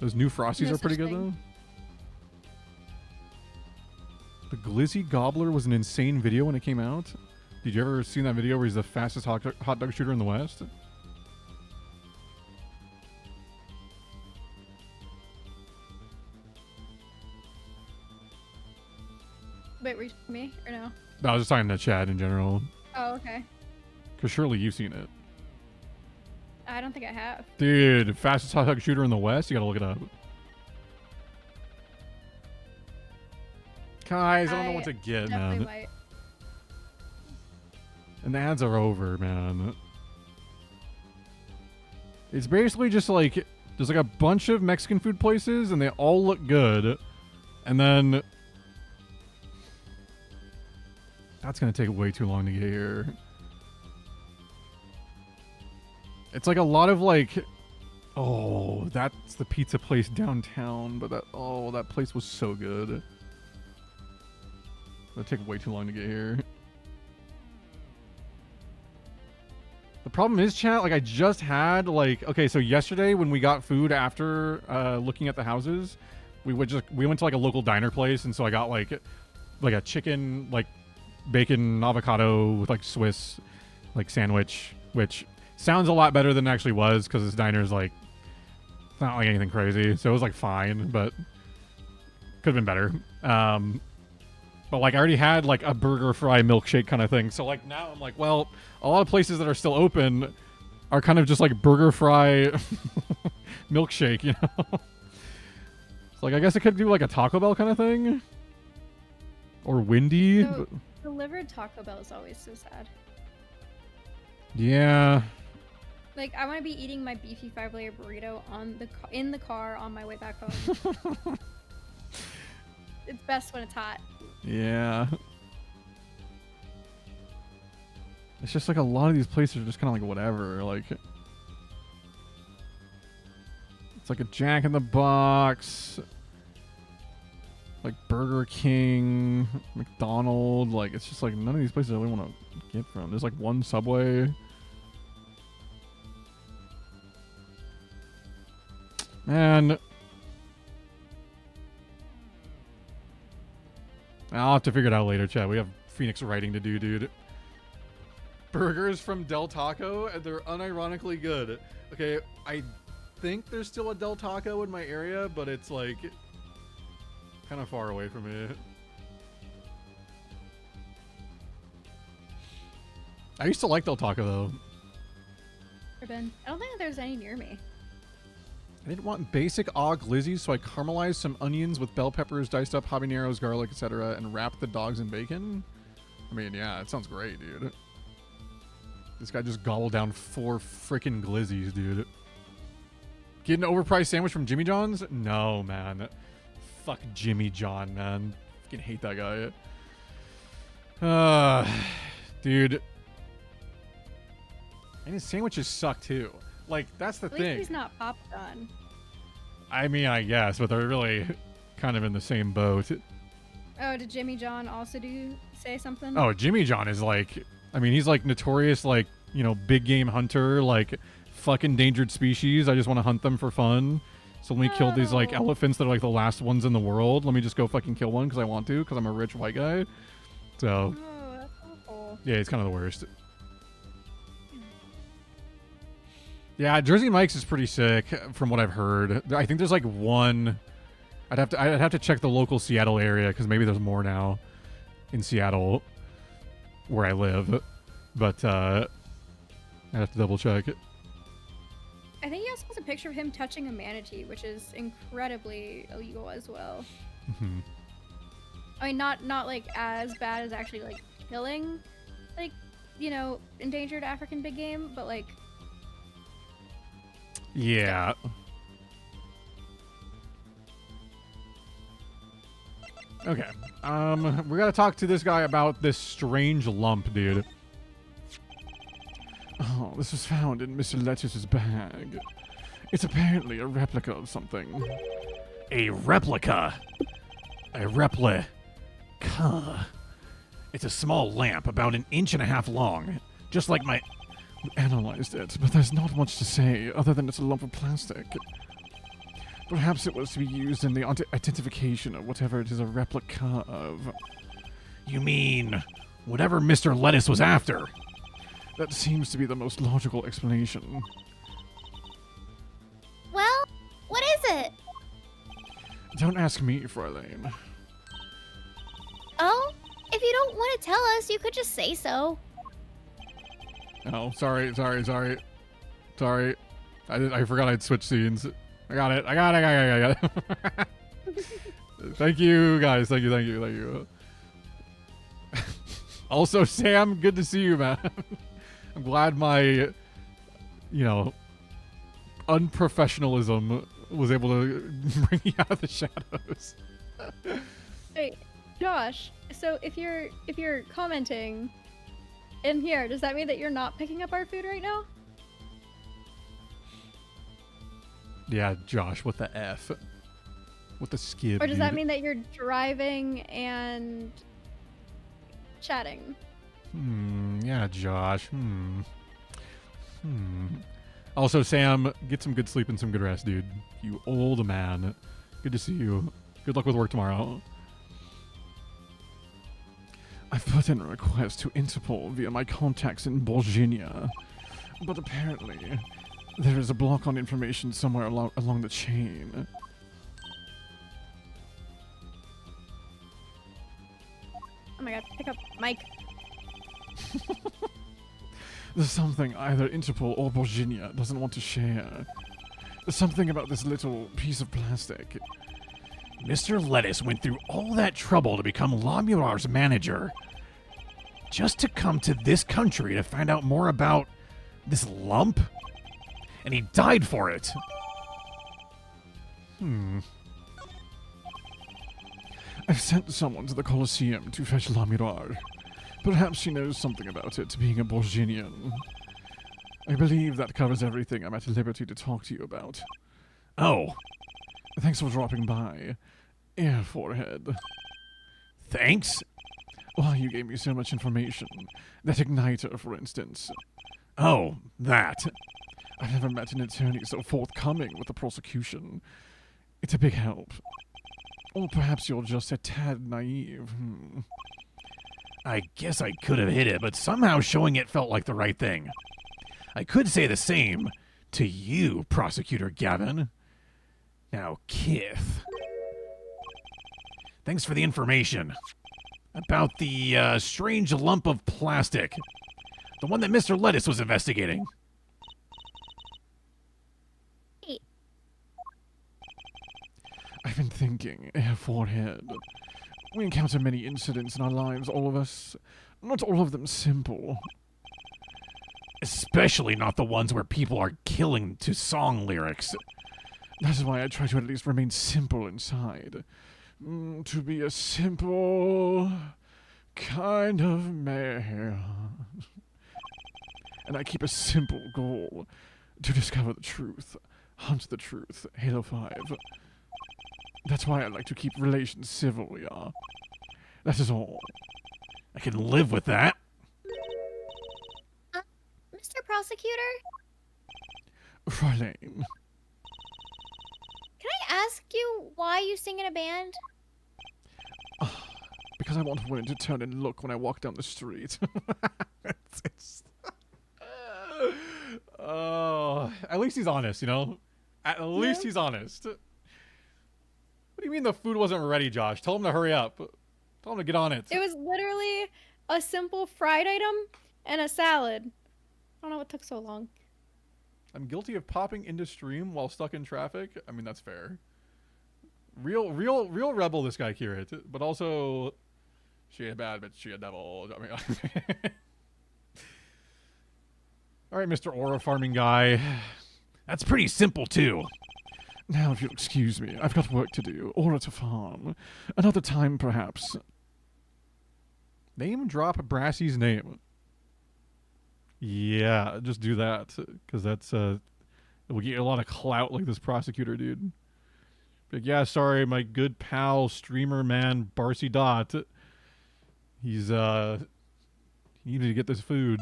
Speaker 1: Those new Frosties
Speaker 2: No
Speaker 1: are pretty
Speaker 2: such
Speaker 1: good,
Speaker 2: thing.
Speaker 1: though. The Glizzy Gobbler was an insane video when it came out. Did you ever see that video where he's the fastest hot dog shooter in the West?
Speaker 2: Wait, were you me or no?
Speaker 1: No, I was just talking to Chad in general.
Speaker 2: Oh, okay.
Speaker 1: Because surely you've seen it.
Speaker 2: I don't think I have.
Speaker 1: Dude, fastest hot dog shooter in the West? You gotta look it up. Guys, I don't know what to get,
Speaker 2: Definitely
Speaker 1: man.
Speaker 2: might.
Speaker 1: And the ads are over, man. It's basically just like, there's like a bunch of Mexican food places and they all look good. And then... That's gonna take way too long to get here. It's like a lot of like... Oh, that's the pizza place downtown. But that, oh, that place was so good. It'll take way too long to get here. The problem is, chat, like I just had like, okay, so yesterday when we got food after looking at the houses, we went to like a local diner place, and so I got like a chicken, like bacon avocado with like Swiss like sandwich, which sounds a lot better than it actually was because this diner is like, it's not like anything crazy, so it was like fine, but could have been better. But like I already had like a burger fry milkshake kind of thing. So like now I'm like, well, a lot of places that are still open are kind of just like burger fry milkshake, you know? It's like, I guess it could do like a Taco Bell kind of thing. Or Wendy.
Speaker 2: So,
Speaker 1: but-
Speaker 2: delivered Taco Bell is always so sad.
Speaker 1: yeah.
Speaker 2: Like, I want to be eating my beefy 5-layer burrito in the car on my way back home. It's best when it's hot.
Speaker 1: Yeah. It's just like a lot of these places are just kind of like whatever. Like, it's like a Jack in the Box, like Burger King, McDonald's. Like, it's just like none of these places I really want to get from. There's like one Subway. Man. I'll have to figure it out later, Chad. We have Phoenix writing to do, dude. Burgers from Del Taco, and they're unironically good. Okay, I think there's still a Del Taco in my area, but it's like kind of far away from me. I used to like Del Taco though.
Speaker 2: I don't think there's any near me.
Speaker 1: I didn't want basic Og glizzies, so I caramelized some onions with bell peppers, diced up habaneros, garlic, etc., and wrapped the dogs in bacon. I mean, yeah, it sounds great, dude. This guy just gobbled down 4 freaking glizzies, dude. Get an overpriced sandwich from Jimmy John's? No, man. Fuck Jimmy John, man. Fucking hate that guy. Dude. And his sandwiches suck, too. Like, that's the
Speaker 2: At
Speaker 1: thing.
Speaker 2: least he's not Papa John.
Speaker 1: I mean, I guess, but they're really kind of in the same boat.
Speaker 2: Oh, did Jimmy John also say something?
Speaker 1: Oh, Jimmy John is like, I mean, he's like notorious, like, you know, big game hunter, like, fuck endangered species. I just want to hunt them for fun. So let me kill these, like,
Speaker 2: No.
Speaker 1: elephants that are, like, the last ones in the world. Let me just go fucking kill one because I want to, because I'm a rich white guy. So,
Speaker 2: Oh, that's awful.
Speaker 1: yeah, it's kind of the worst. Yeah, Jersey Mike's is pretty sick from what I've heard. I think there's like one. I'd have to check the local Seattle area because maybe there's more now in Seattle where I live. But I'd have to double check.
Speaker 2: I think he also has a picture of him touching a manatee, which is incredibly illegal as well.
Speaker 1: Mhm.
Speaker 2: I mean, not like as bad as actually like killing, like, you know, endangered African big game, but like.
Speaker 1: Yeah. Okay. We gotta talk to this guy about this strange lump, dude.
Speaker 3: Oh, this was found in Mr. Lettuce's bag. It's apparently a replica of something.
Speaker 5: A replica. A replica. It's a small lamp about 1.5 inches long. Just like my...
Speaker 3: We analyzed it, but there's not much to say other than it's a lump of plastic. Perhaps it was to be used in the identification of whatever it is a replica of.
Speaker 5: You mean whatever Mr. Lettuce was after?
Speaker 3: That seems to be the most logical explanation.
Speaker 4: Well, what is it?
Speaker 3: Don't ask me, Fraulein.
Speaker 4: Oh, if you don't want to tell us, you could just say so.
Speaker 1: Oh, sorry. I forgot I'd switch scenes. I got it. Thank you, guys. Thank you. Also, Sam, good to see you, man. I'm glad my, you know, unprofessionalism was able to bring you out of the shadows.
Speaker 2: Wait, Josh. So if you're commenting in here, does that mean that you're not picking up our food right now?
Speaker 1: Yeah, Josh, what the F? What the skib,
Speaker 2: Or does that
Speaker 1: dude?
Speaker 2: mean that you're driving and chatting?
Speaker 1: Yeah, Josh. Also, Sam, get some good sleep and some good rest, dude. You old man. Good to see you. Good luck with work tomorrow.
Speaker 3: I've put in a request to Interpol via my contacts in Virginia, but apparently there is a block on information somewhere along the chain.
Speaker 2: Oh my god, pick up Mike.
Speaker 3: There's something either Interpol or Virginia doesn't want to share. There's something about this little piece of plastic.
Speaker 5: Mr. Lettuce went through all that trouble to become Lamurar's manager, just to come to this country to find out more about this lump? And he died for it.
Speaker 3: I've sent someone to the Colosseum to fetch Lamurar. Perhaps she knows something about it, being a Borginian. I believe that covers everything I'm at liberty to talk to you about.
Speaker 5: Oh,
Speaker 3: Thanks for dropping by. Air forehead.
Speaker 5: thanks?
Speaker 3: Why, you gave me so much information. That igniter, for instance.
Speaker 5: Oh, that.
Speaker 3: I've never met an attorney so forthcoming with the prosecution. It's a big help. Or perhaps you're just a tad naive.
Speaker 5: I guess I could have hit it, but somehow showing it felt like the right thing. I could say the same to you, Prosecutor Gavin. Now, Kith. Thanks for the information. About the strange lump of plastic. The one that Mr. Lettuce was investigating.
Speaker 3: I've been thinking, Air forehead. We encounter many incidents in our lives, all of us. Not all of them simple.
Speaker 5: Especially not the ones where people are killing to song lyrics.
Speaker 3: That is why I try to at least remain simple inside. To be a simple kind of man. And I keep a simple goal. To discover the truth. Hunt the truth. Halo 5. That's why I like to keep relations civil, yeah. That is all.
Speaker 5: I can live with that.
Speaker 4: Mr. Prosecutor,
Speaker 3: Fraulein.
Speaker 4: can I ask you why you sing in a band?
Speaker 3: Because I want women to turn and look when I walk down the street.
Speaker 1: Oh, at least he's honest, you know? At least he's honest. What do you mean the food wasn't ready, Josh? Tell him to hurry up. Tell him to get on it.
Speaker 2: It was literally a simple fried item and a salad. I don't know what took so long.
Speaker 1: I'm guilty of popping into stream while stuck in traffic. I mean, that's fair. Real rebel, this guy, Kirit. But also, she a bad bitch, she a devil. I mean, all right, Mr. Aura farming guy.
Speaker 5: That's pretty simple, too.
Speaker 3: Now, if you'll excuse me, I've got work to do, or to farm. Another time, perhaps.
Speaker 1: Name drop Brassy's name. Yeah, just do that, because that's it will get you a lot of clout like this prosecutor dude. Like, yeah, sorry, my good pal, streamer man, Brassydoots. He's he needed to get this food.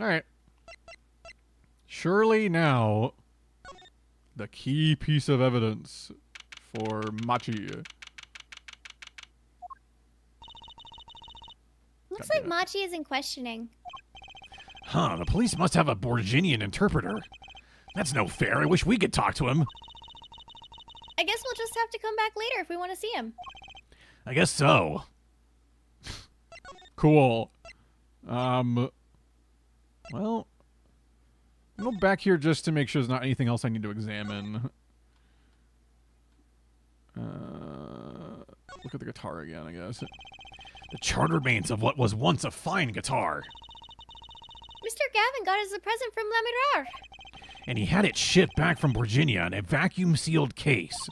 Speaker 1: All right. Surely now, the key piece of evidence for Machi.
Speaker 4: Looks like Machi isn't questioning.
Speaker 5: Huh, the police must have a Borginian interpreter. That's no fair. I wish we could talk to him.
Speaker 4: I guess we'll just have to come back later if we want to see him.
Speaker 5: I guess so.
Speaker 1: Cool. Well, I'll go back here just to make sure there's not anything else I need to examine. Look at the guitar again, I guess.
Speaker 5: The charter remains of what was once a fine guitar.
Speaker 4: Mr. Gavin got us a present from Lamirar.
Speaker 5: And he had it shipped back from Virginia in a vacuum-sealed case.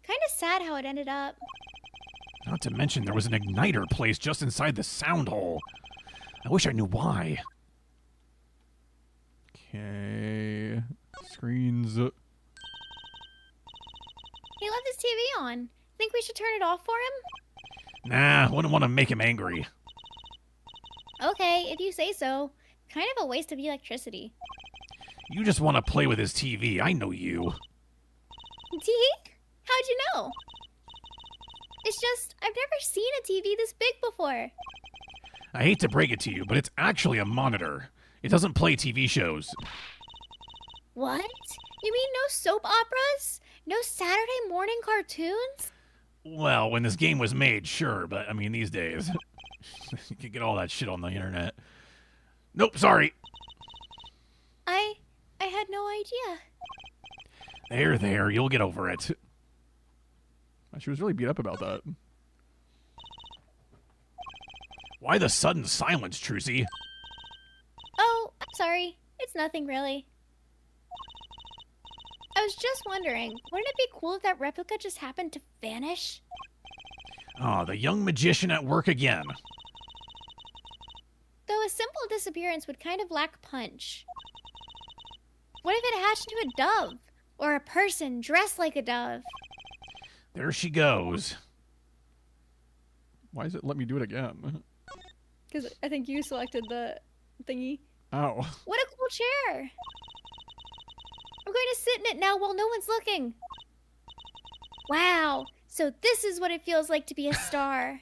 Speaker 4: Kind of sad how it ended up.
Speaker 5: Not to mention there was an igniter placed just inside the sound hole. I wish I knew why.
Speaker 1: Okay. Screens.
Speaker 4: He left his TV on. Think we should turn it off for him?
Speaker 5: Nah, wouldn't want to make him angry.
Speaker 4: Okay, if you say so. Kind of a waste of electricity.
Speaker 5: You just want to play with his TV. I know you.
Speaker 4: Tee? How'd you know? It's just, I've never seen a TV this big before.
Speaker 5: I hate to break it to you, but it's actually a monitor. It doesn't play TV shows.
Speaker 4: What? You mean no soap operas? No Saturday morning cartoons?
Speaker 5: Well, when this game was made, sure, but I mean, these days, you can get all that shit on the internet. Nope, sorry.
Speaker 4: I had no idea.
Speaker 5: There, you'll get over it.
Speaker 3: She was really beat up about that.
Speaker 5: Why the sudden silence, Trucy?
Speaker 4: Oh, I'm sorry. It's nothing really. I was just wondering, wouldn't it be cool if that replica just happened to vanish?
Speaker 5: Oh, the young magician at work again.
Speaker 4: Though a simple disappearance would kind of lack punch. What if it hatched into a dove? Or a person dressed like a dove?
Speaker 5: There she goes.
Speaker 3: Why does it let me do it again?
Speaker 2: Because I think you selected the thingy.
Speaker 3: Ow.
Speaker 4: What a cool chair! I'm going to sit in it now while no one's looking. Wow, so this is what it feels like to be a star.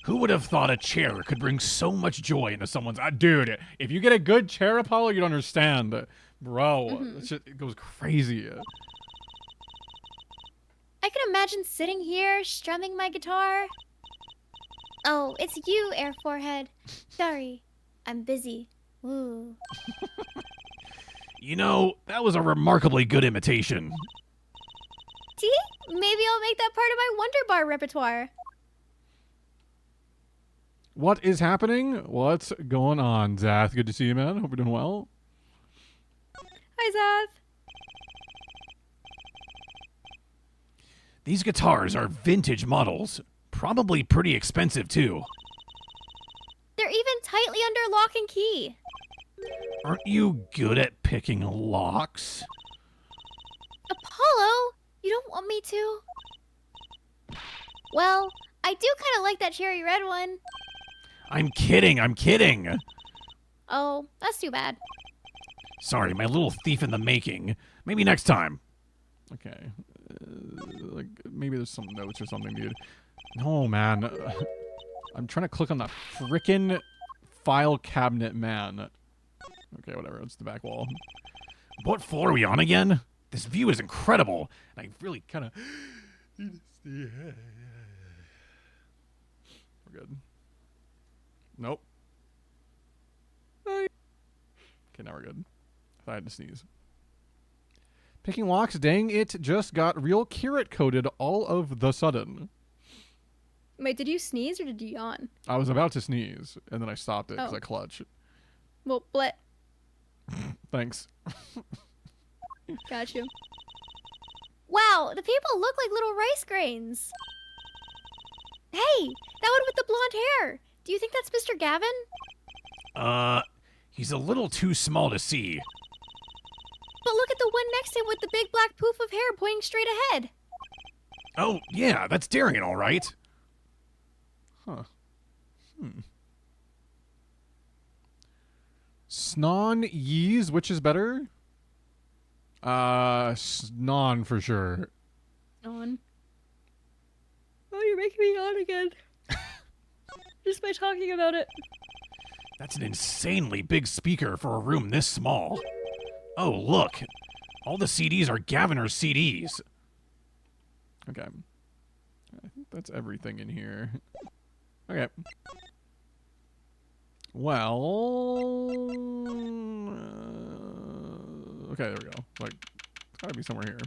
Speaker 5: Who would have thought a chair could bring so much joy into someone's...
Speaker 1: Dude, if you get a good chair, Apollo, you'd understand. Bro, that shit, it goes crazy.
Speaker 4: I can imagine sitting here, strumming my guitar. Oh, it's you, Air Forehead. Sorry, I'm busy. Ooh.
Speaker 5: You know, that was a remarkably good imitation.
Speaker 4: See? Maybe I'll make that part of my Wonder Bar repertoire.
Speaker 1: What is happening? What's going on, Zath? Good to see you, man. Hope you're doing well.
Speaker 2: Hi, Zath.
Speaker 5: These guitars are vintage models. Probably pretty expensive, too.
Speaker 4: They're even tightly under lock and key.
Speaker 5: Aren't you good at picking locks?
Speaker 4: Apollo, you don't want me to? Well, I do kind of like that cherry red one.
Speaker 5: I'm kidding.
Speaker 4: Oh, that's too bad.
Speaker 5: Sorry, my little thief in the making. Maybe next time.
Speaker 3: Okay. Like, maybe there's some notes or something, dude. No, man. I'm trying to click on that frickin' file cabinet, man. Okay, whatever. It's the back wall.
Speaker 5: What floor are we on again? This view is incredible. And I really kind of...
Speaker 3: We're good. Nope. Okay, now we're good. I thought I had to sneeze.
Speaker 1: Picking locks, dang it, just got real carrot coated all of the sudden.
Speaker 2: Wait, did you sneeze or did you yawn?
Speaker 1: I was about to sneeze, and then I stopped it because
Speaker 2: Oh.
Speaker 1: I clutched.
Speaker 2: Well, blet.
Speaker 1: Thanks.
Speaker 2: Got you.
Speaker 4: Wow, the people look like little rice grains. Hey, that one with the blonde hair. Do you think that's Mr. Gavin?
Speaker 5: He's a little too small to see.
Speaker 4: But look at the one next to him with the big black poof of hair pointing straight ahead.
Speaker 5: Oh, yeah, that's Darian, all right.
Speaker 1: Huh. Snon Yeez, which is better? Snon for sure.
Speaker 2: Yawn. Oh, you're making me yawn again. Just by talking about it.
Speaker 5: That's an insanely big speaker for a room this small. Oh, look. All the CDs are Gaviner's CDs.
Speaker 1: Okay. I think that's everything in here. Okay. Well... okay, there we go. Like, it's gotta be somewhere here.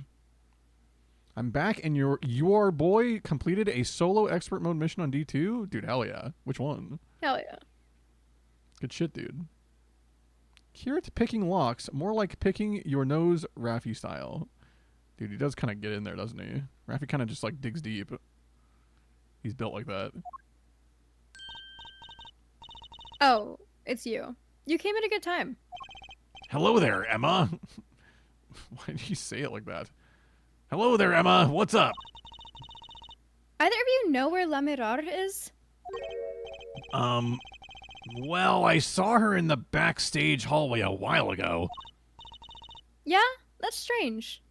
Speaker 1: I'm back, and your boy completed a solo expert mode mission on D2? Dude, hell yeah. Which one?
Speaker 2: Hell yeah.
Speaker 1: Good shit, dude. Carrot picking locks, more like picking your nose Raffi style. Dude, he does kind of get in there, doesn't he? Raffi kind of just, like, digs deep. He's built like that.
Speaker 2: Oh, it's you. You came at a good time.
Speaker 5: Hello there, Emma.
Speaker 1: Why did you say it like that?
Speaker 5: Hello there, Emma. What's up?
Speaker 2: Either of you know where La Mirar is?
Speaker 5: Well, I saw her in the backstage hallway a while ago.
Speaker 2: Yeah? That's strange.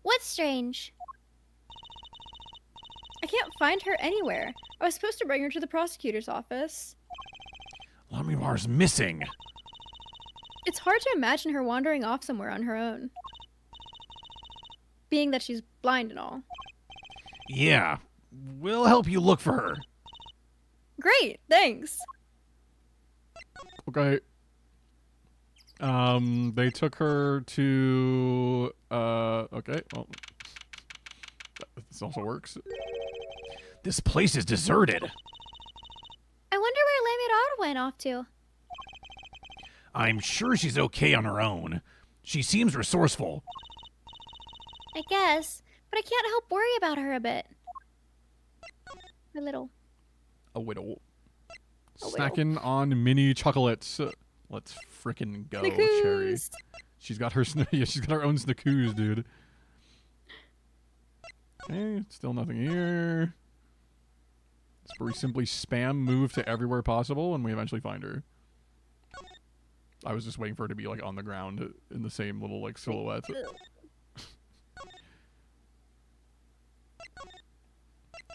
Speaker 4: What's strange?
Speaker 2: I can't find her anywhere. I was supposed to bring her to the prosecutor's office.
Speaker 5: Lamilar's missing.
Speaker 2: It's hard to imagine her wandering off somewhere on her own. Being that she's blind and all.
Speaker 5: Yeah, we'll help you look for her.
Speaker 2: Great, thanks.
Speaker 1: Okay. They took her to okay, well, this also works.
Speaker 5: This place is deserted.
Speaker 4: I wonder where La Mirar went off to.
Speaker 5: I'm sure she's okay on her own. She seems resourceful.
Speaker 4: I guess, but I can't help worry about her a bit. A little.
Speaker 1: A widow.
Speaker 4: A widow.
Speaker 1: Snacking on mini chocolates. Let's frickin' go, Cherry.
Speaker 2: Snickoos.
Speaker 1: She's got her yeah, she's got her own Snickoos, dude. Okay, still nothing here. It's where we simply spam move to everywhere possible and we eventually find her. I was just waiting for her to be like on the ground in the same little like silhouette.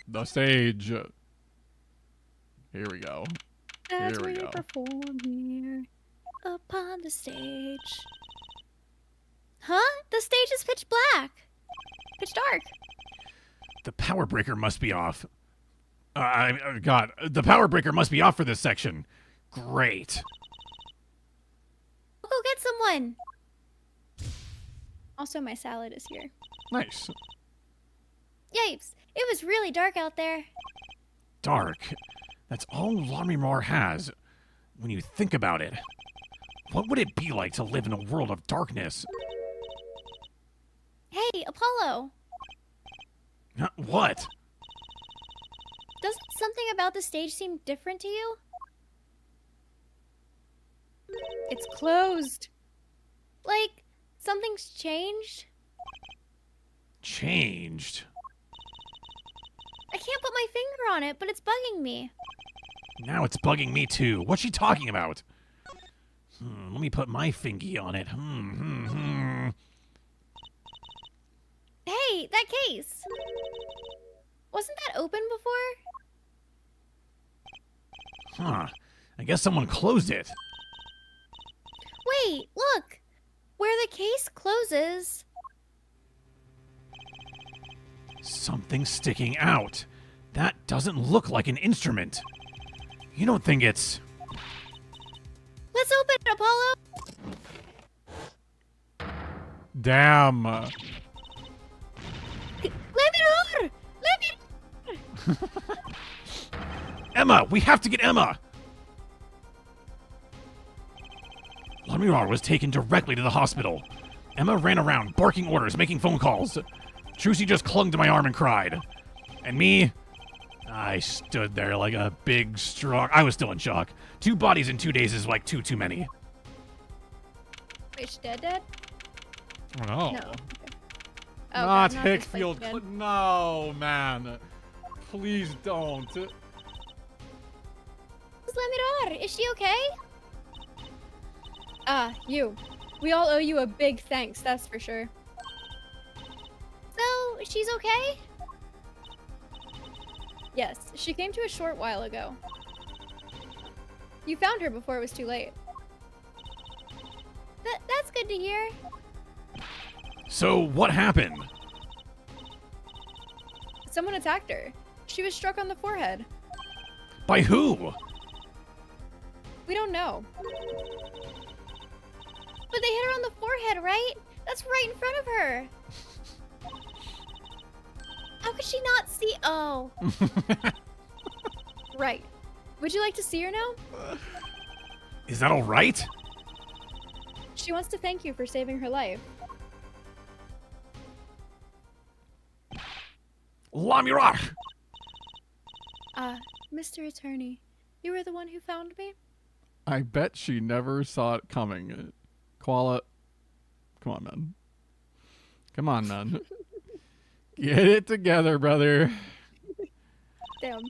Speaker 1: The stage. Here we go.
Speaker 2: As
Speaker 1: Here we
Speaker 2: we
Speaker 1: go.
Speaker 2: perform here.
Speaker 4: Upon the stage. Huh? The stage is pitch black. Pitch dark.
Speaker 5: The power breaker must be off. God, the power breaker must be off for this section. Great.
Speaker 4: I'll go get someone.
Speaker 2: Also, my salad is here.
Speaker 1: Nice.
Speaker 4: Yipes. It was really dark out there.
Speaker 5: Dark. That's all Lamrimar has. When you think about it, what would it be like to live in a world of darkness?
Speaker 4: Hey, Apollo.
Speaker 5: What?
Speaker 4: Doesn't something about the stage seem different to you?
Speaker 2: It's closed.
Speaker 4: Like, something's changed?
Speaker 5: Changed?
Speaker 4: I can't put my finger on it, but it's bugging me.
Speaker 5: Now it's bugging me too. What's she talking about? Let me put my fingy on it.
Speaker 4: Hey, that case. Wasn't that open before?
Speaker 5: Huh. I guess someone closed it.
Speaker 4: Wait, look. Where the case closes.
Speaker 5: Something's sticking out. That doesn't look like an instrument. You don't think it's...
Speaker 4: Let's open it, Apollo.
Speaker 1: Damn.
Speaker 4: Let me roar. Let me.
Speaker 5: Emma! We have to get Emma! Lamirar was taken directly to the hospital. Emma ran around, barking orders, making phone calls. Trucy just clung to my arm and cried. And me? I stood there like a big, strong... I was still in shock. 2 bodies in 2 days is like too many.
Speaker 2: Wait, she dead?
Speaker 1: Oh.
Speaker 2: No.
Speaker 1: Not
Speaker 2: Oh, God, not this
Speaker 1: Hickfield.
Speaker 2: place again.
Speaker 1: No, man. Please don't.
Speaker 4: Let me roar. Is she okay?
Speaker 2: You. We all owe you a big thanks, that's for sure.
Speaker 4: So, she's okay?
Speaker 2: Yes, she came to a short while ago. You found her before it was too late.
Speaker 4: That's good to hear.
Speaker 5: So, what happened?
Speaker 2: Someone attacked her. She was struck on the forehead.
Speaker 5: By who?
Speaker 2: We don't know.
Speaker 4: But they hit her on the forehead, right? That's right in front of her. How could she not see? Oh.
Speaker 2: Right. Would you like to see her now?
Speaker 5: Is that alright?
Speaker 2: She wants to thank you for saving her life.
Speaker 5: Lamirar!
Speaker 2: Mr. Attorney, you were the one who found me?
Speaker 1: I bet she never saw it coming. Koala, come on, man. Come on, man. Get it together, brother.
Speaker 2: Damn.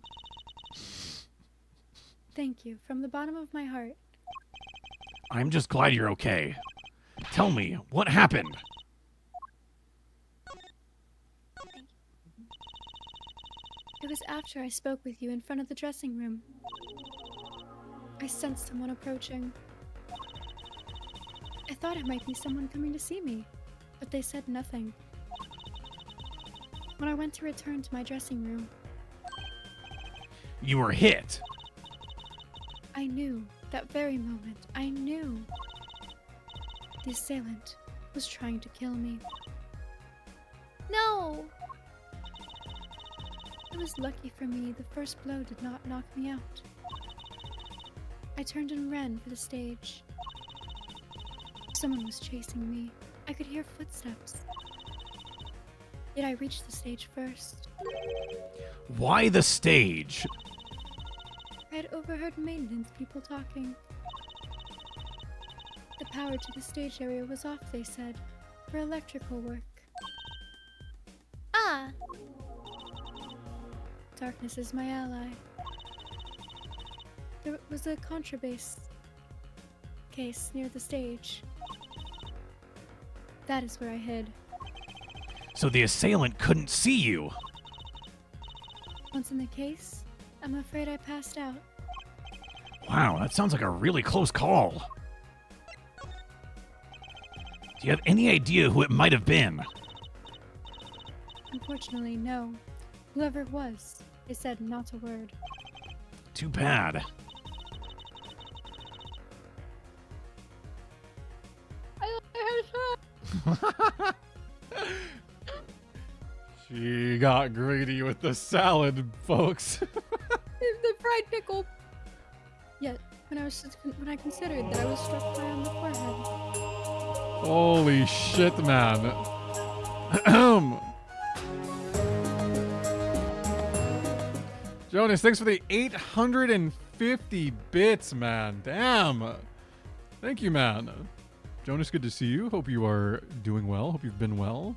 Speaker 2: Thank you, from the bottom of my heart.
Speaker 5: I'm just glad you're okay. Tell me, what happened?
Speaker 2: It was after I spoke with you in front of the dressing room. I sensed someone approaching. I thought it might be someone coming to see me, but they said nothing. When I went to return to my dressing room,
Speaker 5: You were hit.
Speaker 2: I knew, that very moment, I knew. The assailant was trying to kill me.
Speaker 4: No!
Speaker 2: It was lucky for me the first blow did not knock me out. I turned and ran for the stage. Someone was chasing me. I could hear footsteps. Yet I reached the stage first.
Speaker 5: Why the stage?
Speaker 2: I had overheard maintenance people talking. The power to the stage area was off, they said, for electrical work.
Speaker 4: Ah,
Speaker 2: Darkness is my ally. There was a contrabass case near the stage. That is where I hid.
Speaker 5: So the assailant couldn't see you.
Speaker 2: Once in the case, I'm afraid I passed out.
Speaker 5: Wow, that sounds like a really close call. Do you have any idea who it might have been?
Speaker 2: Unfortunately, no. Whoever it was, they said not a word.
Speaker 5: Too bad.
Speaker 1: She got greedy with the salad, folks.
Speaker 2: The fried pickle. Yet, when I considered that I was struck by on the forehead,
Speaker 1: Holy shit, man. Jonas, thanks for the 850 bits, man. Damn. Thank you, man. Jonas, good to see you. Hope you are doing well. Hope you've been well.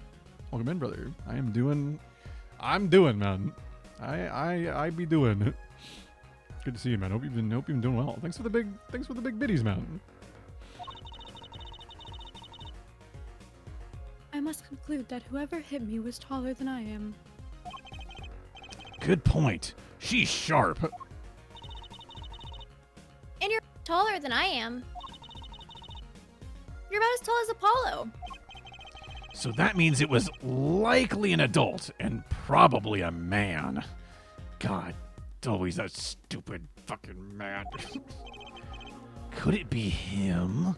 Speaker 1: Welcome in, brother. I'm doing, man. I be doing. Good to see you, man. Hope you've been doing well. Thanks for the big biddies, man.
Speaker 2: I must conclude that whoever hit me was taller than I am.
Speaker 5: Good point. She's sharp.
Speaker 4: and you're taller than I am. You're about as tall as Apollo.
Speaker 5: So that means it was likely an adult and probably a man. God, always that stupid fucking man. Could it be him?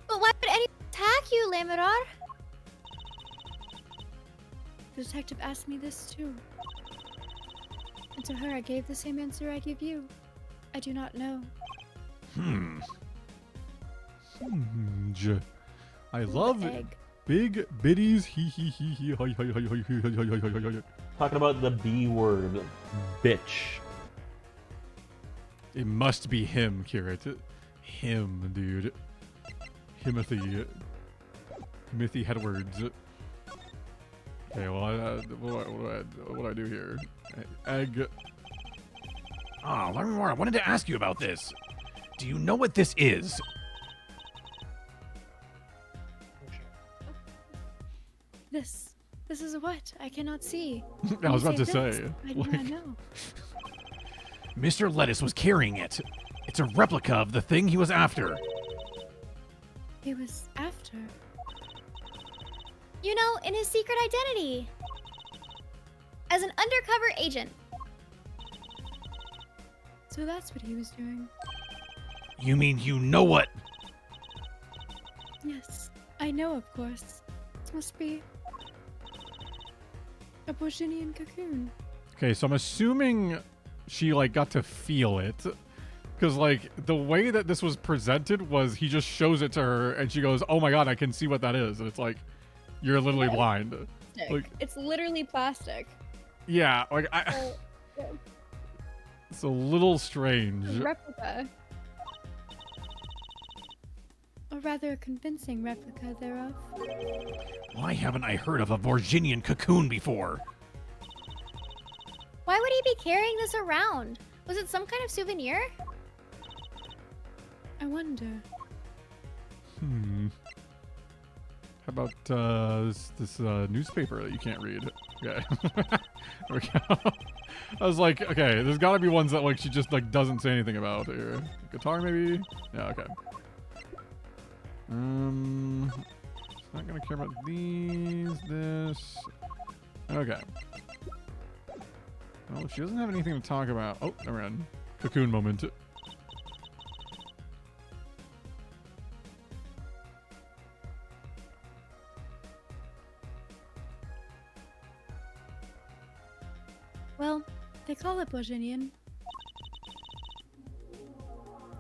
Speaker 4: But why would anyone attack you, Lamador?
Speaker 2: The detective asked me this too. And to her I gave the same answer I give you. I do not know.
Speaker 1: I love
Speaker 2: Egg.
Speaker 1: big biddies. Hee hee hee hee. Hi hi hi hi hi hi hi hi hi.
Speaker 7: Talking about the B word, bitch.
Speaker 1: It must be him, Kirit. Him, dude. Himothy. Mithy Hedwards. Okay, well, what do I do here? Egg.
Speaker 5: Ah, Larimar, I wanted to ask you about this. Do you know what this is?
Speaker 2: This is what? I cannot see.
Speaker 1: I was about to
Speaker 2: This.
Speaker 1: say.
Speaker 2: I do not know.
Speaker 5: Mr. Lettuce was carrying it. It's a replica of the thing he was after.
Speaker 2: He was after.
Speaker 4: You know, in his secret identity. As an undercover agent.
Speaker 2: So that's what he was doing.
Speaker 5: You mean you know what?
Speaker 2: Yes, I know, of course. It must be a Borginian cocoon.
Speaker 1: Okay, so I'm assuming she like got to feel it. Because like the way that this was presented was he just shows it to her and she goes, "Oh my god, I can see what that is." And it's like, you're literally blind. Like,
Speaker 2: It's literally plastic.
Speaker 1: yeah, like it's a little strange.
Speaker 2: Replica. Or rather, a convincing replica thereof.
Speaker 5: Why haven't I heard of a Borginian cocoon before?
Speaker 4: Why would he be carrying this around? Was it some kind of souvenir?
Speaker 2: I wonder.
Speaker 1: How about this newspaper that you can't read? Okay. There we go. I was like, okay, there's got to be ones that like she just like doesn't say anything about here. Guitar maybe? Yeah, okay. Not gonna care about these. This. Okay. Well, she doesn't have anything to talk about. Oh, never mind. Cocoon moment.
Speaker 2: Well, they call it Borginian.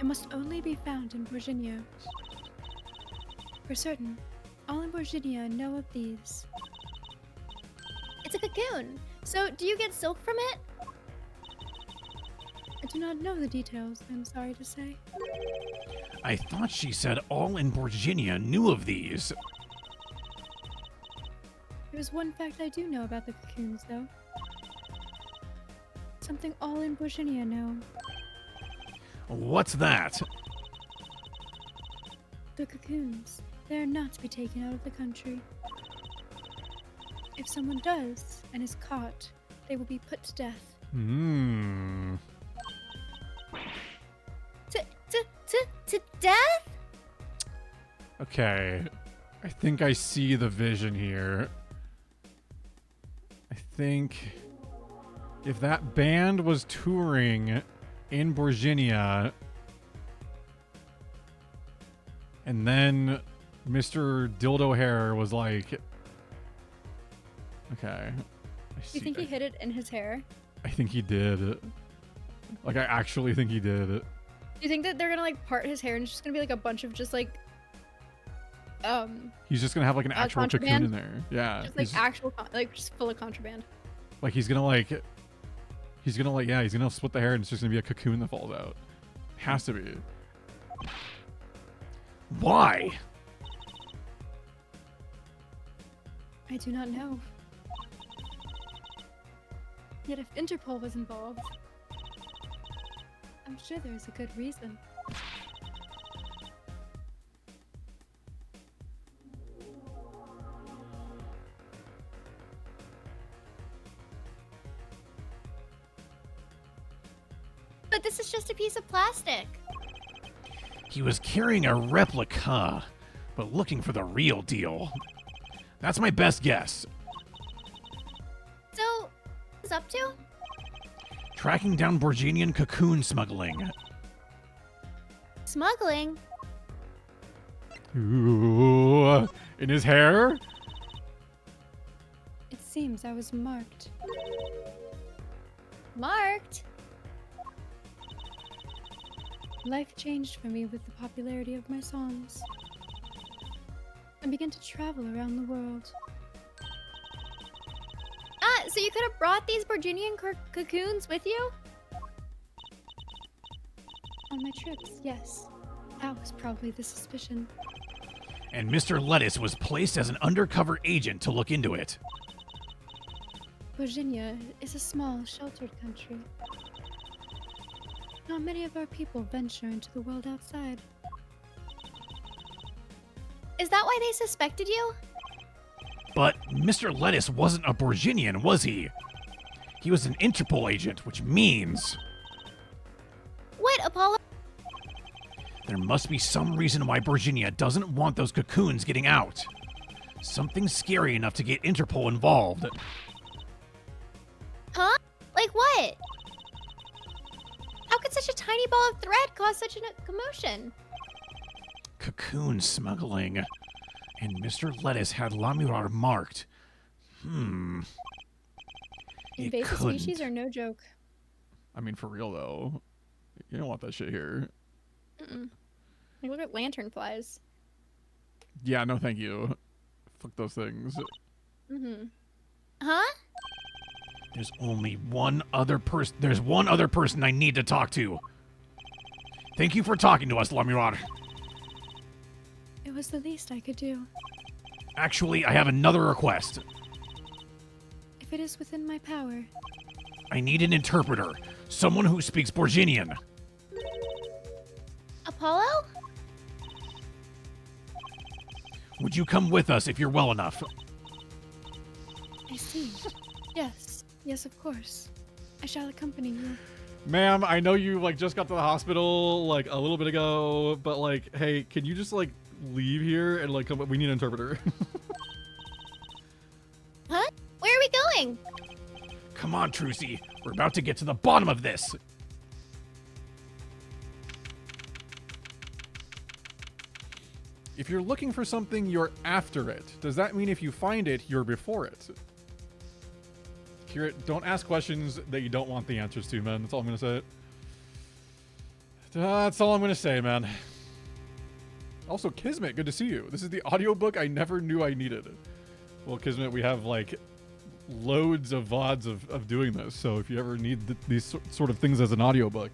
Speaker 2: It must only be found in Borginia. For certain, all in Borginia know of these.
Speaker 4: It's a cocoon. So, do you get silk from it?
Speaker 2: I do not know the details, I'm sorry to say.
Speaker 5: I thought she said all in Virginia knew of these.
Speaker 2: There's one fact I do know about the cocoons, though. Something all in Borginia know.
Speaker 5: What's that?
Speaker 2: The cocoons. They are not to be taken out of the country. If someone does and is caught, they will be put to death.
Speaker 1: Hmm.
Speaker 4: To death?
Speaker 1: Okay. I think I see the vision here. I think if that band was touring in Virginia and then Mr. Dildo Hair was like, okay.
Speaker 2: Do you think he hid it in his hair?
Speaker 1: I think he did. Like, I actually think he did.
Speaker 2: Do you think that they're gonna like part his hair and it's just gonna be like a bunch of just like
Speaker 1: He's just gonna have like an actual cocoon
Speaker 2: contraband?
Speaker 1: in there. Yeah.
Speaker 2: just like
Speaker 1: he's,
Speaker 2: actual like just full of contraband?
Speaker 1: like he's gonna yeah, he's gonna split the hair and it's just gonna be a cocoon that falls out. Has to be.
Speaker 5: Why?
Speaker 2: I do not know. Yet if Interpol was involved, I'm sure there's a good reason.
Speaker 4: But this is just a piece of plastic.
Speaker 5: He was carrying a replica, but looking for the real deal. That's my best guess.
Speaker 4: So, what's up to?
Speaker 5: Tracking down Borginian cocoon smuggling.
Speaker 4: Smuggling?
Speaker 1: Ooh, in his hair?
Speaker 2: It seems I was marked.
Speaker 4: Marked?
Speaker 2: Life changed for me with the popularity of my songs. I began to travel around the world.
Speaker 4: Ah, so you could have brought these Borginian cocoons with you?
Speaker 2: On my trips, yes. That was probably the suspicion.
Speaker 5: And Mr. Lettuce was placed as an undercover agent to look into it.
Speaker 2: Virginia is a small, sheltered country. Not many of our people venture into the world outside.
Speaker 4: Is that why they suspected you?
Speaker 5: But Mr. Lettuce wasn't a Borginian, was he? He was an Interpol agent, which means
Speaker 4: What, Apollo?
Speaker 5: there must be some reason why Borginia doesn't want those cocoons getting out. Something scary enough to get Interpol involved.
Speaker 4: Huh? Like what? How could such a tiny ball of thread cause such a commotion?
Speaker 5: Cocoon smuggling. And Mr. Lettuce had Lamirar marked. It
Speaker 2: Invasive
Speaker 5: couldn't.
Speaker 2: species are no joke.
Speaker 1: I mean, for real though. You don't want that shit here.
Speaker 2: Like, look at lanternflies.
Speaker 1: Yeah, no thank you. Fuck those things.
Speaker 4: Huh?
Speaker 5: There's only one other person. There's one other person I need to talk to. Thank you for talking to us, Lamirar.
Speaker 2: It was the least I could do.
Speaker 5: Actually, I have another request.
Speaker 2: If it is within my power,
Speaker 5: I need an interpreter. Someone who speaks Borginian.
Speaker 4: Apollo?
Speaker 5: Would you come with us if you're well enough?
Speaker 2: I see. Yes. Yes, of course. I shall accompany you.
Speaker 1: Ma'am, I know you like just got to the hospital like a little bit ago, but like, hey, can you just like leave here and like come? We need an interpreter.
Speaker 4: Huh? Where are we going?
Speaker 5: Come on, Trucy. We're about to get to the bottom of this.
Speaker 1: If you're looking for something, you're after it. Does that mean if you find it, you're before it? Kira, don't ask questions that you don't want the answers to, man. That's all I'm gonna say. That's all I'm gonna say, man. Also, Kismet, good to see you. This is the audiobook I never knew I needed. Well, Kismet, we have like loads of VODs of doing this, so if you ever need these sort of things as an audiobook,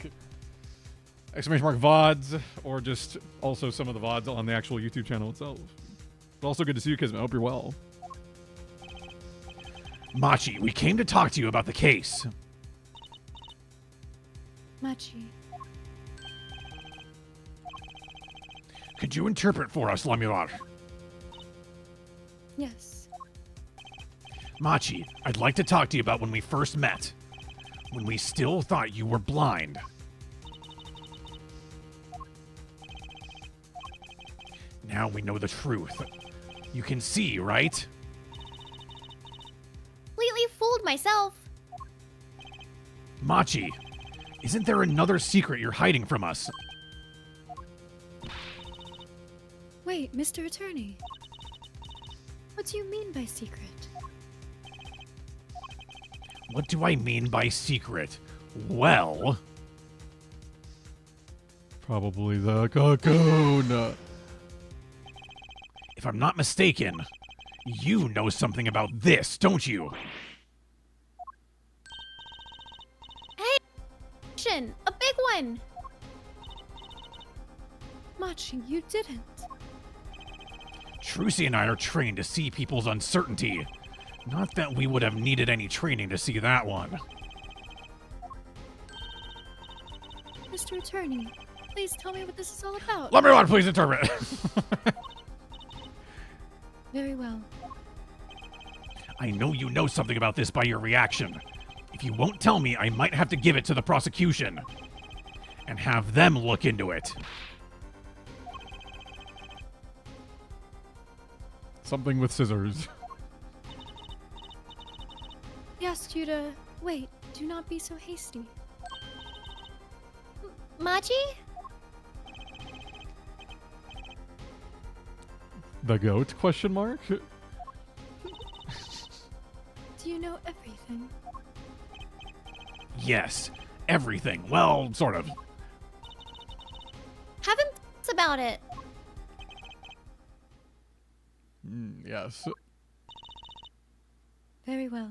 Speaker 1: exclamation mark VODs, or just also some of the VODs on the actual YouTube channel itself. But also good to see you, Kismet. I hope you're well.
Speaker 5: Machi, we came to talk to you about the case.
Speaker 2: Machi.
Speaker 5: Could you interpret for us, Lamular?
Speaker 2: Yes.
Speaker 5: Machi, I'd like to talk to you about when we first met. When we still thought you were blind. Now we know the truth. You can see, right?
Speaker 4: Completely fooled myself.
Speaker 5: Machi, isn't there another secret you're hiding from us?
Speaker 2: Wait, Mr. Attorney. What do you mean by secret?
Speaker 5: What do I mean by secret? Well...
Speaker 1: Probably the cocoon.
Speaker 5: If I'm not mistaken, you know something about this, don't you?
Speaker 4: Hey, a big one.
Speaker 2: Machi, you didn't.
Speaker 5: Trucy and I are trained to see people's uncertainty. Not that we would have needed any training to see that one.
Speaker 2: Mr. Attorney, please tell me what this is all about.
Speaker 5: Let me on, please interpret.
Speaker 2: Very well.
Speaker 5: I know you know something about this by your reaction. If you won't tell me, I might have to give it to the prosecution. And have them look into it.
Speaker 1: Something with scissors.
Speaker 2: He asked you to wait. Do not be so hasty.
Speaker 4: Machi?
Speaker 1: The goat? Question mark.
Speaker 2: Do you know everything?
Speaker 5: Yes, everything. Well, sort of.
Speaker 4: Have him about it.
Speaker 1: Yes.
Speaker 2: Very well.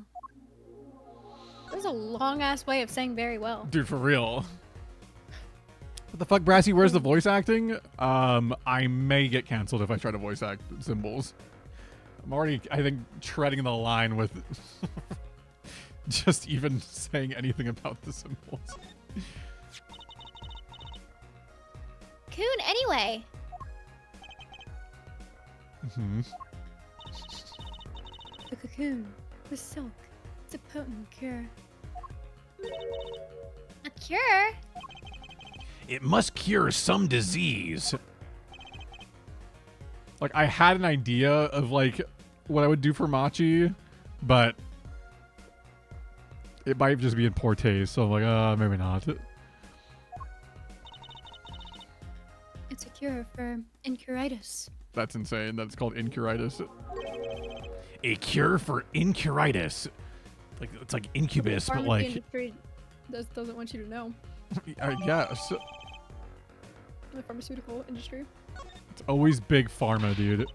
Speaker 2: That was a long ass way of saying very well.
Speaker 1: Dude, for real. What the fuck, Brassy? Where's the voice acting? I may get canceled if I try to voice act symbols. I'm already, I think, treading the line with just even saying anything about the symbols.
Speaker 4: Coon, anyway.
Speaker 1: Mm-hmm.
Speaker 2: The cocoon, the silk, it's a potent cure.
Speaker 4: A cure?
Speaker 5: It must cure some disease.
Speaker 1: Like, I had an idea of, like, what I would do for Machi, but it might just be in poor taste, so I'm like, maybe not.
Speaker 2: It's a cure for incuritis.
Speaker 1: That's insane. That's called incuritis.
Speaker 5: A cure for incuritis. Like, it's like incubus, but
Speaker 2: Pharmacy
Speaker 5: like...
Speaker 2: industry doesn't want you to know.
Speaker 1: I guess.
Speaker 2: The pharmaceutical industry.
Speaker 1: It's always big pharma, dude.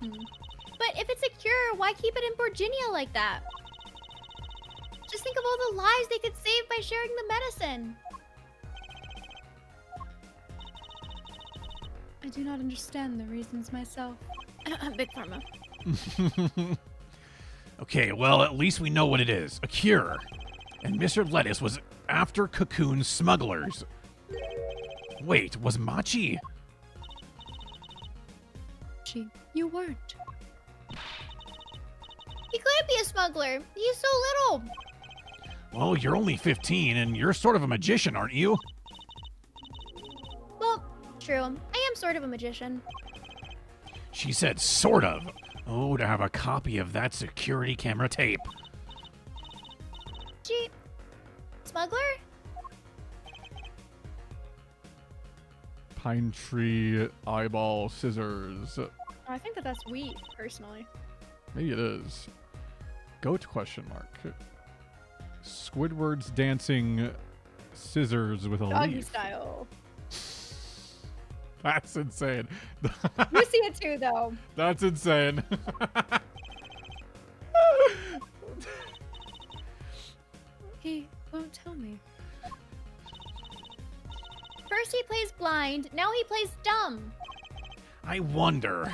Speaker 4: But if it's a cure, why keep it in Virginia like that? Just think of all the lives they could save by sharing the medicine.
Speaker 2: I do not understand the reasons myself.
Speaker 4: Big Pharma.
Speaker 5: Okay, well, at least we know what it is. A cure. And Mr. Lettuce was after cocoon smugglers. Wait, was Machi?
Speaker 2: You weren't.
Speaker 4: He couldn't be a smuggler. He's so little.
Speaker 5: Well, you're only 15, and you're sort of a magician, aren't you?
Speaker 4: Well, true. I am sort of a magician.
Speaker 5: She said sort of. Oh, to have a copy of that security camera tape.
Speaker 4: Gee, smuggler?
Speaker 1: Pine tree, eyeball, scissors.
Speaker 2: I think that's wheat, personally.
Speaker 1: Maybe it is. Goat question mark. Squidward's dancing scissors with a
Speaker 2: Doggy
Speaker 1: leaf.
Speaker 2: style.
Speaker 1: That's insane.
Speaker 2: You see it too, though.
Speaker 1: That's insane.
Speaker 2: He won't tell me.
Speaker 4: First he plays blind, now he plays dumb.
Speaker 5: I wonder,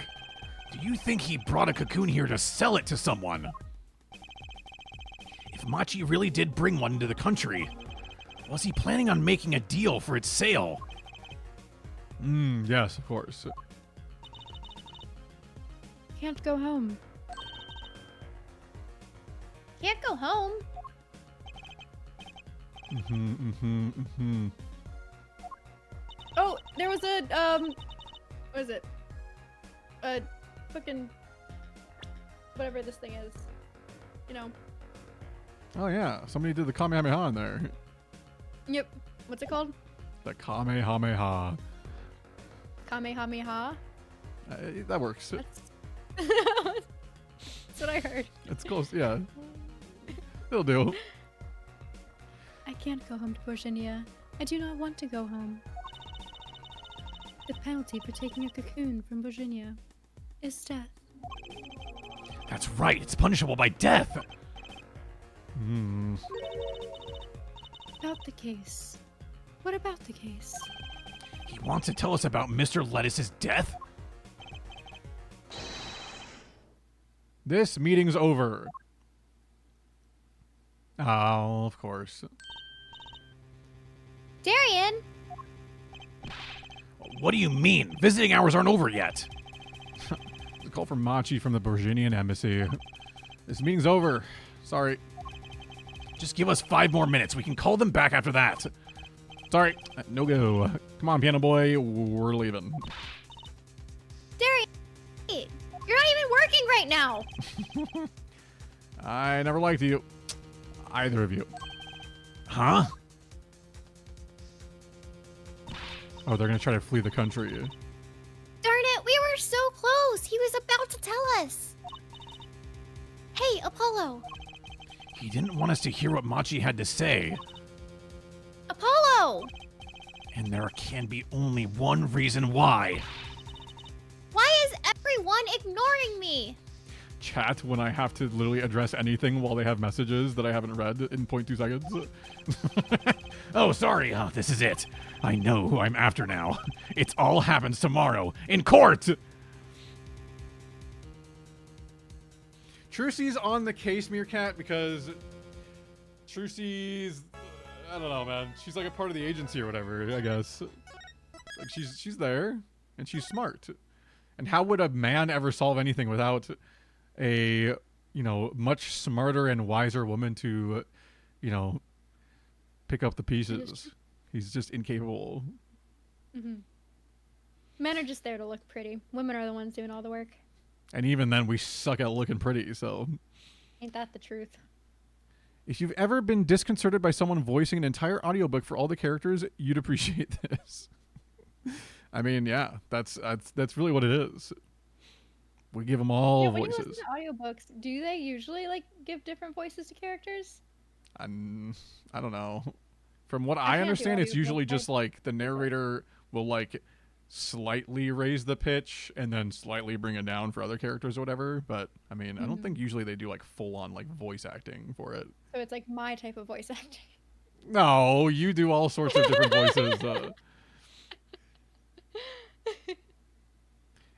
Speaker 5: do you think he brought a cocoon here to sell it to someone? If Machi really did bring one into the country, was he planning on making a deal for its sale?
Speaker 1: Yes, of course.
Speaker 2: Can't go home.
Speaker 4: Can't go home.
Speaker 2: Oh, there was a, what is it? A fucking, whatever this thing is. You know.
Speaker 1: Oh yeah, somebody did the Kamehameha in there.
Speaker 2: Yep. What's it called?
Speaker 1: The Kamehameha.
Speaker 2: Kamehameha?
Speaker 1: That works.
Speaker 2: That's what I heard.
Speaker 1: It's close, yeah. It'll do.
Speaker 2: I can't go home to Virginia. I do not want to go home. The penalty for taking a cocoon from Virginia is death.
Speaker 5: That's right, it's punishable by death.
Speaker 2: About the case. What about the case?
Speaker 5: He wants to tell us about Mr. Lettuce's death?
Speaker 1: This meeting's over. Oh, of course.
Speaker 4: Darian!
Speaker 5: What do you mean? Visiting hours aren't over yet.
Speaker 1: It's a call from Machi from the Virginian embassy. This meeting's over. Sorry.
Speaker 5: Just give us 5 more minutes. We can call them back after that.
Speaker 1: Sorry. No go. Come on, piano boy. We're leaving.
Speaker 4: Darian! Hey, you're not even working right now!
Speaker 1: I never liked you. Either of you.
Speaker 5: Huh?
Speaker 1: Oh, they're gonna try to flee the country.
Speaker 4: Darn it, we were so close! He was about to tell us! Hey, Apollo!
Speaker 5: He didn't want us to hear what Machi had to say.
Speaker 4: Apollo!
Speaker 5: And there can be only one reason why.
Speaker 4: Why is everyone ignoring me?
Speaker 1: Chat when I have to literally address anything while they have messages that I haven't read in 0.2 seconds.
Speaker 5: Oh, sorry. Oh, this is it. I know who I'm after now. It all happens tomorrow in court.
Speaker 1: Trucy's on the case, Meerkat, because Trucy's, I don't know, man. She's like a part of the agency or whatever, I guess. Like she's there, and she's smart. And how would a man ever solve anything without a, you know, much smarter and wiser woman to, you know, pick up the pieces? He's just incapable.
Speaker 2: Men are just there to look pretty. Women are the ones doing all the work.
Speaker 1: And even then, we suck at looking pretty, so.
Speaker 2: Ain't that the truth?
Speaker 1: If you've ever been disconcerted by someone voicing an entire audiobook for all the characters, you'd appreciate this. I mean, yeah, that's really what it is. We give them all
Speaker 2: when
Speaker 1: voices.
Speaker 2: you listen to audiobooks, do they usually like give different voices to characters?
Speaker 1: I don't know. From what
Speaker 2: I
Speaker 1: I
Speaker 2: can't do
Speaker 1: understand, it's
Speaker 2: audiobooks.
Speaker 1: usually just like the narrator will like slightly raise the pitch and then slightly bring it down for other characters or whatever. But I mean, I don't think usually they do like full on like voice acting for it.
Speaker 2: So it's like my type of voice acting.
Speaker 1: No, you do all sorts of different voices.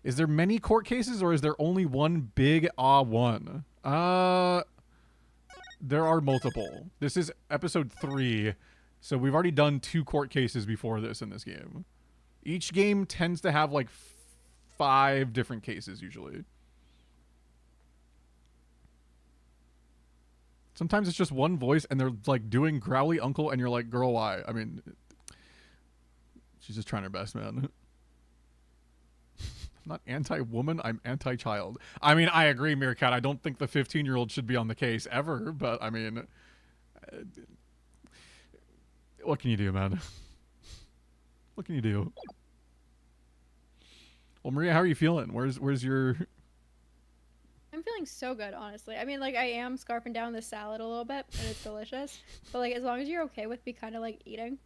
Speaker 1: Is there many court cases or is there only one big one? There are multiple. This is episode 3, so we've already done 2 court cases before this in this game. Each game tends to have like 5 different cases usually. Sometimes it's just one voice and they're like doing growly uncle and you're like, girl, why? I mean, she's just trying her best, man. I'm not anti-woman, I'm anti-child. I mean, I agree, Meerkat. I don't think the 15-year-old should be on the case ever, but I mean, what can you do, man? What can you do? Well, Maria, how are you feeling? Where's your...
Speaker 2: I'm feeling so good, honestly. I mean, like, I am scarfing down the salad a little bit, and it's delicious. But, like, as long as you're okay with me kind of, like, eating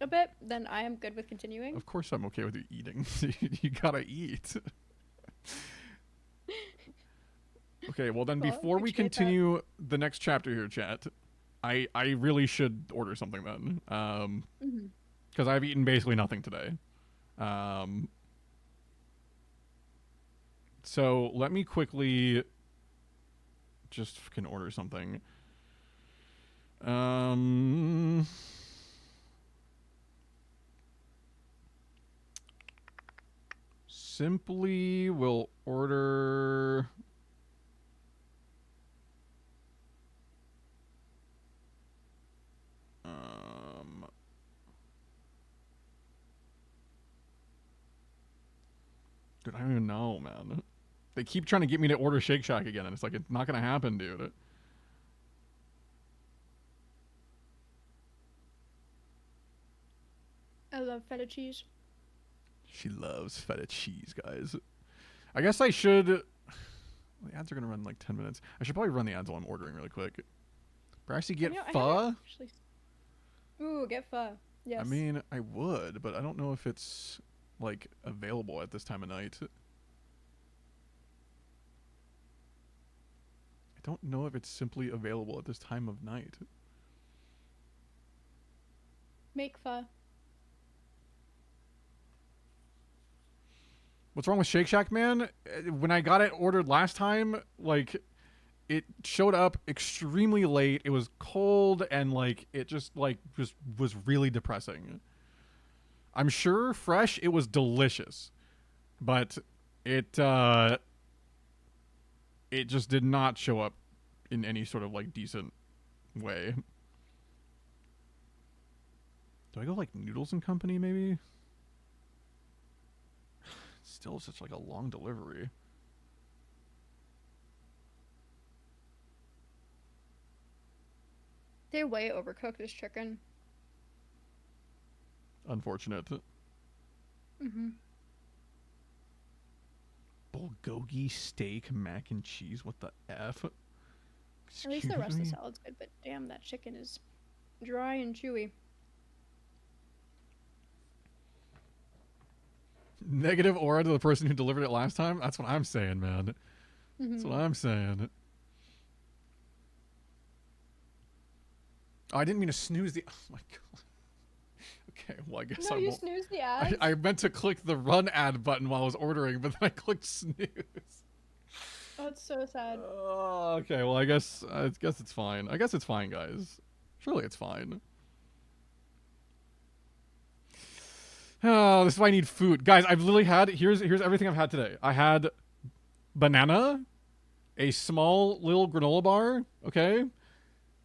Speaker 2: a bit, then I am good with continuing.
Speaker 3: Of course I'm okay with you eating. You gotta eat. Okay, well then
Speaker 2: Well,
Speaker 3: before we
Speaker 2: appreciate that.
Speaker 3: continue the next chapter here, chat, I really should order something then. Because I've eaten basically nothing today. So let me quickly just fucking order something. Simply will order dude, I don't even know, man. They keep trying to get me to order Shake Shack again, and it's like, it's not gonna happen, dude.
Speaker 2: I love feta cheese.
Speaker 3: She loves feta cheese, guys. I guess I should... The ads are gonna run like 10 minutes. I should probably run the ads while I'm ordering really quick. Brassy, get
Speaker 2: You know, I
Speaker 3: pho?
Speaker 2: haven't actually- Ooh, get pho. Yes.
Speaker 3: I mean, I would, but I don't know if it's, like, available at this time of night. I don't know if it's simply available at this time of night.
Speaker 2: Make pho.
Speaker 3: What's wrong with Shake Shack, man? When I got it ordered last time, like, it showed up extremely late. It was cold, and, like, it just, like, just was really depressing. I'm sure fresh, it was delicious. But it just did not show up in any sort of, like, decent way. Do I go, like, Noodles and Company, maybe? Still such, like, a long delivery.
Speaker 2: They way overcooked this chicken.
Speaker 3: Unfortunate.
Speaker 2: Mm-hmm.
Speaker 3: Bulgogi steak mac and cheese. What the F?
Speaker 2: At least the rest of the
Speaker 3: Excuse me?
Speaker 2: salad's good, but damn, that chicken is dry and chewy.
Speaker 3: Negative aura to the person who delivered it last time? That's what I'm saying, man. That's
Speaker 2: Mm-hmm.
Speaker 3: what I'm saying. Oh, I didn't mean to snooze the... Oh, my God. Okay, well, I guess
Speaker 2: No,
Speaker 3: I
Speaker 2: you
Speaker 3: won't...
Speaker 2: snooze the ads.
Speaker 3: I meant to click the run ad button while I was ordering, but then I clicked snooze.
Speaker 2: Oh, it's so sad.
Speaker 3: Oh, okay, well, I guess it's fine. I guess it's fine, guys. Surely it's fine. Oh, this is why I need food. Guys, I've literally had... Here's everything I've had today. I had banana, a small little granola bar, okay?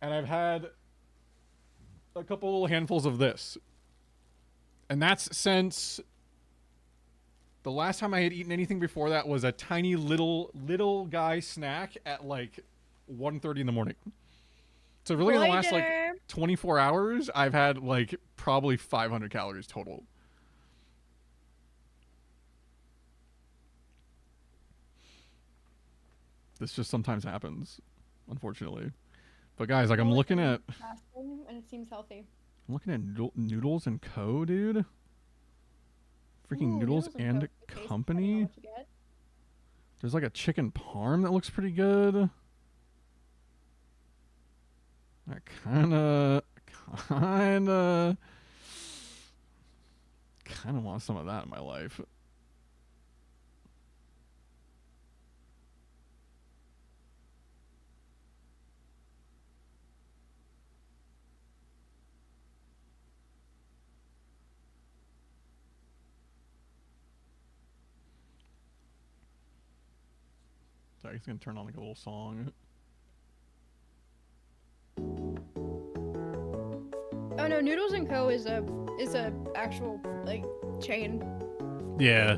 Speaker 3: And I've had a couple little handfuls of this. And that's since... The last time I had eaten anything before that was a tiny little guy snack at like 1:30 in the morning. So really in the last like 24 hours, I've had like probably 500 calories total. This just sometimes happens, unfortunately. But guys, like I'm looking at
Speaker 2: And it seems healthy.
Speaker 3: Noodles and Co, dude. Freaking
Speaker 2: Ooh,
Speaker 3: Noodles
Speaker 2: Co
Speaker 3: and
Speaker 2: is tasty, depending on
Speaker 3: Company.
Speaker 2: what you get.
Speaker 3: There's like a chicken parm that looks pretty good. I kinda want some of that in my life. So I'm just gonna turn on like a little song.
Speaker 2: Oh no, Noodles and Co is a actual like chain.
Speaker 3: Yeah.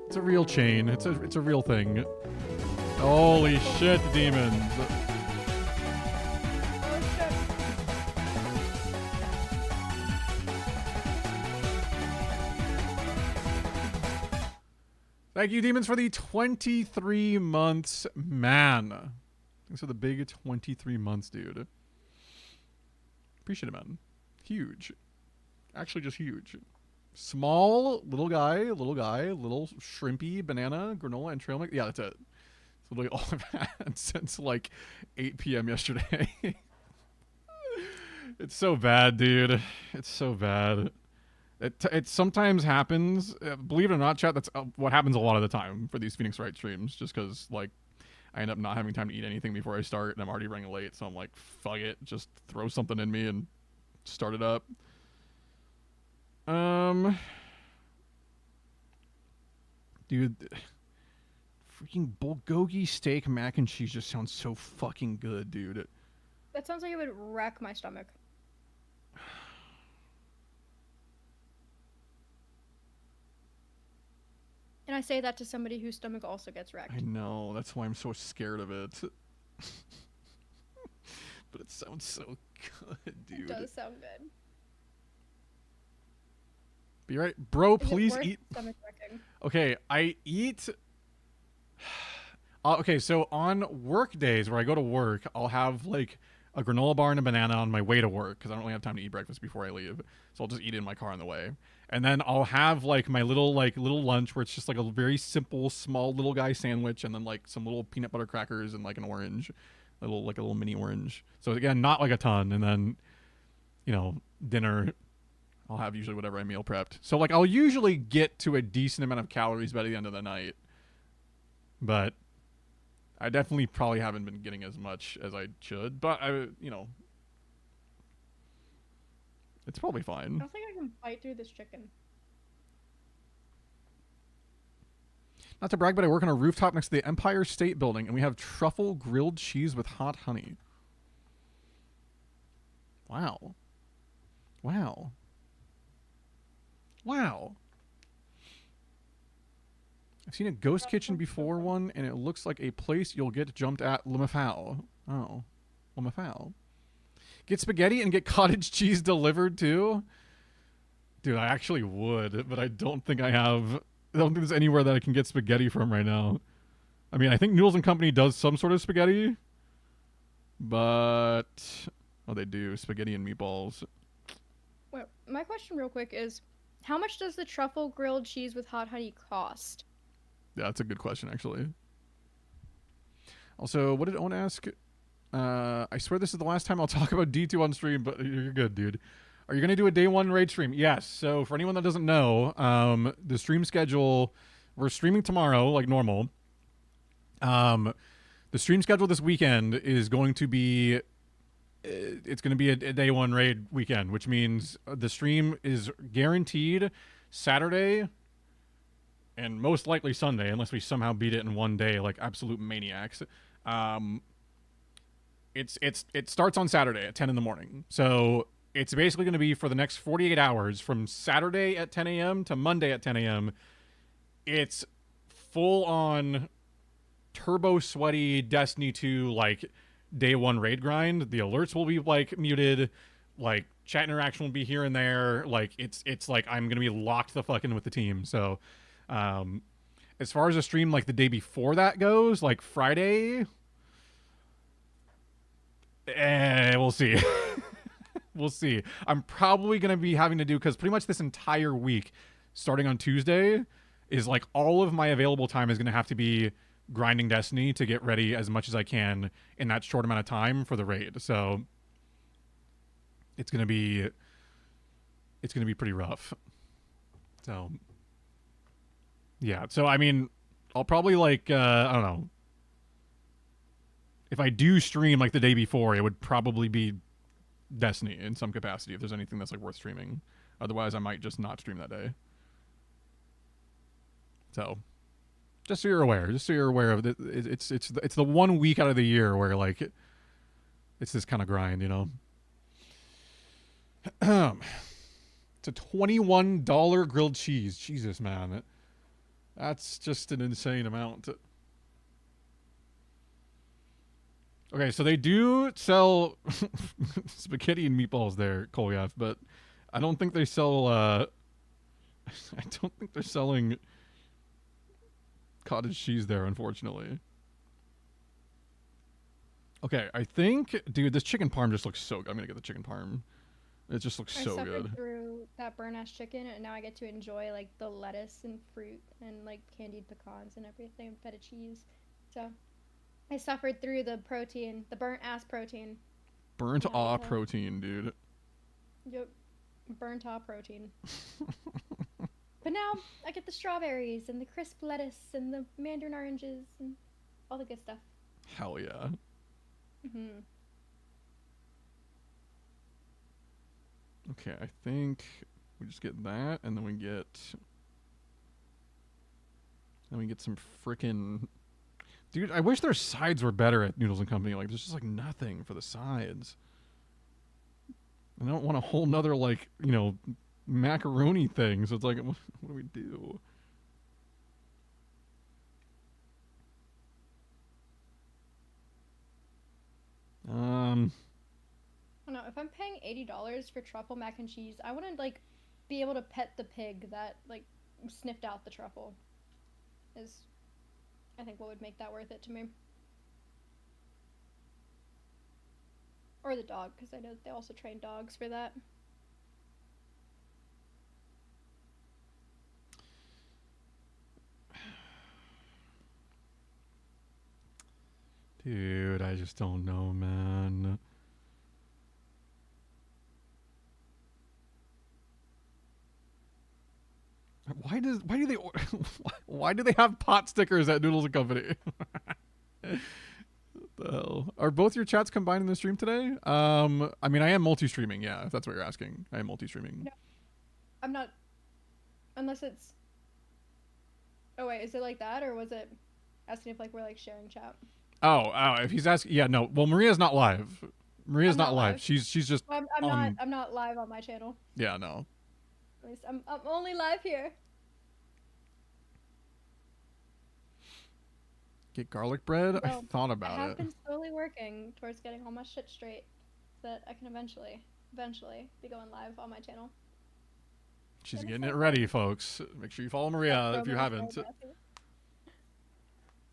Speaker 3: It's a real chain. It's a real thing. Holy shit, demons.
Speaker 1: Thank you, Demons, for the 23 months, man. Thanks for the big 23 months, dude. Appreciate it, man. Huge. Actually, just huge. Small, little guy, little shrimpy, banana, granola, and trail mix. Yeah, that's it. That's literally all I've had since like 8 p.m. yesterday. It's so bad, dude. It's so bad. It sometimes happens. Believe it or not, chat, that's what happens a lot of the time for these Phoenix Wright streams. Just because, like, I end up not having time to eat anything before I start, and I'm already running late. So I'm like, fuck it. Just throw something in me and start it up. Dude, freaking bulgogi steak mac and cheese just sounds so fucking good, dude.
Speaker 2: That sounds like it would wreck my stomach. And I say that to somebody whose stomach also gets wrecked.
Speaker 1: I know. That's why I'm so scared of it. But it sounds so good, dude.
Speaker 2: It does sound good.
Speaker 1: Be right, bro.
Speaker 2: Is it
Speaker 1: Please
Speaker 2: worth
Speaker 1: eat.
Speaker 2: stomach wrecking?
Speaker 1: Okay, I eat. Okay, so on work days where I go to work, I'll have like a granola bar and a banana on my way to work because I don't really have time to eat breakfast before I leave. So I'll just eat it in my car on the way, and then I'll have like my little lunch where it's just like a very simple, small little guy sandwich, and then like some little peanut butter crackers and like an orange, a little mini orange. So again, not like a ton, and then, you know, dinner. I'll have usually whatever I meal prepped. So like I'll usually get to a decent amount of calories by the end of the night. But I definitely probably haven't been getting as much as I should. But it's probably
Speaker 2: I
Speaker 1: fine.
Speaker 2: don't think I can bite through this chicken.
Speaker 1: Not to brag, but I work on a rooftop next to the Empire State Building, and we have truffle grilled cheese with hot honey. Wow. Wow. Wow. I've seen a ghost kitchen before one, and it looks like a place you'll get jumped at Lemafau. Oh. Lemafau. Get spaghetti and get cottage cheese delivered too? Dude, I actually would, but I don't think I have. I don't think there's anywhere that I can get spaghetti from right now. I mean, I think Noodles and Company does some sort of spaghetti, but oh, they do spaghetti and meatballs.
Speaker 2: Well, my question real quick is, how much does the truffle grilled cheese with hot honey cost?
Speaker 1: Yeah, that's a good question, actually. Also, what did Owen ask? I swear this is the last time I'll talk about D2 on stream, but you're good, dude. Are you going to do a day one raid stream? Yes. So for anyone that doesn't know, the stream schedule, we're streaming tomorrow like normal. The stream schedule this weekend is going to be, it's going to be a day one raid weekend, which means the stream is guaranteed Saturday and most likely Sunday, unless we somehow beat it in one day like absolute maniacs. It starts on Saturday at 10 in the morning. So it's basically going to be for the next 48 hours from Saturday at 10 a.m. to Monday at 10 a.m. It's full on turbo sweaty Destiny 2 like day one raid grind. The alerts will be like muted, like chat interaction will be here and there. Like it's like I'm going to be locked the fuck in with the team. So as far as a stream like the day before that goes, like Friday, we'll see. We'll see. I'm probably going to be having to do, because pretty much this entire week, starting on Tuesday, is like all of my available time is going to have to be grinding Destiny to get ready as much as I can in that short amount of time for the raid. So it's going to be pretty rough. So yeah. So I mean, I'll probably like I don't know. If I do stream like the day before, it would probably be Destiny in some capacity if there's anything that's like worth streaming. Otherwise, I might just not stream that day. So, just so you're aware, of it, it's the 1 week out of the year where like it's this kind of grind, you know. It's a $21 grilled cheese. Jesus, man, that's just an insane amount. Okay, so they do sell spaghetti and meatballs there, Kolyev, but I don't think they sell, I don't think they're selling cottage cheese there, unfortunately. Okay, I think, dude, this chicken parm just looks so good. I'm gonna get the chicken parm. It just looks
Speaker 2: I
Speaker 1: so
Speaker 2: suffered
Speaker 1: good.
Speaker 2: through that burnt ass chicken, and now I get to enjoy like the lettuce and fruit and like candied pecans and everything, and feta cheese. So I suffered through the protein, the burnt ass protein.
Speaker 1: Burnt
Speaker 2: Yeah,
Speaker 1: aw
Speaker 2: okay.
Speaker 1: protein, dude.
Speaker 2: Yep, burnt aw protein. But now I get the strawberries and the crisp lettuce and the mandarin oranges and all the good stuff.
Speaker 1: Hell yeah.
Speaker 2: Hmm.
Speaker 1: Okay, I think we just get that, and then we get some frickin'. Dude, I wish their sides were better at Noodles and Company. Like, there's just like nothing for the sides. I don't want a whole nother like, you know, macaroni thing. So it's like, what do we do?
Speaker 2: I don't know, if I'm paying $80 for truffle mac and cheese, I want to like be able to pet the pig that like sniffed out the truffle. Is I think what would make that worth it to me. Or the dog, because I know they also train dogs for that.
Speaker 1: Dude, I just don't know, man. Why do they have pot stickers at Noodles and Company? What the hell? Are both your chats combined in the stream today? I mean, I am multi-streaming, yeah, if that's what you're asking. I am multi-streaming.
Speaker 2: No. I'm not, unless it's, oh wait, is it like that, or was it asking if like we're like sharing chat?
Speaker 1: Oh, if he's asking, yeah, no. Well, Maria's not live. Maria's
Speaker 2: I'm
Speaker 1: not
Speaker 2: not
Speaker 1: live.
Speaker 2: live.
Speaker 1: She's just
Speaker 2: I'm not live on my channel.
Speaker 1: yeah, no.
Speaker 2: At least I'm only live here.
Speaker 1: Get garlic bread? I
Speaker 2: Well,
Speaker 1: thought
Speaker 2: I
Speaker 1: about
Speaker 2: have
Speaker 1: it.
Speaker 2: been slowly working towards getting all my shit straight so that I can eventually be going live on my channel.
Speaker 1: She's
Speaker 2: Then
Speaker 1: getting
Speaker 2: it's
Speaker 1: it
Speaker 2: like
Speaker 1: ready, folks. Make sure you follow Maria if you
Speaker 2: promo
Speaker 1: haven't.
Speaker 2: for Brassy.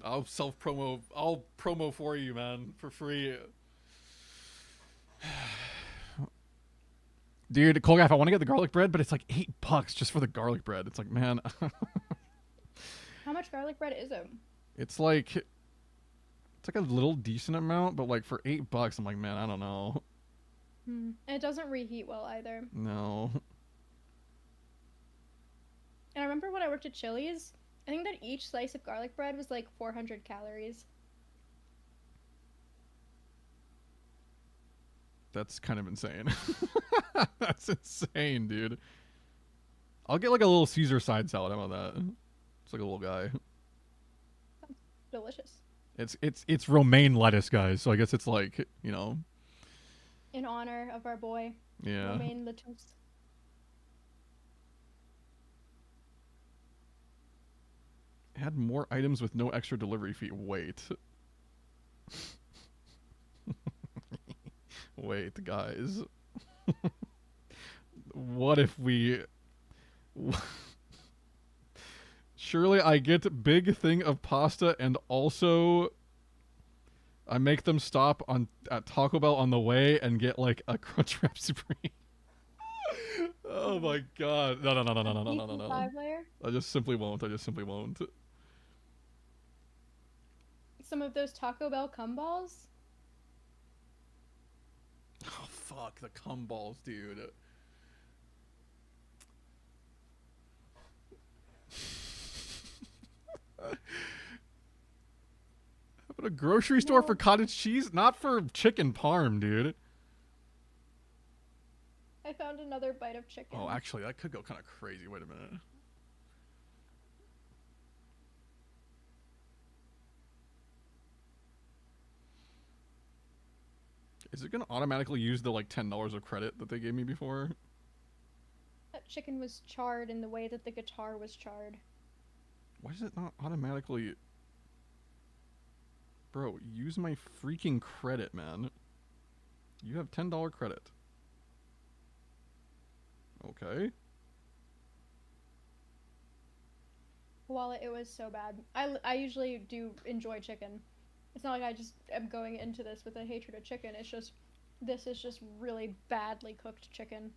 Speaker 1: I'll self-promo. I'll promo for you, man, for free. Dude, Colgaff, I want to get the garlic bread, but it's like $8 just for the garlic bread. It's like, man.
Speaker 2: How much garlic bread is it?
Speaker 1: It's like a little decent amount, but like for $8, I'm like, man, I don't know.
Speaker 2: And it doesn't reheat well either.
Speaker 1: No.
Speaker 2: And I remember when I worked at Chili's, I think that each slice of garlic bread was like 400 calories.
Speaker 1: That's kind of insane. That's insane, dude. I'll get like a little Caesar side salad. How about that? It's like a little guy.
Speaker 2: Delicious.
Speaker 1: It's romaine lettuce, guys. So I guess it's like, you know.
Speaker 2: In honor of our boy,
Speaker 1: Yeah.
Speaker 2: Romain Lettuce.
Speaker 1: Add more items with no extra delivery fee. Wait. Wait, guys. What if we... Surely I get big thing of pasta and also I make them stop at Taco Bell on the way and get like a Crunchwrap Supreme. Oh my god. No.
Speaker 2: 5 layer.
Speaker 1: I just simply won't.
Speaker 2: Some of those Taco Bell cum balls.
Speaker 1: Oh fuck, the cum balls, dude. But a grocery store for cottage cheese? Not for chicken parm, dude.
Speaker 2: I found another bite of chicken.
Speaker 1: Oh, actually, that could go kind of crazy. Wait a minute. Is it going to automatically use the, like, $10 of credit that they gave me before?
Speaker 2: That chicken was charred in the way that the guitar was charred.
Speaker 1: Why does it not automatically... Bro, use my freaking credit, man. You have $10 credit. Okay.
Speaker 2: Wallet, it was so bad. I usually do enjoy chicken. It's not like I just am going into this with a hatred of chicken. It's just, this is just really badly cooked chicken.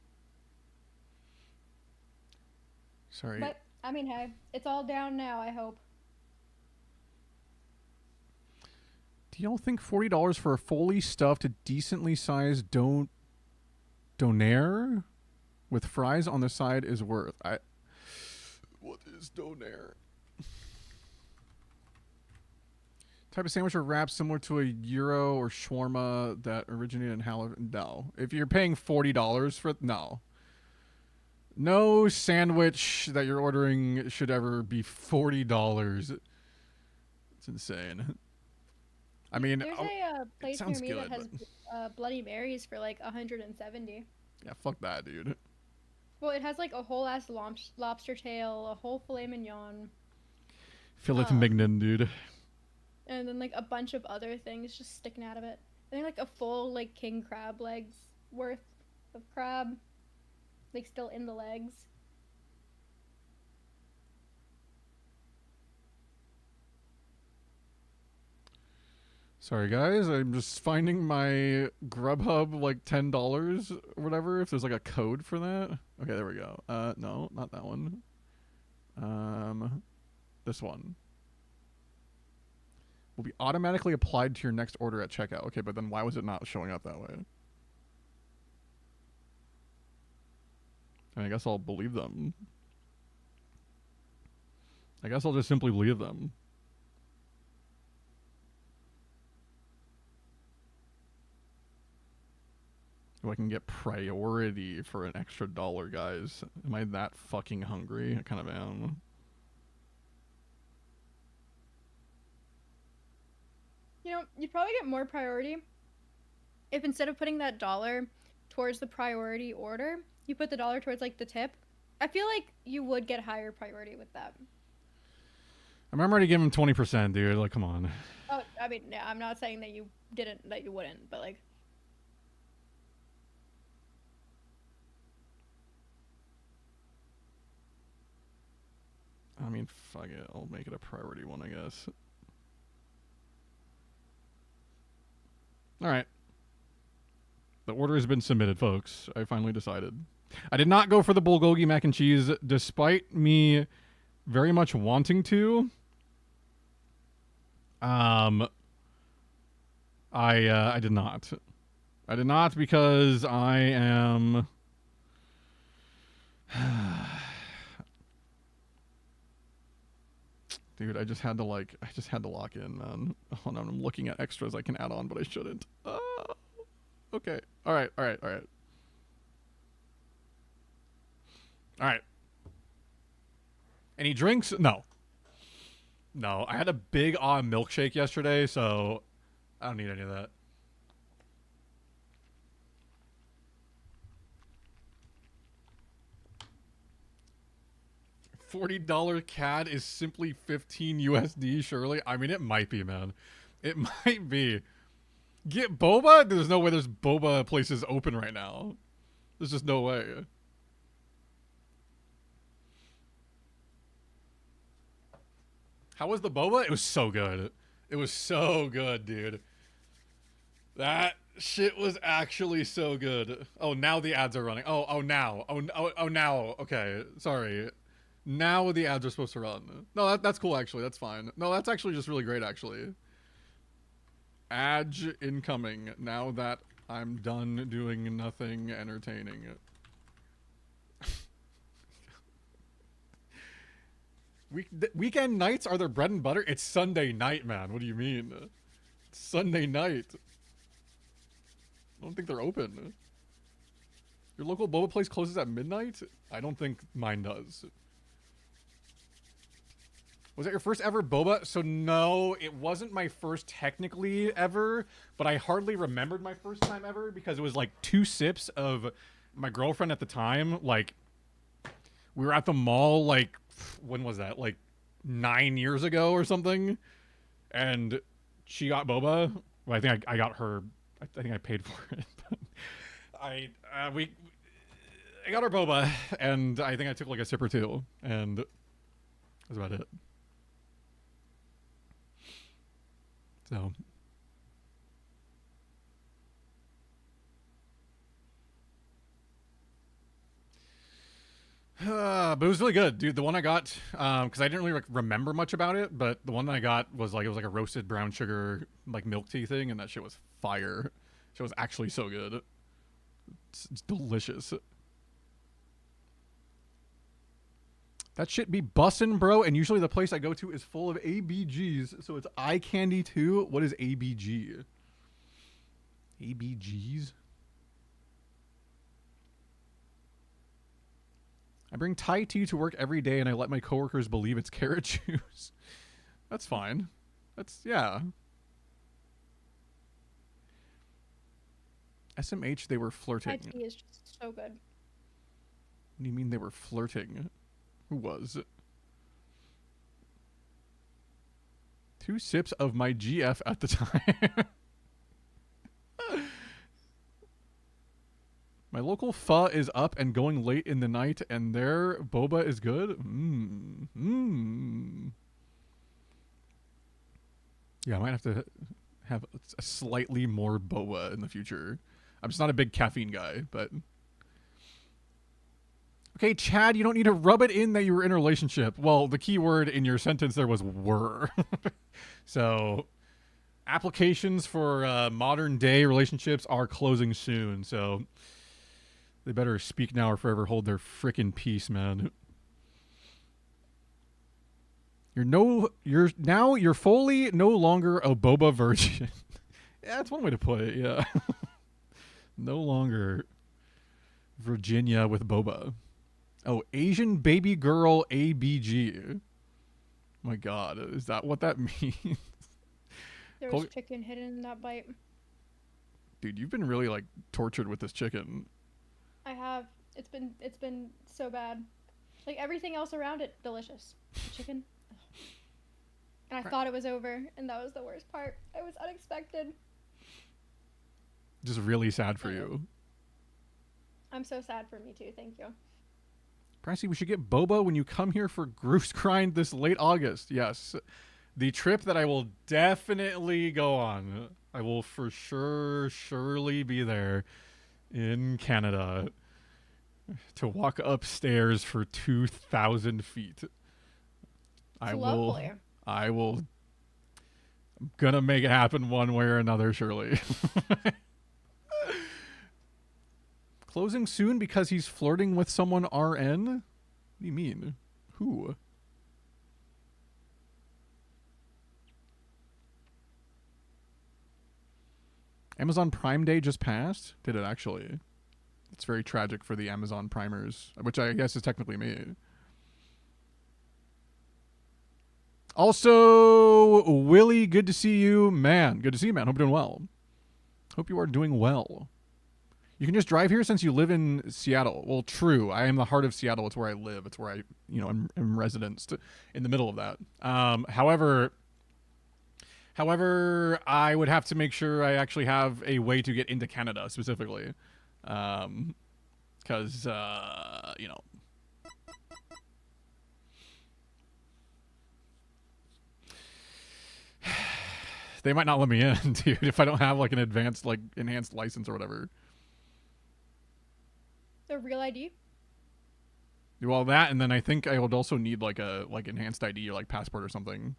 Speaker 3: Sorry.
Speaker 2: But, I mean, hey, it's all down now, I hope.
Speaker 3: Do y'all think $40 for a fully stuffed, decently sized donair with fries on the side is worth? What is donair? Type of sandwich or wrap similar to a gyro or shawarma that originated in Halifax? No. If you're paying $40 for it, no. No sandwich that you're ordering should ever be $40. It's insane. I mean,
Speaker 2: There's a place near
Speaker 3: sounds
Speaker 2: me that
Speaker 3: good,
Speaker 2: has Bloody Marys for like 170.
Speaker 3: yeah, fuck that, dude.
Speaker 2: Well, it has like a whole ass lobster tail, a whole filet mignon,
Speaker 3: Filet mignon, dude.
Speaker 2: and then like a bunch of other things just sticking out of it. I think like a full like king crab legs worth of crab, like still in the legs.
Speaker 3: Sorry, guys. I'm just finding my Grubhub like $10 or whatever. If there's like a code for that. Okay, there we go. No, not that one. This one will be automatically applied to your next order at checkout. Okay, but then why was it not showing up that way? I guess I'll believe them. I guess I'll just simply believe them. Oh, I can get priority for an extra $1, guys. Am I that fucking hungry? I kind of am.
Speaker 2: You know, you'd probably get more priority if instead of putting that $1 towards the priority order, you put the $1 towards like the tip. I feel like you would get higher priority with that.
Speaker 3: I'm ready to give him 20%, dude. Like, come on.
Speaker 2: Oh, I mean, yeah, I'm not saying that you wouldn't, but like.
Speaker 3: I mean, fuck it. I'll make it a priority one, I guess. All right. The order has been submitted, folks. I finally decided. I did not go for the bulgogi mac and cheese, despite me very much wanting to. I did not. I did not because I am. Dude, I just had to lock in, man. Hold on, I'm looking at extras I can add on, but I shouldn't. Okay. All right. All right. Any drinks? No. No, I had a big milkshake yesterday, so I don't need any of that. $40 CAD is simply 15 USD, surely? I mean, it might be, man. It might be. Get boba? There's no way there's boba places open right now. There's just no way. How was the boba? It was so good. It was so good, dude. That shit was actually so good. Oh, now the ads are running. Oh, now. Oh, now. Okay, sorry. Now the ads are supposed to run. No, that's cool, actually. That's fine. No, that's actually just really great, actually. Ads incoming. Now that I'm done doing nothing entertaining. Weekend nights are their bread and butter? It's Sunday night, man. What do you mean? It's Sunday night. I don't think they're open. Your local boba place closes at midnight? I don't think mine does. Was that your first ever boba? So no, it wasn't my first technically ever, but I hardly remembered my first time ever because it was like 2 sips of my girlfriend at the time. Like, we were at the mall, like, when was that? Like 9 years ago or something. And she got boba. Well, I think I got her, I think I paid for it. I got her boba, and I think I took like a sip or two, and
Speaker 1: That's about it. So. But it was really good, dude. The one I got, because I didn't really remember much about it, but the one that I got was like, it was like a roasted brown sugar, like milk tea thing, and that shit was fire. Shit was actually so good. It's delicious. That shit be bussin', bro, and usually the place I go to is full of ABGs, so it's eye candy too. What is ABG? ABGs? I bring Thai tea to work every day and I let my coworkers believe it's carrot juice. That's fine. That's, yeah. SMH, they were flirting.
Speaker 2: Thai tea is just so good.
Speaker 1: What do you mean they were flirting? Who was? 2 sips of my GF at the time. My local pho is up and going late in the night, and their boba is good. Yeah, I might have to have a slightly more boba in the future. I'm just not a big caffeine guy, but... Okay, Chad, you don't need to rub it in that you were in a relationship. Well, the key word in your sentence there was were. So, applications for modern day relationships are closing soon, so... They better speak now or forever hold their frickin' peace, man. You're fully no longer a boba virgin. Yeah, that's one way to put it, yeah. No longer Virginia with boba. Oh, Asian baby girl ABG. My god, is that what that means?
Speaker 2: There was chicken hidden in that bite.
Speaker 1: Dude, you've been really like tortured with this chicken.
Speaker 2: I have. It's been so bad. Like everything else around it, delicious. The chicken. Ugh. And I thought it was over, and that was the worst part. It was unexpected.
Speaker 1: Just really sad for you.
Speaker 2: I'm so sad for me too. Thank you.
Speaker 1: Brassy, we should get boba when you come here for Groose Grind this late August. Yes. The trip that I will definitely go on. I will for sure, surely be there in Canada to walk upstairs for 2,000 feet.
Speaker 2: Lovely.
Speaker 1: I'm gonna make it happen one way or another, surely. Closing soon because he's flirting with someone RN? What do you mean? Who? Amazon Prime Day just passed? Did it actually? It's very tragic for the Amazon Primers, which I guess is technically me. Also, Willie, good to see you. Man, good to see you, man. Hope you're doing well. Hope you are doing well. You can just drive here since you live in Seattle. Well, true. I am the heart of Seattle. It's where I live. It's where I, am residenced in the middle of that. However, I would have to make sure I actually have a way to get into Canada specifically. Because, they might not let me in, dude, if I don't have like an enhanced license or whatever.
Speaker 2: The real ID?
Speaker 1: Well, that, and then I think I would also need like a enhanced ID or like passport or something.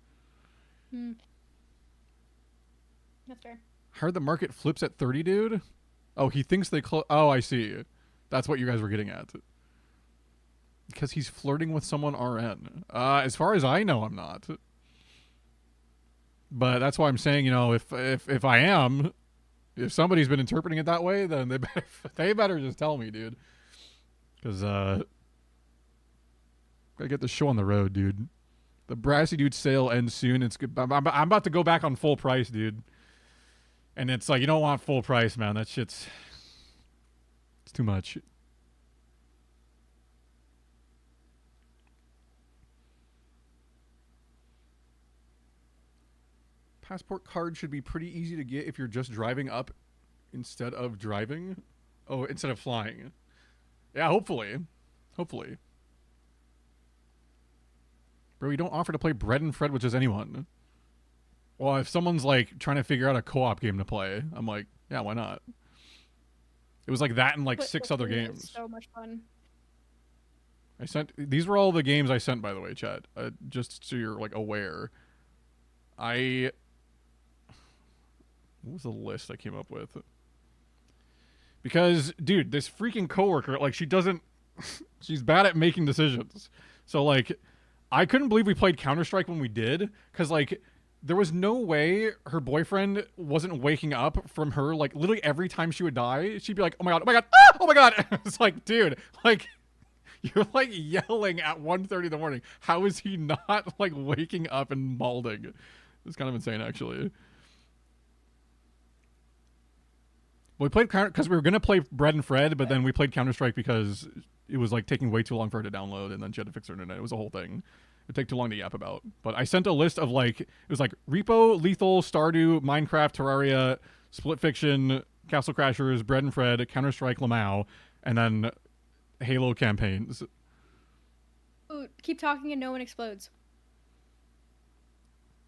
Speaker 2: That's fair.
Speaker 1: Heard the market flips at 30, dude. Oh, he thinks they close. Oh, I see. That's what you guys were getting at. Because he's flirting with someone RN. As far as I know, I'm not. But that's why I'm saying, if I am, if somebody's been interpreting it that way, then they better just tell me, dude. Because gotta get the show on the road, dude. The Brassydoots sale ends soon. It's good. I'm about to go back on full price, dude. And it's like, you don't want full price, man. That shit's... It's too much. Passport card should be pretty easy to get if you're just driving up instead of driving. Oh, instead of flying. Yeah, hopefully. Hopefully. Bro, you don't offer to play Bread and Fred with just anyone. Well, if someone's like trying to figure out a co-op game to play, I'm like, yeah, why not? It was like that and like 6 other games.
Speaker 2: So much fun.
Speaker 1: These were all the games I sent, by the way, chat. Just so you're like aware. What was the list I came up with? Because, dude, this freaking coworker, like, she's bad at making decisions. So, like, I couldn't believe we played Counter-Strike when we did, because, like, there was no way her boyfriend wasn't waking up from her, like, literally every time she would die, she'd be like, oh my god, oh my god, ah! Oh my god! It's like, dude, like, you're, like, yelling at 1:30 in the morning. How is he not, like, waking up and balding? It's kind of insane, actually. We played because we were gonna play Bread and Fred, but then we played Counter-Strike because it was like taking way too long for her to download, and then she had to fix her internet. It was a whole thing. It'd take too long to yap about. But I sent a list of like it was like Repo, Lethal, Stardew, Minecraft, Terraria, Split Fiction, Castle Crashers, Bread and Fred, Counter-Strike, Lamau, and then Halo campaigns.
Speaker 2: Ooh, keep talking and no one explodes.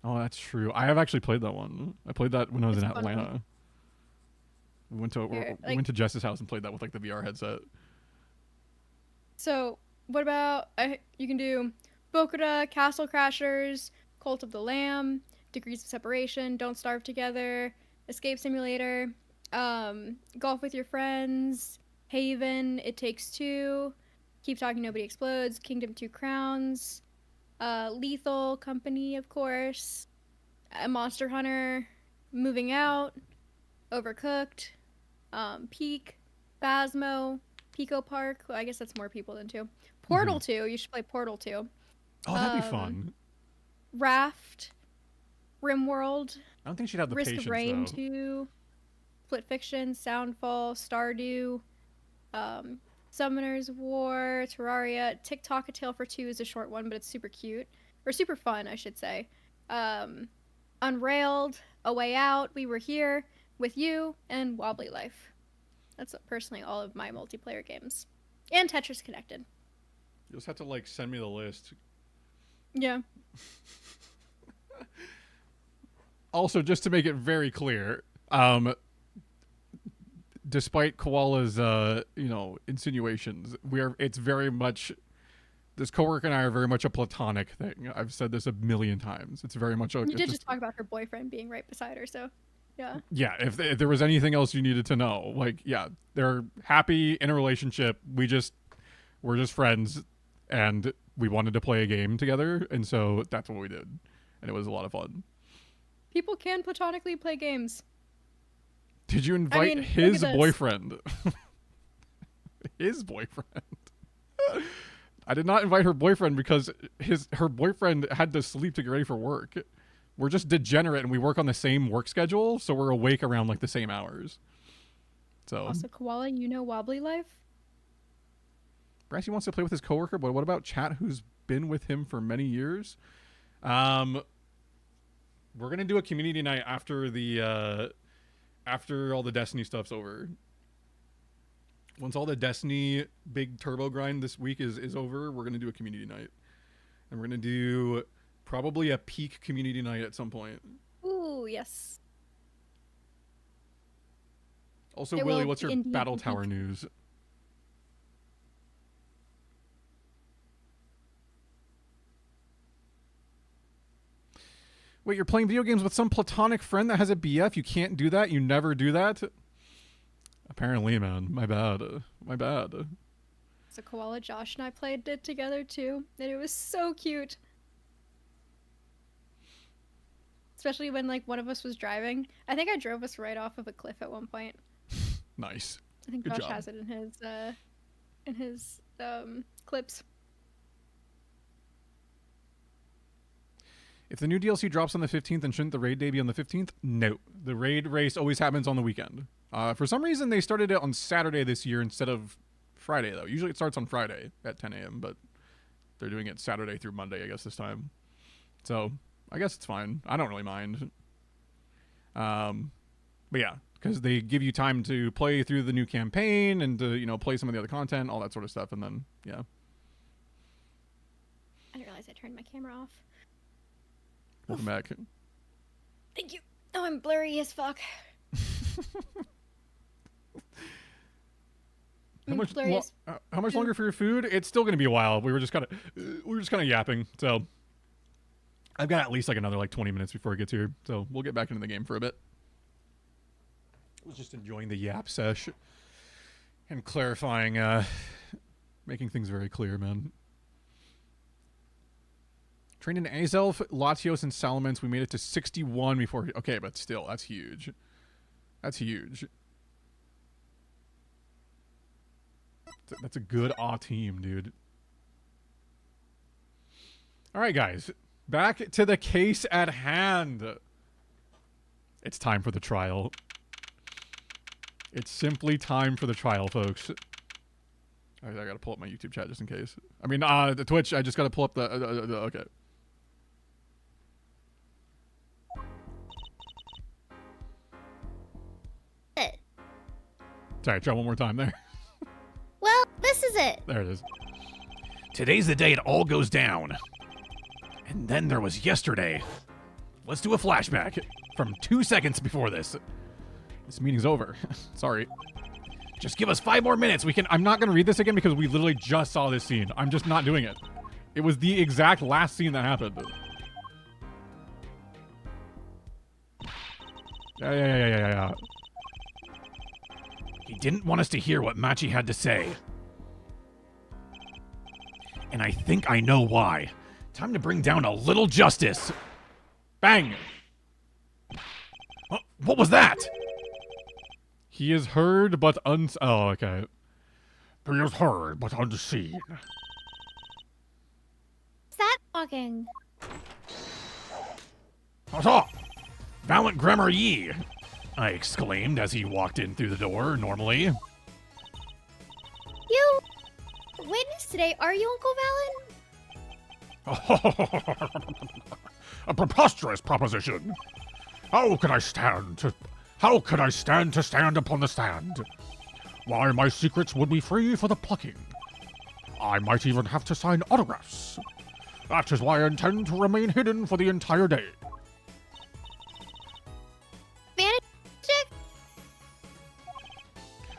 Speaker 1: Oh, that's true. I have actually played that one. I played that when I was
Speaker 2: It's
Speaker 1: in
Speaker 2: a fun
Speaker 1: Atlanta.
Speaker 2: one.
Speaker 1: We went to
Speaker 2: Here,
Speaker 1: we went to Jess's house and played that with like the VR headset.
Speaker 2: So, what about you can do Bokura, Castle Crashers, Cult of the Lamb, Degrees of Separation, Don't Starve Together, Escape Simulator, Golf with Your Friends, Haven, It Takes Two, Keep Talking Nobody Explodes, Kingdom 2 Crowns, Lethal Company, of course, Monster Hunter, Moving Out, Overcooked, Peak, Phasmo, Pico Park. Well, I guess that's more people than 2. Portal 2. You should play Portal 2.
Speaker 1: Oh, that'd be fun.
Speaker 2: Raft, RimWorld,
Speaker 1: I don't think she'd have the
Speaker 2: Risk
Speaker 1: patience
Speaker 2: of Rain
Speaker 1: though.
Speaker 2: 2, Split Fiction, Soundfall, Stardew, Summoner's War, Terraria, TikTok A Tale for Two is a short one, but it's super cute. Or super fun, I should say. Unrailed, A Way Out, We Were Here, With You, and Wobbly Life. That's personally all of my multiplayer games. And Tetris Connected.
Speaker 1: You just have to like send me the list.
Speaker 2: Yeah.
Speaker 1: Also, just to make it very clear, despite Koala's insinuations, it's very much this coworker and I are very much a platonic thing. I've said this a million times. It's very much
Speaker 2: You did just talk about her boyfriend being right beside her, so yeah.
Speaker 1: Yeah, if there was anything else you needed to know, like, yeah, they're happy in a relationship. We're just friends, and we wanted to play a game together, and so that's what we did, and it was a lot of fun.
Speaker 2: People can platonically play games.
Speaker 1: Did you invite his boyfriend? His boyfriend. I did not invite her boyfriend because her boyfriend had to sleep to get ready for work. We're just degenerate and we work on the same work schedule, so we're awake around like the same hours. So
Speaker 2: Also, Koala, you know Wobbly Life?
Speaker 1: Brassy wants to play with his coworker, but what about Chat, who's been with him for many years? We're gonna do a community night after all the Destiny stuff's over. Once all the Destiny big turbo grind this week is over, we're gonna do a community night, and we're gonna do probably a peak community night at some point.
Speaker 2: Ooh, yes.
Speaker 1: Also,
Speaker 2: It
Speaker 1: Willie,
Speaker 2: will
Speaker 1: what's your
Speaker 2: indeed
Speaker 1: Battle
Speaker 2: be
Speaker 1: Tower
Speaker 2: peak.
Speaker 1: news? Wait, you're playing video games with some platonic friend that has a BF? You can't do that? You never do that? Apparently, man. My bad. My bad.
Speaker 2: So Koala, Josh, and I played it together too, and it was so cute. Especially when like one of us was driving. I think I drove us right off of a cliff at one point.
Speaker 1: Nice.
Speaker 2: I think
Speaker 1: Good
Speaker 2: Josh
Speaker 1: job.
Speaker 2: has it in his clips.
Speaker 1: If the new DLC drops on the 15th, then shouldn't the raid day be on the 15th? No. The raid race always happens on the weekend. For some reason, they started it on Saturday this year instead of Friday, though. Usually it starts on Friday at 10 a.m., but they're doing it Saturday through Monday, I guess, this time. So, I guess it's fine. I don't really mind. But yeah, because they give you time to play through the new campaign and to, play some of the other content, all that sort of stuff, and then, yeah.
Speaker 2: I didn't realize I turned my camera off.
Speaker 1: Welcome back.
Speaker 2: Thank you. Oh, I'm blurry as fuck.
Speaker 1: How much,
Speaker 2: blurry as-
Speaker 1: how much longer for your food? It's still gonna be a while. We were just kind of yapping. So I've got at least like another like 20 minutes before it gets here. So we'll get back into the game for a bit. I was just enjoying the yap sesh and clarifying, making things very clear, man. Trained in Azelf, Latios, and Salamence. We made it to 61 before. Okay, but still, that's huge. That's huge. That's a good team, dude. All right, guys. Back to the case at hand. It's time for the trial. It's simply time for the trial, folks. I gotta pull up my YouTube chat just in case. I mean, the Twitch, I just gotta pull up the okay. Sorry, try one more time there.
Speaker 4: Well, this is it.
Speaker 1: There it is.
Speaker 5: Today's the day it all goes down. And then there was yesterday. Let's do a flashback from 2 seconds before this.
Speaker 1: This meeting's over. Sorry.
Speaker 5: Just give us 5 more minutes. We can.
Speaker 1: I'm not gonna read this again because we literally just saw this scene. I'm just not doing it. It was the exact last scene that happened. Yeah.
Speaker 5: He didn't want us to hear what Machi had to say. And I think I know why. Time to bring down a little justice.
Speaker 1: Bang!
Speaker 5: What was that?
Speaker 1: He is heard but oh, okay.
Speaker 3: He is heard but unseen.
Speaker 4: Is that talking?
Speaker 5: Ata! Valiant Grammar Yi! I exclaimed as he walked in through the door, normally.
Speaker 4: You witness today, are you, Uncle Valen?
Speaker 3: A preposterous proposition. How could I stand to stand upon the stand? Why, my secrets would be free for the plucking. I might even have to sign autographs. That is why I intend to remain hidden for the entire day.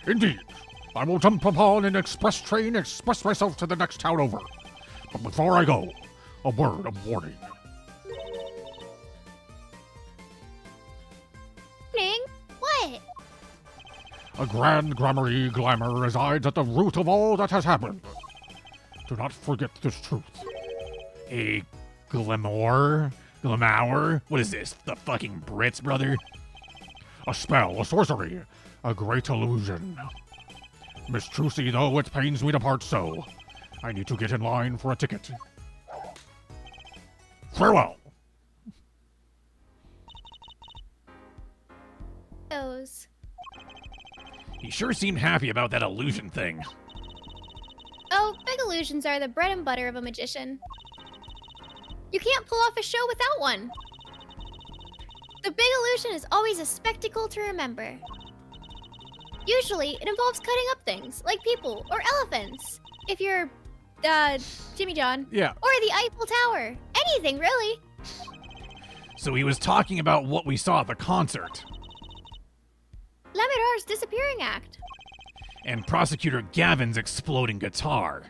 Speaker 3: Indeed. I will jump upon an express train, express myself to the next town over. But before I go, a word of warning.
Speaker 4: What?
Speaker 3: A grand grammary glamour resides at the root of all that has happened. Do not forget this truth.
Speaker 5: A glamour? Glamour? What is this? The fucking Brits, brother?
Speaker 3: A spell, a sorcery, a great illusion. Miss Trucy, though it pains me to part so, I need to get in line for a ticket. Farewell.
Speaker 4: Those.
Speaker 5: He sure seemed happy about that illusion thing.
Speaker 4: Oh, big illusions are the bread and butter of a magician. You can't pull off a show without one. The big illusion is always a spectacle to remember. Usually, it involves cutting up things, like people or elephants. If you're, Jimmy John.
Speaker 1: Yeah.
Speaker 4: Or the Eiffel Tower. Anything, really.
Speaker 5: So he was talking about what we saw at the concert.
Speaker 4: Lemidor's disappearing act.
Speaker 5: And Prosecutor Gavin's exploding guitar.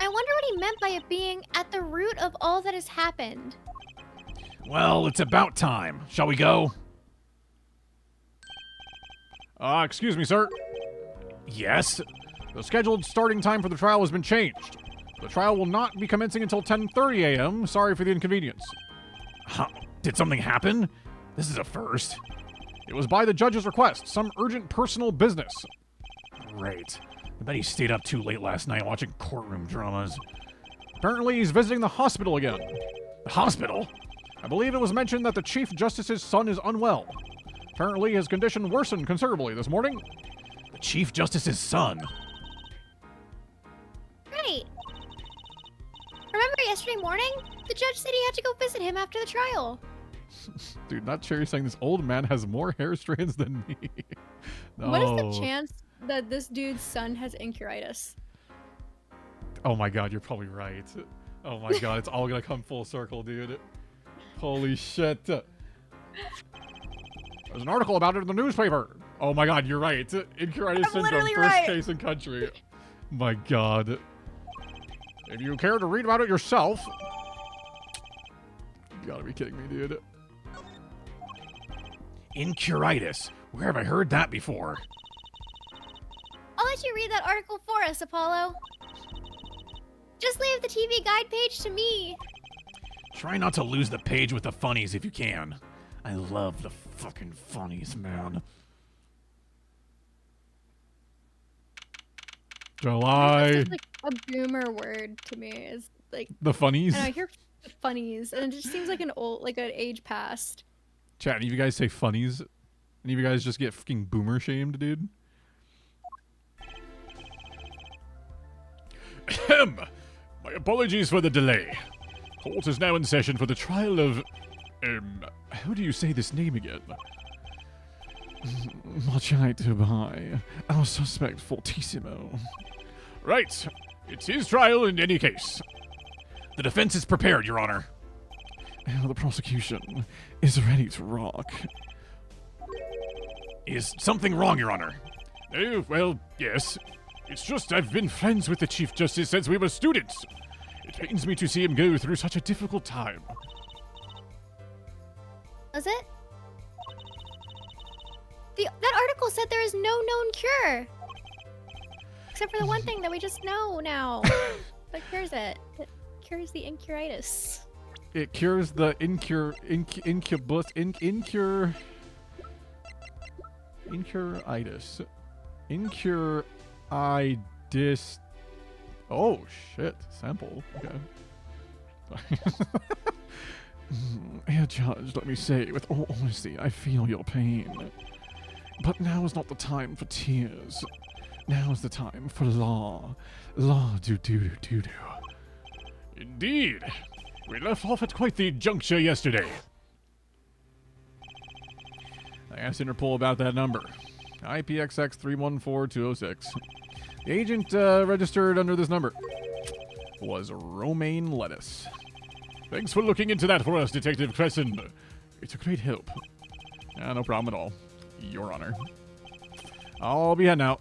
Speaker 4: I wonder what he meant by it being at the root of all that has happened.
Speaker 5: Well, it's about time. Shall we go?
Speaker 1: Excuse me, sir.
Speaker 5: Yes?
Speaker 1: The scheduled starting time for the trial has been changed. The trial will not be commencing until 10:30 a.m. Sorry for the inconvenience.
Speaker 5: Huh? Did something happen? This is a first.
Speaker 1: It was by the judge's request. Some urgent personal business.
Speaker 5: Great. I bet he stayed up too late last night watching courtroom dramas.
Speaker 1: Apparently, he's visiting the hospital again.
Speaker 5: The hospital?
Speaker 1: I believe it was mentioned that the Chief Justice's son is unwell. Apparently, his condition worsened considerably this morning.
Speaker 5: The Chief Justice's son?
Speaker 4: Right. Remember yesterday morning? The judge said he had to go visit him after the trial.
Speaker 1: Dude, not Cherry saying this old man has more hair strands than me. No.
Speaker 2: What is the chance that this dude's son has icteritis?
Speaker 1: Oh my god, you're probably right. Oh my god, it's all gonna come full circle, dude. Holy shit. There's an article about it in the newspaper. Oh my god, you're right. Incuritis syndrome,
Speaker 4: literally
Speaker 1: first
Speaker 4: right.
Speaker 1: case in country. My god. If you care to read about it yourself. You gotta be kidding me, dude.
Speaker 5: Incuritis. Where have I heard that before?
Speaker 4: I'll let you read that article for us, Apollo. Just leave the TV guide page to me.
Speaker 5: Try not to lose the page with the funnies if you can. I love the fucking funnies, man.
Speaker 1: July.
Speaker 2: It's like a boomer word to me. Is like
Speaker 1: The funnies.
Speaker 2: and I hear funnies, and it just seems like an age past.
Speaker 1: Chat, any of you guys say funnies? Any of you guys just get fucking boomer shamed, dude?
Speaker 3: Ahem. My apologies for the delay. Court is now in session for the trial of... how do you say this name again? Marchite Dubai, our suspect Fortissimo. Right. It's his trial in any case.
Speaker 5: The defense is prepared, Your Honor.
Speaker 3: The prosecution is ready to rock.
Speaker 5: Is something wrong, Your Honor?
Speaker 3: Oh, well, yes. It's just I've been friends with the Chief Justice since we were students. It pains me to see him go through such a difficult time.
Speaker 4: Was it? That article said there is no known cure. Except for the one thing that we just know now. What cures it? It cures the incuritis.
Speaker 1: It cures the incuritis. Incuritis. Oh shit! Sample. Okay.
Speaker 3: Here, Judge, let me say, with all honesty, I feel your pain. But now is not the time for tears. Now is the time for law. Law do. Indeed. We left off at quite the juncture yesterday.
Speaker 1: I asked Interpol about that number. IPXX 314206. The agent registered under this number was romaine lettuce.
Speaker 3: Thanks for looking into that for us, Detective Crescent. It's a great help.
Speaker 1: No problem at all, Your Honor. I'll be heading out.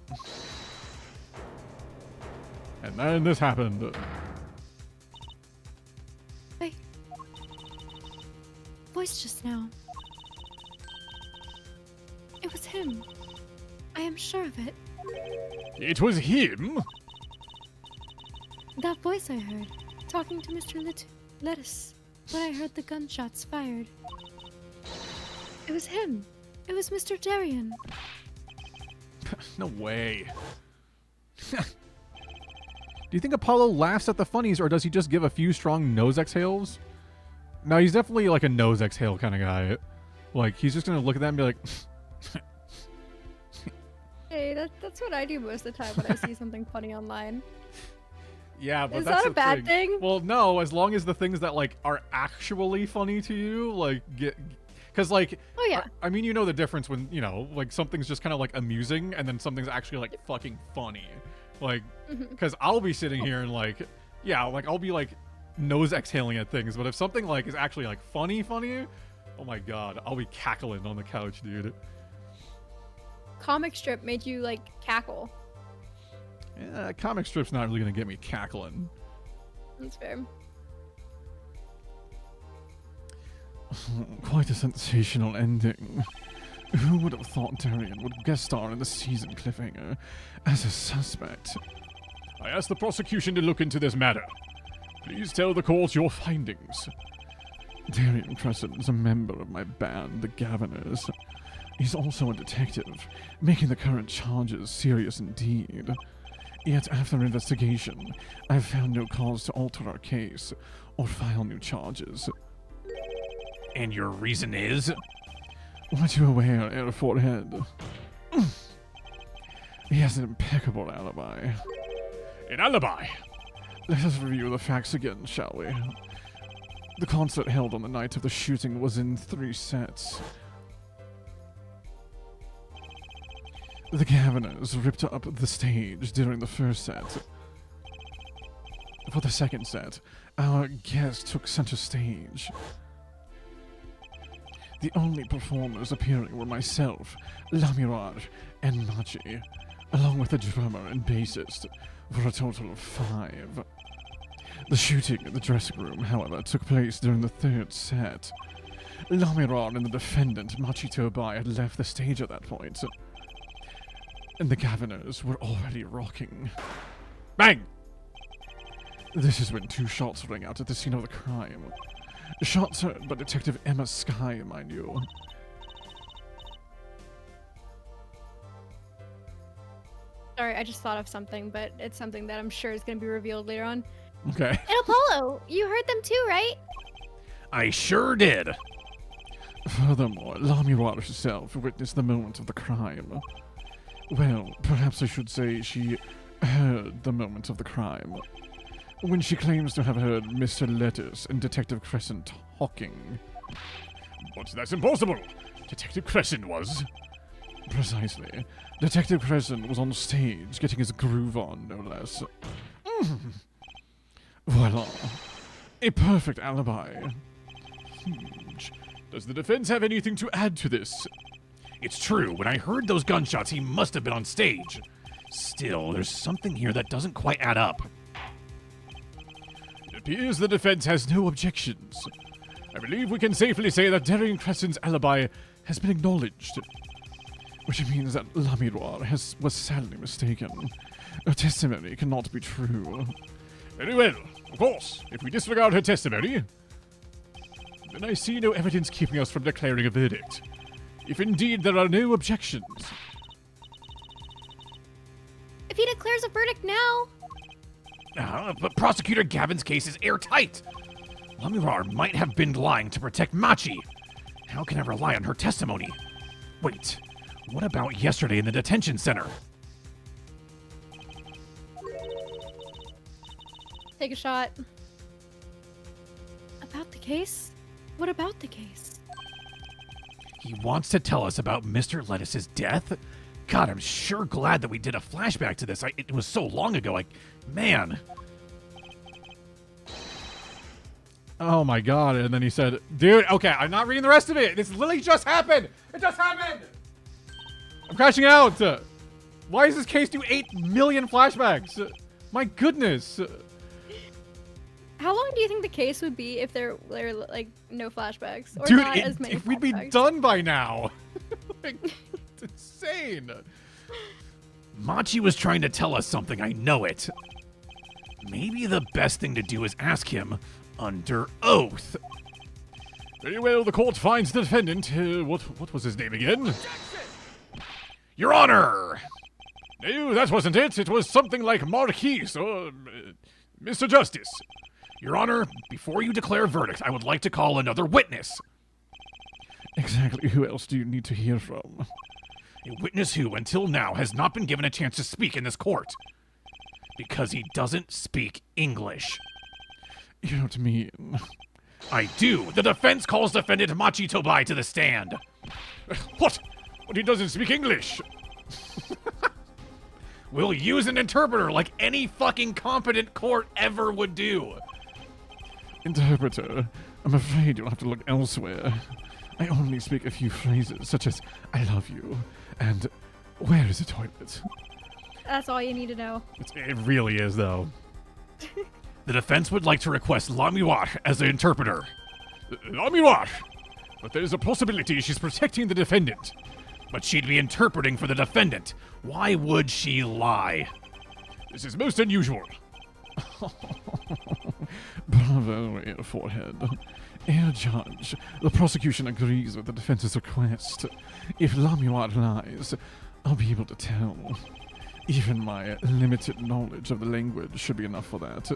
Speaker 1: And then this happened.
Speaker 2: Voice just now. It was him. I am sure of it.
Speaker 3: It was him?
Speaker 2: That voice I heard, talking to Mr. Lettuce, when I heard the gunshots fired. It was him. It was Mr. Darien.
Speaker 1: No way. Do you think Apollo laughs at the funnies, or does he just give a few strong nose exhales? No, he's definitely like a nose exhale kind of guy. Like, he's just gonna look at that and be like...
Speaker 2: Hey, that's what I do most of the time when I see something funny online.
Speaker 1: Yeah, but
Speaker 2: Is
Speaker 1: that's
Speaker 2: that a
Speaker 1: the
Speaker 2: bad thing?
Speaker 1: Well, no, as long as the things that, like, are actually funny to you, like, get... Because, like...
Speaker 2: Oh, yeah.
Speaker 1: I mean, you know the difference when, you know, like, something's just kind of, like, amusing, and then something's actually, like, fucking funny. Like, because I'll be sitting here and, like... Yeah, like, I'll be, like, nose exhaling at things, but if something, like, is actually, like, funny, oh my god, I'll be cackling on the couch, dude.
Speaker 2: Comic strip made you, like, cackle.
Speaker 1: Yeah, comic strip's not really gonna get me cackling.
Speaker 2: That's fair.
Speaker 3: Quite a sensational ending. Who would have thought Darien would guest star in the season cliffhanger as a suspect? I ask the prosecution to look into this matter. Please tell the court your findings. Darien Crescent is a member of my band, the Governors. He's also a detective, making the current charges serious indeed. Yet after investigation, I've found no cause to alter our case or file new charges.
Speaker 5: And your reason is?
Speaker 3: Weren't you aware, Air Forehead? He has an impeccable alibi. An alibi? Let us review the facts again, shall we? The concert held on the night of the shooting was in 3 sets. The Governors ripped up the stage during the first set. For the second set, our guest took center stage. The only performers appearing were myself, Lamirar, and Machi, along with the drummer and bassist, for a total of 5. The shooting in the dressing room, however, took place during the third set. Lamirar and the defendant, Machi Tobai, had left the stage at that point, and the Governors were already rocking. Bang! This is when 2 shots rang out at the scene of the crime. Shots heard by Detective Emma Sky, mind you.
Speaker 2: Sorry, I just thought of something, but it's something that I'm sure is going to be revealed later on.
Speaker 3: Okay.
Speaker 4: And Apollo, you heard them too, right?
Speaker 5: I sure did.
Speaker 3: Furthermore, Lamirar herself witnessed the moment of the crime. Well, perhaps I should say she heard the moment of the crime. When she claims to have heard Mr. Lettuce and Detective Crescent talking.
Speaker 1: But that's impossible. Detective Crescent was.
Speaker 3: Precisely. Detective Crescent was on stage, getting his groove on, no less. Voila. A perfect alibi.
Speaker 1: Does the defense have anything to add to this?
Speaker 5: It's true. When I heard those gunshots, he must have been on stage. Still, there's something here that doesn't quite add up.
Speaker 1: It appears the defense has no objections. I believe we can safely say that Darian Crescent's alibi has been acknowledged.
Speaker 3: Which means that Lamirar was sadly mistaken. Her testimony cannot be true.
Speaker 1: Very well. Of course, if we disregard her testimony, then I see no evidence keeping us from declaring a verdict. If indeed there are no objections.
Speaker 4: If he declares a verdict now,
Speaker 5: But Prosecutor Gavin's case is airtight. Lamirar might have been lying to protect Machi. How can I rely on her testimony? Wait, what about yesterday in the detention center?
Speaker 2: Take a shot. About the case? What about the case?
Speaker 5: He wants to tell us about Mr. Lettuce's death? God, I'm sure glad that we did a flashback to this. It was so long ago. Man.
Speaker 1: Oh my god, and then he said, dude, okay, I'm not reading the rest of it. This literally just happened. It just happened. I'm crashing out. Why does this case do 8 million flashbacks? My goodness.
Speaker 2: How long do you think the case would be if there were like no flashbacks or
Speaker 1: Dude,
Speaker 2: not as many?
Speaker 1: we'd be
Speaker 2: flashbacks?
Speaker 1: done by now. Like, it's insane.
Speaker 5: Machi was trying to tell us something, I know it. Maybe the best thing to do is ask him under oath.
Speaker 1: Very well, the court finds the defendant. What was his name again?
Speaker 5: Your Honor!
Speaker 1: No, that wasn't it. It was something like Marquise or Mr. Justice.
Speaker 5: Your Honor, before you declare a verdict, I would like to call another witness.
Speaker 3: Exactly who else do you need to hear from?
Speaker 5: A witness who, until now, has not been given a chance to speak in this court. Because he doesn't speak English.
Speaker 3: You don't mean...
Speaker 5: I do. The defense calls defendant Machi Tobai to the stand.
Speaker 1: What? But he doesn't speak English.
Speaker 5: We'll use an interpreter like any fucking competent court ever would do.
Speaker 3: Interpreter, I'm afraid you'll have to look elsewhere. I only speak a few phrases, such as, I love you, and where is the toilet?
Speaker 2: That's all you need to know.
Speaker 1: It really is, though.
Speaker 5: The defense would like to request Lamiwar as the interpreter.
Speaker 1: Lamiwar! But there's a possibility she's protecting the defendant.
Speaker 5: But she'd be interpreting for the defendant. Why would she lie?
Speaker 1: This is most unusual.
Speaker 3: Bravo, Air Forehead. Air Judge, the prosecution agrees with the defense's request. If Lamiwar lies, I'll be able to tell. Even my limited knowledge of the language should be enough for that.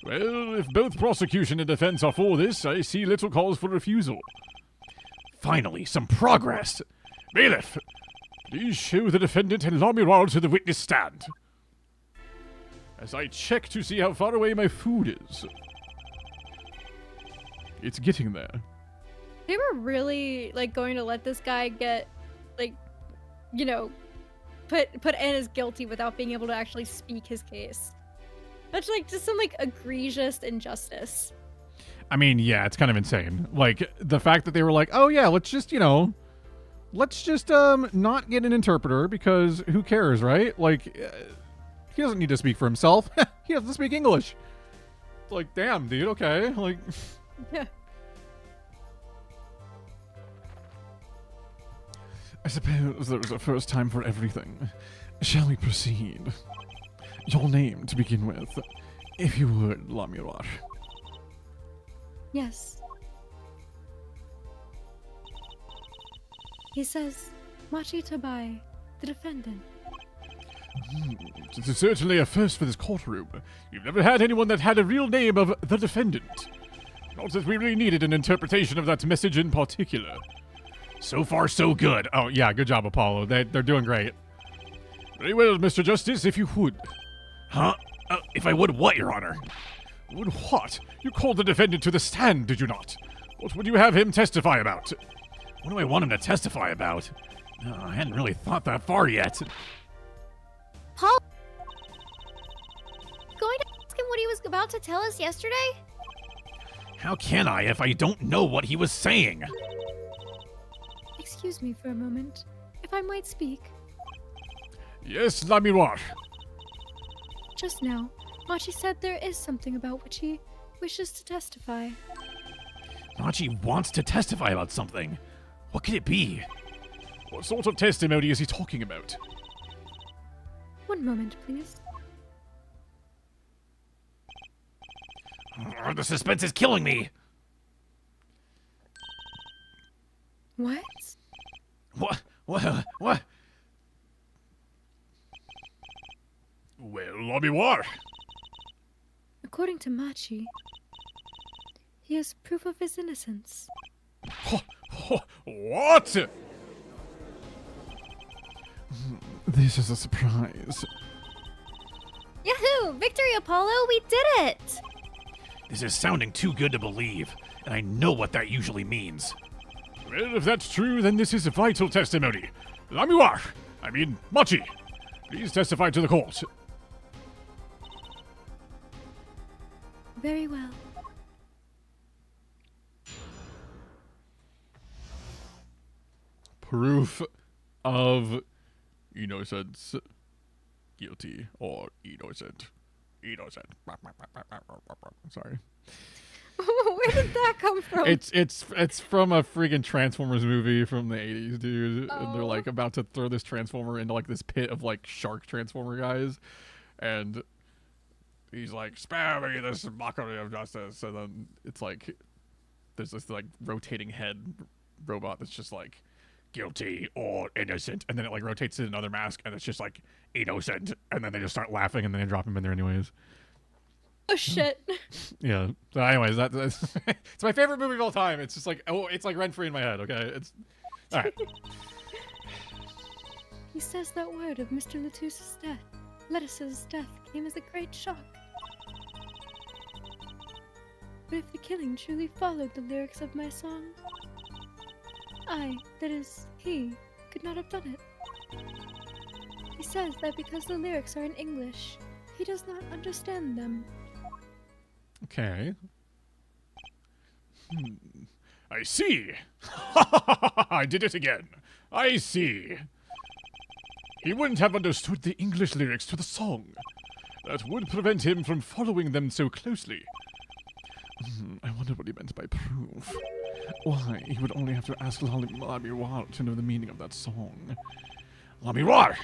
Speaker 1: Well, if both prosecution and defense are for this, I see little cause for refusal.
Speaker 5: Finally, some progress.
Speaker 1: Bailiff, please show the defendant and Lamiwar to the witness stand. As I check to see how far away my food is. It's getting there.
Speaker 2: They were really like going to let this guy get, like, you know, put in as guilty without being able to actually speak his case. That's like just some like egregious injustice.
Speaker 1: I mean, yeah, it's kind of insane. Like the fact that they were like, "Oh yeah, let's just, not get an interpreter because who cares, right? Like he doesn't need to speak for himself. He has to speak English." Like, damn, dude, okay. Like
Speaker 2: Yeah.
Speaker 3: I suppose there was a first time for everything. Shall we proceed? Your name to begin with, if you would, Lamirar.
Speaker 2: Yes. He says, Machi Tabai, the defendant.
Speaker 3: This is certainly a first for this courtroom. You've never had anyone that had a real name of the defendant. Not that we really needed an interpretation of that message in particular.
Speaker 5: So far, so good.
Speaker 1: oh yeah, good job, Apollo. They're doing great.
Speaker 3: Very well, Mr. Justice, if you would.
Speaker 5: Huh? If I would what, Your Honor?
Speaker 3: Would what? You called the defendant to the stand, did you not? What would you have him testify about?
Speaker 5: What do I want him to testify about? I hadn't really thought that far yet.
Speaker 4: Paul, going to ask him what he was about to tell us yesterday?
Speaker 5: How can I if I don't know what he was saying?
Speaker 2: Excuse me for a moment, if I might speak.
Speaker 3: Yes, Lamirar.
Speaker 2: Just now, Machi said there is something about which he wishes to testify.
Speaker 5: Machi wants to testify about something. What could it be?
Speaker 3: What sort of testimony is he talking about?
Speaker 2: One moment, please.
Speaker 5: The suspense is killing me.
Speaker 2: What?
Speaker 5: What? What?
Speaker 3: Well, Lamirar.
Speaker 2: According to Machi, he has proof of his innocence.
Speaker 3: What? This is a surprise.
Speaker 4: Yahoo! Victory, Apollo! We did it!
Speaker 5: This is sounding too good to believe, and I know what that usually means.
Speaker 3: Well, if that's true, then this is a vital testimony. Lamirar! I mean, Machi! Please testify to the court.
Speaker 2: Very well.
Speaker 1: Proof of innocence. Guilty or innocent. Innocent. Sorry.
Speaker 2: Where did that come from?
Speaker 1: It's from a freaking Transformers movie from the 80s, dude. And they're
Speaker 2: Oh.
Speaker 1: like about to throw this Transformer into like this pit of like shark Transformer guys. And he's like, "Spare me this mockery of justice." And then it's like there's this like rotating head robot that's just like guilty or innocent, and then it like rotates to another mask and it's just like innocent, and then they just start laughing and then they drop him in there anyways.
Speaker 2: Oh shit.
Speaker 1: Yeah. So anyways, that's it's my favorite movie of all time. It's just like, oh, it's like rent free in my head. Okay, it's all right.
Speaker 2: He says that word of Mr. Latus's death, Lettuce's death, came as a great shock. But if the killing truly followed the lyrics of my song, I, that is, he, could not have done it. He says that because the lyrics are in English, he does not understand them.
Speaker 1: Okay.
Speaker 3: I see. I did it again. I see. He wouldn't have understood the English lyrics to the song. That would prevent him from following them so closely. I wonder what he meant by proof. Why, he would only have to ask Lamirar to know the meaning of that song.
Speaker 5: Lamirar,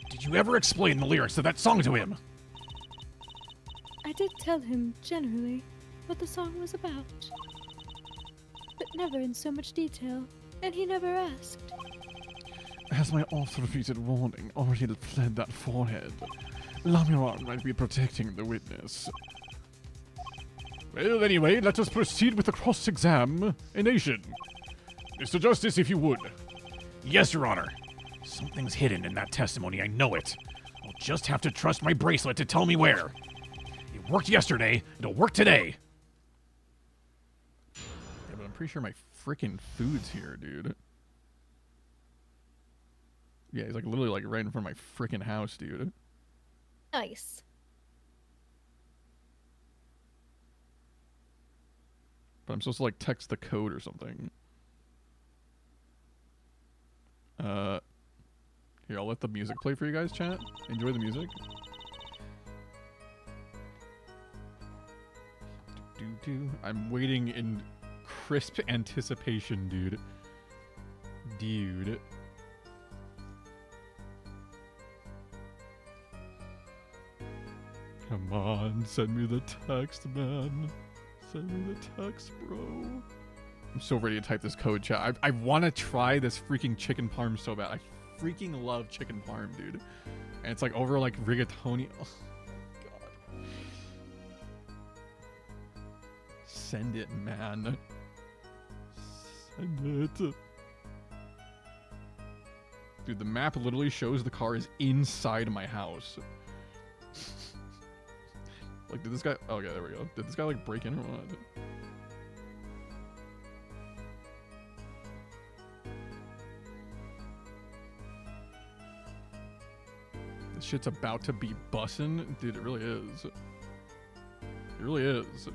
Speaker 5: did you ever explain the lyrics to that song to him?
Speaker 2: I did tell him, generally, what the song was about. But never in so much detail, and he never asked.
Speaker 3: Has my oft-repeated warning already fled that forehead? Lamirar might be protecting the witness. Well, anyway, let us proceed with the cross-examination. Mr. Justice, if you would.
Speaker 5: Yes, Your Honor. Something's hidden in that testimony, I know it. I'll just have to trust my bracelet to tell me where. It worked yesterday, it'll work today.
Speaker 1: Yeah, but I'm pretty sure my freaking food's here, dude. Yeah, he's like literally like right in front of my freaking house, dude.
Speaker 4: Nice.
Speaker 3: But I'm supposed to like text the code or something. Here, I'll let the music play for you guys, chat. Enjoy the music. I'm waiting in crisp anticipation, dude. Dude. Come on, send me the text, man. Send me the text, bro. I'm so ready to type this code, chat. I want to try this freaking chicken parm so bad. I freaking love chicken parm, dude. And it's like over like rigatoni. Oh, God. Send it, man. Send it. Dude, the map literally shows the car is inside my house. Like, did this guy... Oh, okay, there we go. Did this guy, like, break in or what? This shit's about to be bussin'. Dude, it really is. It really is.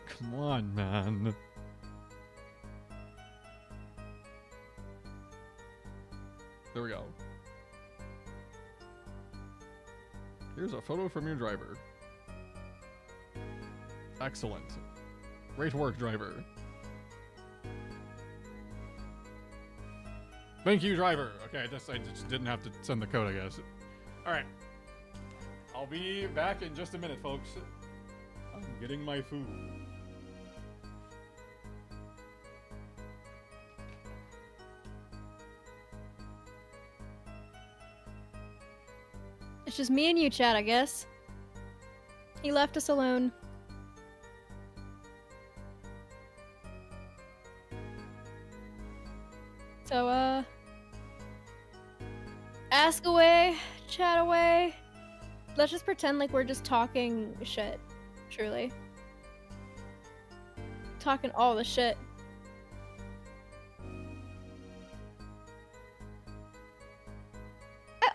Speaker 3: Come on, man. There we go. Here's a photo from your driver. Excellent. Great work, driver. Thank you, driver. Okay, I just didn't have to send the code, I guess. Alright. I'll be back in just a minute, folks. I'm getting my food.
Speaker 2: It's just me and you, Chad, I guess. He left us alone. So, ask away, chat away. Let's just pretend like we're just talking shit, truly. Talking all the shit.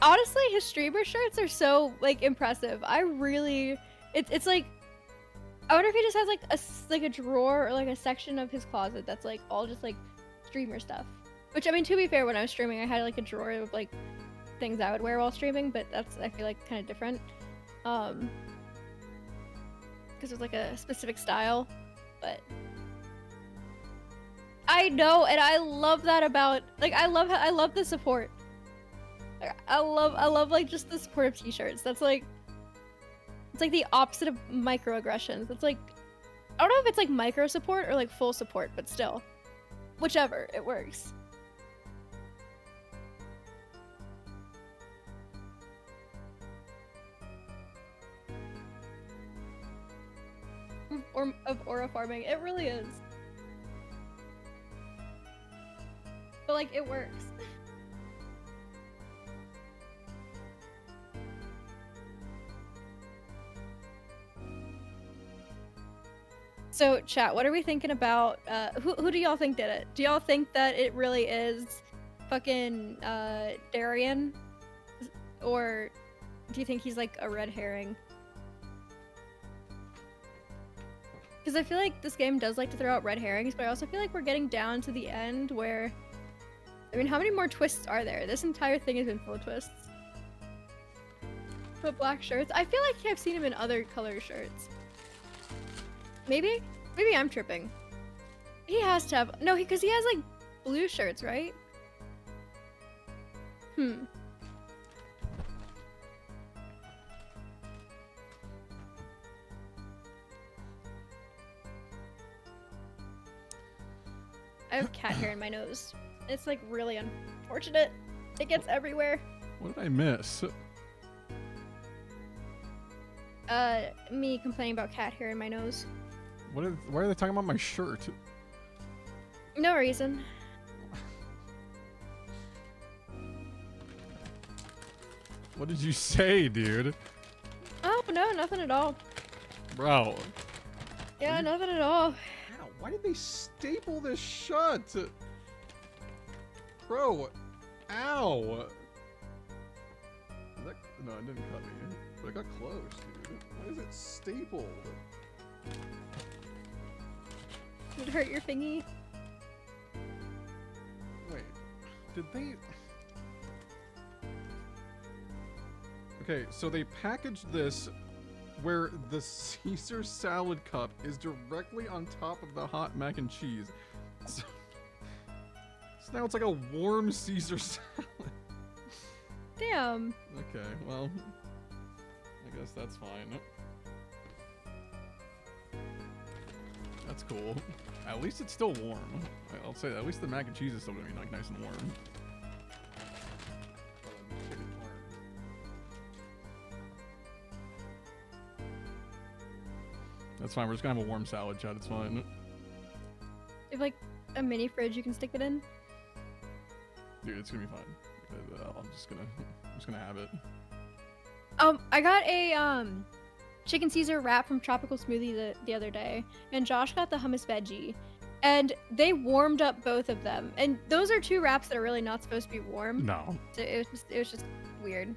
Speaker 2: Honestly, his streamer shirts are so, like, impressive. I really... It's like... I wonder if he just has, like a drawer or, like, a section of his closet that's, like, all just, like, streamer stuff. Which, I mean, to be fair, when I was streaming, I had, like, a drawer of, like, things I would wear while streaming, but that's, I feel like, kind of different. Because it's, like, a specific style. But... I know, and I love that about... Like, I love the support. I love like just the supportive t-shirts. That's like, it's like the opposite of microaggressions. It's like, I don't know if it's like micro support or like full support, but still, whichever, it works. Or of aura farming, it really is. But like, it works. So, chat, what are we thinking about? Who do y'all think did it? Do y'all think that it really is fucking Darien? Or do you think he's like a red herring? Because I feel like this game does like to throw out red herrings, but I also feel like we're getting down to the end where... I mean, how many more twists are there? This entire thing has been full of twists. But black shirts? I feel like I've seen him in other color shirts. Maybe? Maybe I'm tripping. He has to have... No, because he has, like, blue shirts, right? I have cat hair in my nose. It's, like, really unfortunate. It gets everywhere.
Speaker 3: What did I miss?
Speaker 2: Me complaining about cat hair in my nose.
Speaker 3: Why are they talking about my shirt?
Speaker 2: No reason.
Speaker 3: What did you say, dude?
Speaker 2: Oh, no, nothing at all.
Speaker 3: Bro.
Speaker 2: Yeah, nothing at all.
Speaker 3: Ow, why did they staple this shut? Bro. Ow. No, it didn't cut me. But it got close, dude. Why is it stapled?
Speaker 2: Did it hurt your thingy?
Speaker 3: Wait, did they... Okay, so they packaged this where the Caesar salad cup is directly on top of the hot mac and cheese. So now it's like a warm Caesar salad.
Speaker 2: Damn.
Speaker 3: Okay, well, I guess that's fine. That's cool. At least it's still warm. I'll say that. At least the mac and cheese is still gonna be like nice and warm. That's fine. We're just gonna have a warm salad, chat. It's fine.
Speaker 2: You have like a mini fridge you can stick it in.
Speaker 3: Dude, it's gonna be fine. I'm just gonna have it.
Speaker 2: I got a chicken Caesar wrap from Tropical Smoothie the other day, and Josh got the hummus veggie, and they warmed up both of them. And those are two wraps that are really not supposed to be warm.
Speaker 1: No.
Speaker 2: So it was just weird.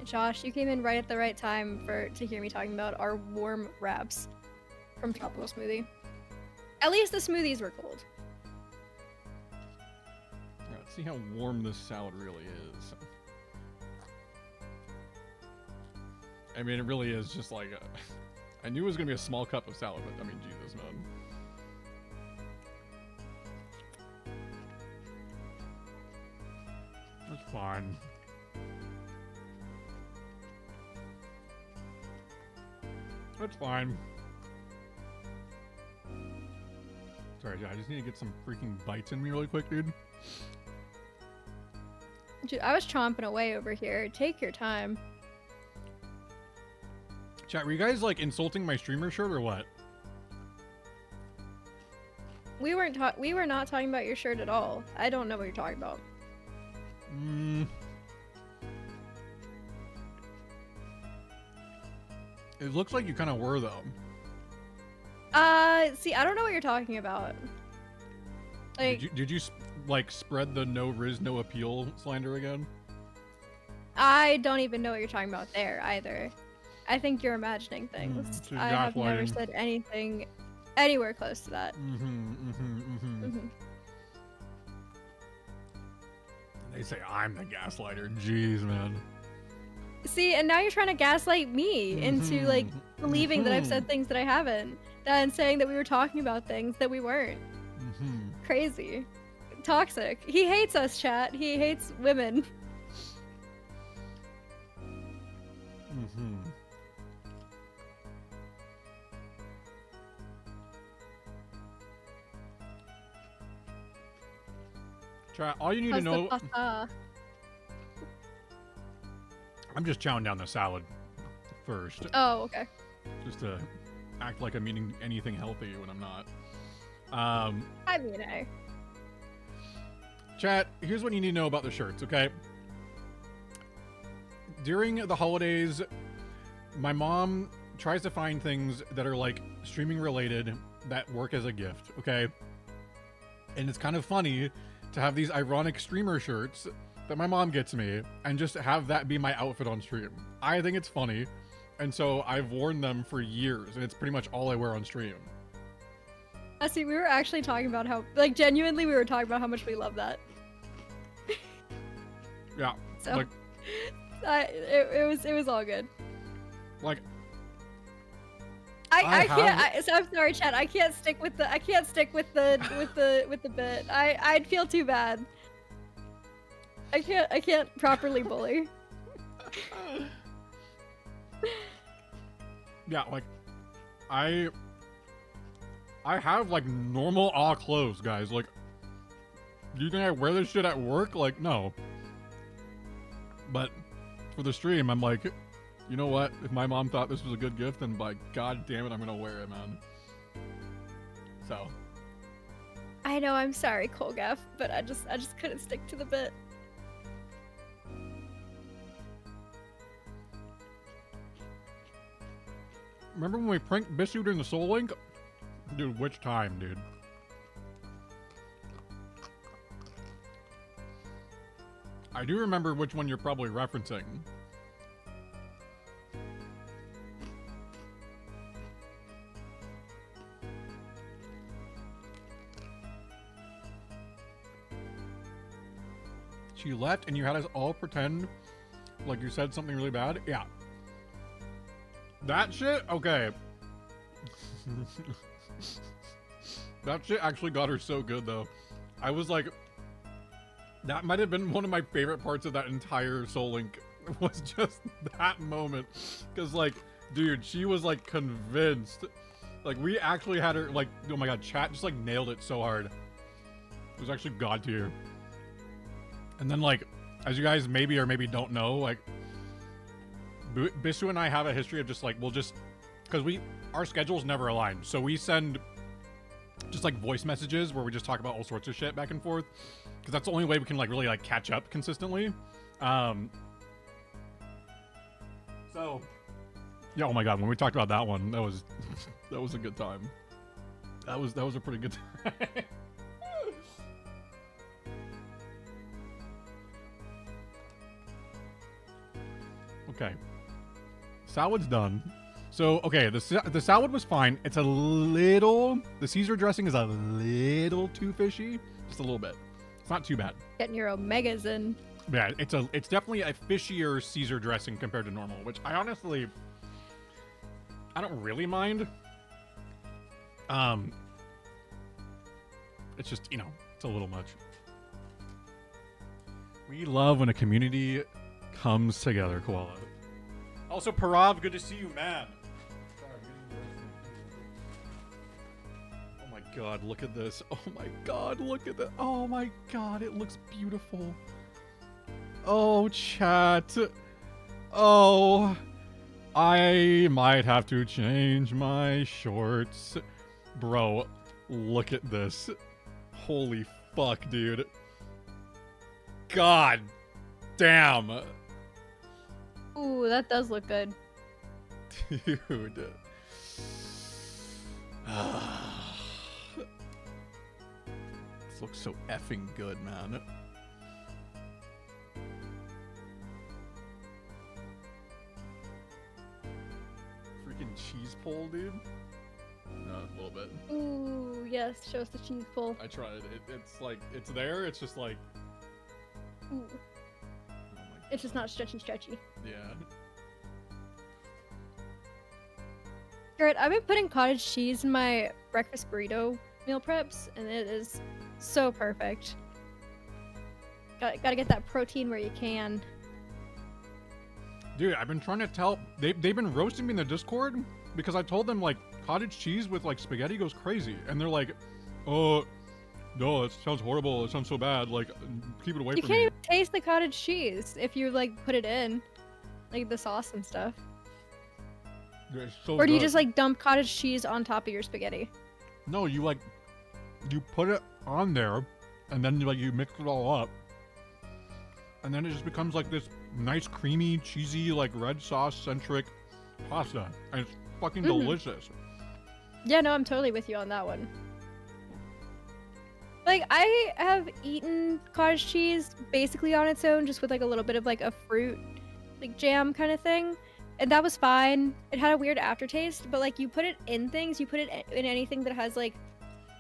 Speaker 2: Josh, you came in right at the right time to hear me talking about our warm wraps from Tropical Smoothie. At least the smoothies were cold.
Speaker 3: Alright, let's see how warm this salad really is. I mean, it really is just like I knew it was gonna be a small cup of salad, but I mean, Jesus, man.
Speaker 1: It's fine. It's fine. Sorry, I just need to get some freaking bites in me really quick, dude.
Speaker 2: Dude, I was chomping away over here. Take your time.
Speaker 1: Chat, were you guys like insulting my streamer shirt or what?
Speaker 2: We were not talking about your shirt at all. I don't know what you're talking about.
Speaker 1: It looks like you kind of were though.
Speaker 2: See, I don't know what you're talking about. Like,
Speaker 1: Did you like spread the no Riz no appeal slander again?
Speaker 2: I don't even know what you're talking about there either. I think you're imagining things.
Speaker 1: she's
Speaker 2: I have never
Speaker 1: gaslighting.
Speaker 2: said anything anywhere close to that.
Speaker 1: They say I'm the gaslighter. Jeez, man.
Speaker 2: See, and now you're trying to gaslight me into like believing that I've said things that I haven't, and saying that we were talking about things that we weren't. Crazy, toxic. He hates us, chat. He hates women.
Speaker 1: Try. All you need to
Speaker 2: How's the
Speaker 1: know.
Speaker 2: pasta?
Speaker 1: I'm just chowing down the salad first,
Speaker 2: Oh, okay.
Speaker 1: just to act like I'm eating anything healthy when I'm not.
Speaker 2: I mean,
Speaker 1: Chat, here's what you need to know about the shirts, okay? During the holidays, my mom tries to find things that are like streaming related that work as a gift, okay? And it's kind of funny to have these ironic streamer shirts that my mom gets me and just have that be my outfit on stream. I think it's funny, and so I've worn them for years, and it's pretty much all I wear on stream.
Speaker 2: see, we were actually talking about how, like, genuinely, we were talking about how much we love that.
Speaker 1: Yeah,
Speaker 2: So,
Speaker 1: like,
Speaker 2: it was all good.
Speaker 1: like
Speaker 2: I
Speaker 1: have-
Speaker 2: can't. So I'm sorry, Chad. I can't stick with the. I can't stick with the with the bit. I'd feel too bad. I can't properly bully.
Speaker 1: yeah, like I have like normal clothes, guys. Like, do you think I wear this shit at work? Like, no. But for the stream, I'm like, you know what? If my mom thought this was a good gift, then by god damn it, I'm gonna wear it, man. So.
Speaker 2: I know. I'm sorry, Colgaff, but I just couldn't stick to the bit.
Speaker 1: Remember when we pranked Biscuit in the Soul Link? Dude, which time, dude? I do remember which one you're probably referencing. She left and you had us all pretend like you said something really bad? Yeah. That shit? Okay. That shit actually got her so good, though. I was like... That might have been one of my favorite parts of that entire Soul Link. Was just that moment. Because, like, dude, she was, like, convinced. Like, we actually had her, like... Oh my god, chat just, like, nailed it so hard. It was actually god tier. And then, like, as you guys maybe or maybe don't know, like... Bisu and I have a history of just, like, we'll just... Because our schedules never align. So we send just, like, voice messages where we just talk about all sorts of shit back and forth. Because that's the only way we can, like, really, like, catch up consistently. So... Yeah, oh my god, when we talked about that one, that was... that was a good time. That was a pretty good time. Okay. Salwad's done. So, okay, the salad was fine. It's a little... The Caesar dressing is a little too fishy. Just a little bit. It's not too bad.
Speaker 2: Getting your omegas in.
Speaker 1: Yeah, it's definitely a fishier Caesar dressing compared to normal, which I honestly... I don't really mind. It's just, you know, it's a little much. We love when a community comes together, Koala. Also, Parav, good to see you, man. Oh my god, look at this. Oh my god, look at that. Oh my god, it looks beautiful. Oh, chat. Oh, I might have to change my shorts. Bro, look at this. Holy fuck, dude. God damn.
Speaker 2: Ooh, that does look good.
Speaker 1: Dude. This looks so effing good, man. Freaking cheese pull, dude. No, a little bit.
Speaker 2: Ooh, yes, show us the cheese pull.
Speaker 1: I tried. It's like, it's there. It's just like...
Speaker 2: Ooh. It's just not stretchy.
Speaker 1: Yeah.
Speaker 2: Garrett, I've been putting cottage cheese in my breakfast burrito meal preps, and it is so perfect. Gotta get that protein where you can.
Speaker 1: Dude, I've been trying to tell... They've been roasting me in the Discord because I told them, like, cottage cheese with, like, spaghetti goes crazy. And they're like, oh, no, it sounds horrible. It sounds so bad. Like, keep it away
Speaker 2: You
Speaker 1: from
Speaker 2: can't
Speaker 1: me.
Speaker 2: even taste the cottage cheese if you, like, put it in. Like, the sauce and stuff.
Speaker 1: Dude, it's so
Speaker 2: Or do you
Speaker 1: good.
Speaker 2: just, like, dump cottage cheese on top of your spaghetti?
Speaker 1: No, you, like... You put it on there, and then, like, you mix it all up. And then it just becomes, like, this nice, creamy, cheesy, like, red sauce-centric pasta. And it's fucking delicious.
Speaker 2: Yeah, no, I'm totally with you on that one. Like, I have eaten cottage cheese basically on its own, just with, like, a little bit of, like, a fruit, like, jam kind of thing. And that was fine. It had a weird aftertaste, but, like, you put it in things, you put it in anything that has, like,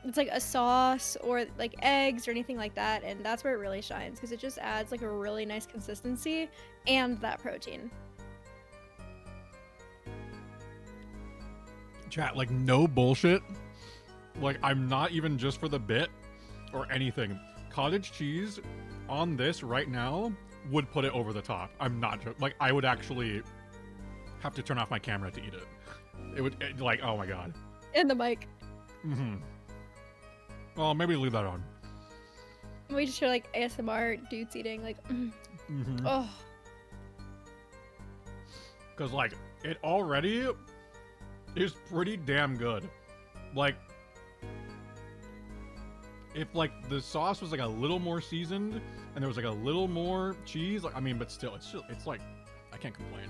Speaker 2: it's, like, a sauce or, like, eggs or anything like that, and that's where it really shines, because it just adds, like, a really nice consistency and that protein.
Speaker 1: Chat, like, no bullshit. Like, I'm not even just for the bit or anything. Cottage cheese on this right now would put it over the top. I'm not joking. Like, I would actually have to turn off my camera to eat it. It would, like, oh my god.
Speaker 2: In the mic.
Speaker 1: Mm-hmm. Well, maybe leave that on.
Speaker 2: We just hear, like, ASMR dudes eating, like,
Speaker 1: Mm-hmm.
Speaker 2: oh.
Speaker 1: Because, like, it already is pretty damn good. Like, if, like, the sauce was, like, a little more seasoned and there was, like, a little more cheese, like, I mean, but still, it's like, I can't complain.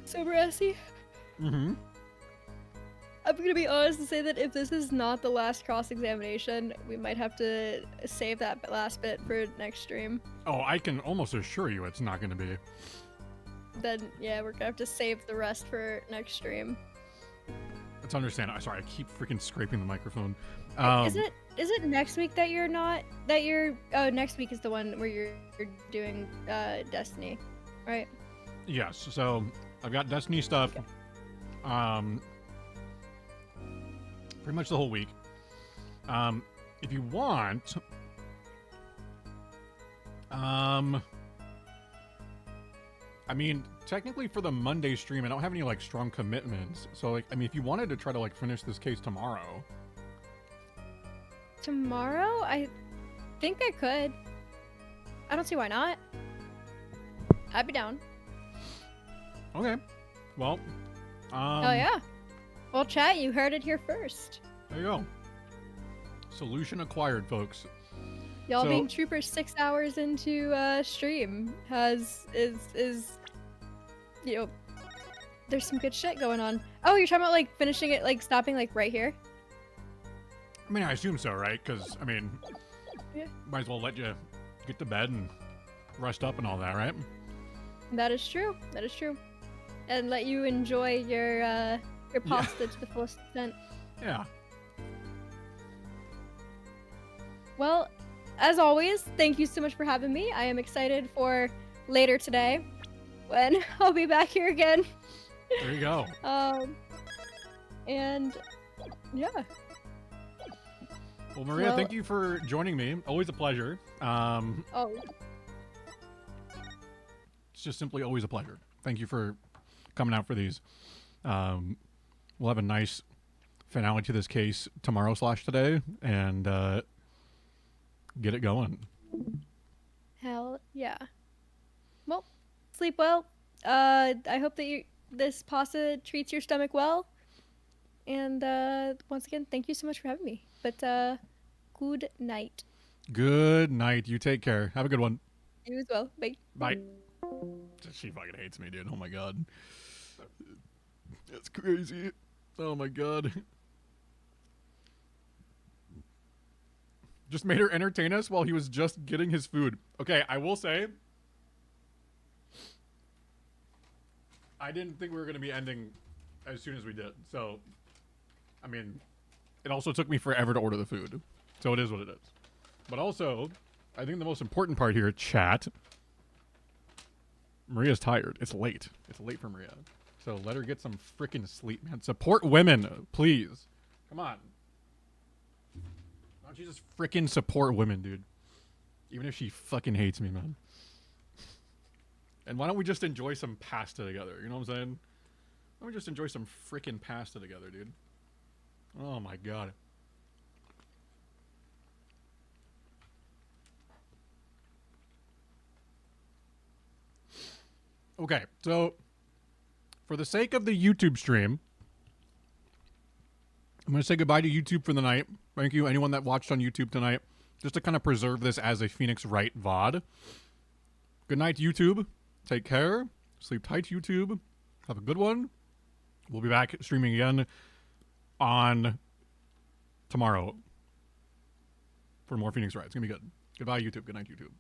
Speaker 2: So, Brassy,
Speaker 1: Mm-hmm.
Speaker 2: I'm gonna be honest and say that if this is not the last cross-examination, we might have to save that last bit for next stream.
Speaker 1: Oh, I can almost assure you it's not going to be.
Speaker 2: Then, yeah, we're gonna have to save the rest for next stream.
Speaker 1: It's understandable. Sorry, I keep freaking scraping the microphone.
Speaker 2: Is it next week that you're not that you're next week is the one where you're doing Destiny, right?
Speaker 1: Yes. So I've got Destiny stuff. Pretty much the whole week. If you want, I mean, technically for the Monday stream, I don't have any like strong commitments. So like, I mean, if you wanted to try to like finish this case tomorrow.
Speaker 2: Tomorrow? I think I could. I don't see why not. I'd be down.
Speaker 1: Okay. Well.
Speaker 2: Oh yeah. Well, chat, you heard it here first.
Speaker 1: There you go. Solution acquired, folks.
Speaker 2: Y'all
Speaker 1: So-
Speaker 2: being troopers 6 hours into stream is you know, there's some good shit going on. Oh, you're talking about like finishing it, like stopping like right here?
Speaker 1: I mean, I assume so, right? Because, I mean,
Speaker 2: Yeah.
Speaker 1: might as well let you get to bed and rest up and all that, right?
Speaker 2: That is true. That is true. And let you enjoy your pasta to the fullest extent.
Speaker 1: Yeah.
Speaker 2: Well, as always, thank you so much for having me. I am excited for later today when I'll be back here again.
Speaker 1: There you go.
Speaker 2: And yeah.
Speaker 1: Well, Maria,
Speaker 2: Well-
Speaker 1: thank you for joining me. Always a pleasure.
Speaker 2: Oh,
Speaker 1: It's just simply always a pleasure. Thank you for coming out for these. We'll have a nice finale to this case tomorrow/today and get it going.
Speaker 2: hell yeah. Well, sleep well. I hope that this pasta treats your stomach well. And once again, thank you so much for having me. But good night.
Speaker 1: Good night. You take care. Have a good one.
Speaker 2: You as well. Bye.
Speaker 1: Bye. She fucking hates me, dude. Oh my god. That's crazy. Oh my god. Just made her entertain us while he was just getting his food. Okay, I will say, I didn't think we were going to be ending as soon as we did. So, I mean, it also took me forever to order the food. So it is what it is. But also, I think the most important part here, chat, Maria's tired. It's late. It's late for Maria. So let her get some freaking sleep, man. Support women, please. Come on. Why don't you just freaking support women, dude? Even if she fucking hates me, man. And why don't we just enjoy some pasta together? You know what I'm saying? Why don't we just enjoy some freaking pasta together, dude? Oh my god. Okay, so for the sake of the YouTube stream, I'm going to say goodbye to YouTube for the night. Thank you, anyone that watched on YouTube tonight, just to kind of preserve this as a Phoenix Wright VOD. Good night, YouTube. Take care. Sleep tight, YouTube. Have a good one. We'll be back streaming again on tomorrow for more Phoenix Wright. It's going to be good. Goodbye, YouTube. Good night, YouTube.